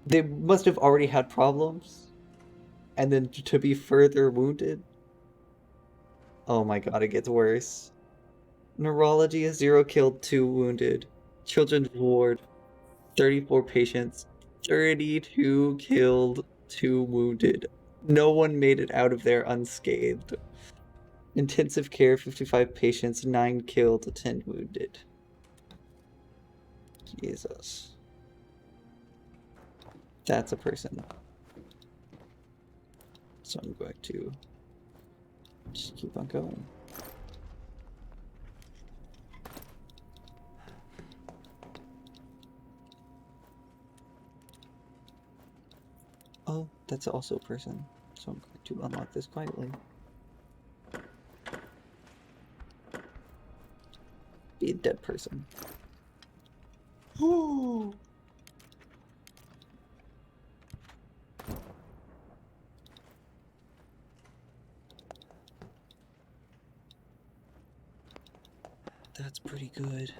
they must have already had problems. And then to be further wounded. Oh my god, it gets worse. Neurology is 0 killed, 2 wounded. Children's ward, 34 patients, 32 killed, 2 wounded. No one made it out of there unscathed. Intensive care, 55 patients, 9 killed, 10 wounded. Jesus. That's a person. So I'm going to just keep on going. Oh, that's also a person. So I'm going to unlock this quietly. Be a dead person. Oh! That's pretty good.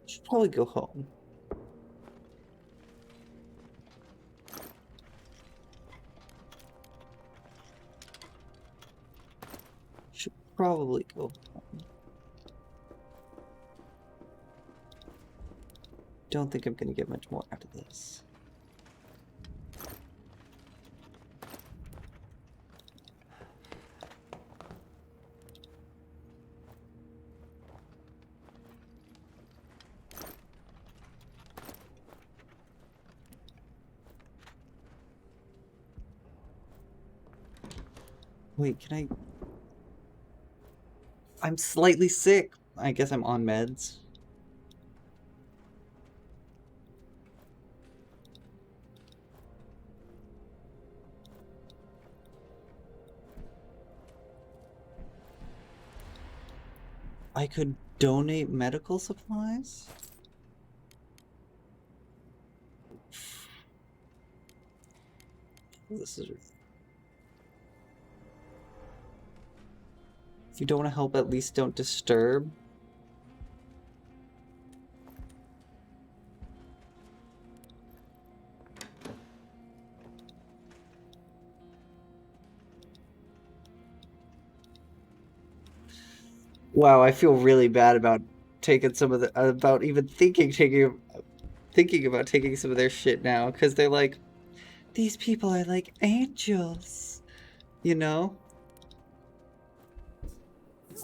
Should probably go home. Should probably go home. Don't think I'm gonna get much more out of this. Wait, can I... I'm slightly sick. I guess I'm on meds. I could donate medical supplies? This is. If you don't want to help, at least don't disturb. Wow, I feel really bad about taking some of the about even thinking about taking some of their shit now because they're like, these people are like angels, you know?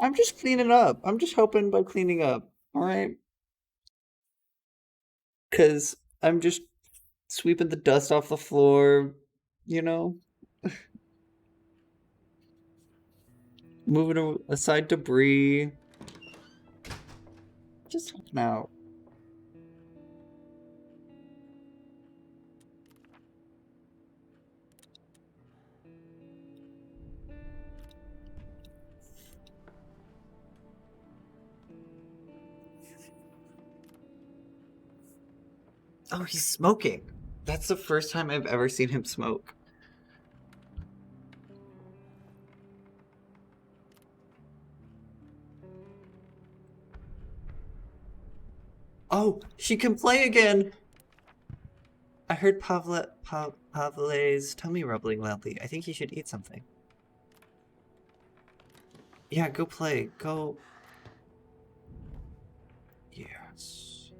I'm just cleaning up. I'm just helping by cleaning up, all right? Because I'm just sweeping the dust off the floor, you know? Moving aside debris. Just helping out. Oh, he's smoking. That's the first time I've ever seen him smoke. Oh, she can play again! I heard Pavle's tummy rumbling loudly. I think he should eat something. Yeah, go play. Go. Yes.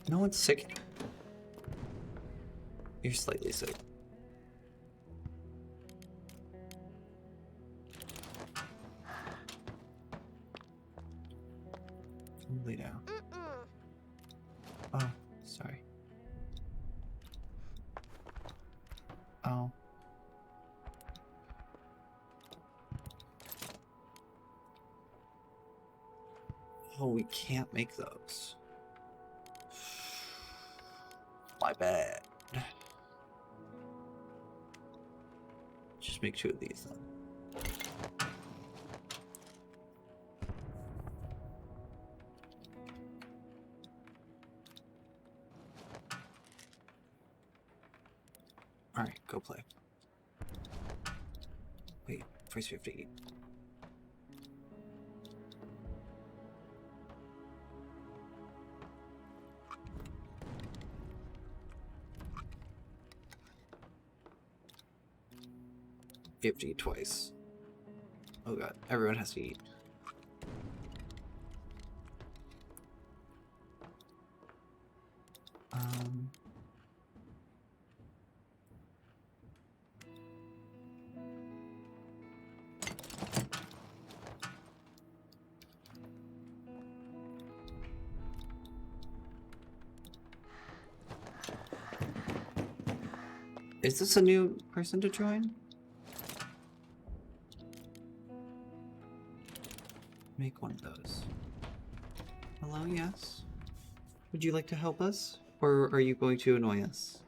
No one's sick. You're slightly sick. Lay down. Oh, sorry. Oh. Oh, we can't make those. My bad. Just make 2 of these then. Alright, go play. Wait, first we have to eat. You have to eat twice. Oh god, everyone has to eat. Is this a new person to join? Make one of those. Hello, yes? Would you like to help us? Or are you going to annoy us?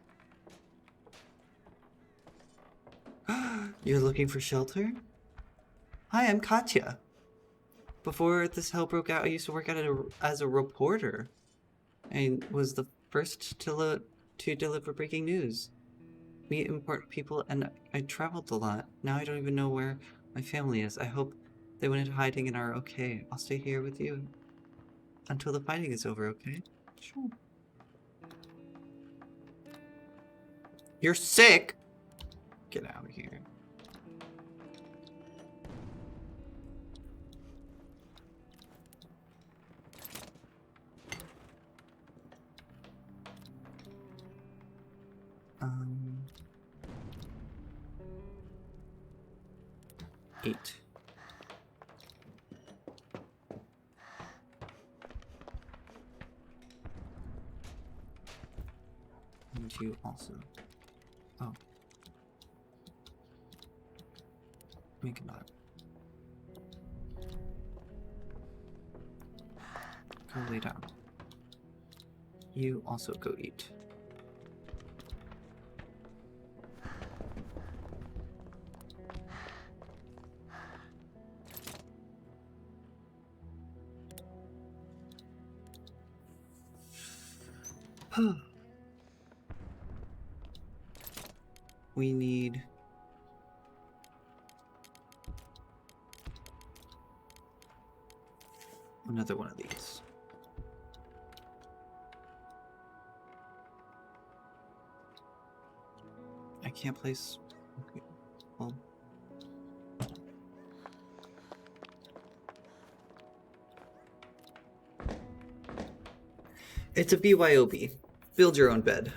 You're looking for shelter? Hi, I'm Katya. Before this hell broke out, I used to work as a reporter. I was the first to deliver breaking news. Meet important people, and I traveled a lot. Now I don't even know where my family is. I hope they went into hiding and are okay. I'll stay here with you until the fighting is over, okay? Sure. You're sick! Get out of here. Um... 8. And you also. Oh. Make another. Go lay down. You also go eat. We need... another one of these. I can't place... Okay. Well... It's a BYOB. Build your own bed.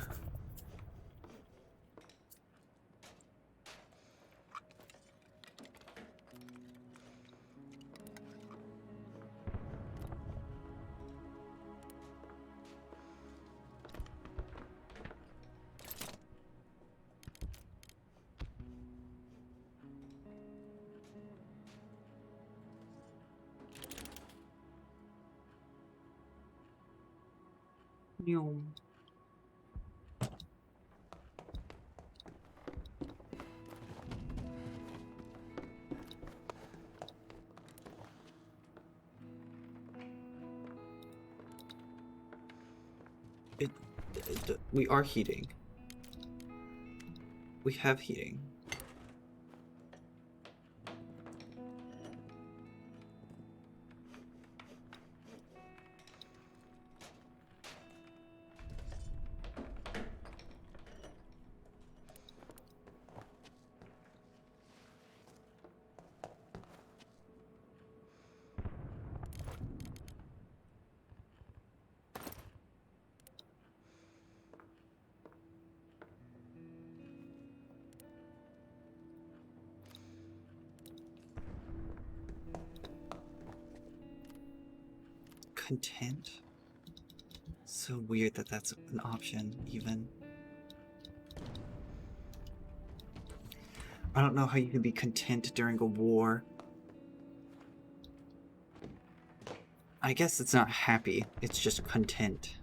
We are heating. We have heating. Content? So weird that that's an option, even. I don't know how you can be content during a war. I guess it's not happy, it's just content.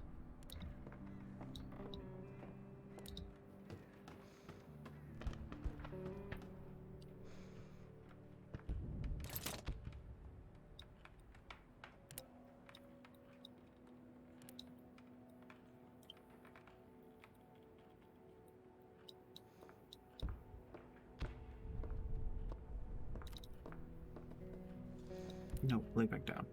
No, lay back down.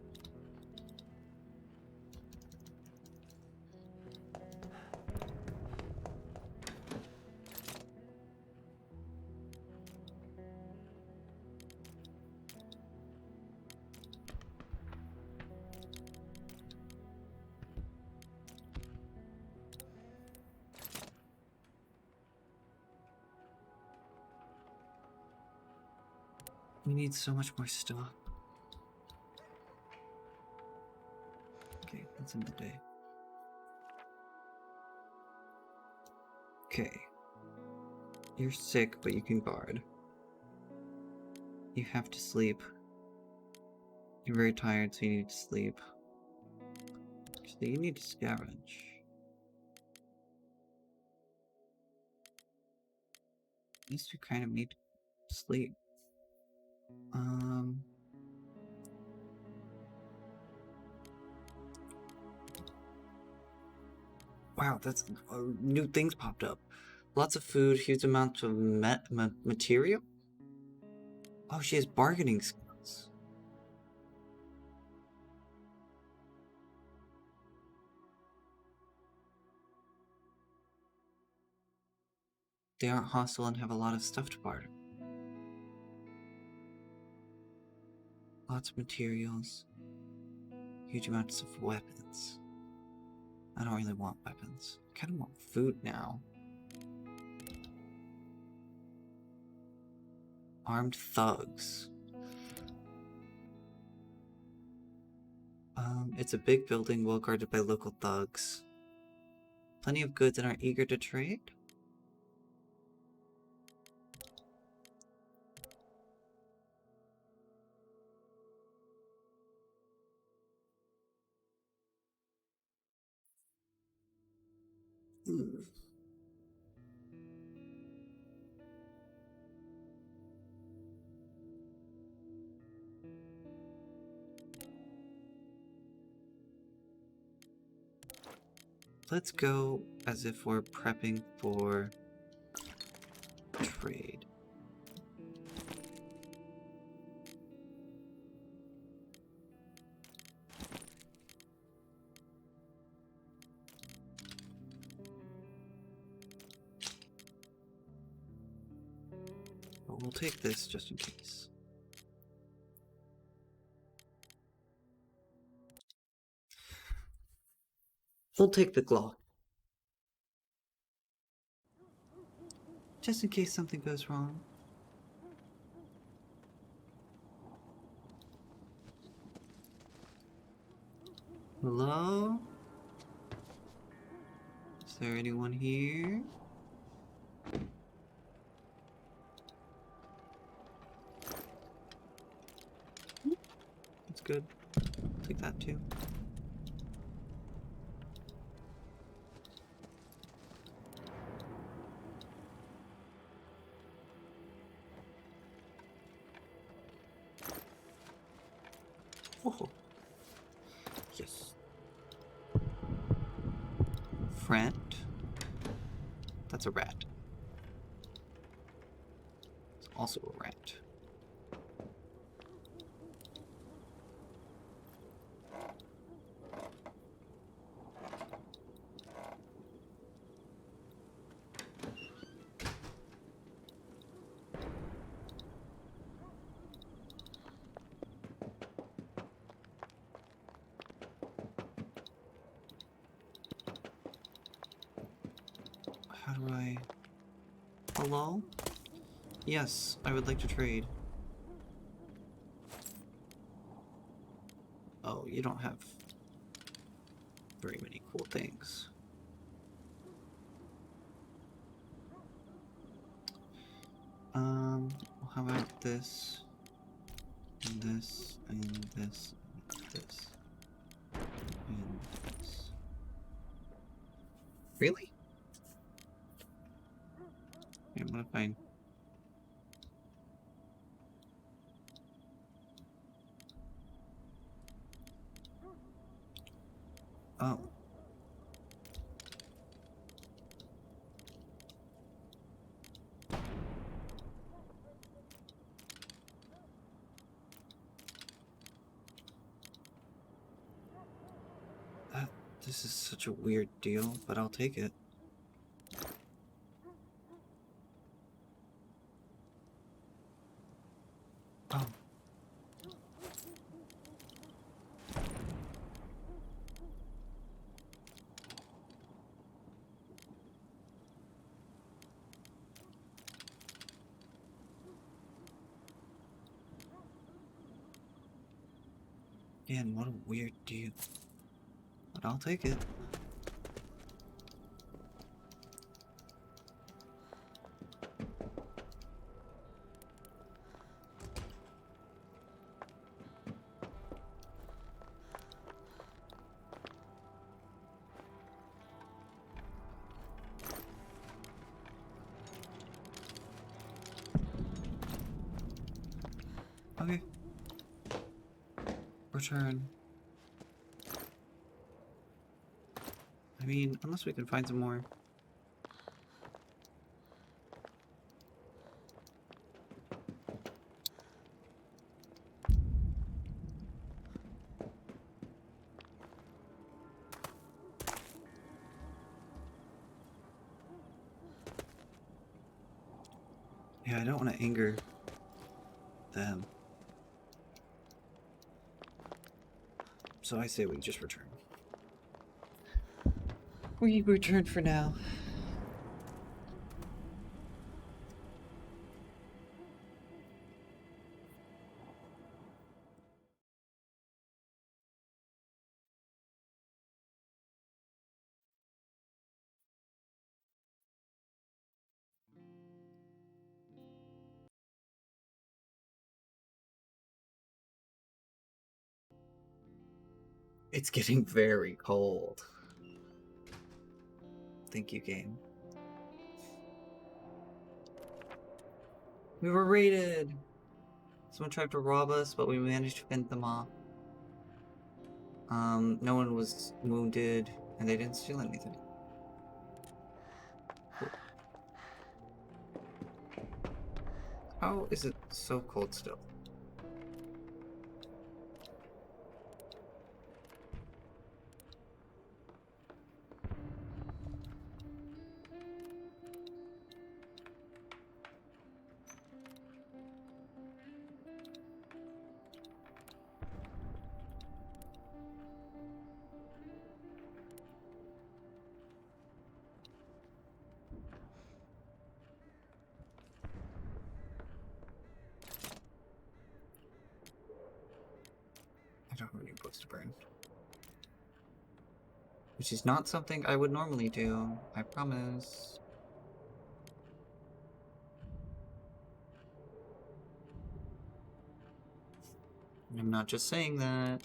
We need so much more stuff. Okay, that's in the day. Okay. You're sick, but you can guard. You have to sleep. You're very tired, so you need to sleep. So you need to scavenge. At least you kind of need to sleep. Wow, that's new things popped up. Lots of food, huge amounts of material. Oh, she has bargaining skills. They aren't hostile and have a lot of stuff to barter. Lots of materials. Huge amounts of weapons. I don't really want weapons. I kind of want food now. Armed thugs. It's a big building well guarded by local thugs. Plenty of goods and are eager to trade? let's go as if we're prepping for trade. But we'll take this just in case. We'll take the Glock. Just in case something goes wrong. Hello? Is there anyone here? That's good. I'll take that too. Oh. Yes. Friend? That's a rat. It's also a rat. How do I... Hello? Yes, I would like to trade. Oh, you don't have very many cool things. How about this, and this, and this, and this, and this. Really? Yeah, what if I... Oh. This is such a weird deal, but I'll take it. Oh. Man, what a weird deal. But I'll take it. Okay. Return. I mean, unless we can find some more. Yeah, I don't want to anger them. So I say we just return. We return for now. It's getting very cold. Thank you, game. We were raided! Someone tried to rob us, but we managed to fend them off. No one was wounded, and they didn't steal anything. How is it so cold still? I don't have any books to burn. Which is not something I would normally do, I promise. I'm not just saying that.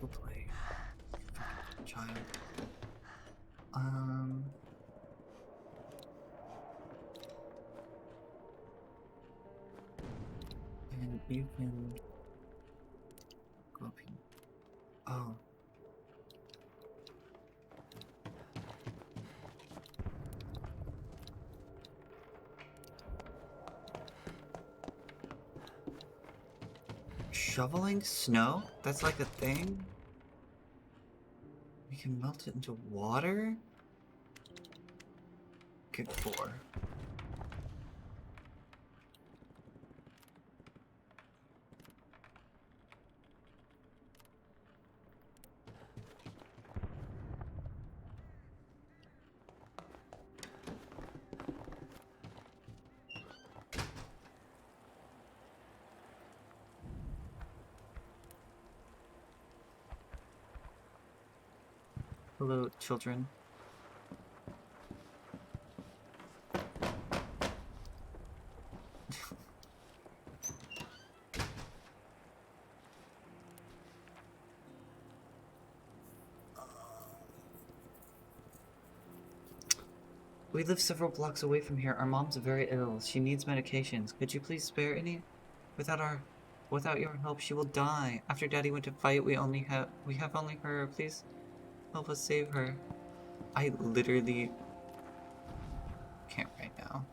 Go play. Child. And you can go up here. Oh. Shoveling snow? That's like a thing? We can melt it into water? Get 4. Hello, children. We live several blocks away from here. Our mom's very ill. She needs medications. Could you please spare any? Without your help, she will die. After Daddy went to fight, we have only her. Please help us save her. I literally can't right now.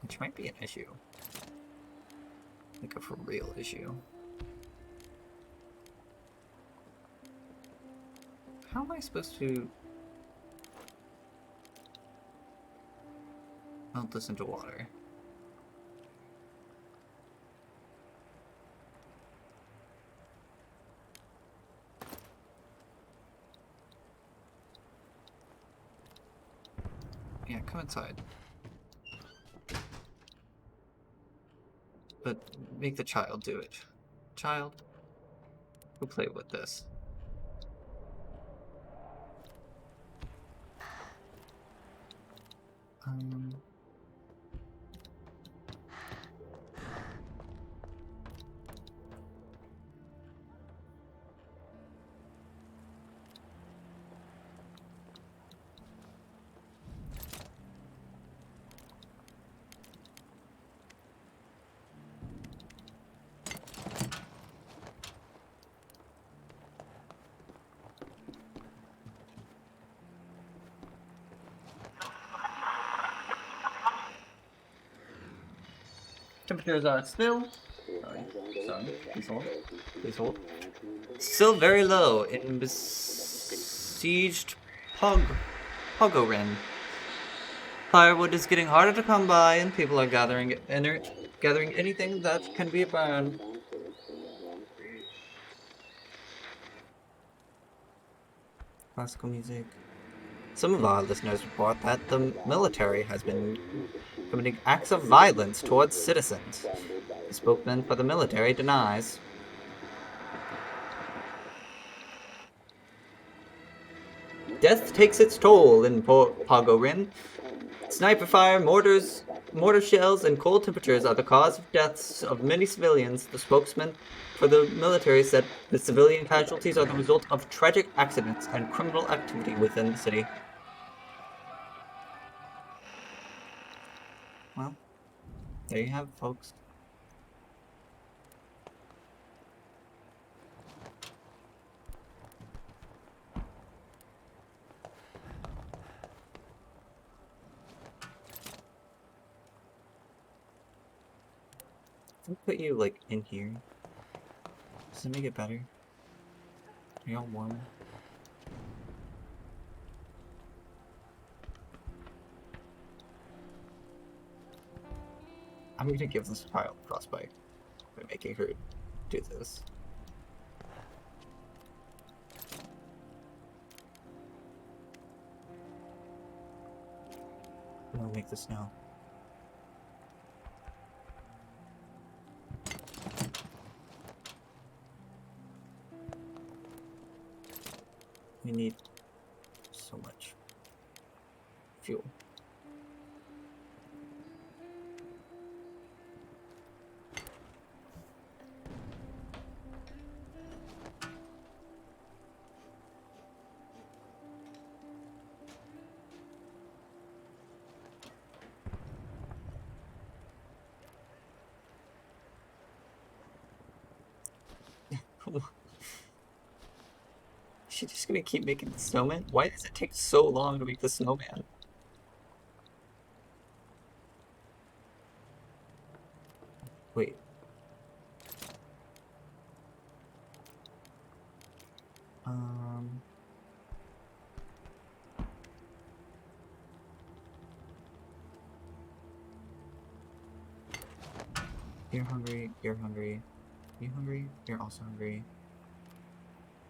Which might be an issue. Like a for real issue. How am I supposed to melt this into water? Yeah, come inside. But make the child do it. Child, go play with this. Temperatures are still. Sorry. Please hold. Please hold. Still very low in besieged Pogoren. Firewood is getting harder to come by, and people are gathering anything that can be burned. Classical music. Some of our listeners report that the military has been committing acts of violence towards citizens. The spokesman for the military denies. Death takes its toll in Pogorin. Sniper fire, mortar shells, and cold temperatures are the cause of deaths of many civilians. The spokesman for the military said the civilian casualties are the result of tragic accidents and criminal activity within the city. Well, there you have it, folks. If I put you, like, in here, does it make it better? Are y'all warm? I'm gonna give this child frostbite by making her do this. I'm gonna make this now. We need so much fuel. She's just gonna keep making the snowman? Why does it take so long to make the snowman? Wait. Um. You're hungry, you're hungry. You hungry? You're also hungry.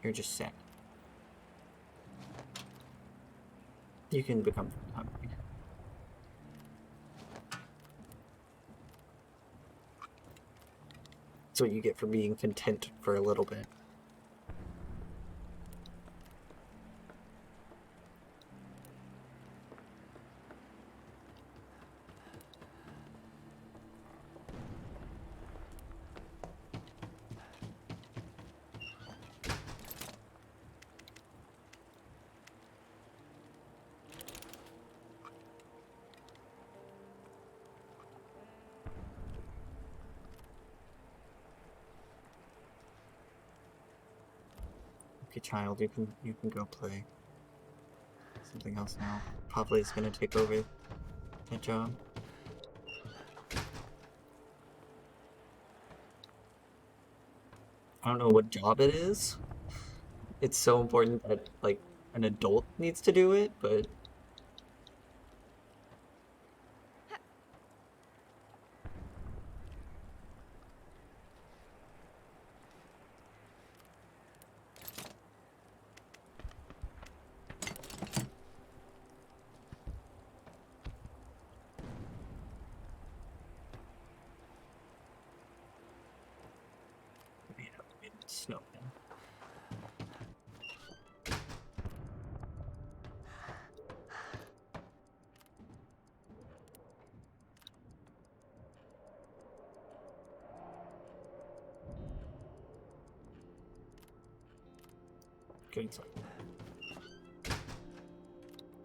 You're just sad. You can become hungry. That's what you get for being content for a little bit. Okay, child, you can go play something else now. Probably is gonna take over that job. I don't know what job it is. It's so important that like an adult needs to do it, but you know, it's snowman. Good inside.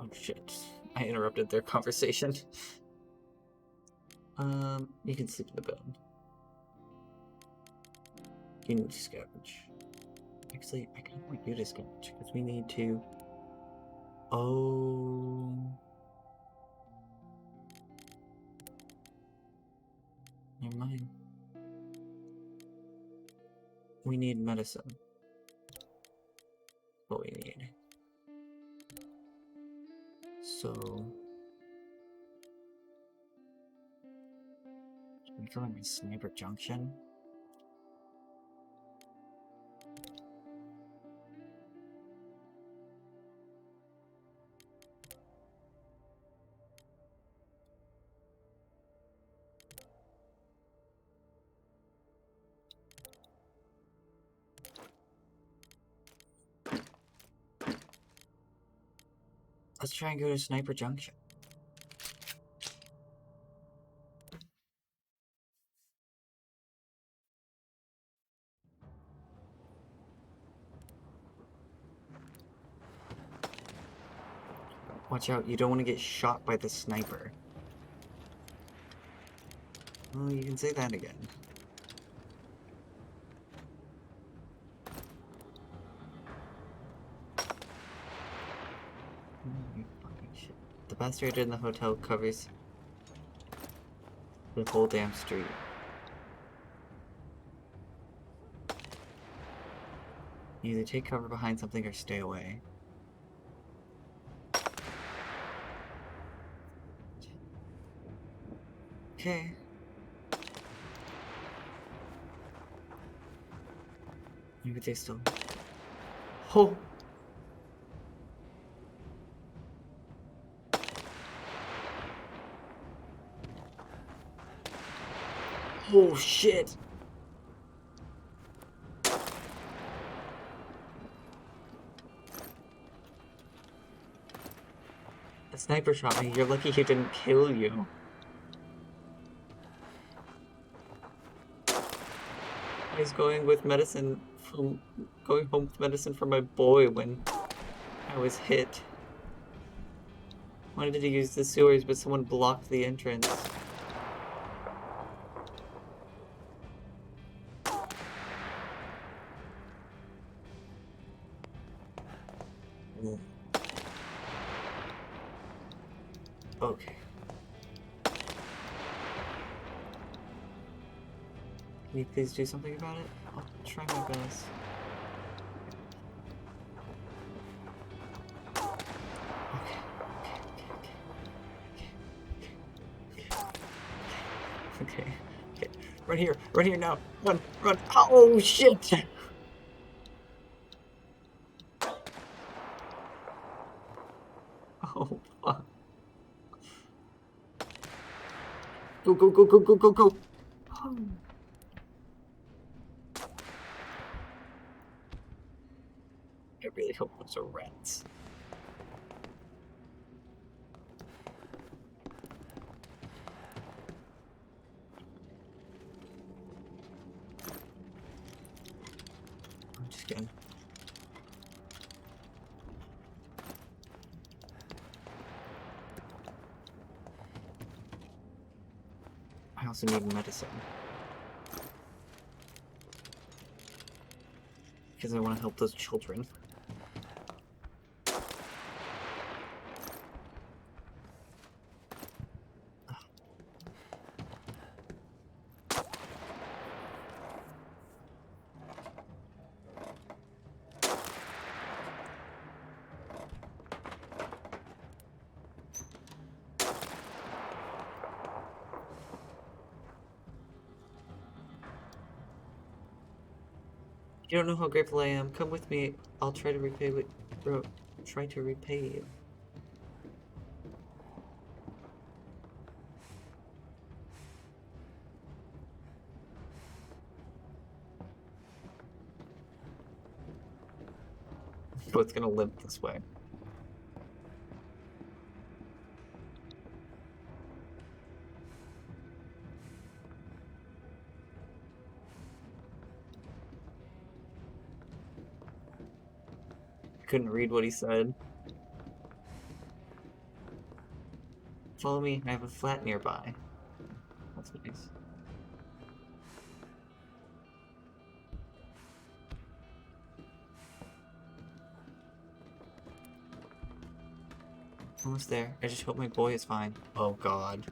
Oh shit. I interrupted their conversation. You can sleep in the bed. You need to scavenge. Actually, I kind of want you to scavenge because we need to. Oh. Never mind. We need medicine. What we need. So. We're going to Sniper Junction. Let's try and go to Sniper Junction. Watch out, you don't want to get shot by the sniper. Oh, you can say that again. You fucking shit. The bastard in the hotel covers the whole damn street. You either take cover behind something or stay away. Okay. You could stay still. Oh! Oh shit! The sniper shot me. You're lucky he didn't kill you. I was going with medicine from going home with medicine for my boy when I was hit. Wanted to use the sewers, but someone blocked the entrance. Okay. Can you please do something about it? I'll try my best. Okay. Okay. Run here now. Run. Oh shit! Oh fuck. Go. Oh. I really hope those are rats. I'm just kidding. I also need medicine. Because I want to help those children. You don't know how grateful I am. Come with me. I'll try to repay what... Bro, try to repay you. Both gonna limp this way. Couldn't read what he said. Follow me, I have a flat nearby. That's nice. Almost there. I just hope my boy is fine. Oh god.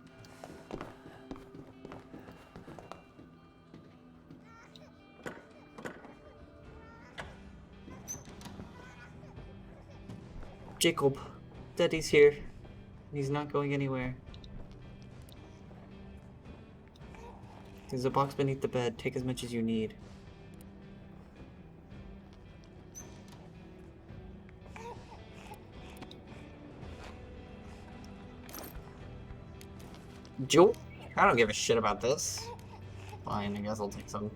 Jacob, Daddy's here. He's not going anywhere. There's a box beneath the bed. Take as much as you need. Joe? I don't give a shit about this. Fine, I guess I'll take some.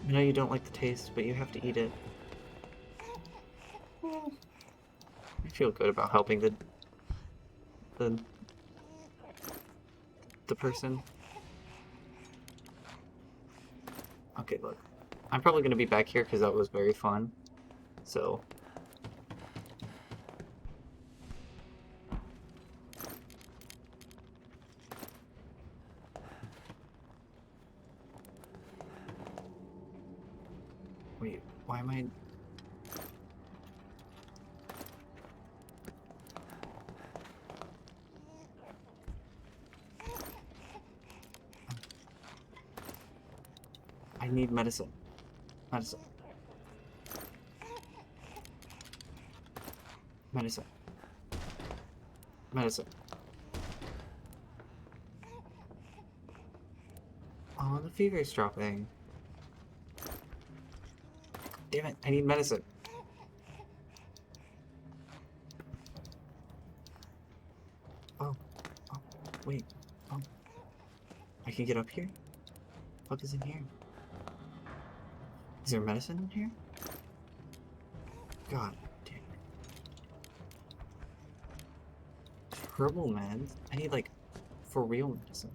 I know you don't like the taste, but you have to eat it. I feel good about helping the the person. Okay, look. I'm probably gonna be back here because that was very fun. So wait, why am I? I need medicine. Medicine. Medicine. Medicine. Oh, the fever is dropping. Damn it, I need medicine. Oh, oh, wait. Oh, I can get up here? What is in here? Is there medicine in here? God damn it. Herbal meds? I need, like, for real medicine.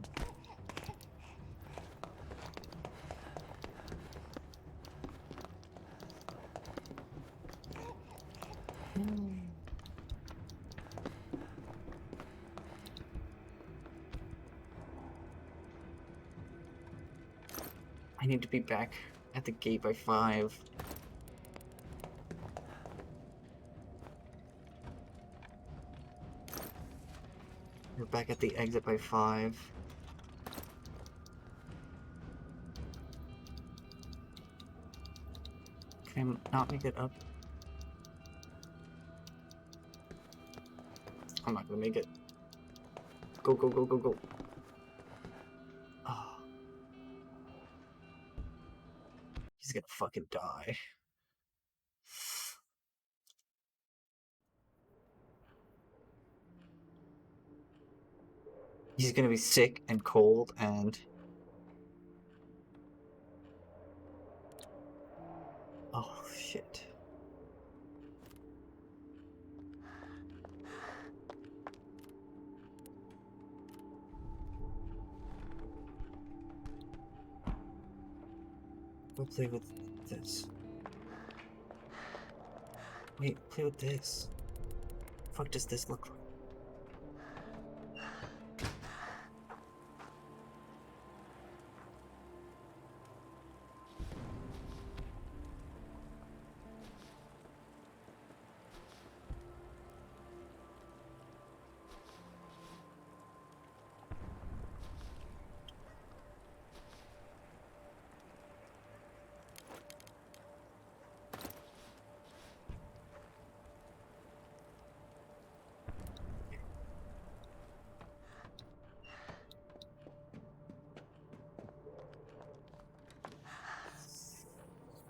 I need to be back at the gate by 5. We're back at the exit by 5. Can I not make it up? I'm not gonna make it. Go, go, go, go, go. Oh, he's gonna fucking die. He's gonna be sick and cold and... Oh, shit. Go play with this. Wait, play with this. Fuck does this look like?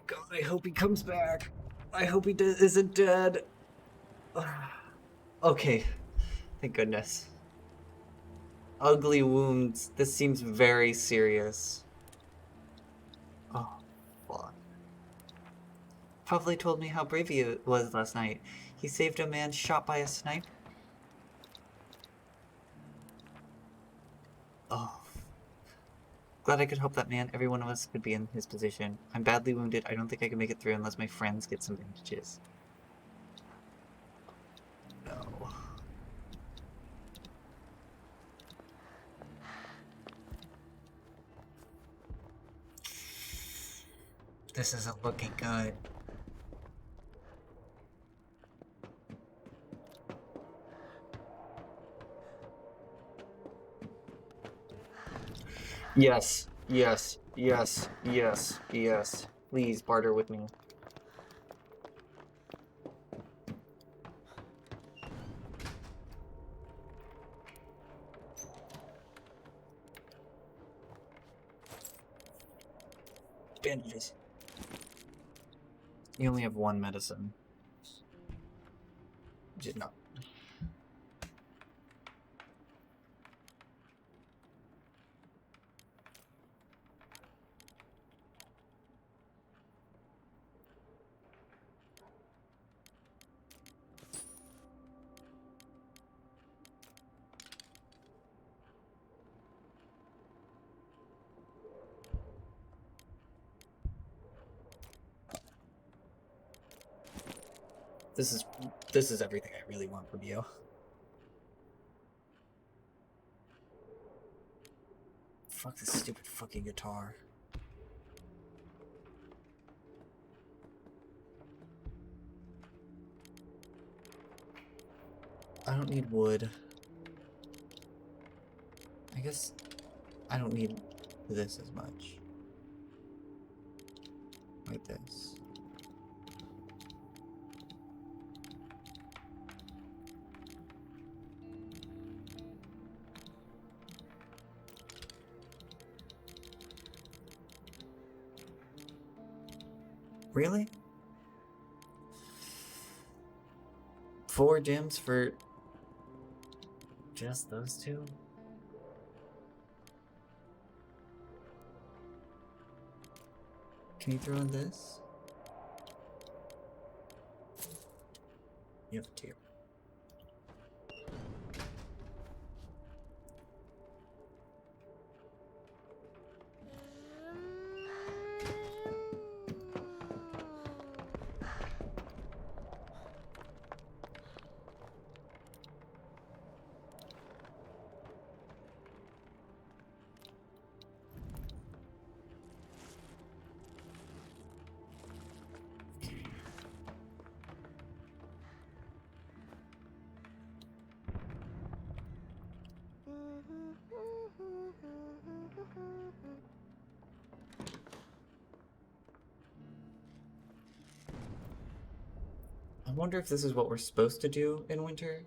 God, I hope he comes back. I hope he isn't dead. Okay, thank goodness. Ugly wounds. This seems very serious. Oh, fuck. Probably told me how brave he was last night. He saved a man shot by a sniper. Oh, glad I could help that man. Every one of us could be in his position. I'm badly wounded. I don't think I can make it through unless my friends get some bandages. No. This isn't looking good. Yes, yes, yes, yes, yes. Please barter with me. Bandages. You only have one medicine. Which is not. This is everything I really want from you. Fuck this stupid fucking guitar. I don't need wood. I guess I don't need this as much. Like this. Really? 4 gems for just those two? Can you throw in this? You have a tier. I wonder if this is what we're supposed to do in winter?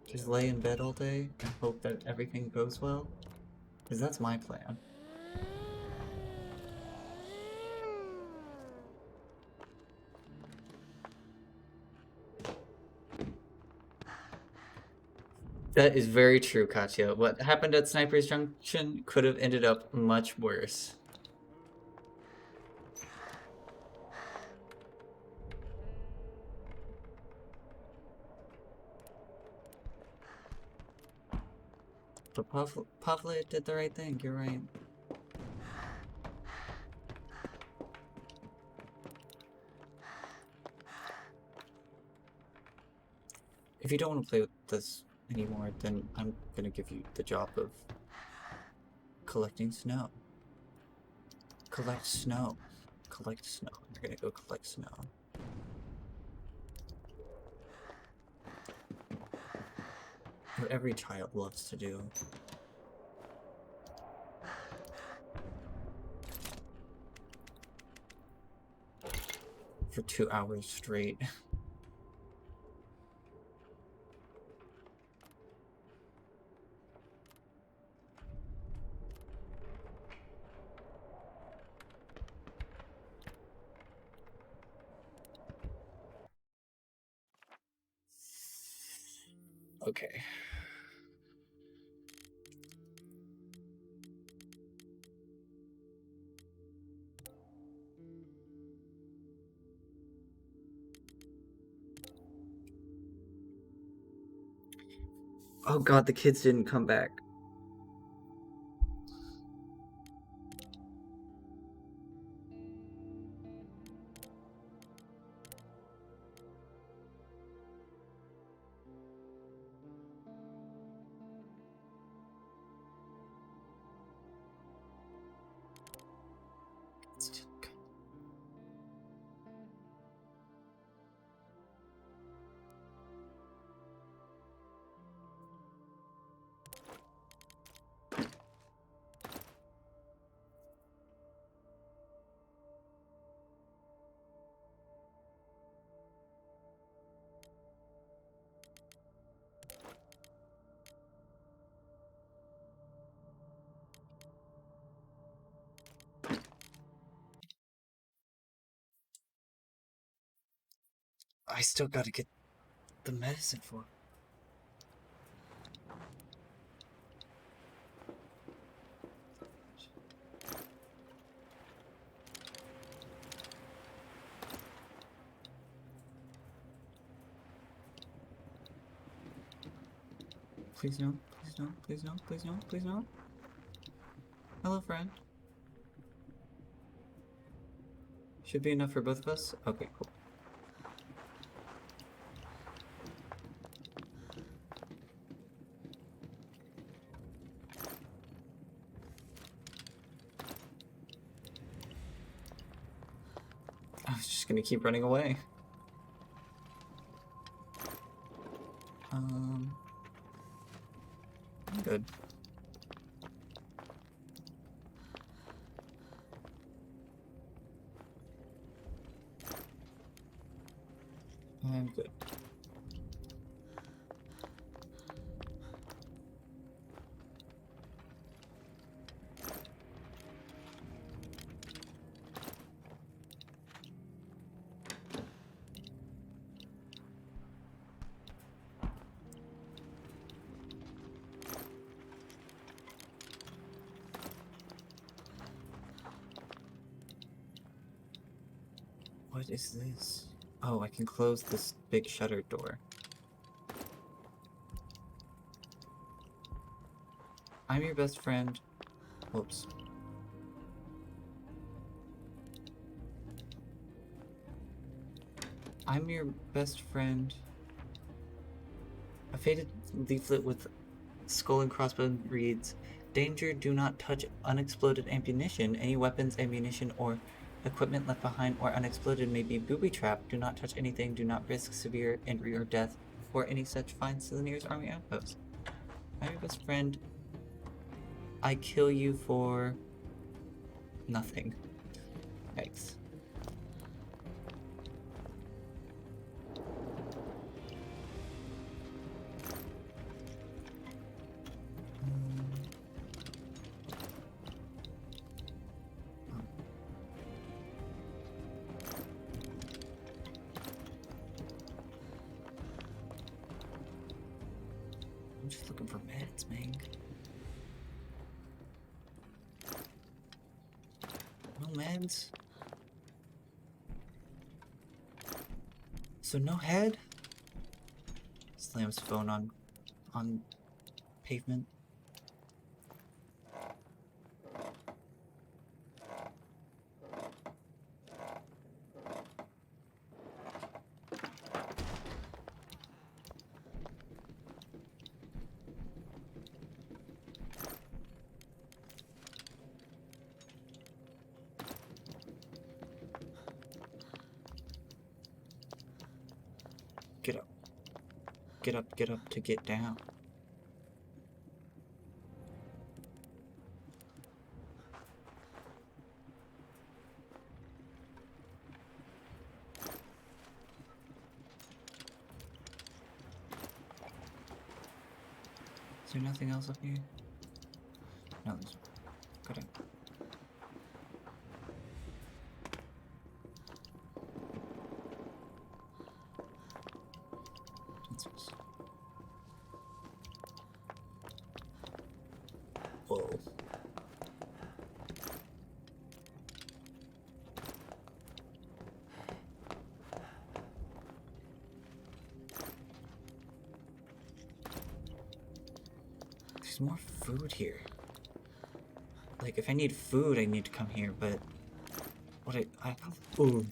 Just lay in bed all day and hope that everything goes well? Because that's my plan. That is very true, Katya. What happened at Sniper's Junction could have ended up much worse. But Pavle did the right thing, you're right. If you don't want to play with this anymore, then I'm gonna give you the job of collecting snow. Collect snow. Collect snow. You're gonna go collect snow. What every child loves to do. For 2 hours straight. Okay. Oh god, the kids didn't come back. I still gotta get the medicine for. Please no, please no, please no, please no, please no. Hello, friend. Should be enough for both of us? Okay, cool. was just gonna keep running away. I'm good. I'm good. What is this? Oh, I can close this big shutter door. I'm your best friend. Whoops. I'm your best friend. A faded leaflet with skull and crossbones reads, "Danger, do not touch unexploded ammunition. Any weapons, ammunition, or equipment left behind or unexploded may be booby-trapped. Do not touch anything. Do not risk severe injury or death or any such finds to the nearest army outpost. I'm your best friend. I kill you for nothing." Yikes. I'm just looking for meds, man. No meds? So no head? Slams phone on pavement. Get up. Get up, get up to get down. Is there nothing else up here? No, there's... Got it. Whoa. There's more food here. Like, if I need food, I need to come here, but... What I ooh.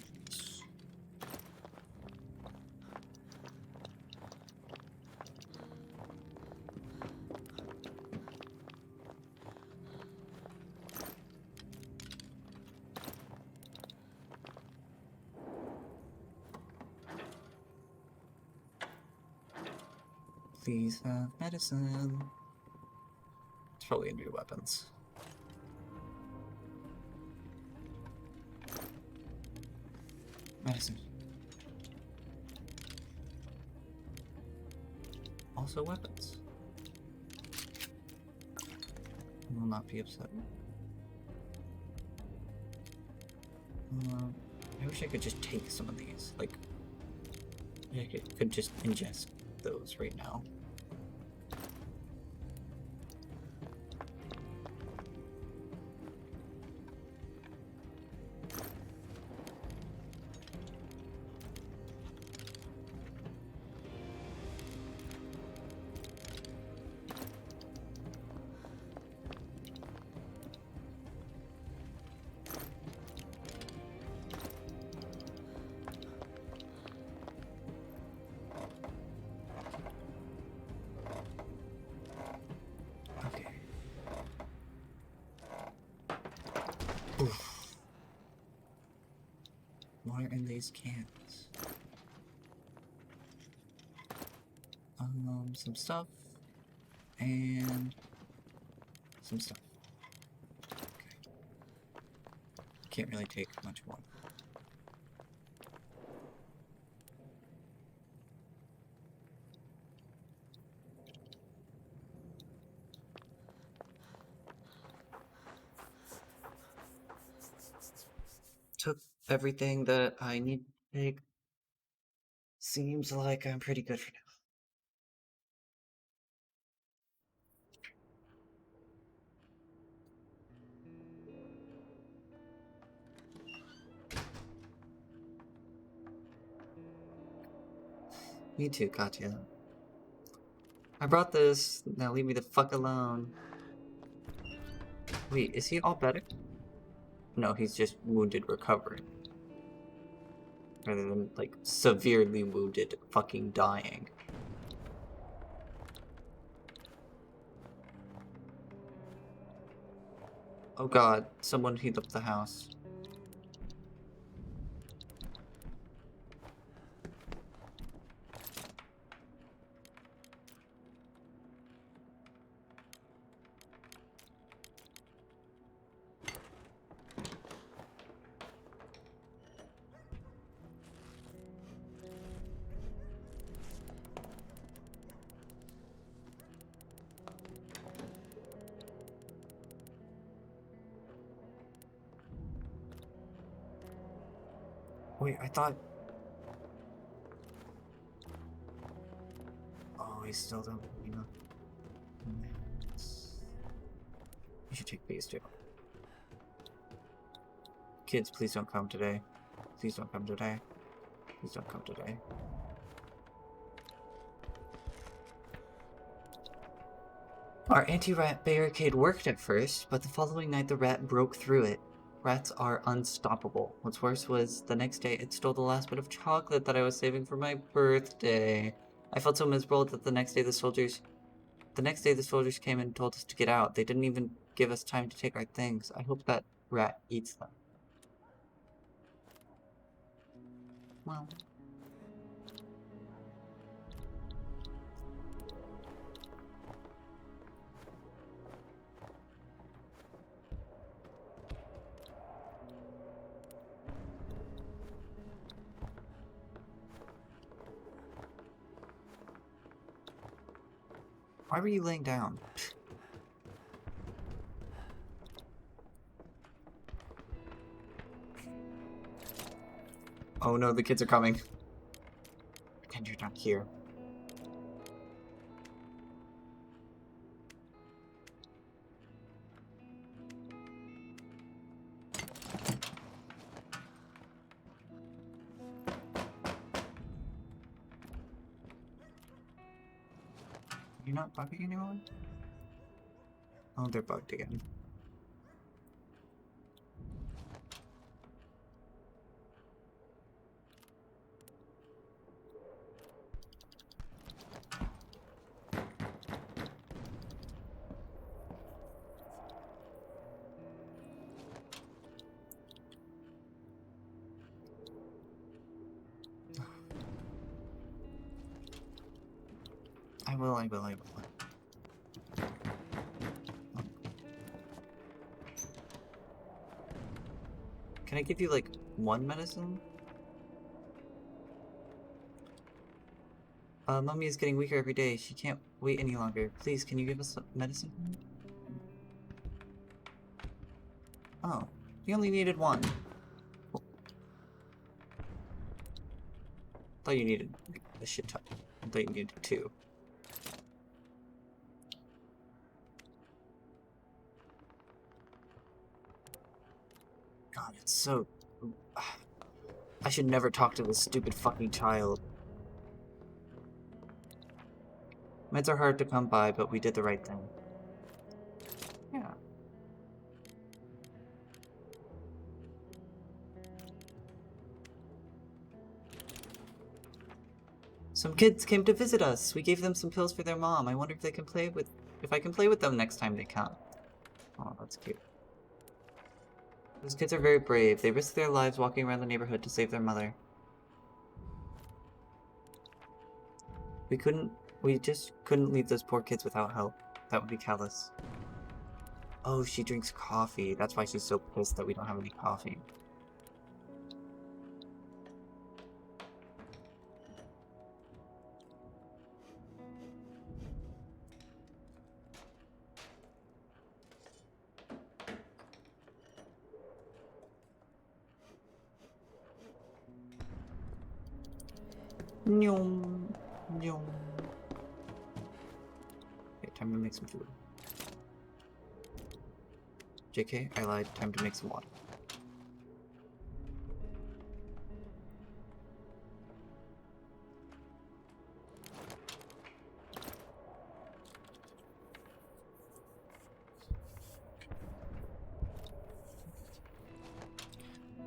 Please have medicine. It's probably gonna be weapons. Medicine. Also weapons. I will not be upset. I wish I could just take some of these. Like, I could just ingest those right now. are in these cans? Some stuff. And some stuff. Okay. Can't really take much more. Took everything that I need to take. Seems like I'm pretty good for now. Me too, Katya. I brought this. Now leave me the fuck alone. Wait, is he all better? No, he's just wounded recovering. Rather than, like, severely wounded fucking dying. Oh god, someone heat up the house. Wait, I thought... Oh, I still don't, you know. You should take these too. Kids, please don't come today. Please don't come today. Please don't come today. Our anti-rat barricade worked at first, but the following night the rat broke through it. Rats are unstoppable. What's worse was, the next day it stole the last bit of chocolate that I was saving for my birthday. I felt so miserable that the next day the soldiers came and told us to get out. They didn't even give us time to take our things. I hope that rat eats them. Well... Why were you laying down? Oh no, the kids are coming. Pretend you're not here. You're not bugging anyone? Oh, they're bugged again. I will. Can I give you, like, one medicine? Mummy is getting weaker every day. She can't wait any longer. Please, can you give us some medicine? Oh, you only needed one. Cool. Thought you needed a shit ton. I thought you needed two. God, it's so... I should never talk to this stupid fucking child. Meds are hard to come by, but we did the right thing. Yeah. Some kids came to visit us. We gave them some pills for their mom. I wonder if they can play with... if I can play with them next time they come. Oh, that's cute. Those kids are very brave. They risk their lives walking around the neighborhood to save their mother. We just couldn't leave those poor kids without help. That would be callous. Oh, she drinks coffee. That's why she's so pissed that we don't have any coffee. Nyum, nyum. Okay, time to make some food. JK, I lied. Time to make some water.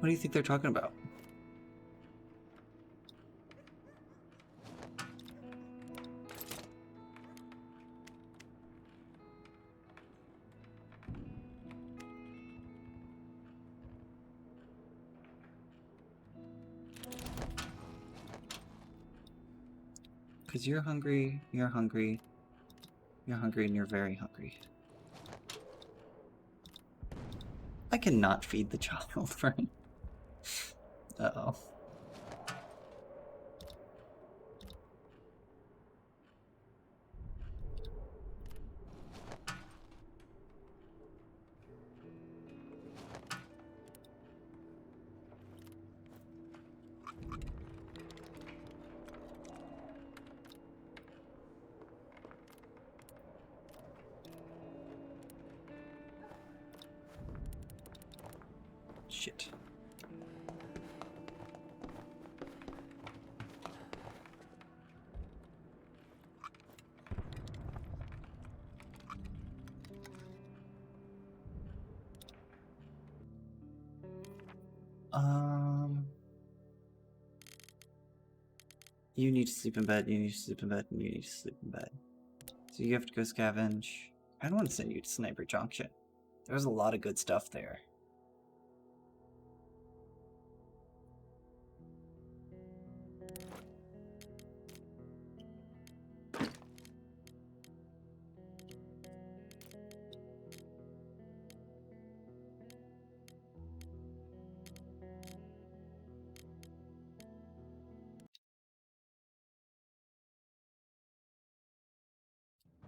What do you think they're talking about? Because you're hungry, you're hungry, you're hungry, and you're very hungry. I cannot feed the child, right? Uh-oh. Shit. You need to sleep in bed, you need to sleep in bed, and you need to sleep in bed. So you have to go scavenge. I don't want to send you to Sniper Junction. There's a lot of good stuff there.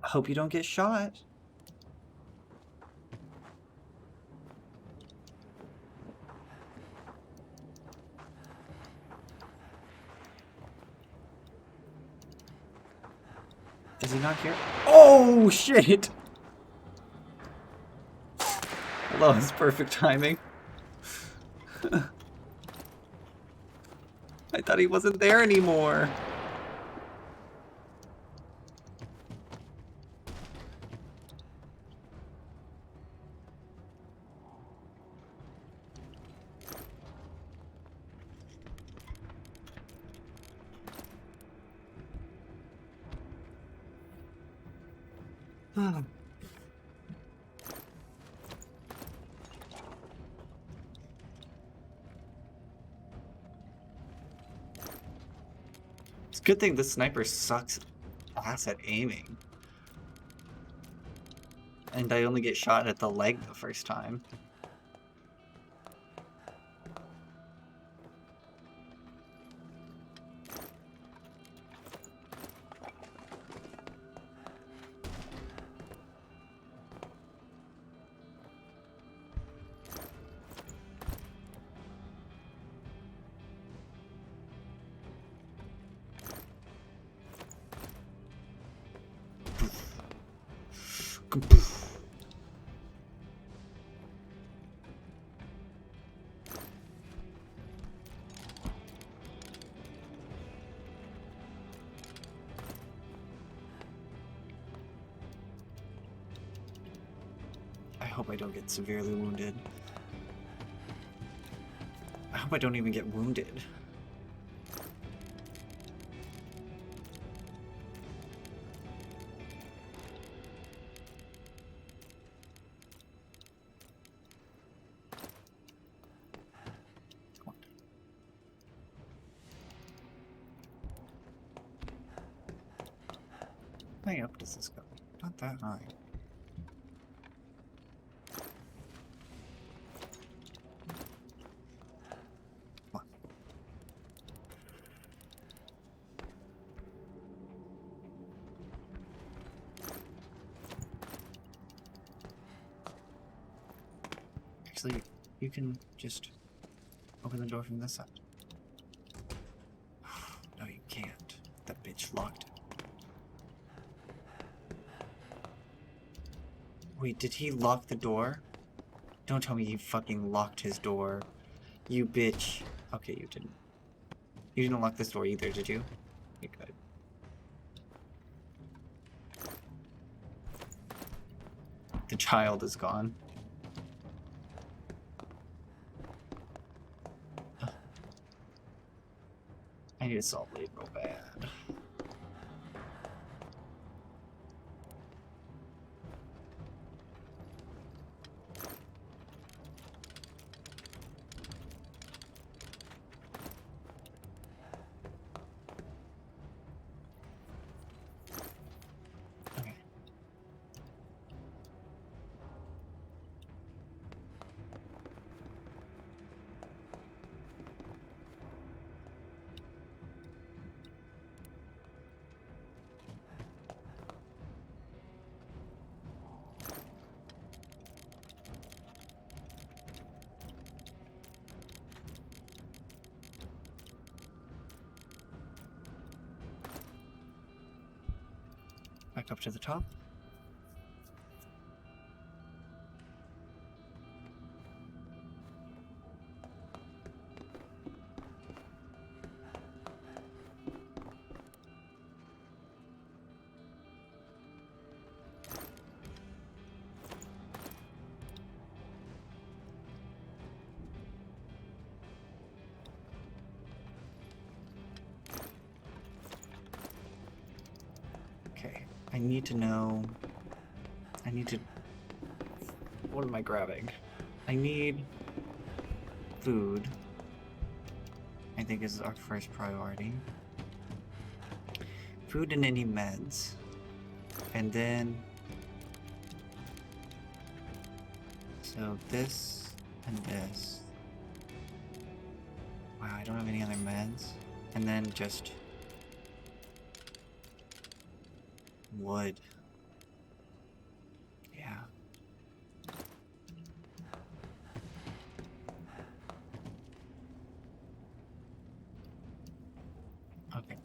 I hope you don't get shot. Is he not here? Oh, shit! That was perfect timing. I thought he wasn't there anymore. It's a good thing the sniper sucks ass at aiming. And I only get shot at the leg the first time. I hope I don't get severely wounded. I hope I don't even get wounded. How high up does this go? Not that high. Come on. Actually, you can just open the door from this side. No, you can't. That bitch locked it. Wait, did he lock the door? Don't tell me he fucking locked his door. You bitch. Okay, you didn't. You didn't lock this door either, did you? You could. The child is gone. I need a salt blade real bad. Okay. Back up to the top. Okay, I need to know... I need to... What am I grabbing? I need... food. I think is our first priority. Food and any meds. And then... So this and this. Wow, I don't have any other meds. And then just... wood. Yeah. Okay.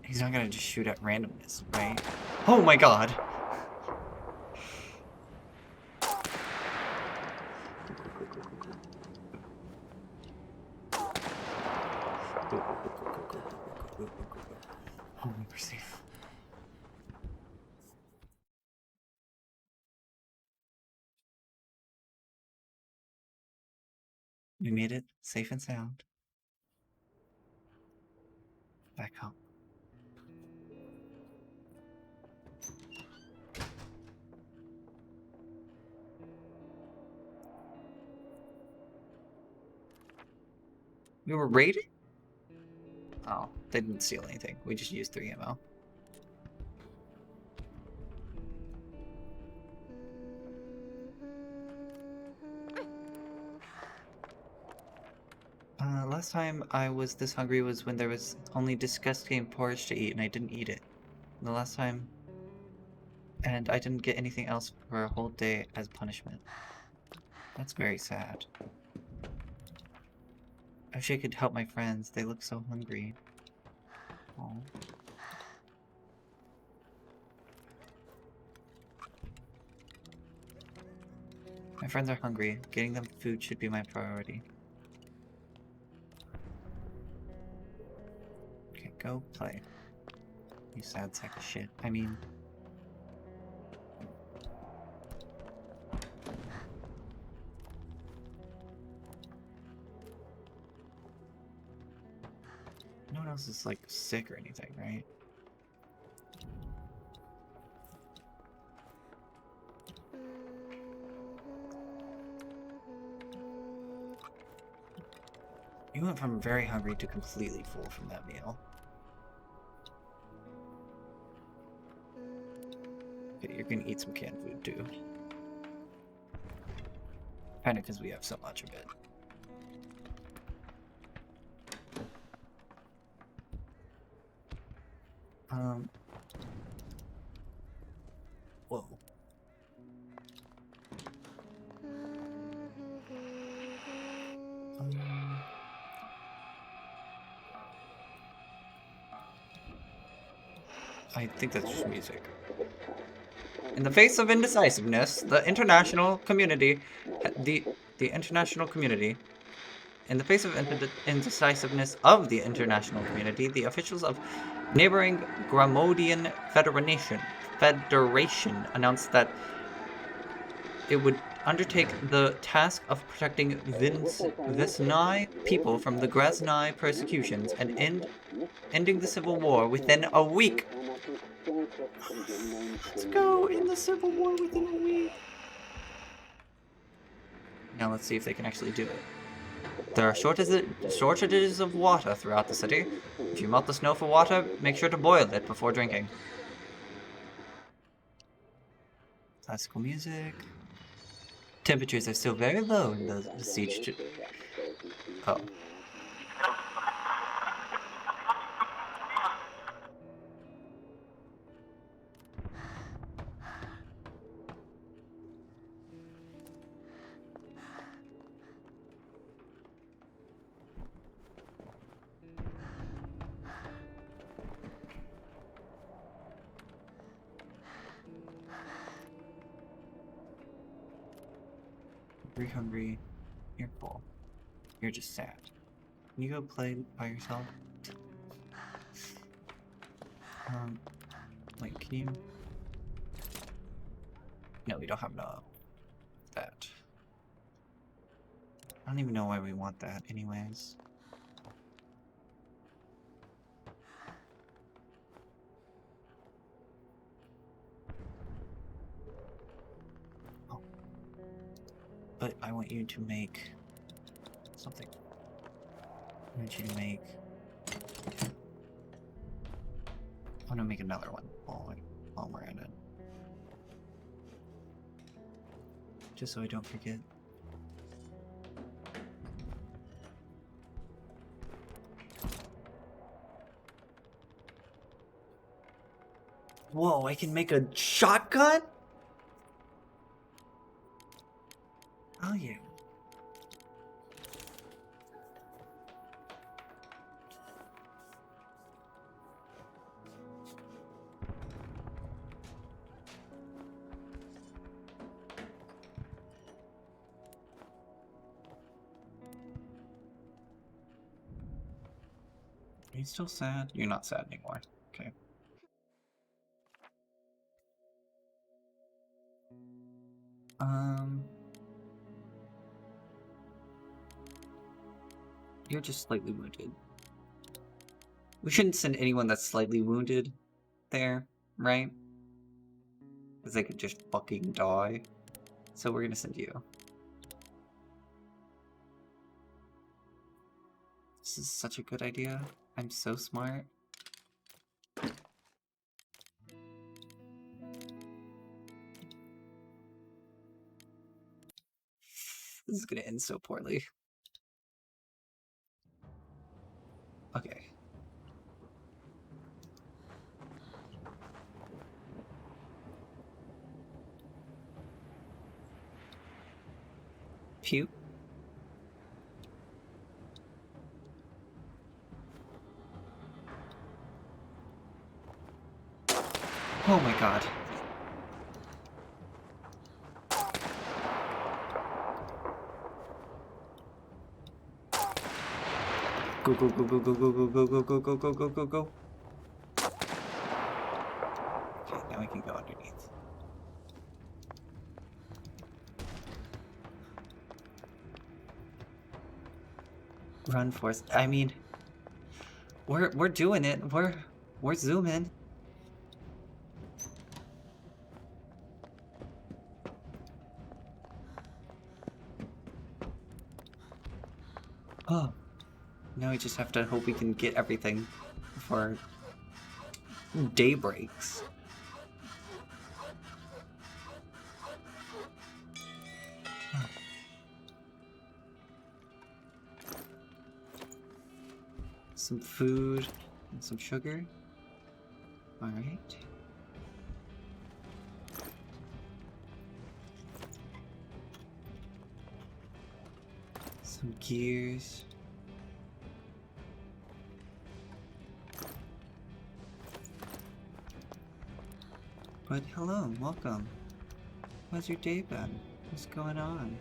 He's not gonna just shoot at randomness, right? Oh my god! Oh, we're safe. We made it safe and sound. Back home. We were raided? Oh, they didn't steal anything. We just used 3 ammo. Last time I was this hungry was when there was only disgusting porridge to eat and I didn't eat it. The last time... And I didn't get anything else for a whole day as punishment. That's very sad. I wish I could help my friends. They look so hungry. Aww. My friends are hungry. Getting them food should be my priority. Okay, go play. You sad sack of shit. I mean... No one else is, like, sick or anything, right? You went from very hungry to completely full from that meal. Okay, you're gonna eat some canned food too. Kinda because we have so much of it. Whoa. I think that's just music. In the face of indecisiveness, the international community, the international community, in the face of indecisiveness of the international community, the officials of neighboring Gramodian Federation announced that it would undertake the task of protecting Vesnai people from the Graznai persecutions and ending the civil war within a week. Let's go in the civil war within a week. Now let's see if they can actually do it. There are shortages of water throughout the city. If you melt the snow for water, make sure to boil it before drinking. Classical music. Temperatures are still very low in the siege. Oh. You're hungry. You're full. You're just sad. Can you go play by yourself? Wait, can you? No, we don't have that. I don't even know why we want that anyways. Oh. But I want you to make something. I want you to make... I want to make another one while we're at it. Just so I don't forget. Whoa, I can make a shotgun? Oh yeah. Are you still sad? You're not sad anymore. Okay. You're just slightly wounded. We shouldn't send anyone that's slightly wounded there, right? Because they could just fucking die. So we're gonna send you. This is such a good idea. I'm so smart. This is gonna end so poorly. Okay. Pew. Oh my god. Go, go, go, go, go, go, go, go, go, go, go, go, go, go, go. Okay, now we can go underneath. Run, force. I mean, we're doing it. We're zooming. Oh. Now we just have to hope we can get everything before day breaks. Some food and some sugar. Alright. Some gears. But hello, welcome. How's your day been? What's going on?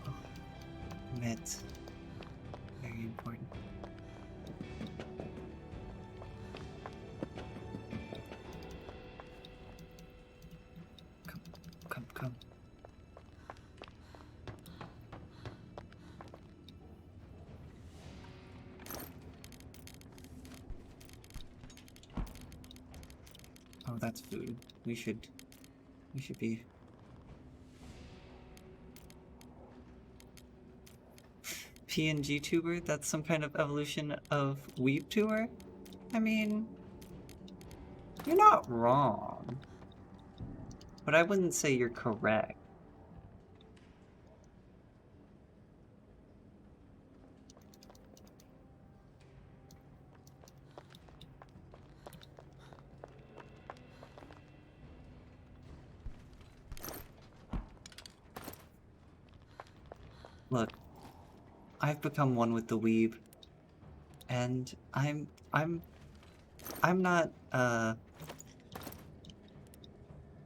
Oh, meds. Very important. Come. Oh, that's food. We should be... PNG tuber? That's some kind of evolution of weeb tuber? I mean, you're not wrong. But I wouldn't say you're correct. Look, I've become one with the weeb, and I'm not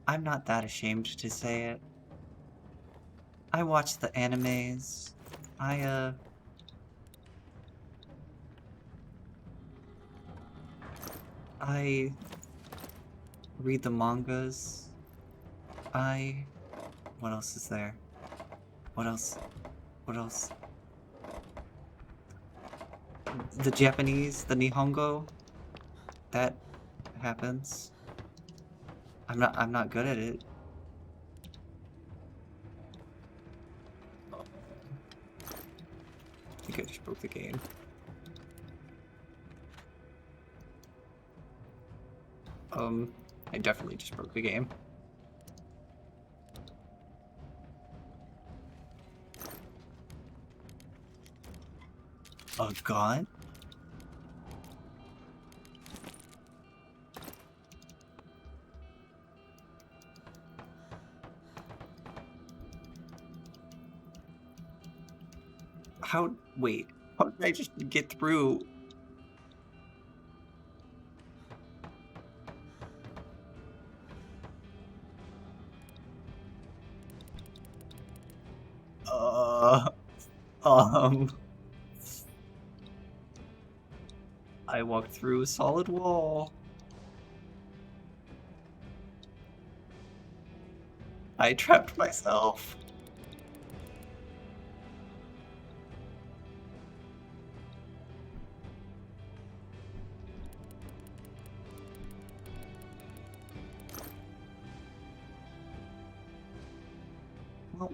I'm not that ashamed to say it. I watch the animes. I read the mangas. What else is there? What else? The Japanese, the Nihongo, that happens. I'm not good at it. I think I just broke the game. I definitely just broke the game. A gun? Wait, how did I just get through? Um, I walked through a solid wall. I trapped myself. Well,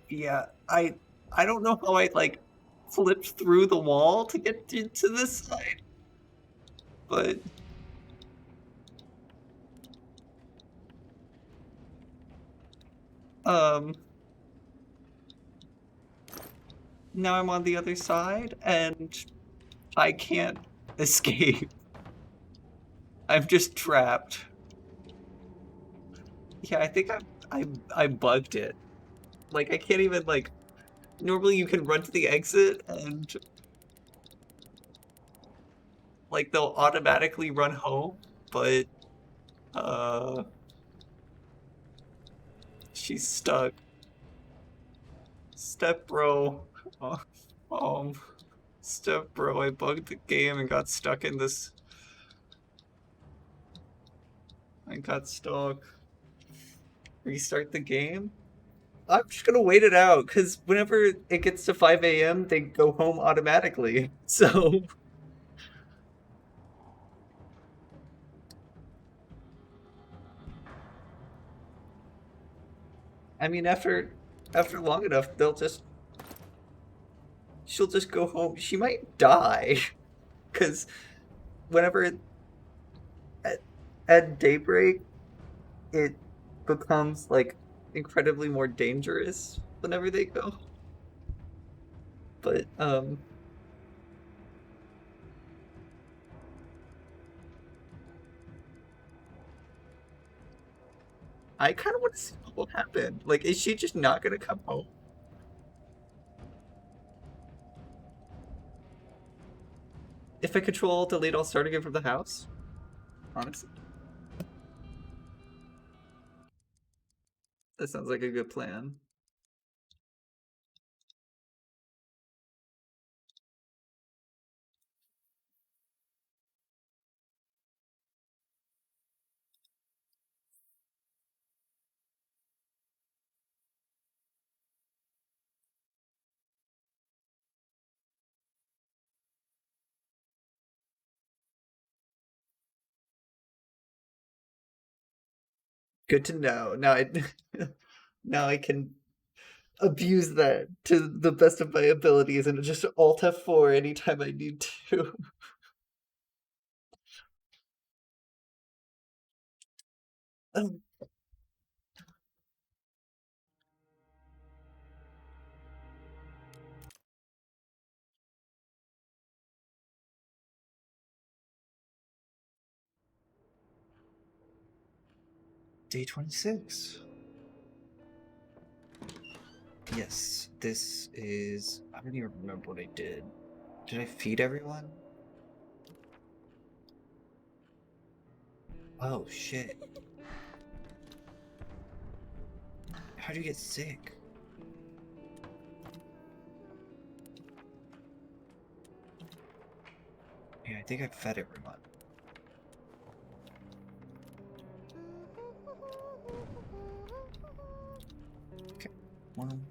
yeah, I don't know how I like flipped through the wall to get into this side, but now I'm on the other side and I can't escape. I'm just trapped. Yeah, I think I bugged it. Like I can't even like normally you can run to the exit and like they'll automatically run home, but she's stuck. Step bro. Um Step bro, I bugged the game and got stuck in this. I got stuck. Restart the game? I'm just gonna wait it out, because whenever it gets to 5 a.m., they go home automatically. So, I mean, after long enough, they'll just she'll just go home. She might die. Because whenever at daybreak, it becomes like incredibly more dangerous whenever they go. But I kind of want to see what will happen. Like, is she just not gonna come home? If I control delete, I'll start again from the house. Honestly, that sounds like a good plan. Good to know. Now I now I can abuse that to the best of my abilities and just Alt F4 anytime I need to. Day 26. Yes, this is. I don't even remember what I did. Did I feed everyone? Oh shit. How'd you get sick? Yeah, I think I fed everyone. Okay. One.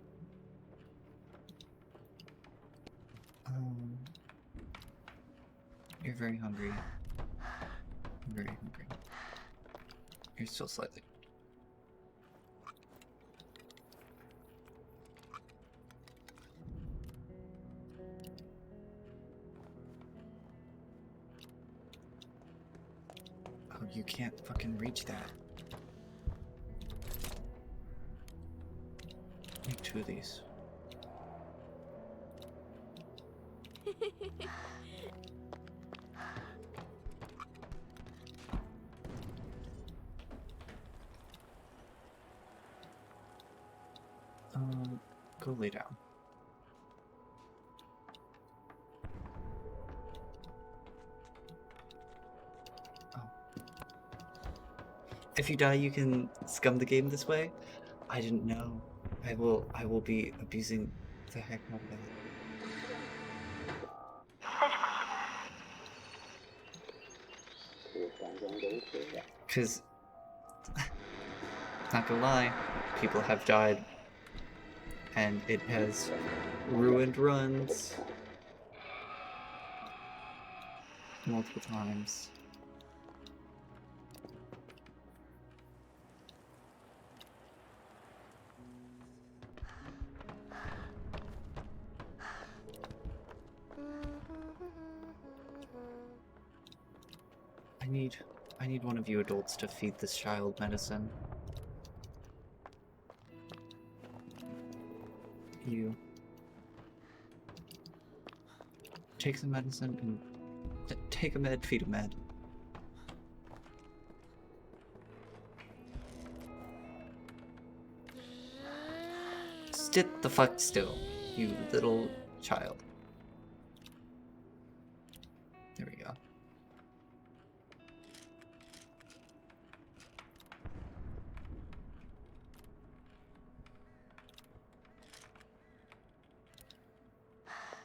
Um. You're very hungry. I'm very hungry. You're still slightly. Oh, you can't fucking reach that. Make 2 of these. Go lay down. Oh. If you die, you can scum the game this way? I didn't know. I will be abusing the heck out of that. Because, not gonna lie, people have died, and it has ruined runs multiple times. I need one of you adults to feed this child medicine. You take some medicine and take a med, feed a med. Sit the fuck still, you little child. There we go.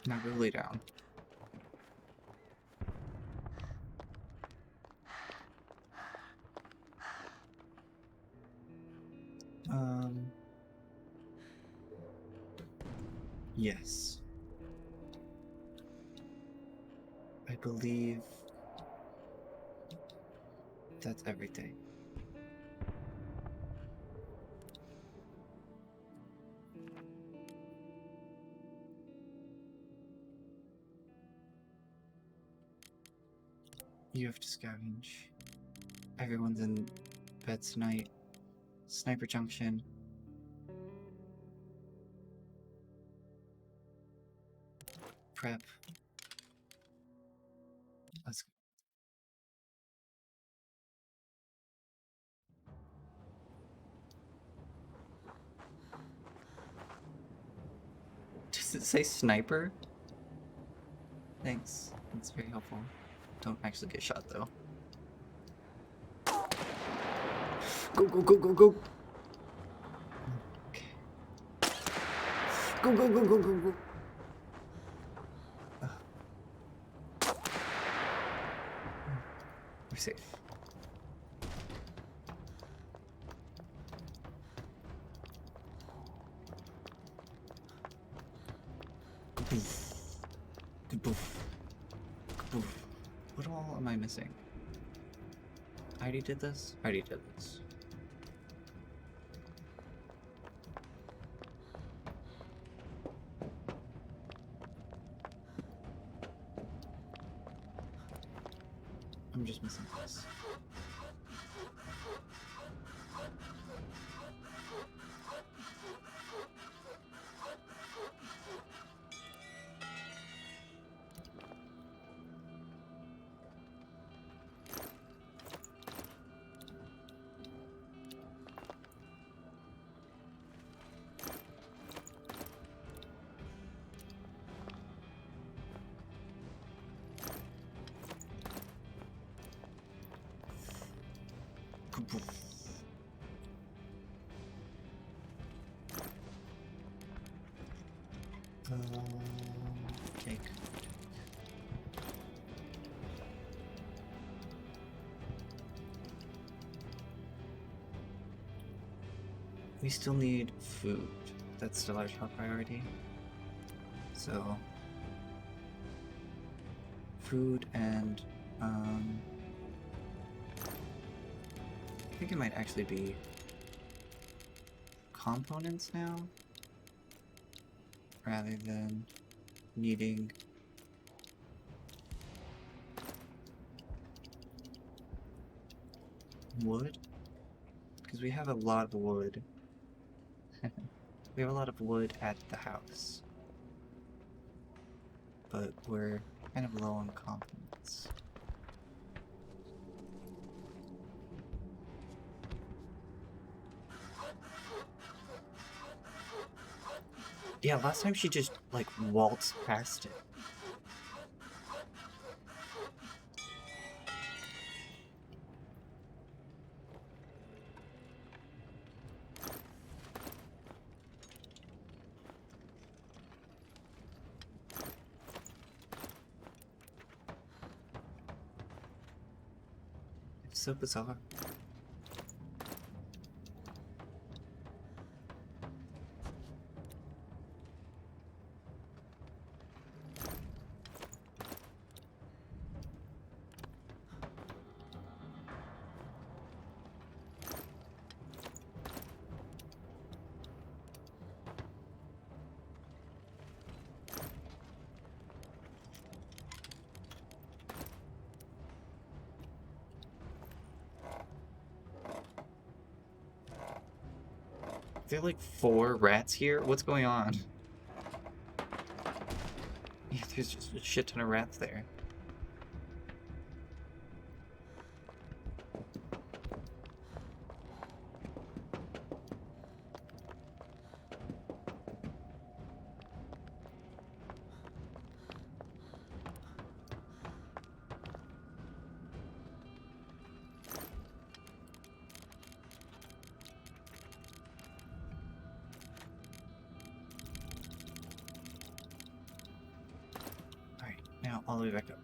Now go lay down. Yes. I believe that's everything. You have to scavenge. Everyone's in bed tonight. Sniper Junction. Prep. Let's go. Does it say sniper? Thanks. That's very helpful. Don't actually get shot though. Go, go, go, go, go! Okay. Go, go, go, go, go, go! We're safe. Kaboof. Kaboof. Kaboof. What all am I missing? I already did this? I already did this. I'm just missing this. Kaboof. Cake. We still need food. That's still our top priority. So, food and I think it might actually be components now, rather than needing wood, because we have a lot of wood. We have a lot of wood at the house, but we're kind of low on components. Yeah, last time she just, like, waltzed past it. It's so bizarre. Are there like 4 rats here? What's going on? Yeah, there's just a shit ton of rats there. Alright, now all the way back up.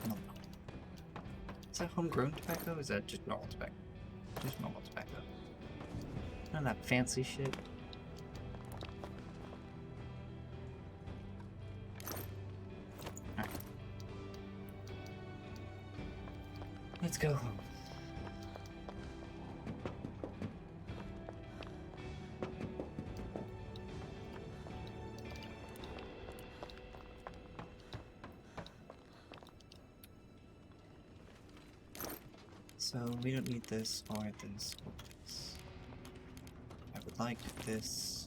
No. Is that homegrown tobacco? Or is that just normal tobacco? Just normal tobacco. None of that fancy shit. Let's go. So we don't need this or this or this. I would like this.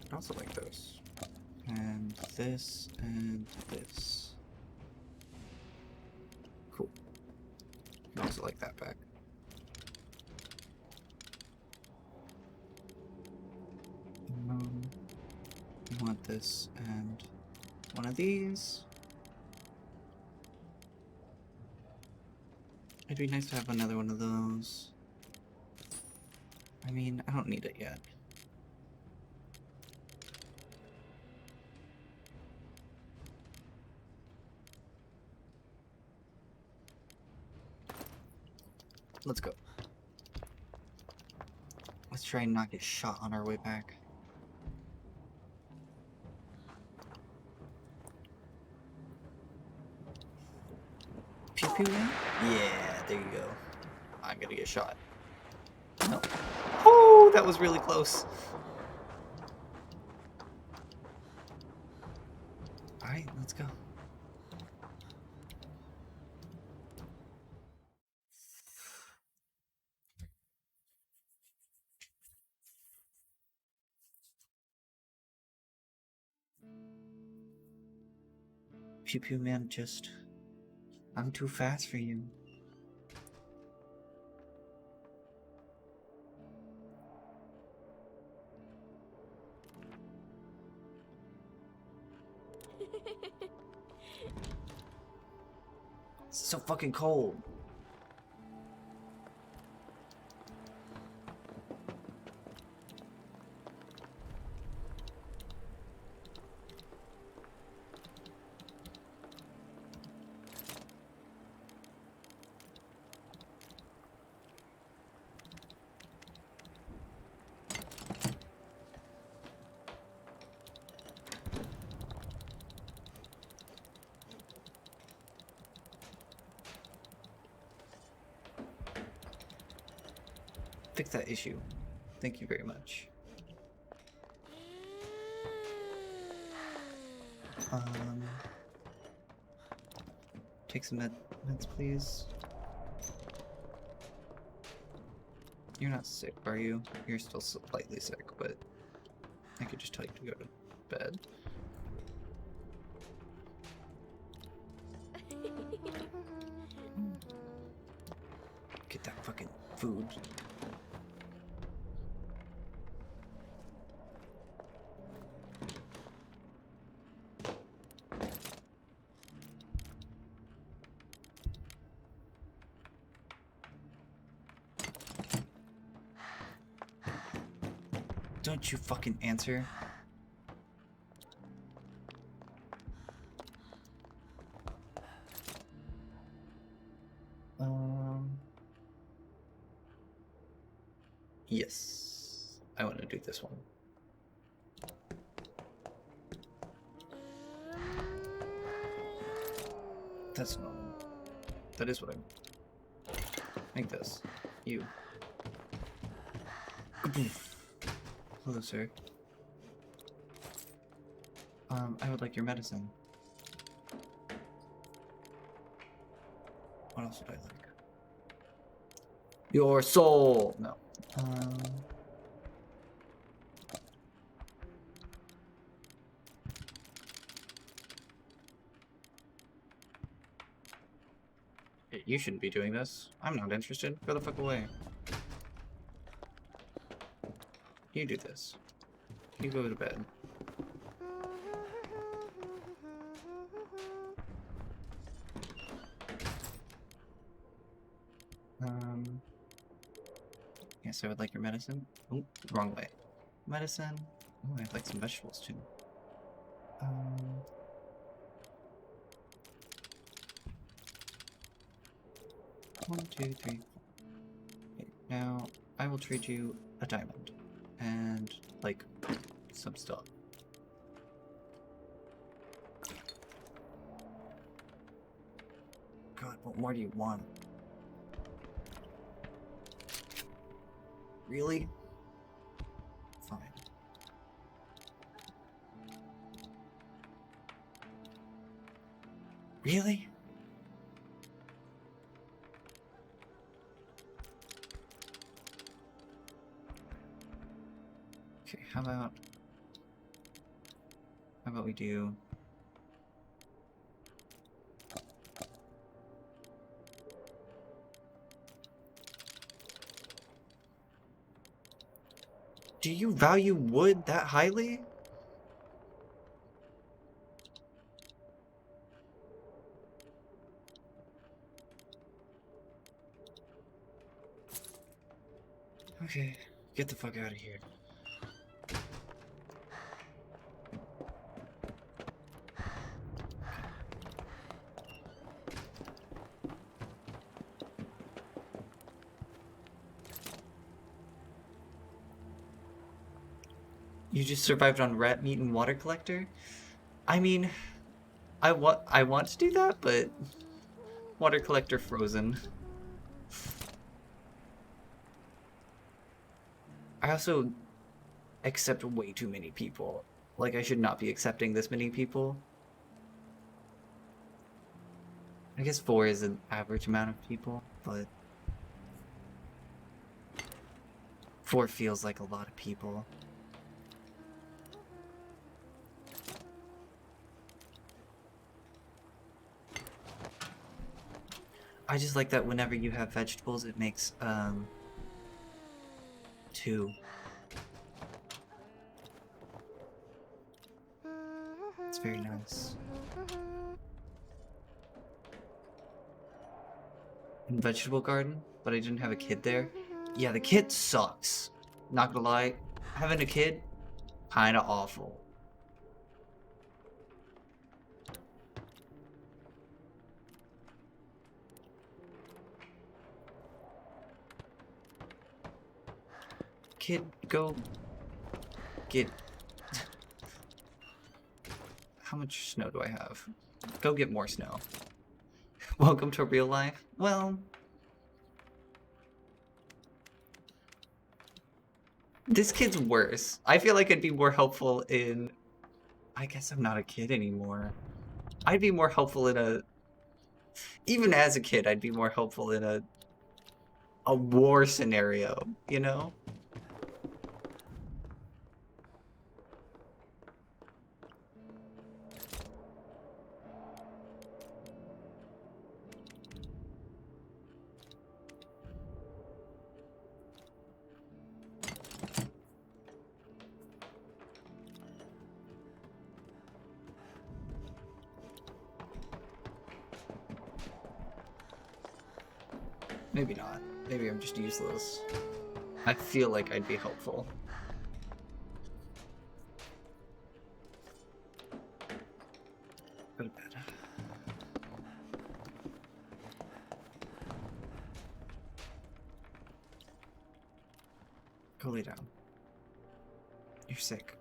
I'd also like this. And this and this. Cool. I also like that back. I want this and one of these. It'd be nice to have another one of those. I mean, I don't need it yet. Let's go. Let's try and not get shot on our way back. Pew pew man? Yeah, there you go. I'm gonna get shot. No. Oh, that was really close. Alright, let's go. Pew pew man, I'm too fast for you. It's so fucking cold. Fix that issue. Thank you very much. Take some meds, please. You're not sick, are you? You're still slightly sick, but I could just tell you to go to bed. Get that fucking food. Don't you fucking answer. Yes. I want to do this one. That's normal. That is what I make this. You. Hello, sir. I would like your medicine. What else would I like? Your soul! No. You shouldn't be doing this. I'm not interested. Go the fuck away. You do this. You go to bed. Yes, I would like your medicine. Oh, wrong way. Medicine. Oh, I'd like some vegetables too. 1, 2, 3, 4. Okay, now I will trade you a diamond and like some stuff. God, what more do you want? Really? Fine. Really? Okay, how about we do... Do you value wood that highly? Okay, get the fuck out of here. You just survived on rat meat and water collector? I mean, I want to do that, but water collector frozen. I also accept way too many people. Like, I should not be accepting this many people. I guess 4 is an average amount of people, but 4 feels like a lot of people. I just like that whenever you have vegetables, it makes, 2. It's very nice. Vegetable garden, but I didn't have a kid there. Yeah, the kid sucks. Not gonna lie, having a kid, kinda awful. Kid, go get... How much snow do I have? Go get more snow. Welcome to real life? Well... This kid's worse. I feel like it'd be more helpful in... I guess I'm not a kid anymore. I'd be more helpful in a... Even as a kid, I'd be more helpful in a war scenario, you know? Maybe not. Maybe I'm just useless. I feel like I'd be helpful. Go to bed. Go lay down. You're sick.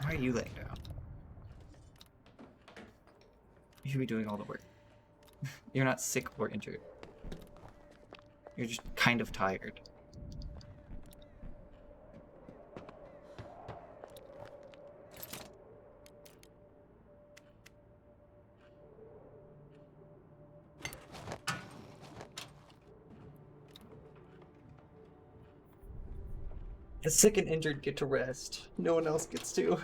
Why are you laying down? You should be doing all the work. You're not sick or injured. You're just kind of tired. The sick and injured get to rest. No one else gets to.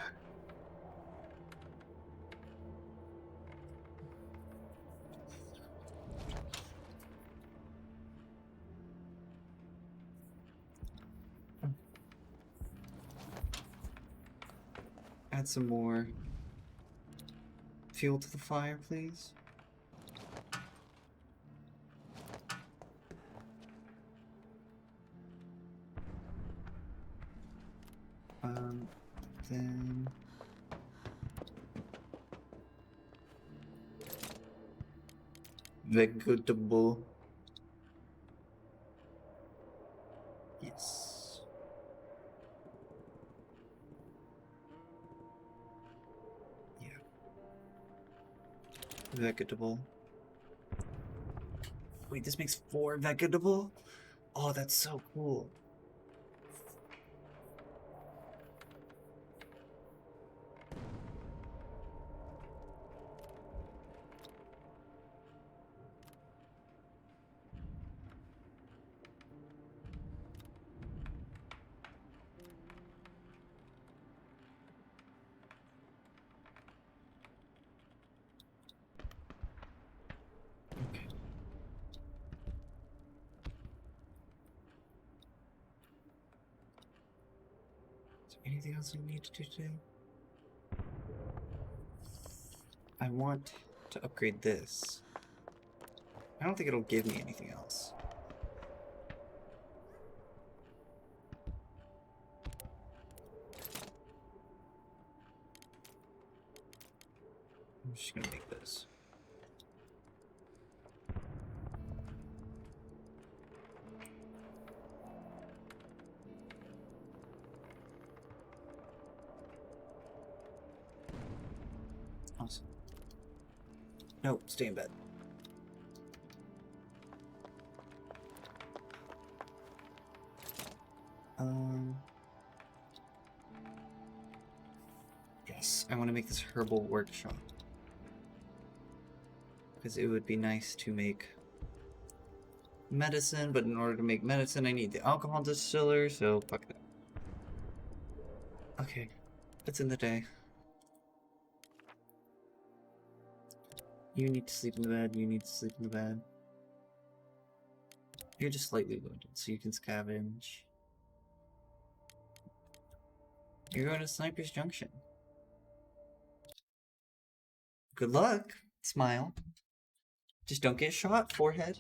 Add some more fuel to the fire, please. Then... Vegetable. Yes. Yeah. Vegetable. Wait, this makes 4 vegetable? Oh, that's so cool. Okay. Is there anything else I need to do today? I want to upgrade this. I don't think it'll give me anything else. I'm just gonna make this. Awesome. No, stay in bed. Yes, I want to make this herbal workshop. Because it would be nice to make medicine, but in order to make medicine, I need the alcohol distiller, so fuck that. Okay, it's in the day. You need to sleep in the bed, you need to sleep in the bed. You're just slightly wounded, so you can scavenge. You're going to Sniper's Junction. Good luck. Smile. Just don't get shot, forehead.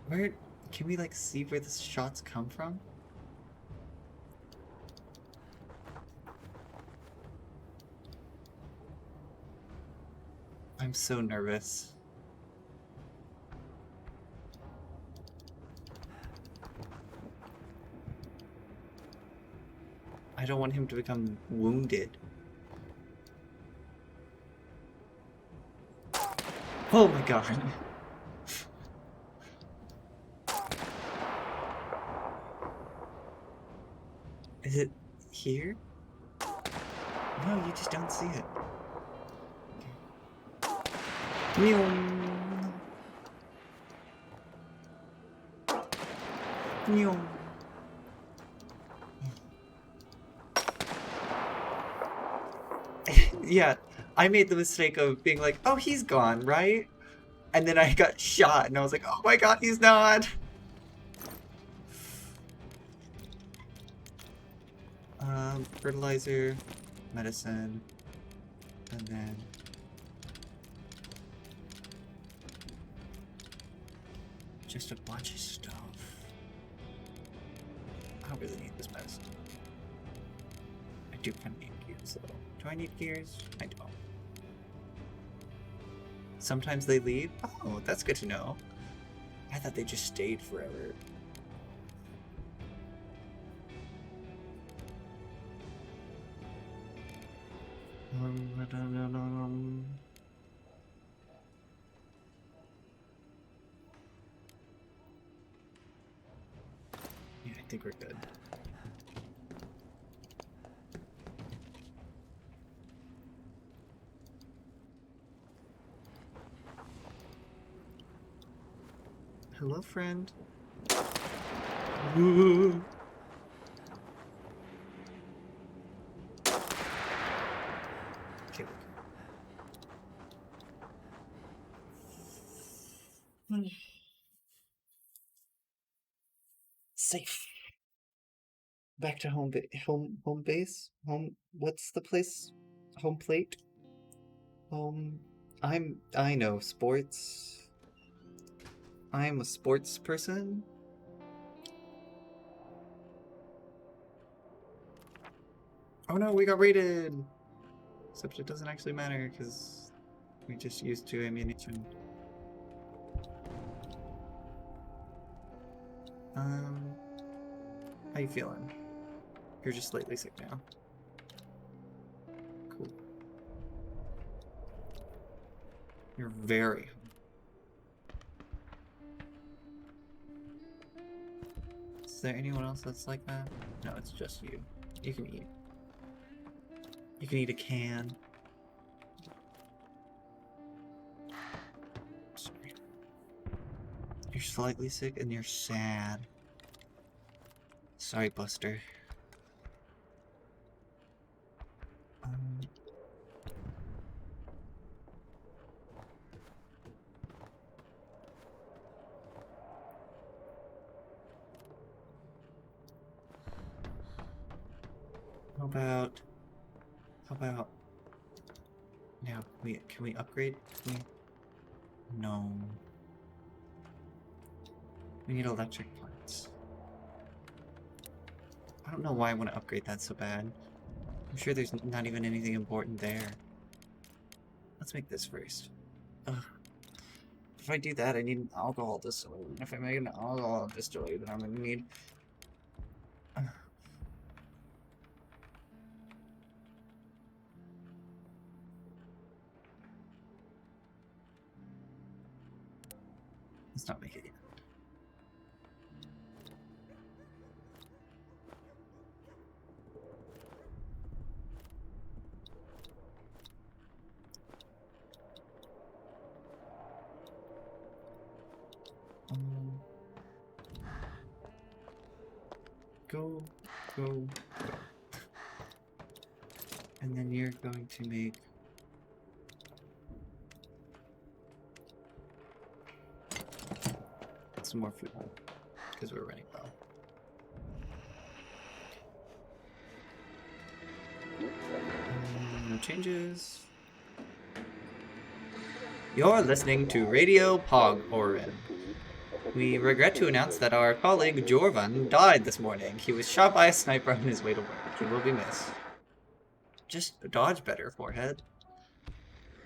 Where can we like see where the shots come from? I'm so nervous. I don't want him to become wounded. Oh my god. Is it here? No, you just don't see it. Meow. Meow. Yeah, I made the mistake of being like, oh, he's gone, right? And then I got shot, and I was like, oh my god, he's not! Fertilizer, medicine, and then... just a bunch of stuff. I really need this medicine. I do kind of need gears, though. Do I need gears? I don't. Sometimes they leave? Oh, that's good to know. I thought they just stayed forever. Yeah, I think we're good. Hello, friend. Ooh. Okay, safe. Back to home base? Home what's the place? Home plate? Home I know sports. I'm a sports person. Oh no, we got raided! Except it doesn't actually matter, because we just used 2 ammunition. How you feeling? You're just slightly sick now. Cool. You're very hungry. Is there anyone else that's like that? No, it's just you. You can eat. You can eat a can. Sorry. You're slightly sick and you're sad. Sorry, Buster. How about now? Can we upgrade? No. We need electric parts. I don't know why I want to upgrade that so bad. I'm sure there's not even anything important there. Let's make this first. Ugh. If I do that, I need an alcohol distillery. If I make an alcohol distillery, then I'm gonna need... Let's not make it yet. Go. And then you're going to make... some more food, because we're running low. No changes. You're listening to Radio Pog Orin. We regret to announce that our colleague Jorvan died this morning. He was shot by a sniper on his way to work. He will be missed. Just dodge better, forehead.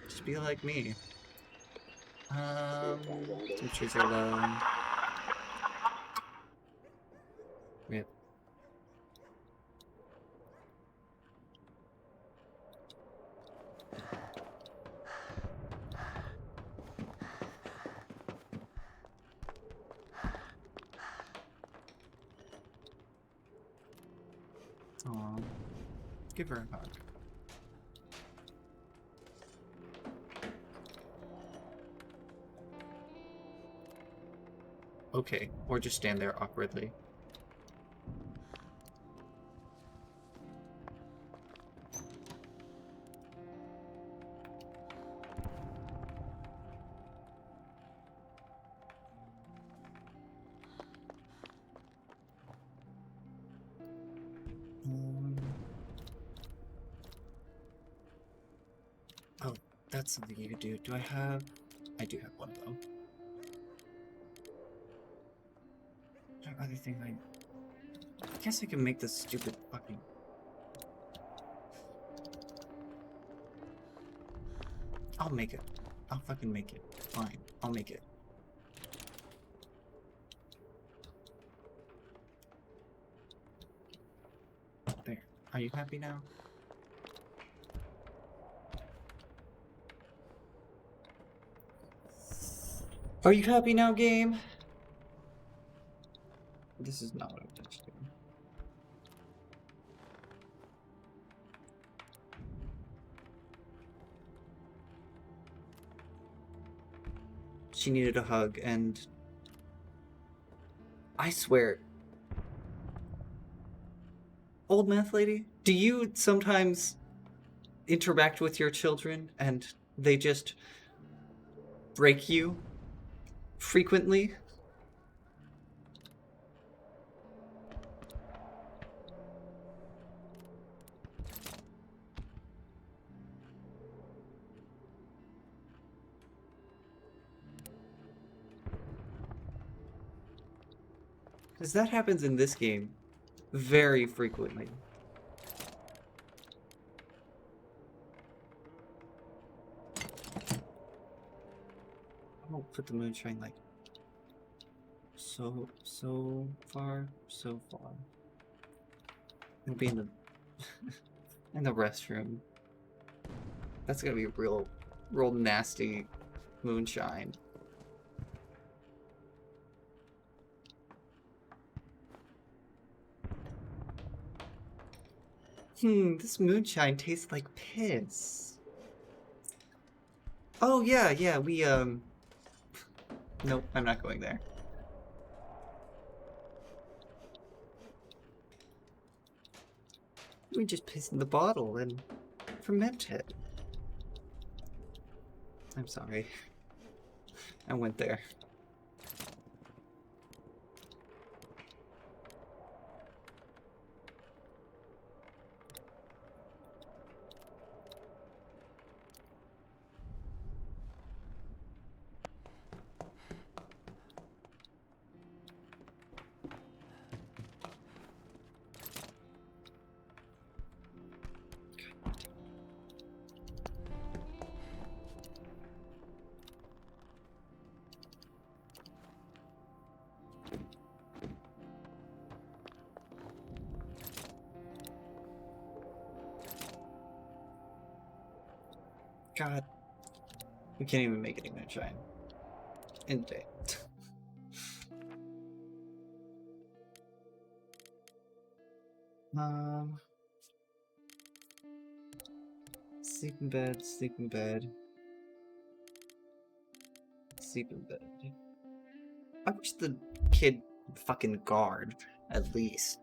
Just be like me. Temperatures are low. Yep. Aww. Give her a hug. Okay, or just stand there awkwardly. Oh, that's something you could do. Do I have... I do have one, though. What other thing I guess I can make this stupid fucking... I'll make it. I'll fucking make it. Fine. I'll make it. There. Are you happy now? Are you happy now, game? This is not what I touched to. She needed a hug, and I swear, old math lady, do you sometimes interact with your children and they just break you frequently? Because that happens in this game very frequently. put the moonshine like so far, so far. It'll be in the in the restroom. That's gonna be real nasty moonshine. This moonshine tastes like piss. Oh yeah, we nope, I'm not going there. We just piss in the bottle and ferment it. I'm sorry. I went there. God. We can't even make any moonshine. In the day. Sleep in bed, sleep in bed. Sleep in bed. I wish the kid fucking guard, at least.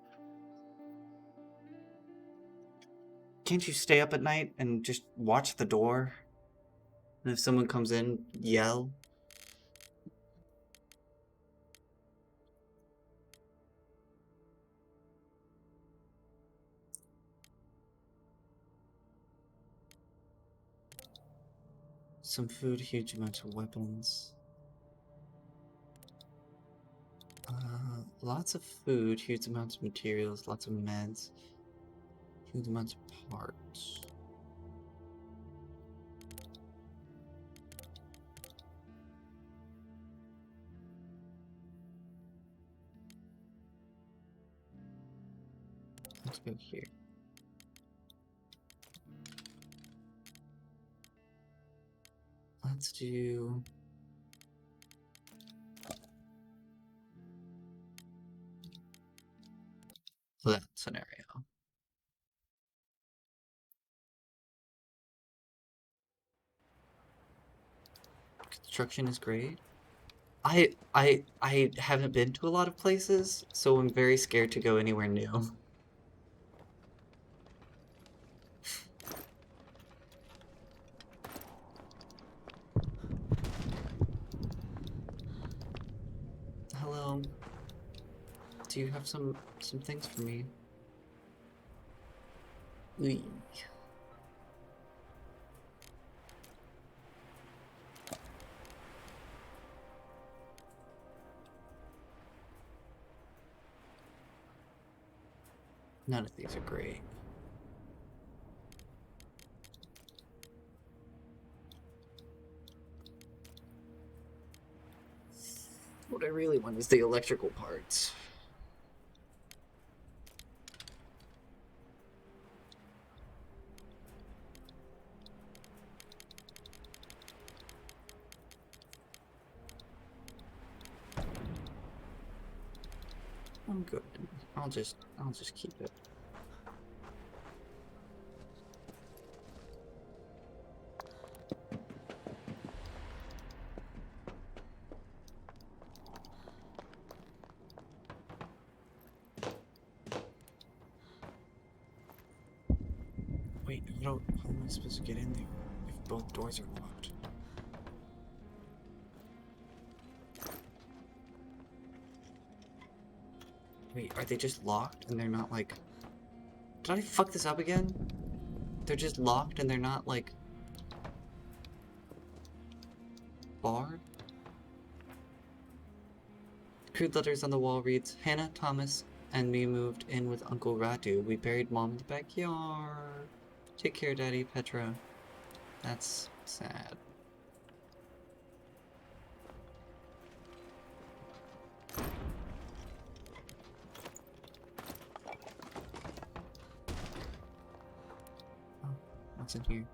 Can't you stay up at night and just watch the door? And if someone comes in, yell? Some food, huge amounts of weapons. Lots of food, huge amounts of materials, lots of meds, huge amounts of parts. Let's go here. Let's do that scenario. Construction is great. I haven't been to a lot of places, so I'm very scared to go anywhere new. Hello. Do you have some things for me? Ooh. None of these are great. What I really want is the electrical parts. I'm good. I'll just keep it. Wait, how am I supposed to get in there if both doors are locked? Wait, are they just locked and they're not like... Did I fuck this up again? They're just locked and they're not like... barred? Crude letters on the wall reads, Hannah, Thomas, and me moved in with Uncle Ratu. We buried Mom in the backyard. Take care, Daddy, Petra. That's sad. what's in here.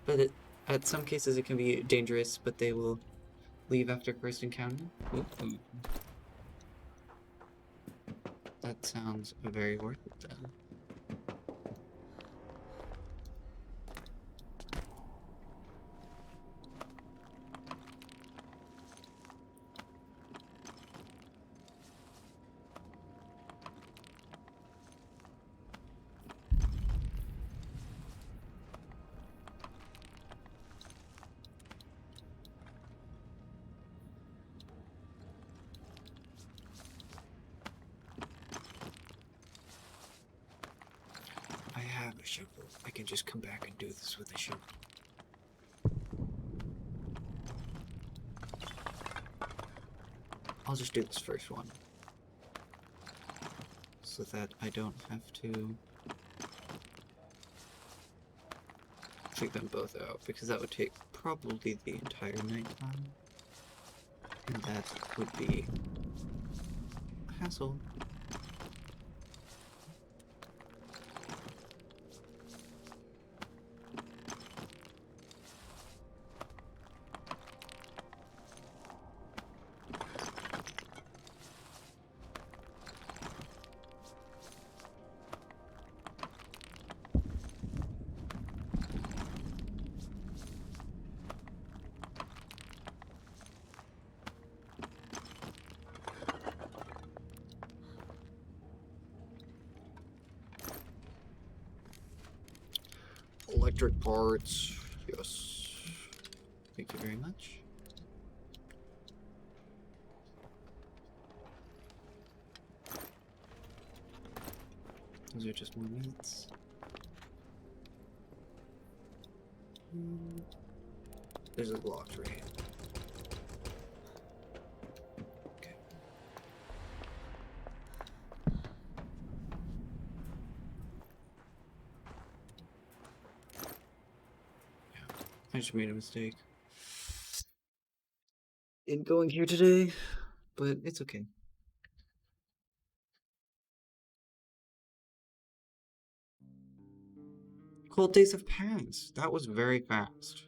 But at some cases it can be dangerous, but they will leave after first encounter. Ooh. That sounds very worth it then. I have a shovel. I can just come back and do this with a shovel. I'll just do this first one, so that I don't have to take them both out, because that would take probably the entire nighttime, and that would be a hassle. Electric parts, yes. Thank you very much. Those are just more meats. There's a locked right. Okay. I just made a mistake in going here today, but it's okay. Cold days have passed. That was very fast.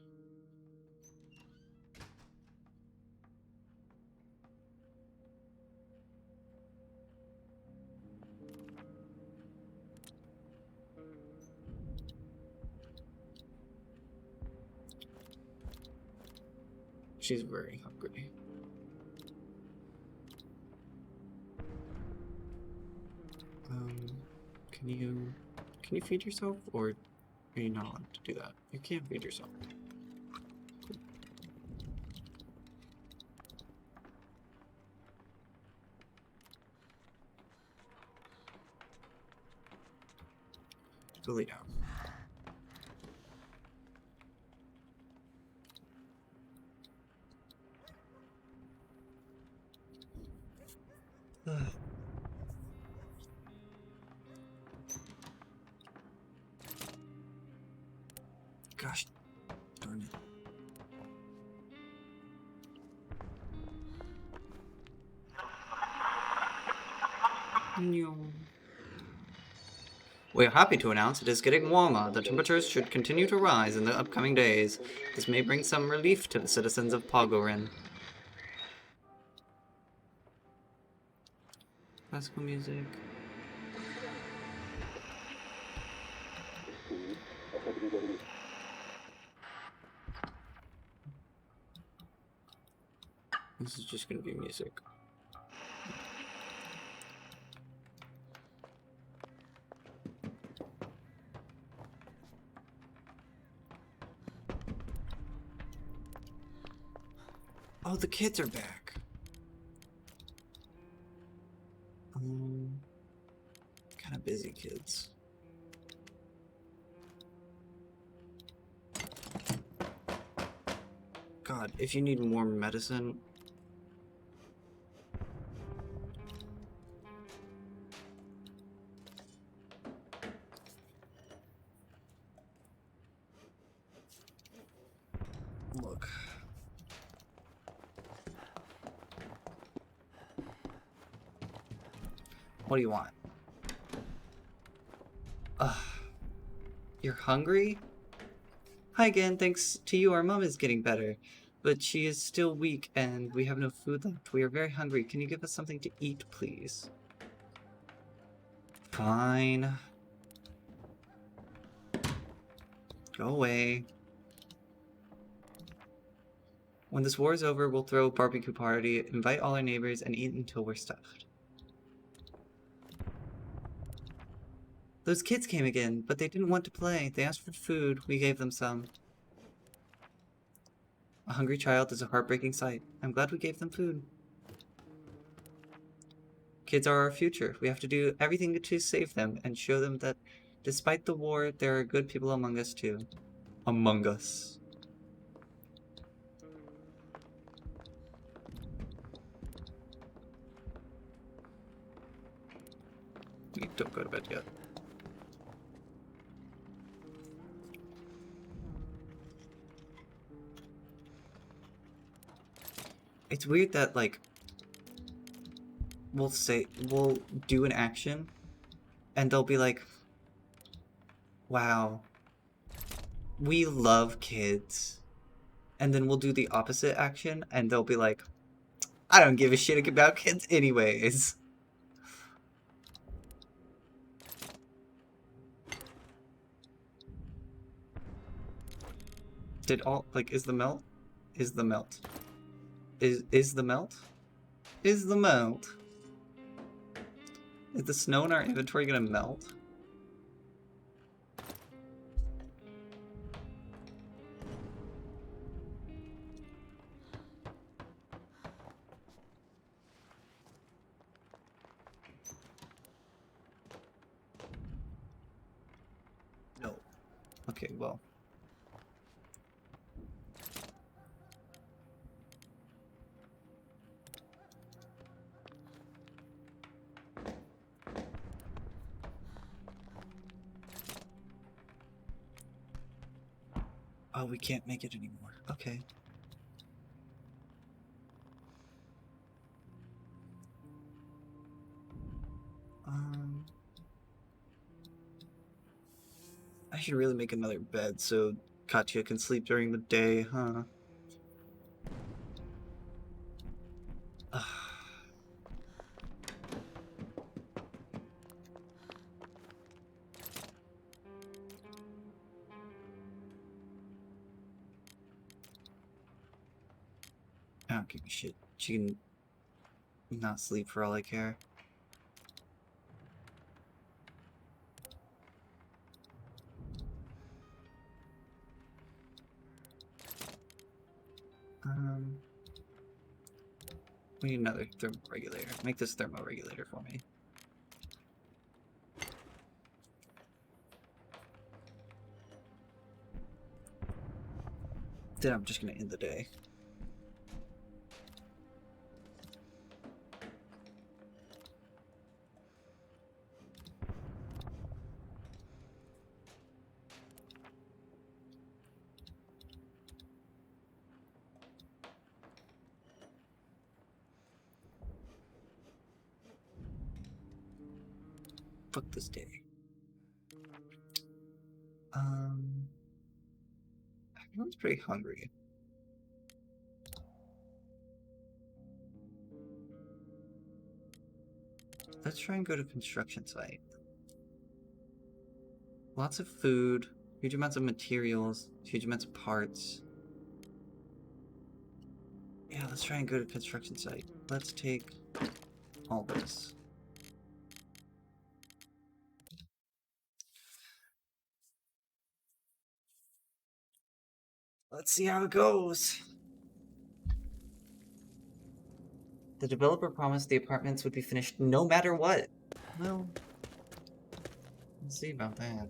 She's very hungry. Can you feed yourself, or are you not allowed to do that? You can't feed yourself. Go lay down. Gosh, darn it. No. We are happy to announce it is getting warmer. The temperatures should continue to rise in the upcoming days. This may bring some relief to the citizens of Pogorin. Classical music. This is just gonna be music. Oh, the kids are back. Kind of busy kids. God, if you need more medicine. Look. What do you want? Ugh. You're hungry? Hi again, thanks to you our mom is getting better. But she is still weak and we have no food left. We are very hungry. Can you give us something to eat, please? Fine. Go away. When this war is over, we'll throw a barbecue party, invite all our neighbors, and eat until we're stuffed. Those kids came again, but they didn't want to play. They asked for food. We gave them some. A hungry child is a heartbreaking sight. I'm glad we gave them food. Kids are our future. We have to do everything to save them and show them that despite the war, there are good people among us too. Among us. You don't go to bed yet. It's weird that, like, we'll do an action, and they'll be like, wow, we love kids. And then we'll do the opposite action, and they'll be like, I don't give a shit about kids anyways. Did all, like, is the melt? Is the melt? Is the melt? Is the melt? Is the snow in our inventory gonna melt? No. Okay, well. Oh, we can't make it anymore. Okay. I should really make another bed so Katya can sleep during the day, huh? I don't give a shit. She can not sleep for all I care. We need another thermoregulator. Make this thermoregulator for me. Then I'm just gonna end the day. Fuck this day. Everyone's pretty hungry. Let's try and go to construction site. Lots of food, huge amounts of materials, huge amounts of parts. Yeah, let's try and go to construction site. Let's take all this. Let's see how it goes. The developer promised the apartments would be finished no matter what. Well, we'll see about that.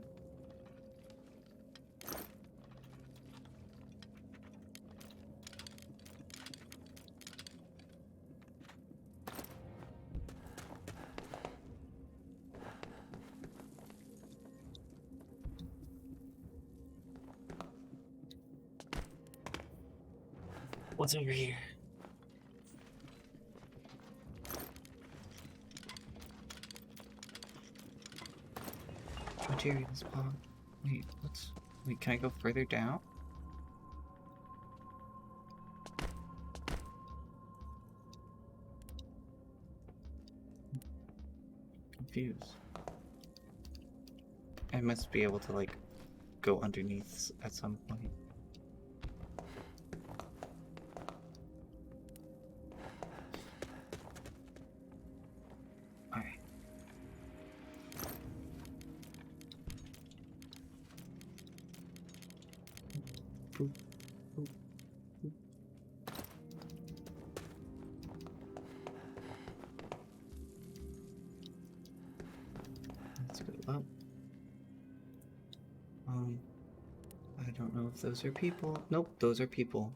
What's over here? Materials, Pog. Wait, what's... Wait, can I go further down? Confused. I must be able to, like, go underneath at some point. Alright. Let's go up. I don't know if those are people. Nope, those are people.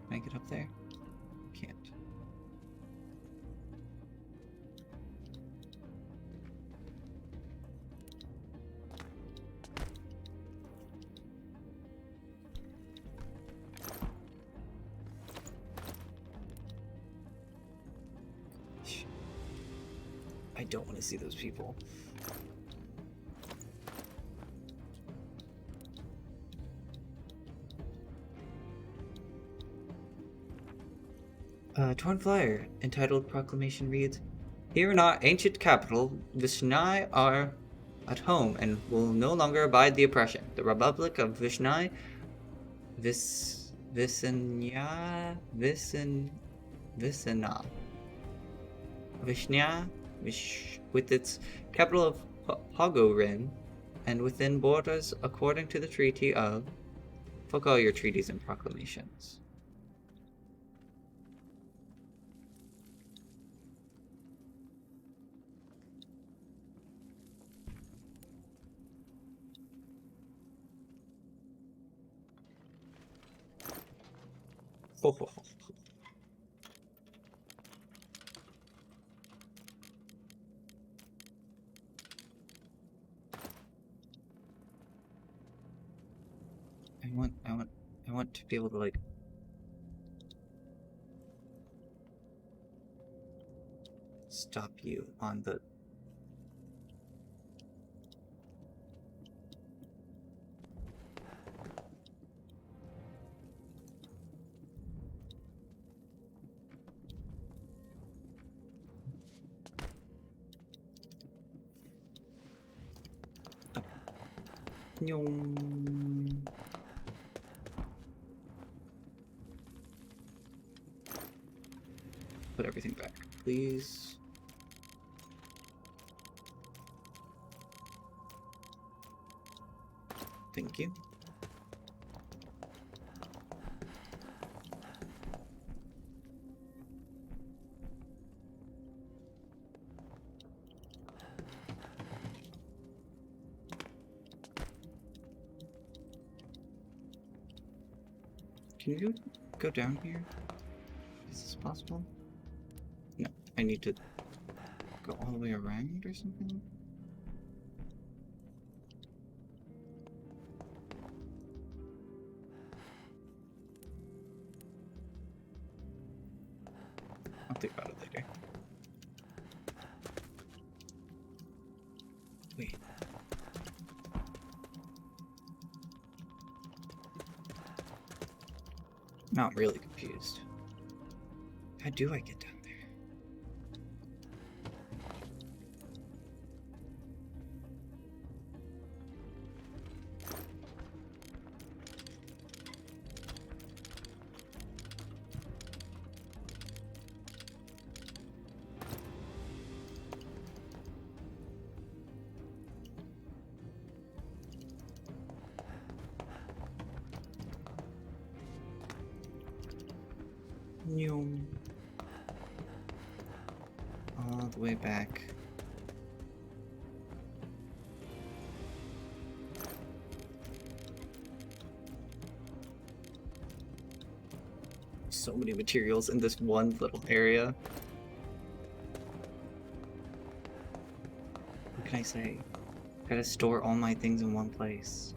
Can I get up there? Can't. I don't want to see those people. Torn flyer entitled Proclamation reads, "Here in our ancient capital, Vishnai are at home and will no longer abide the oppression. The Republic of Vishnai, Visanya, Visana, Vishnya, with its capital of Hogorin, and within borders according to the treaty of..." Fuck all your treaties and proclamations. Ho, ho, ho. I want to be able to, like, stop you on the... Nyong. Put everything back, please. Thank you. Can you go down here? Is this possible? No, I need to go all the way around or something? I'll think about it later. Wait. Now I'm really confused. How do I get down there? Nyum. All the way back. So many materials in this one little area. What can I say? Gotta store all my things in one place.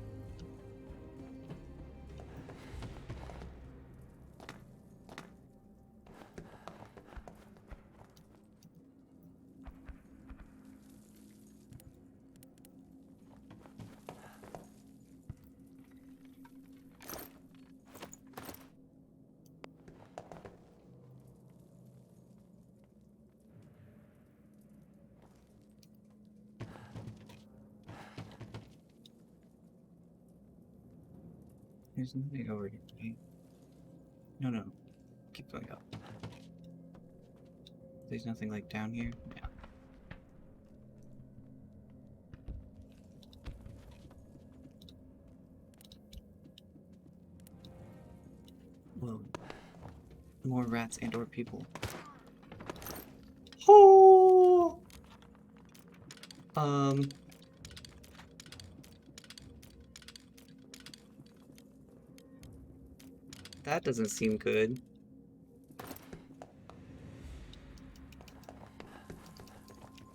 There's nothing over here, right? No, no. Keep going up. There's nothing like down here? Yeah. Whoa. More rats and or people. Oh! That doesn't seem good.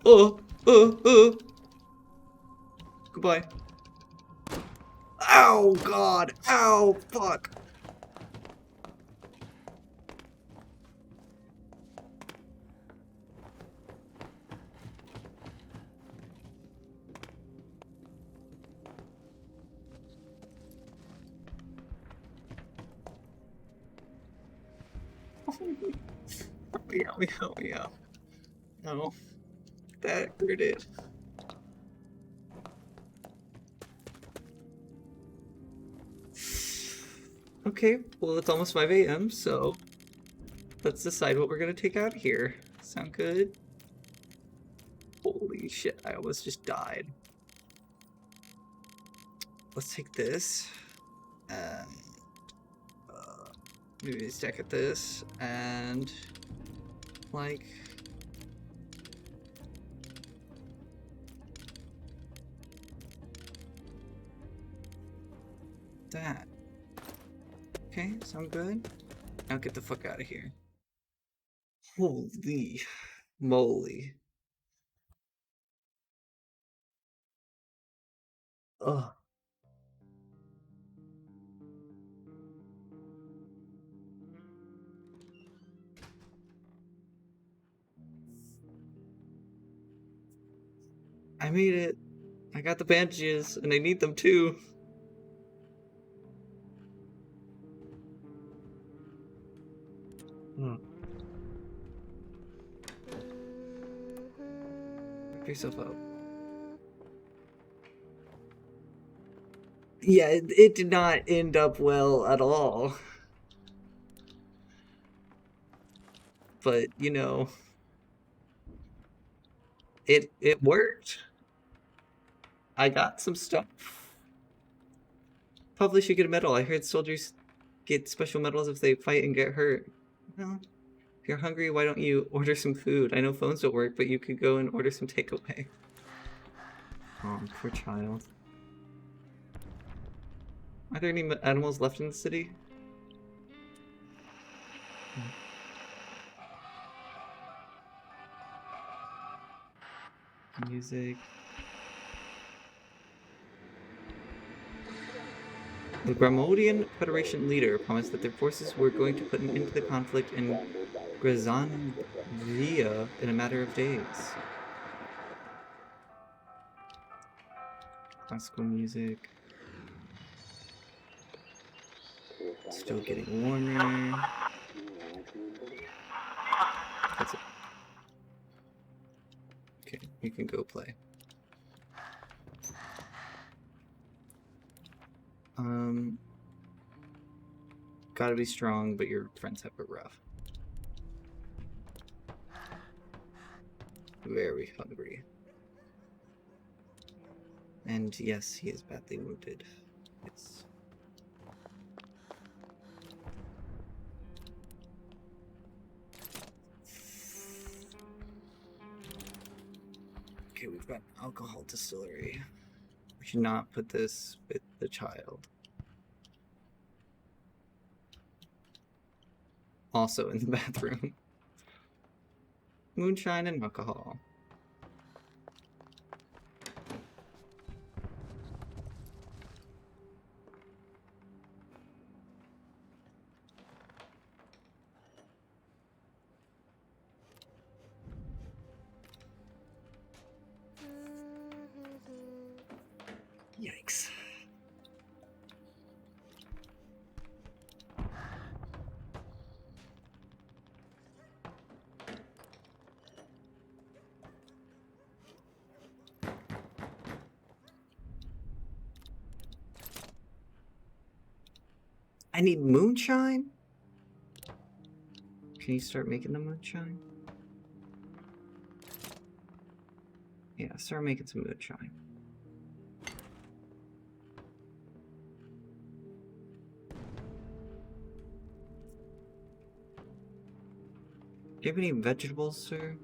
Oh! Goodbye. Ow, God! Ow, fuck! Yeah. No. That hurted. Okay, well, it's almost 5 a.m., so let's decide what we're gonna take out of here. Sound good? Holy shit, I almost just died. Let's take this, and maybe a stack at this, and like that. Okay, sound good? Now get the fuck out of here. Holy moly. Ugh. I made it. I got the bandages, and I need them too. Pick yourself up. Yeah, it did not end up well at all. But, you know, it worked. I got some stuff. Probably should get a medal. I heard soldiers get special medals if they fight and get hurt. Well, if you're hungry, why don't you order some food? I know phones don't work, but you could go and order some takeaway. Oh, poor child. Are there any animals left in the city? Music. The Gramodian Federation leader promised that their forces were going to put an end to the conflict in Grazanvia in a matter of days. Classical music. Still getting warmer. That's it. Okay, you can go play. Gotta be strong, but your friends have it rough. Very hungry. And yes, he is badly wounded. It's... Okay, we've got alcohol distillery. We should not put this with the child. Also in the bathroom. Moonshine and alcohol. Yikes. I need moonshine? Can you start making the moonshine? Yeah, start making some moonshine. Do you have any vegetables, sir?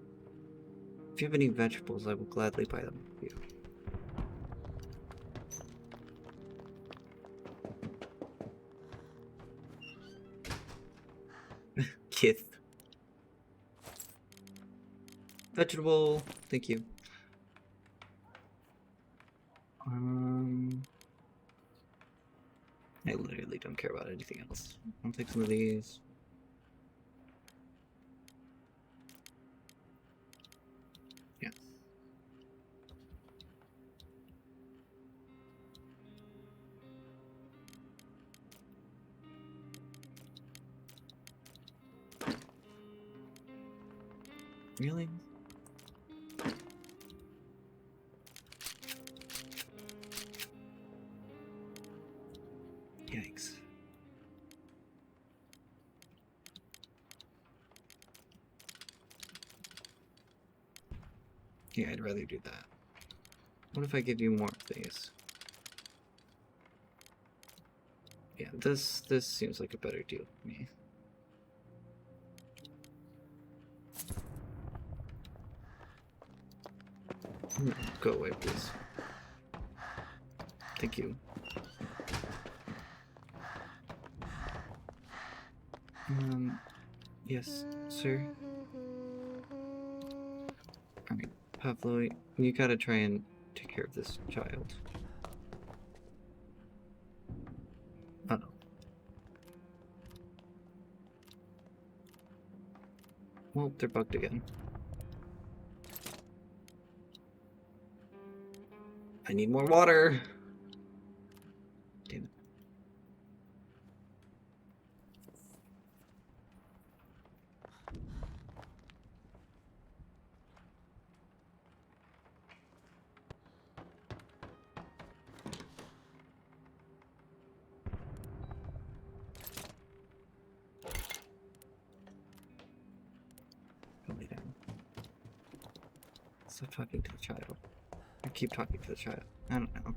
If you have any vegetables, I will gladly buy them for you. Kith. Vegetable, thank you. I literally don't care about anything else. I'll take some of these. Yeah. Really? Yikes. Yeah, I'd rather do that. What if I give you more of these? Yeah, this seems like a better deal for me. Go away, please. Thank you. Yes, sir? Alright, Pavlo, you gotta try and take care of this child. Uh oh. Well, they're bugged again. I need more water! Damn it. Go lay down. Stop talking to the child. I keep talking to the child. I don't know.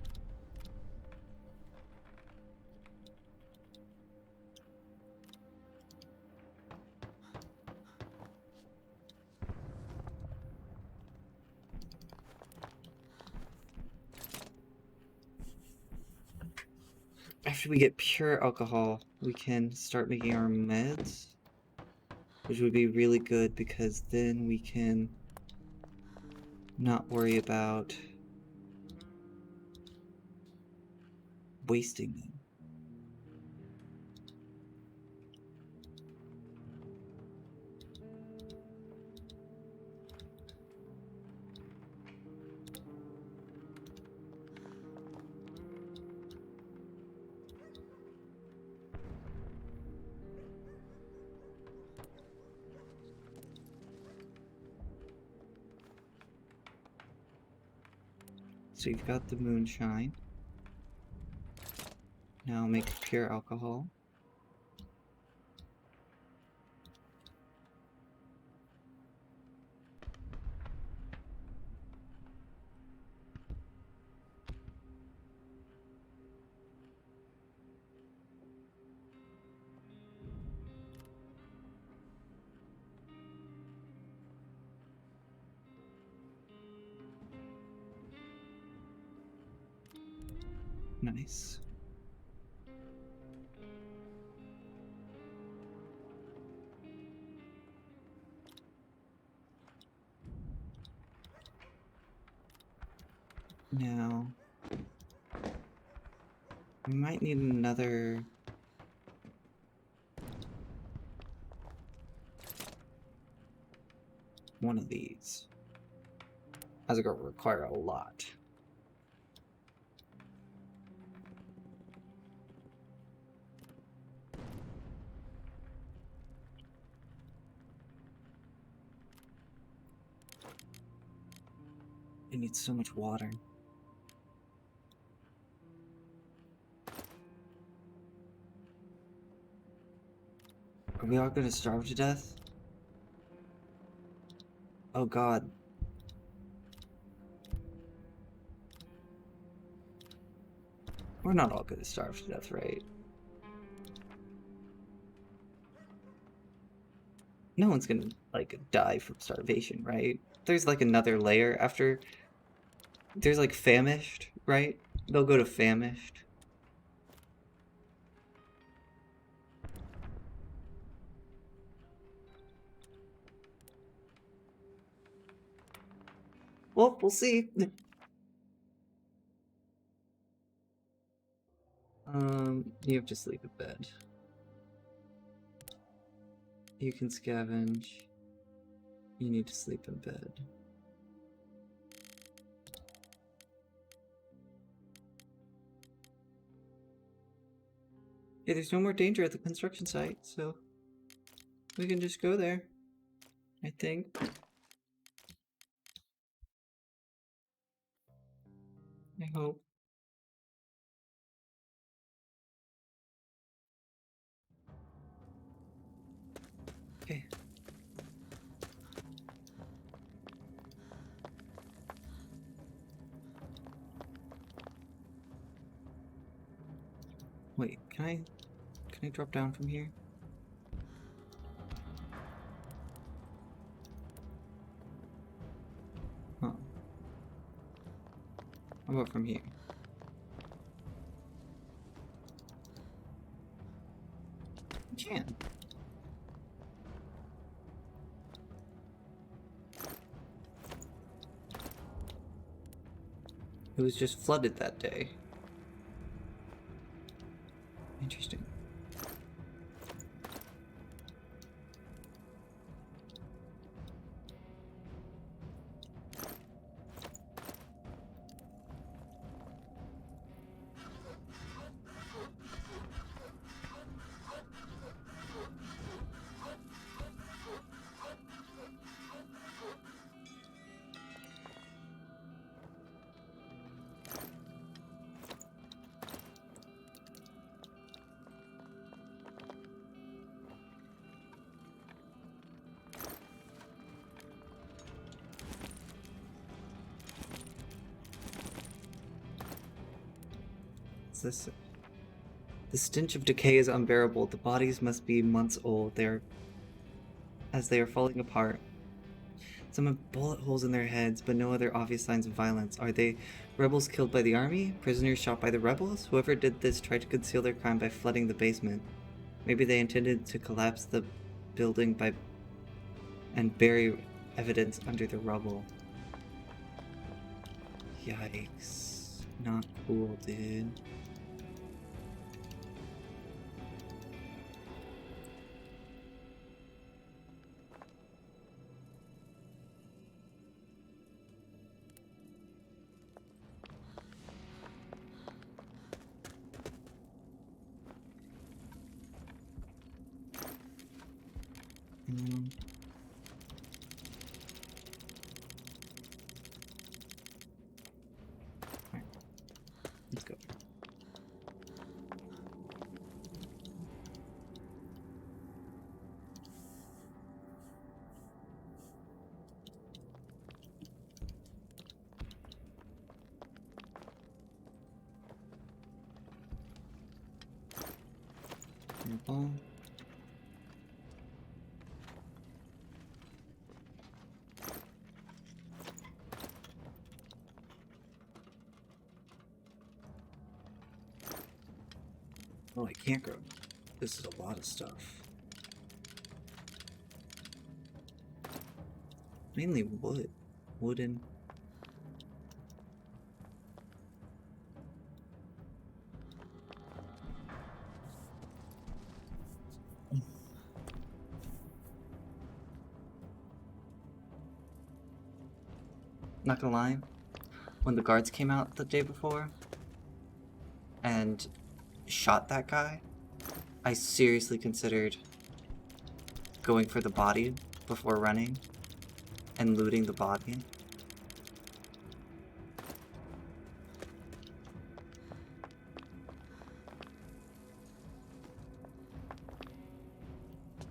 After we get pure alcohol, we can start making our meds, which would be really good because then we can not worry about wasting them. So you've got the moonshine. Now make pure alcohol. Nice. Now, we might need another one of these. As it's gonna require a lot. It needs so much water. Are we all gonna starve to death? Oh god. We're not all gonna starve to death, right? No one's gonna, like, die from starvation, right? There's, like, another layer after... There's, like, famished, right? They'll go to famished. Well, we'll see. You have to sleep in bed. You can scavenge. You need to sleep in bed. Yeah, there's no more danger at the construction site, so we can just go there, I think. I hope. Okay. Wait, can I drop down from here? Huh. How about from here? I can. It was just flooded that day. Interesting. What's this? The stench of decay is unbearable. The bodies must be months old. As they are falling apart. Some have bullet holes in their heads, but no other obvious signs of violence. Are they rebels killed by the army? Prisoners shot by the rebels? Whoever did this tried to conceal their crime by flooding the basement. Maybe they intended to collapse the building and bury evidence under the rubble. Yikes. Not cool, dude. Alright. Let's go. Ball. Oh, I can't grow. This is a lot of stuff. Mainly wood. Wooden. Not gonna lie, when the guards came out the day before and shot that guy, I seriously considered going for the body before running and looting the body.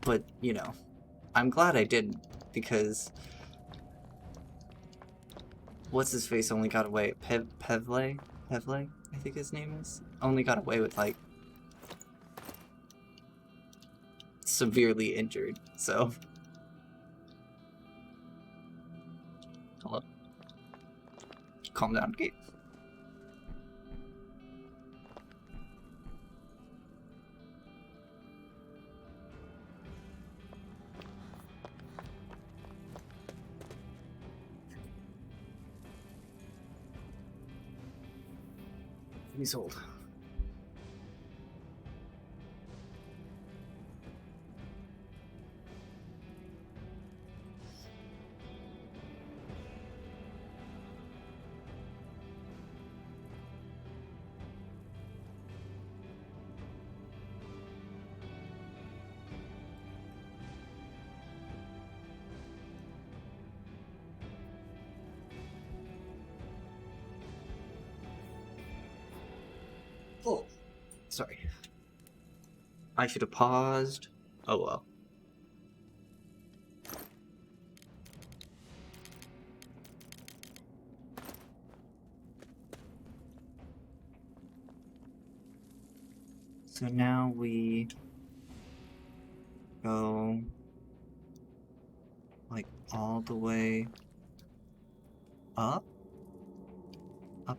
But, you know, I'm glad I didn't, because what's his face only got away? Pevle, I think his name is, only got away with like severely injured. So, hello, calm down, Kate. He's old. Oh, sorry. I should have paused. Oh well. So now we go like all the way up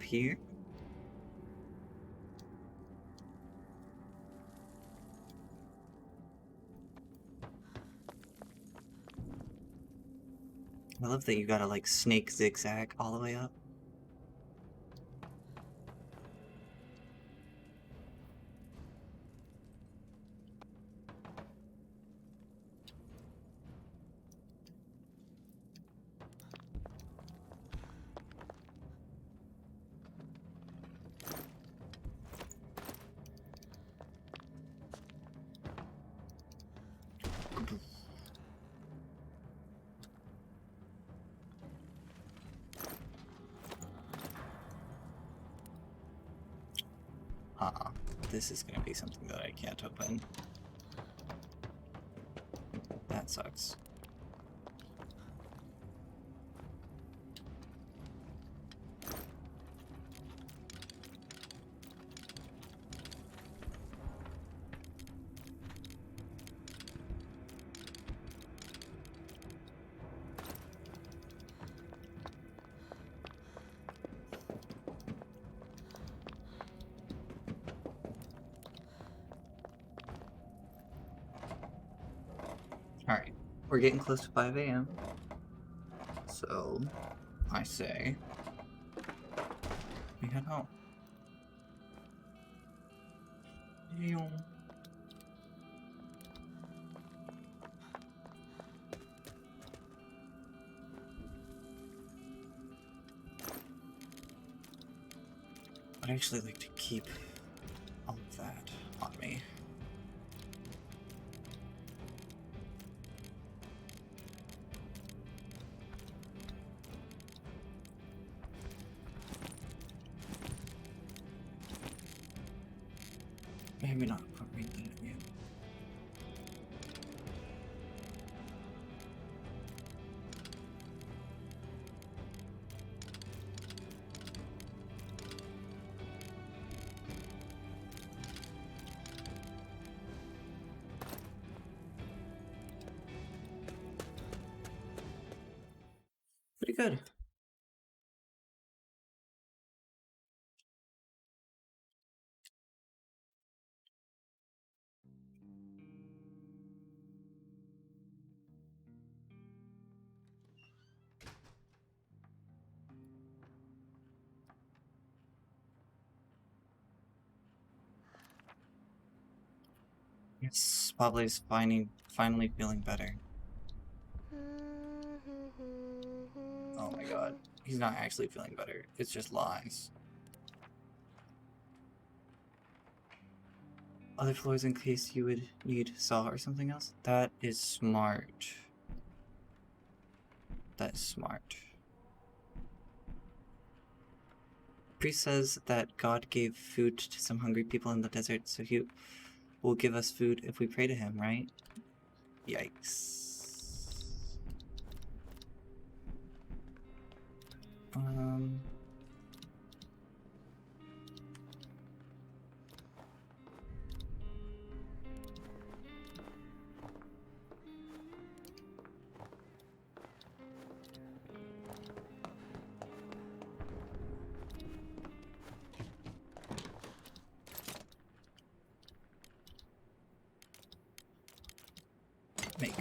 here. I love that you gotta like snake zigzag all the way up. This is gonna be something that I can't open. That sucks. Alright, we're getting close to 5 a.m. So, I say, we head home. I'd actually like to keep all of that on me. Maybe not read that yet. Pretty good. Yes, Pablo's finally feeling better. Oh my god. He's not actually feeling better. It's just lies. Other floors in case you would need saw or something else? That is smart. That is smart. Priest says that God gave food to some hungry people in the desert, so he will give us food if we pray to him, right? Yikes. Make.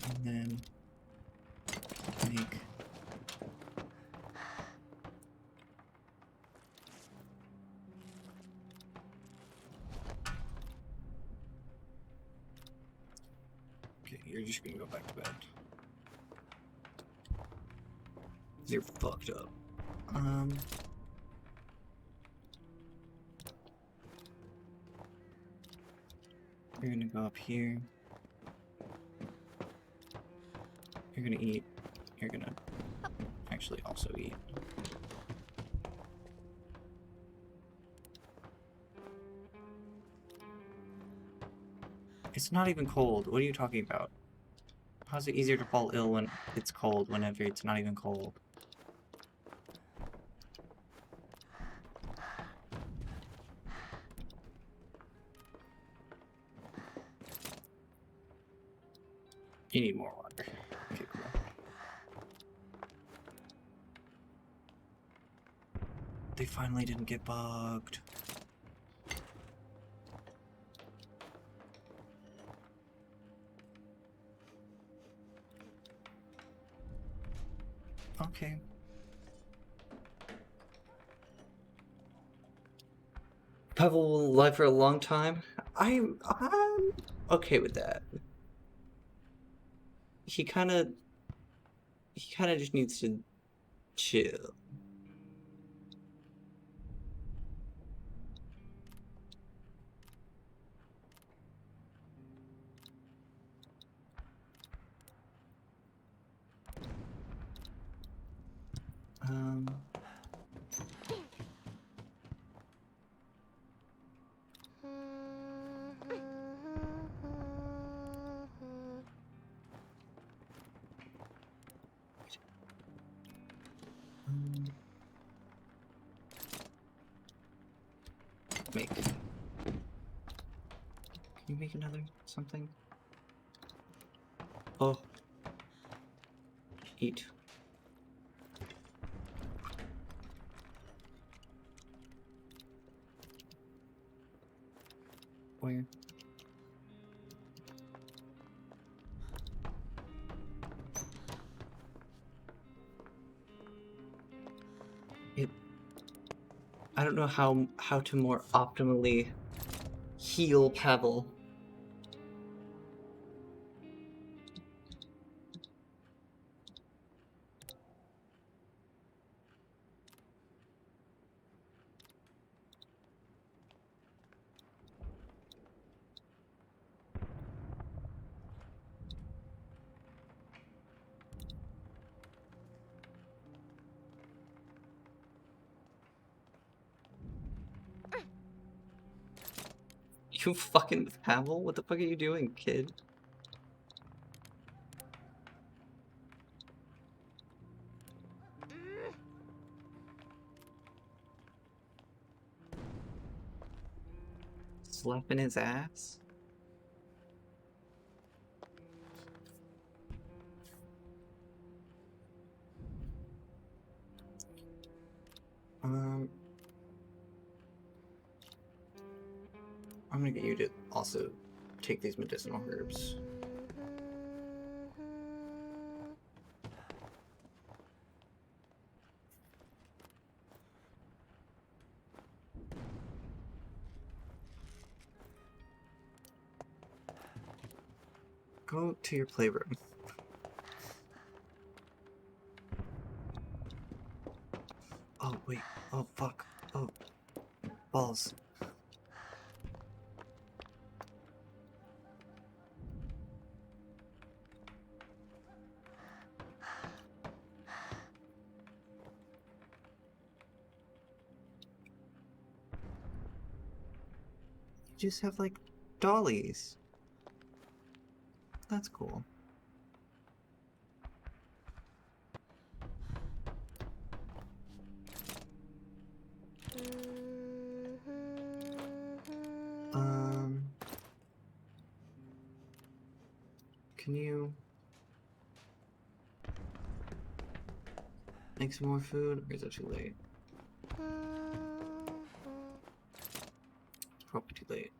And then make. Okay, you're just gonna go back to bed. You're fucked up. You're gonna go up here. You're gonna eat. You're gonna actually also eat. It's not even cold. What are you talking about? How's it easier to fall ill when it's cold whenever it's not even cold? You need more water. Okay, cool. They finally didn't get bugged. Okay. Pebble will live for a long time. I'm okay with that. He kind of just needs to chill. Make. Can you make another something? Oh. Eat. Where? I don't know how to more optimally heal Pavel. You fucking Pavel? What the fuck are you doing, kid? Slapping his ass? I'm gonna get you to also take these medicinal herbs. Go to your playroom. Oh, wait. Oh, fuck. Oh. Balls. just have like dollies. That's cool. Can you make some more food, or is it too late? Probably too late.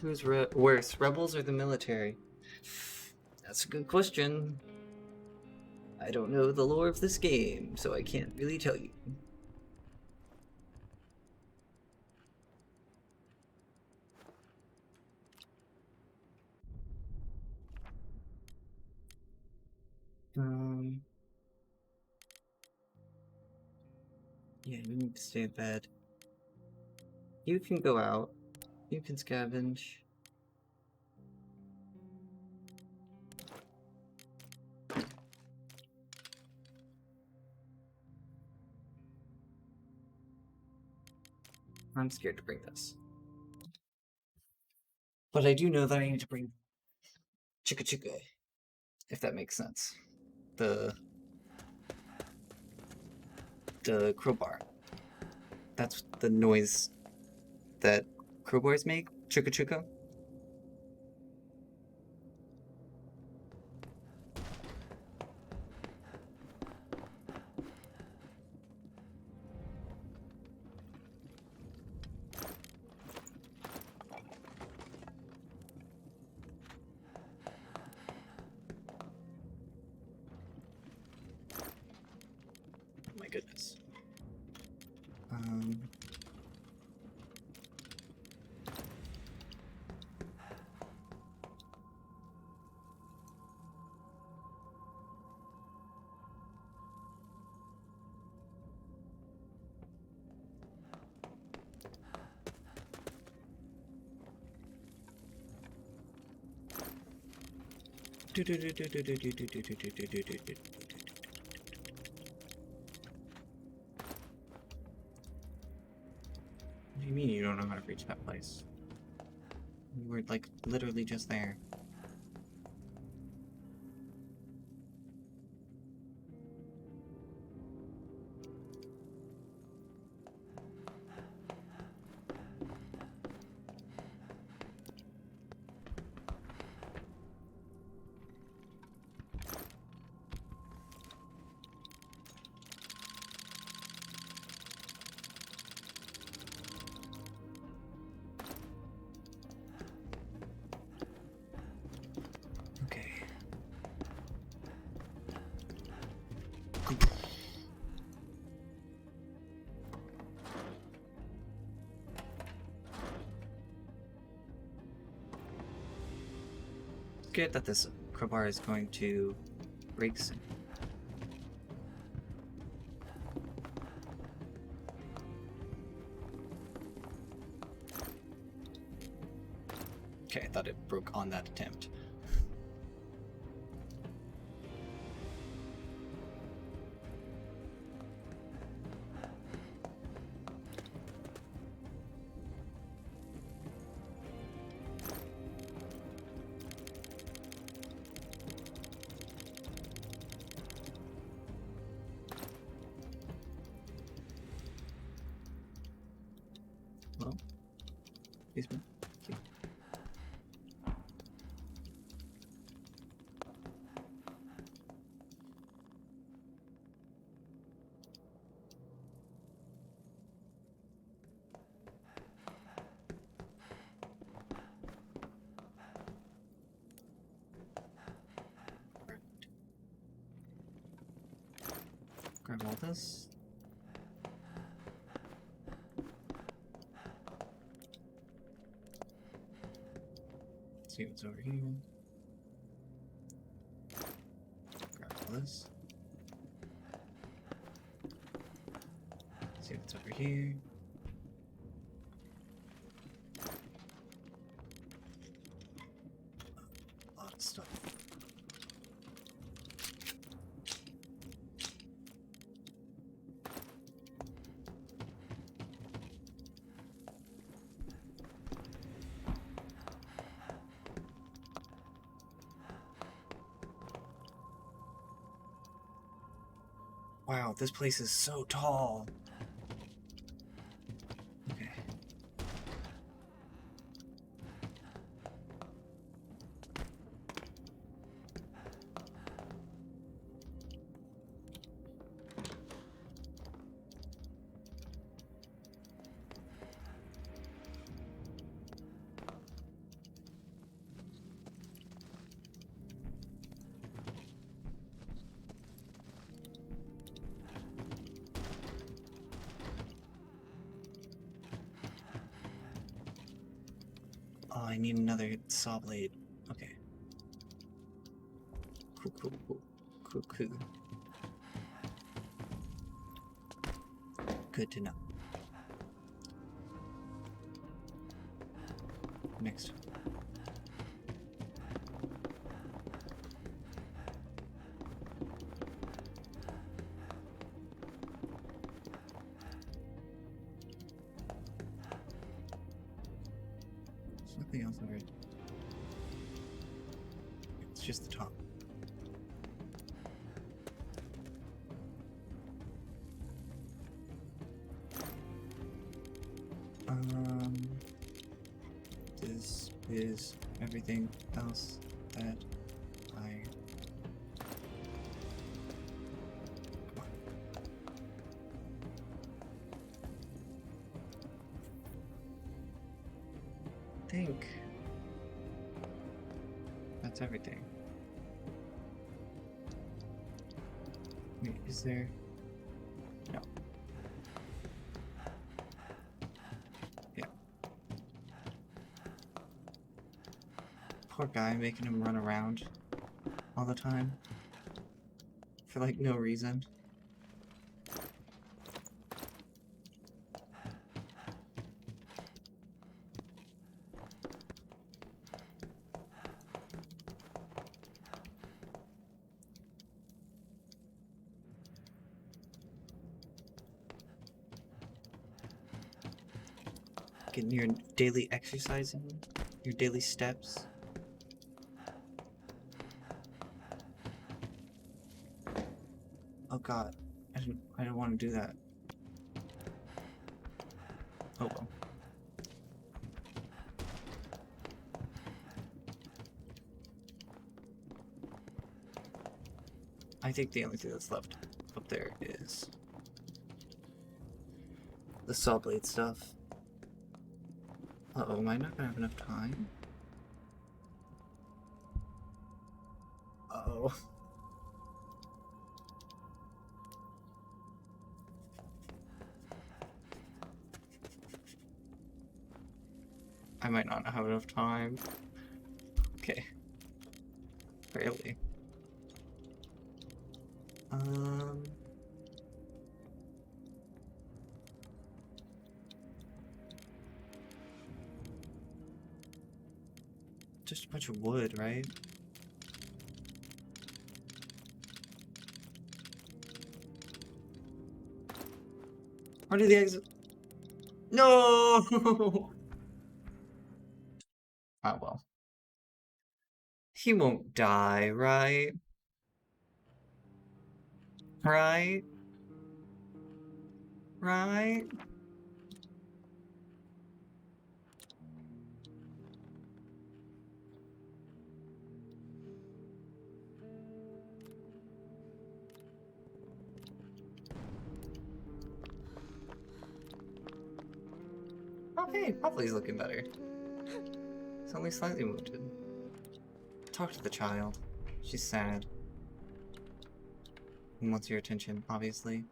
Who's worse, rebels or the military? That's a good question. I don't know the lore of this game, so I can't really tell you. Yeah, you need to stay in bed. You can go out. You can scavenge. I'm scared to bring this. But I do know that I need to bring chicka chicka, if that makes sense. The crowbar. That's the noise that crowbars make. Chicka chicka. Oh my goodness. What do you mean you don't know how to reach that place? You were, like, literally just there. Okay. Scared that this crowbar is going to break soon. Okay, I thought it broke on that attempt. Hello? Excuse me? Thank you. all this. Let's see what's over here. Grab all this. See what's over here. A lot of stuff. Wow, this place is so tall. Okay. Oh, I need another saw blade. Okay. Cool. Good to know. Next. There's nothing else over it. It's just the top. This is everything else that I... think that's everything. Wait, is there... No. Yeah. Poor guy, making him run around all the time. For like no reason. Getting your daily exercising, your daily steps. Oh god, I don't want to do that. Oh well. I think the only thing that's left up there is the saw blade stuff. Uh-oh, am I not gonna have enough time? Uh-oh. I might not have enough time. Okay. Barely. Just a bunch of wood, right? Where do the eggs... No! Oh well. He won't die, right? Right? Right? Okay, probably he's looking better. He's only slightly wounded. Talk to the child. She's sad. And wants your attention, obviously.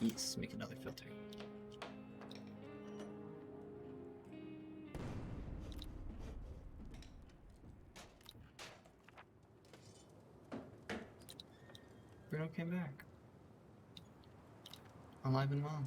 Yes, make another filter. Bruno came back. Alive and well.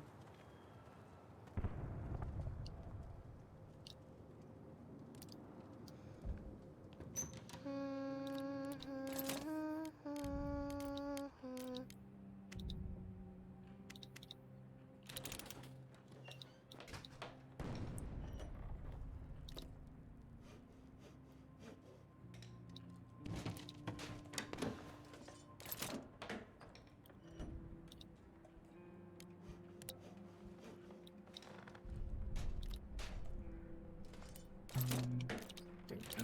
There we go.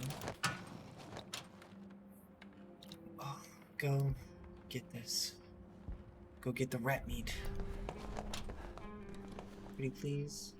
Oh, go get this. Go get the rat meat. Pretty please.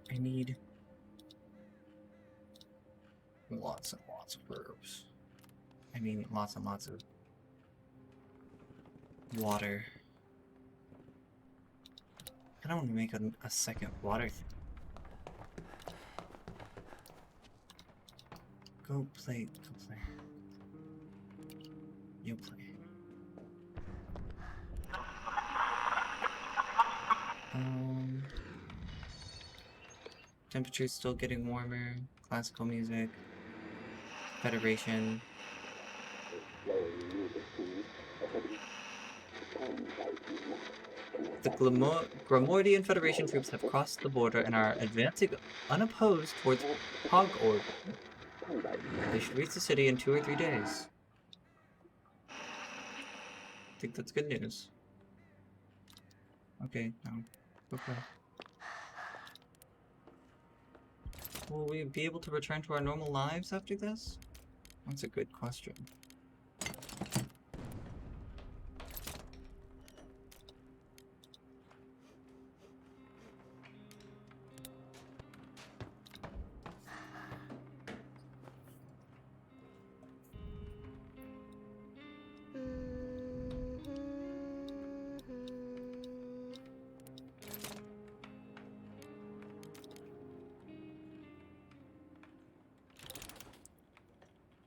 I need lots and lots of herbs. I mean, lots and lots of water. I don't want to make a second water thing. Go play. Go play. You play. Temperature's still getting warmer. Classical music. Federation. The Grimordian Federation troops have crossed the border and are advancing unopposed towards Hogord. They should reach the city in 2 or 3 days. I think that's good news. Okay, no. Okay. Will we be able to return to our normal lives after this? That's a good question.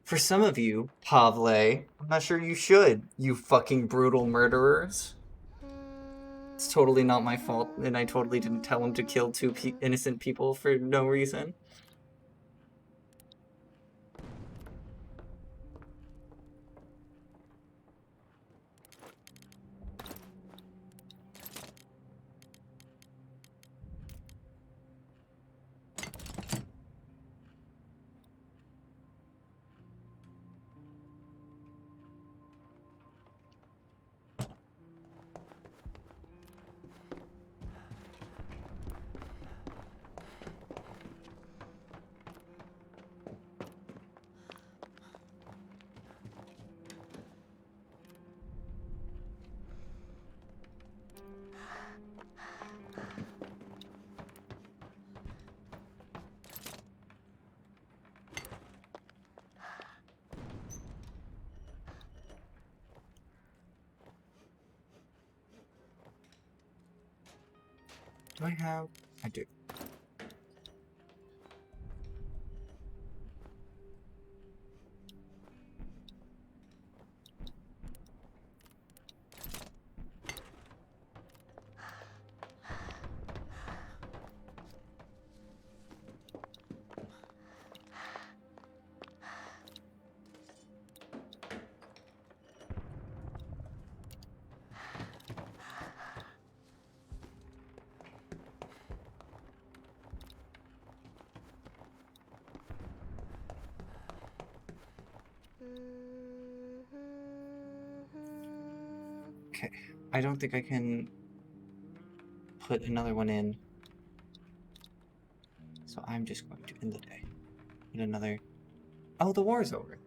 For some of you, Pavle, I'm not sure you should, you fucking brutal murderers. It's totally not my fault, and I totally didn't tell him to kill 2 innocent people for no reason. Do I have? I do. Okay, I don't think I can put another one in. So I'm just going to end the day. Put another. Oh, the war's over.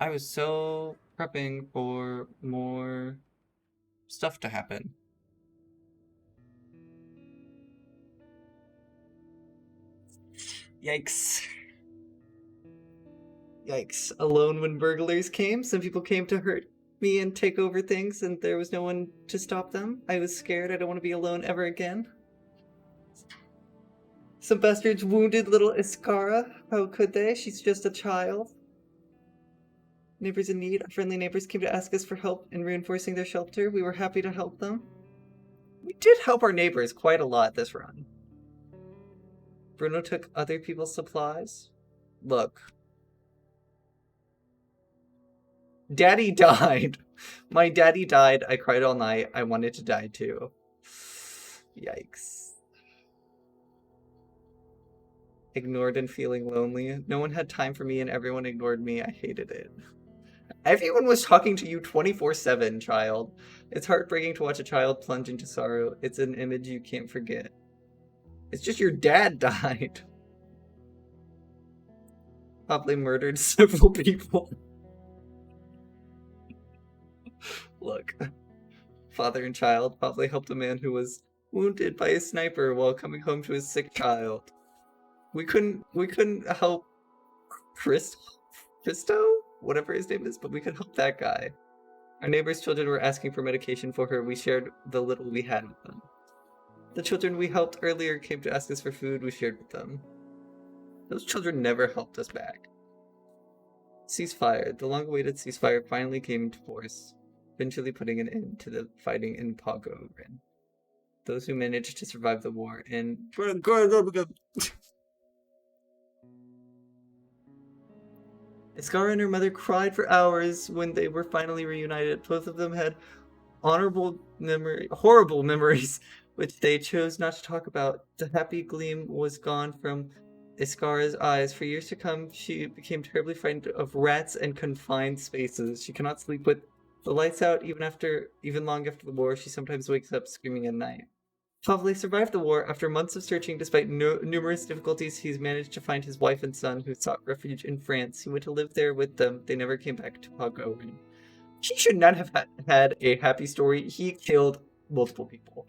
I was so prepping for more stuff to happen. Yikes. Yikes. Alone when burglars came. Some people came to hurt me and take over things, and there was no one to stop them. I was scared. I don't want to be alone ever again. Some bastards wounded little Iskara. How could they? She's just a child. Neighbors in need. Our friendly neighbors came to ask us for help in reinforcing their shelter. We were happy to help them. We did help our neighbors quite a lot this run. Bruno took other people's supplies. Look. Daddy died. My daddy died. I cried all night. I wanted to die too. Yikes. Ignored and feeling lonely. No one had time for me and everyone ignored me. I hated it. Everyone was talking to you 24/7, child. It's heartbreaking to watch a child plunge into sorrow. It's an image you can't forget. It's just your dad died. Probably murdered several people. Look. Father and child probably helped a man who was wounded by a sniper while coming home to his sick child. We couldn't help Christo? Whatever his name is, but we could help that guy. Our neighbor's children were asking for medication for her. We shared the little we had with them. The children we helped earlier came to ask us for food. We shared with them. Those children never helped us back. Ceasefire. The long-awaited ceasefire finally came into force, eventually putting an end to the fighting in Pago Rin. Those who managed to survive the war and Iskara and her mother cried for hours when they were finally reunited. Both of them had horrible memories, which they chose not to talk about. The happy gleam was gone from Iskara's eyes. For years to come, she became terribly frightened of rats and confined spaces. She cannot sleep with the lights out even long after the war. She sometimes wakes up screaming at night. Pavle survived the war. After months of searching, despite numerous difficulties, he's managed to find his wife and son, who sought refuge in France. He went to live there with them. They never came back to Pago. He should not have had a happy story. He killed multiple people.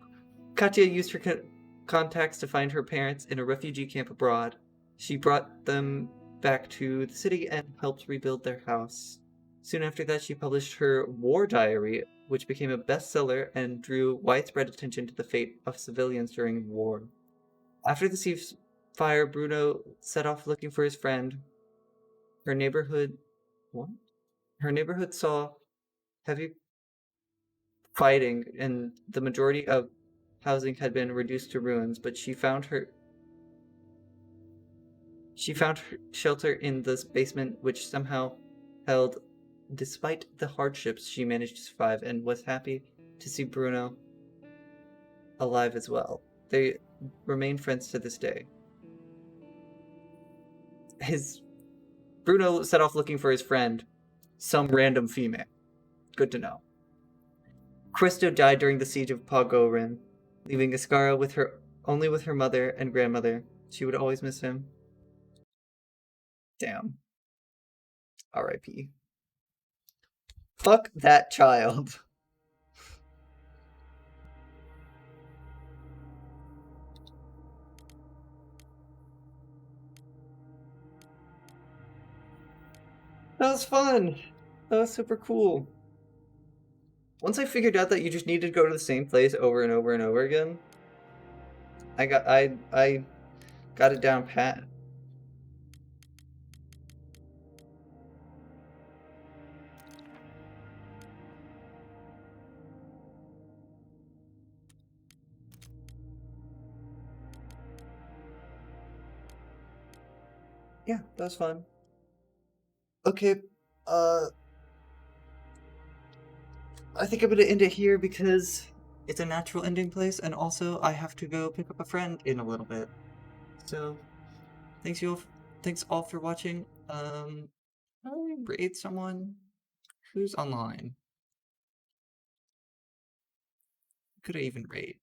Katya used her contacts to find her parents in a refugee camp abroad. She brought them back to the city and helped rebuild their house. Soon after that, she published her war diary, which became a bestseller and drew widespread attention to the fate of civilians during war. After the ceasefire, Bruno set off looking for his friend. Her neighborhood saw heavy fighting, and the majority of housing had been reduced to ruins, but she found her shelter in this basement, which somehow held. Despite the hardships, she managed to survive and was happy to see Bruno alive as well. They remain friends to this day. Bruno set off looking for his friend, some random female. Good to know. Christo died during the siege of Pagorin, leaving Iskara only with her mother and grandmother. She would always miss him. Damn. R.I.P. Fuck that child. That was fun. That was super cool. Once I figured out that you just need to go to the same place over and over and over again, I got it down pat. Yeah, that was fun. Okay, I think I'm gonna end it here because it's a natural ending place, and also I have to go pick up a friend in a little bit. So, thanks all for watching. Raid someone who's online. Could I even raid?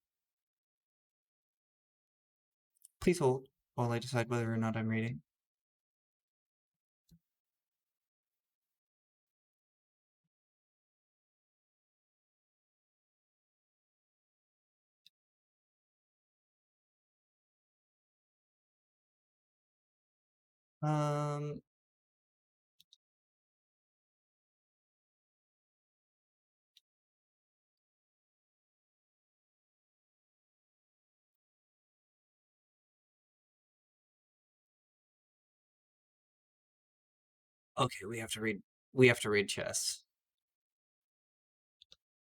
Please hold while I decide whether or not I'm raiding. Um, okay, we have to read chess.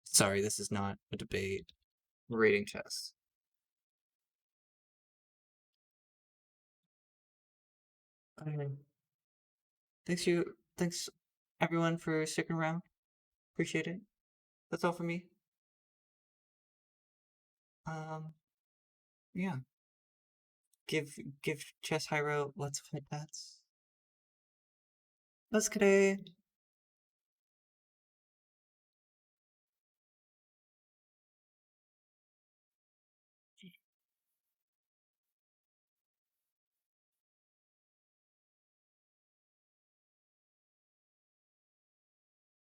Sorry, this is not a debate. We're reading chess. Okay. Thanks everyone for sticking around. Appreciate it. That's all for me. Um, yeah. Give Chess Hyro lots of head pats. Let's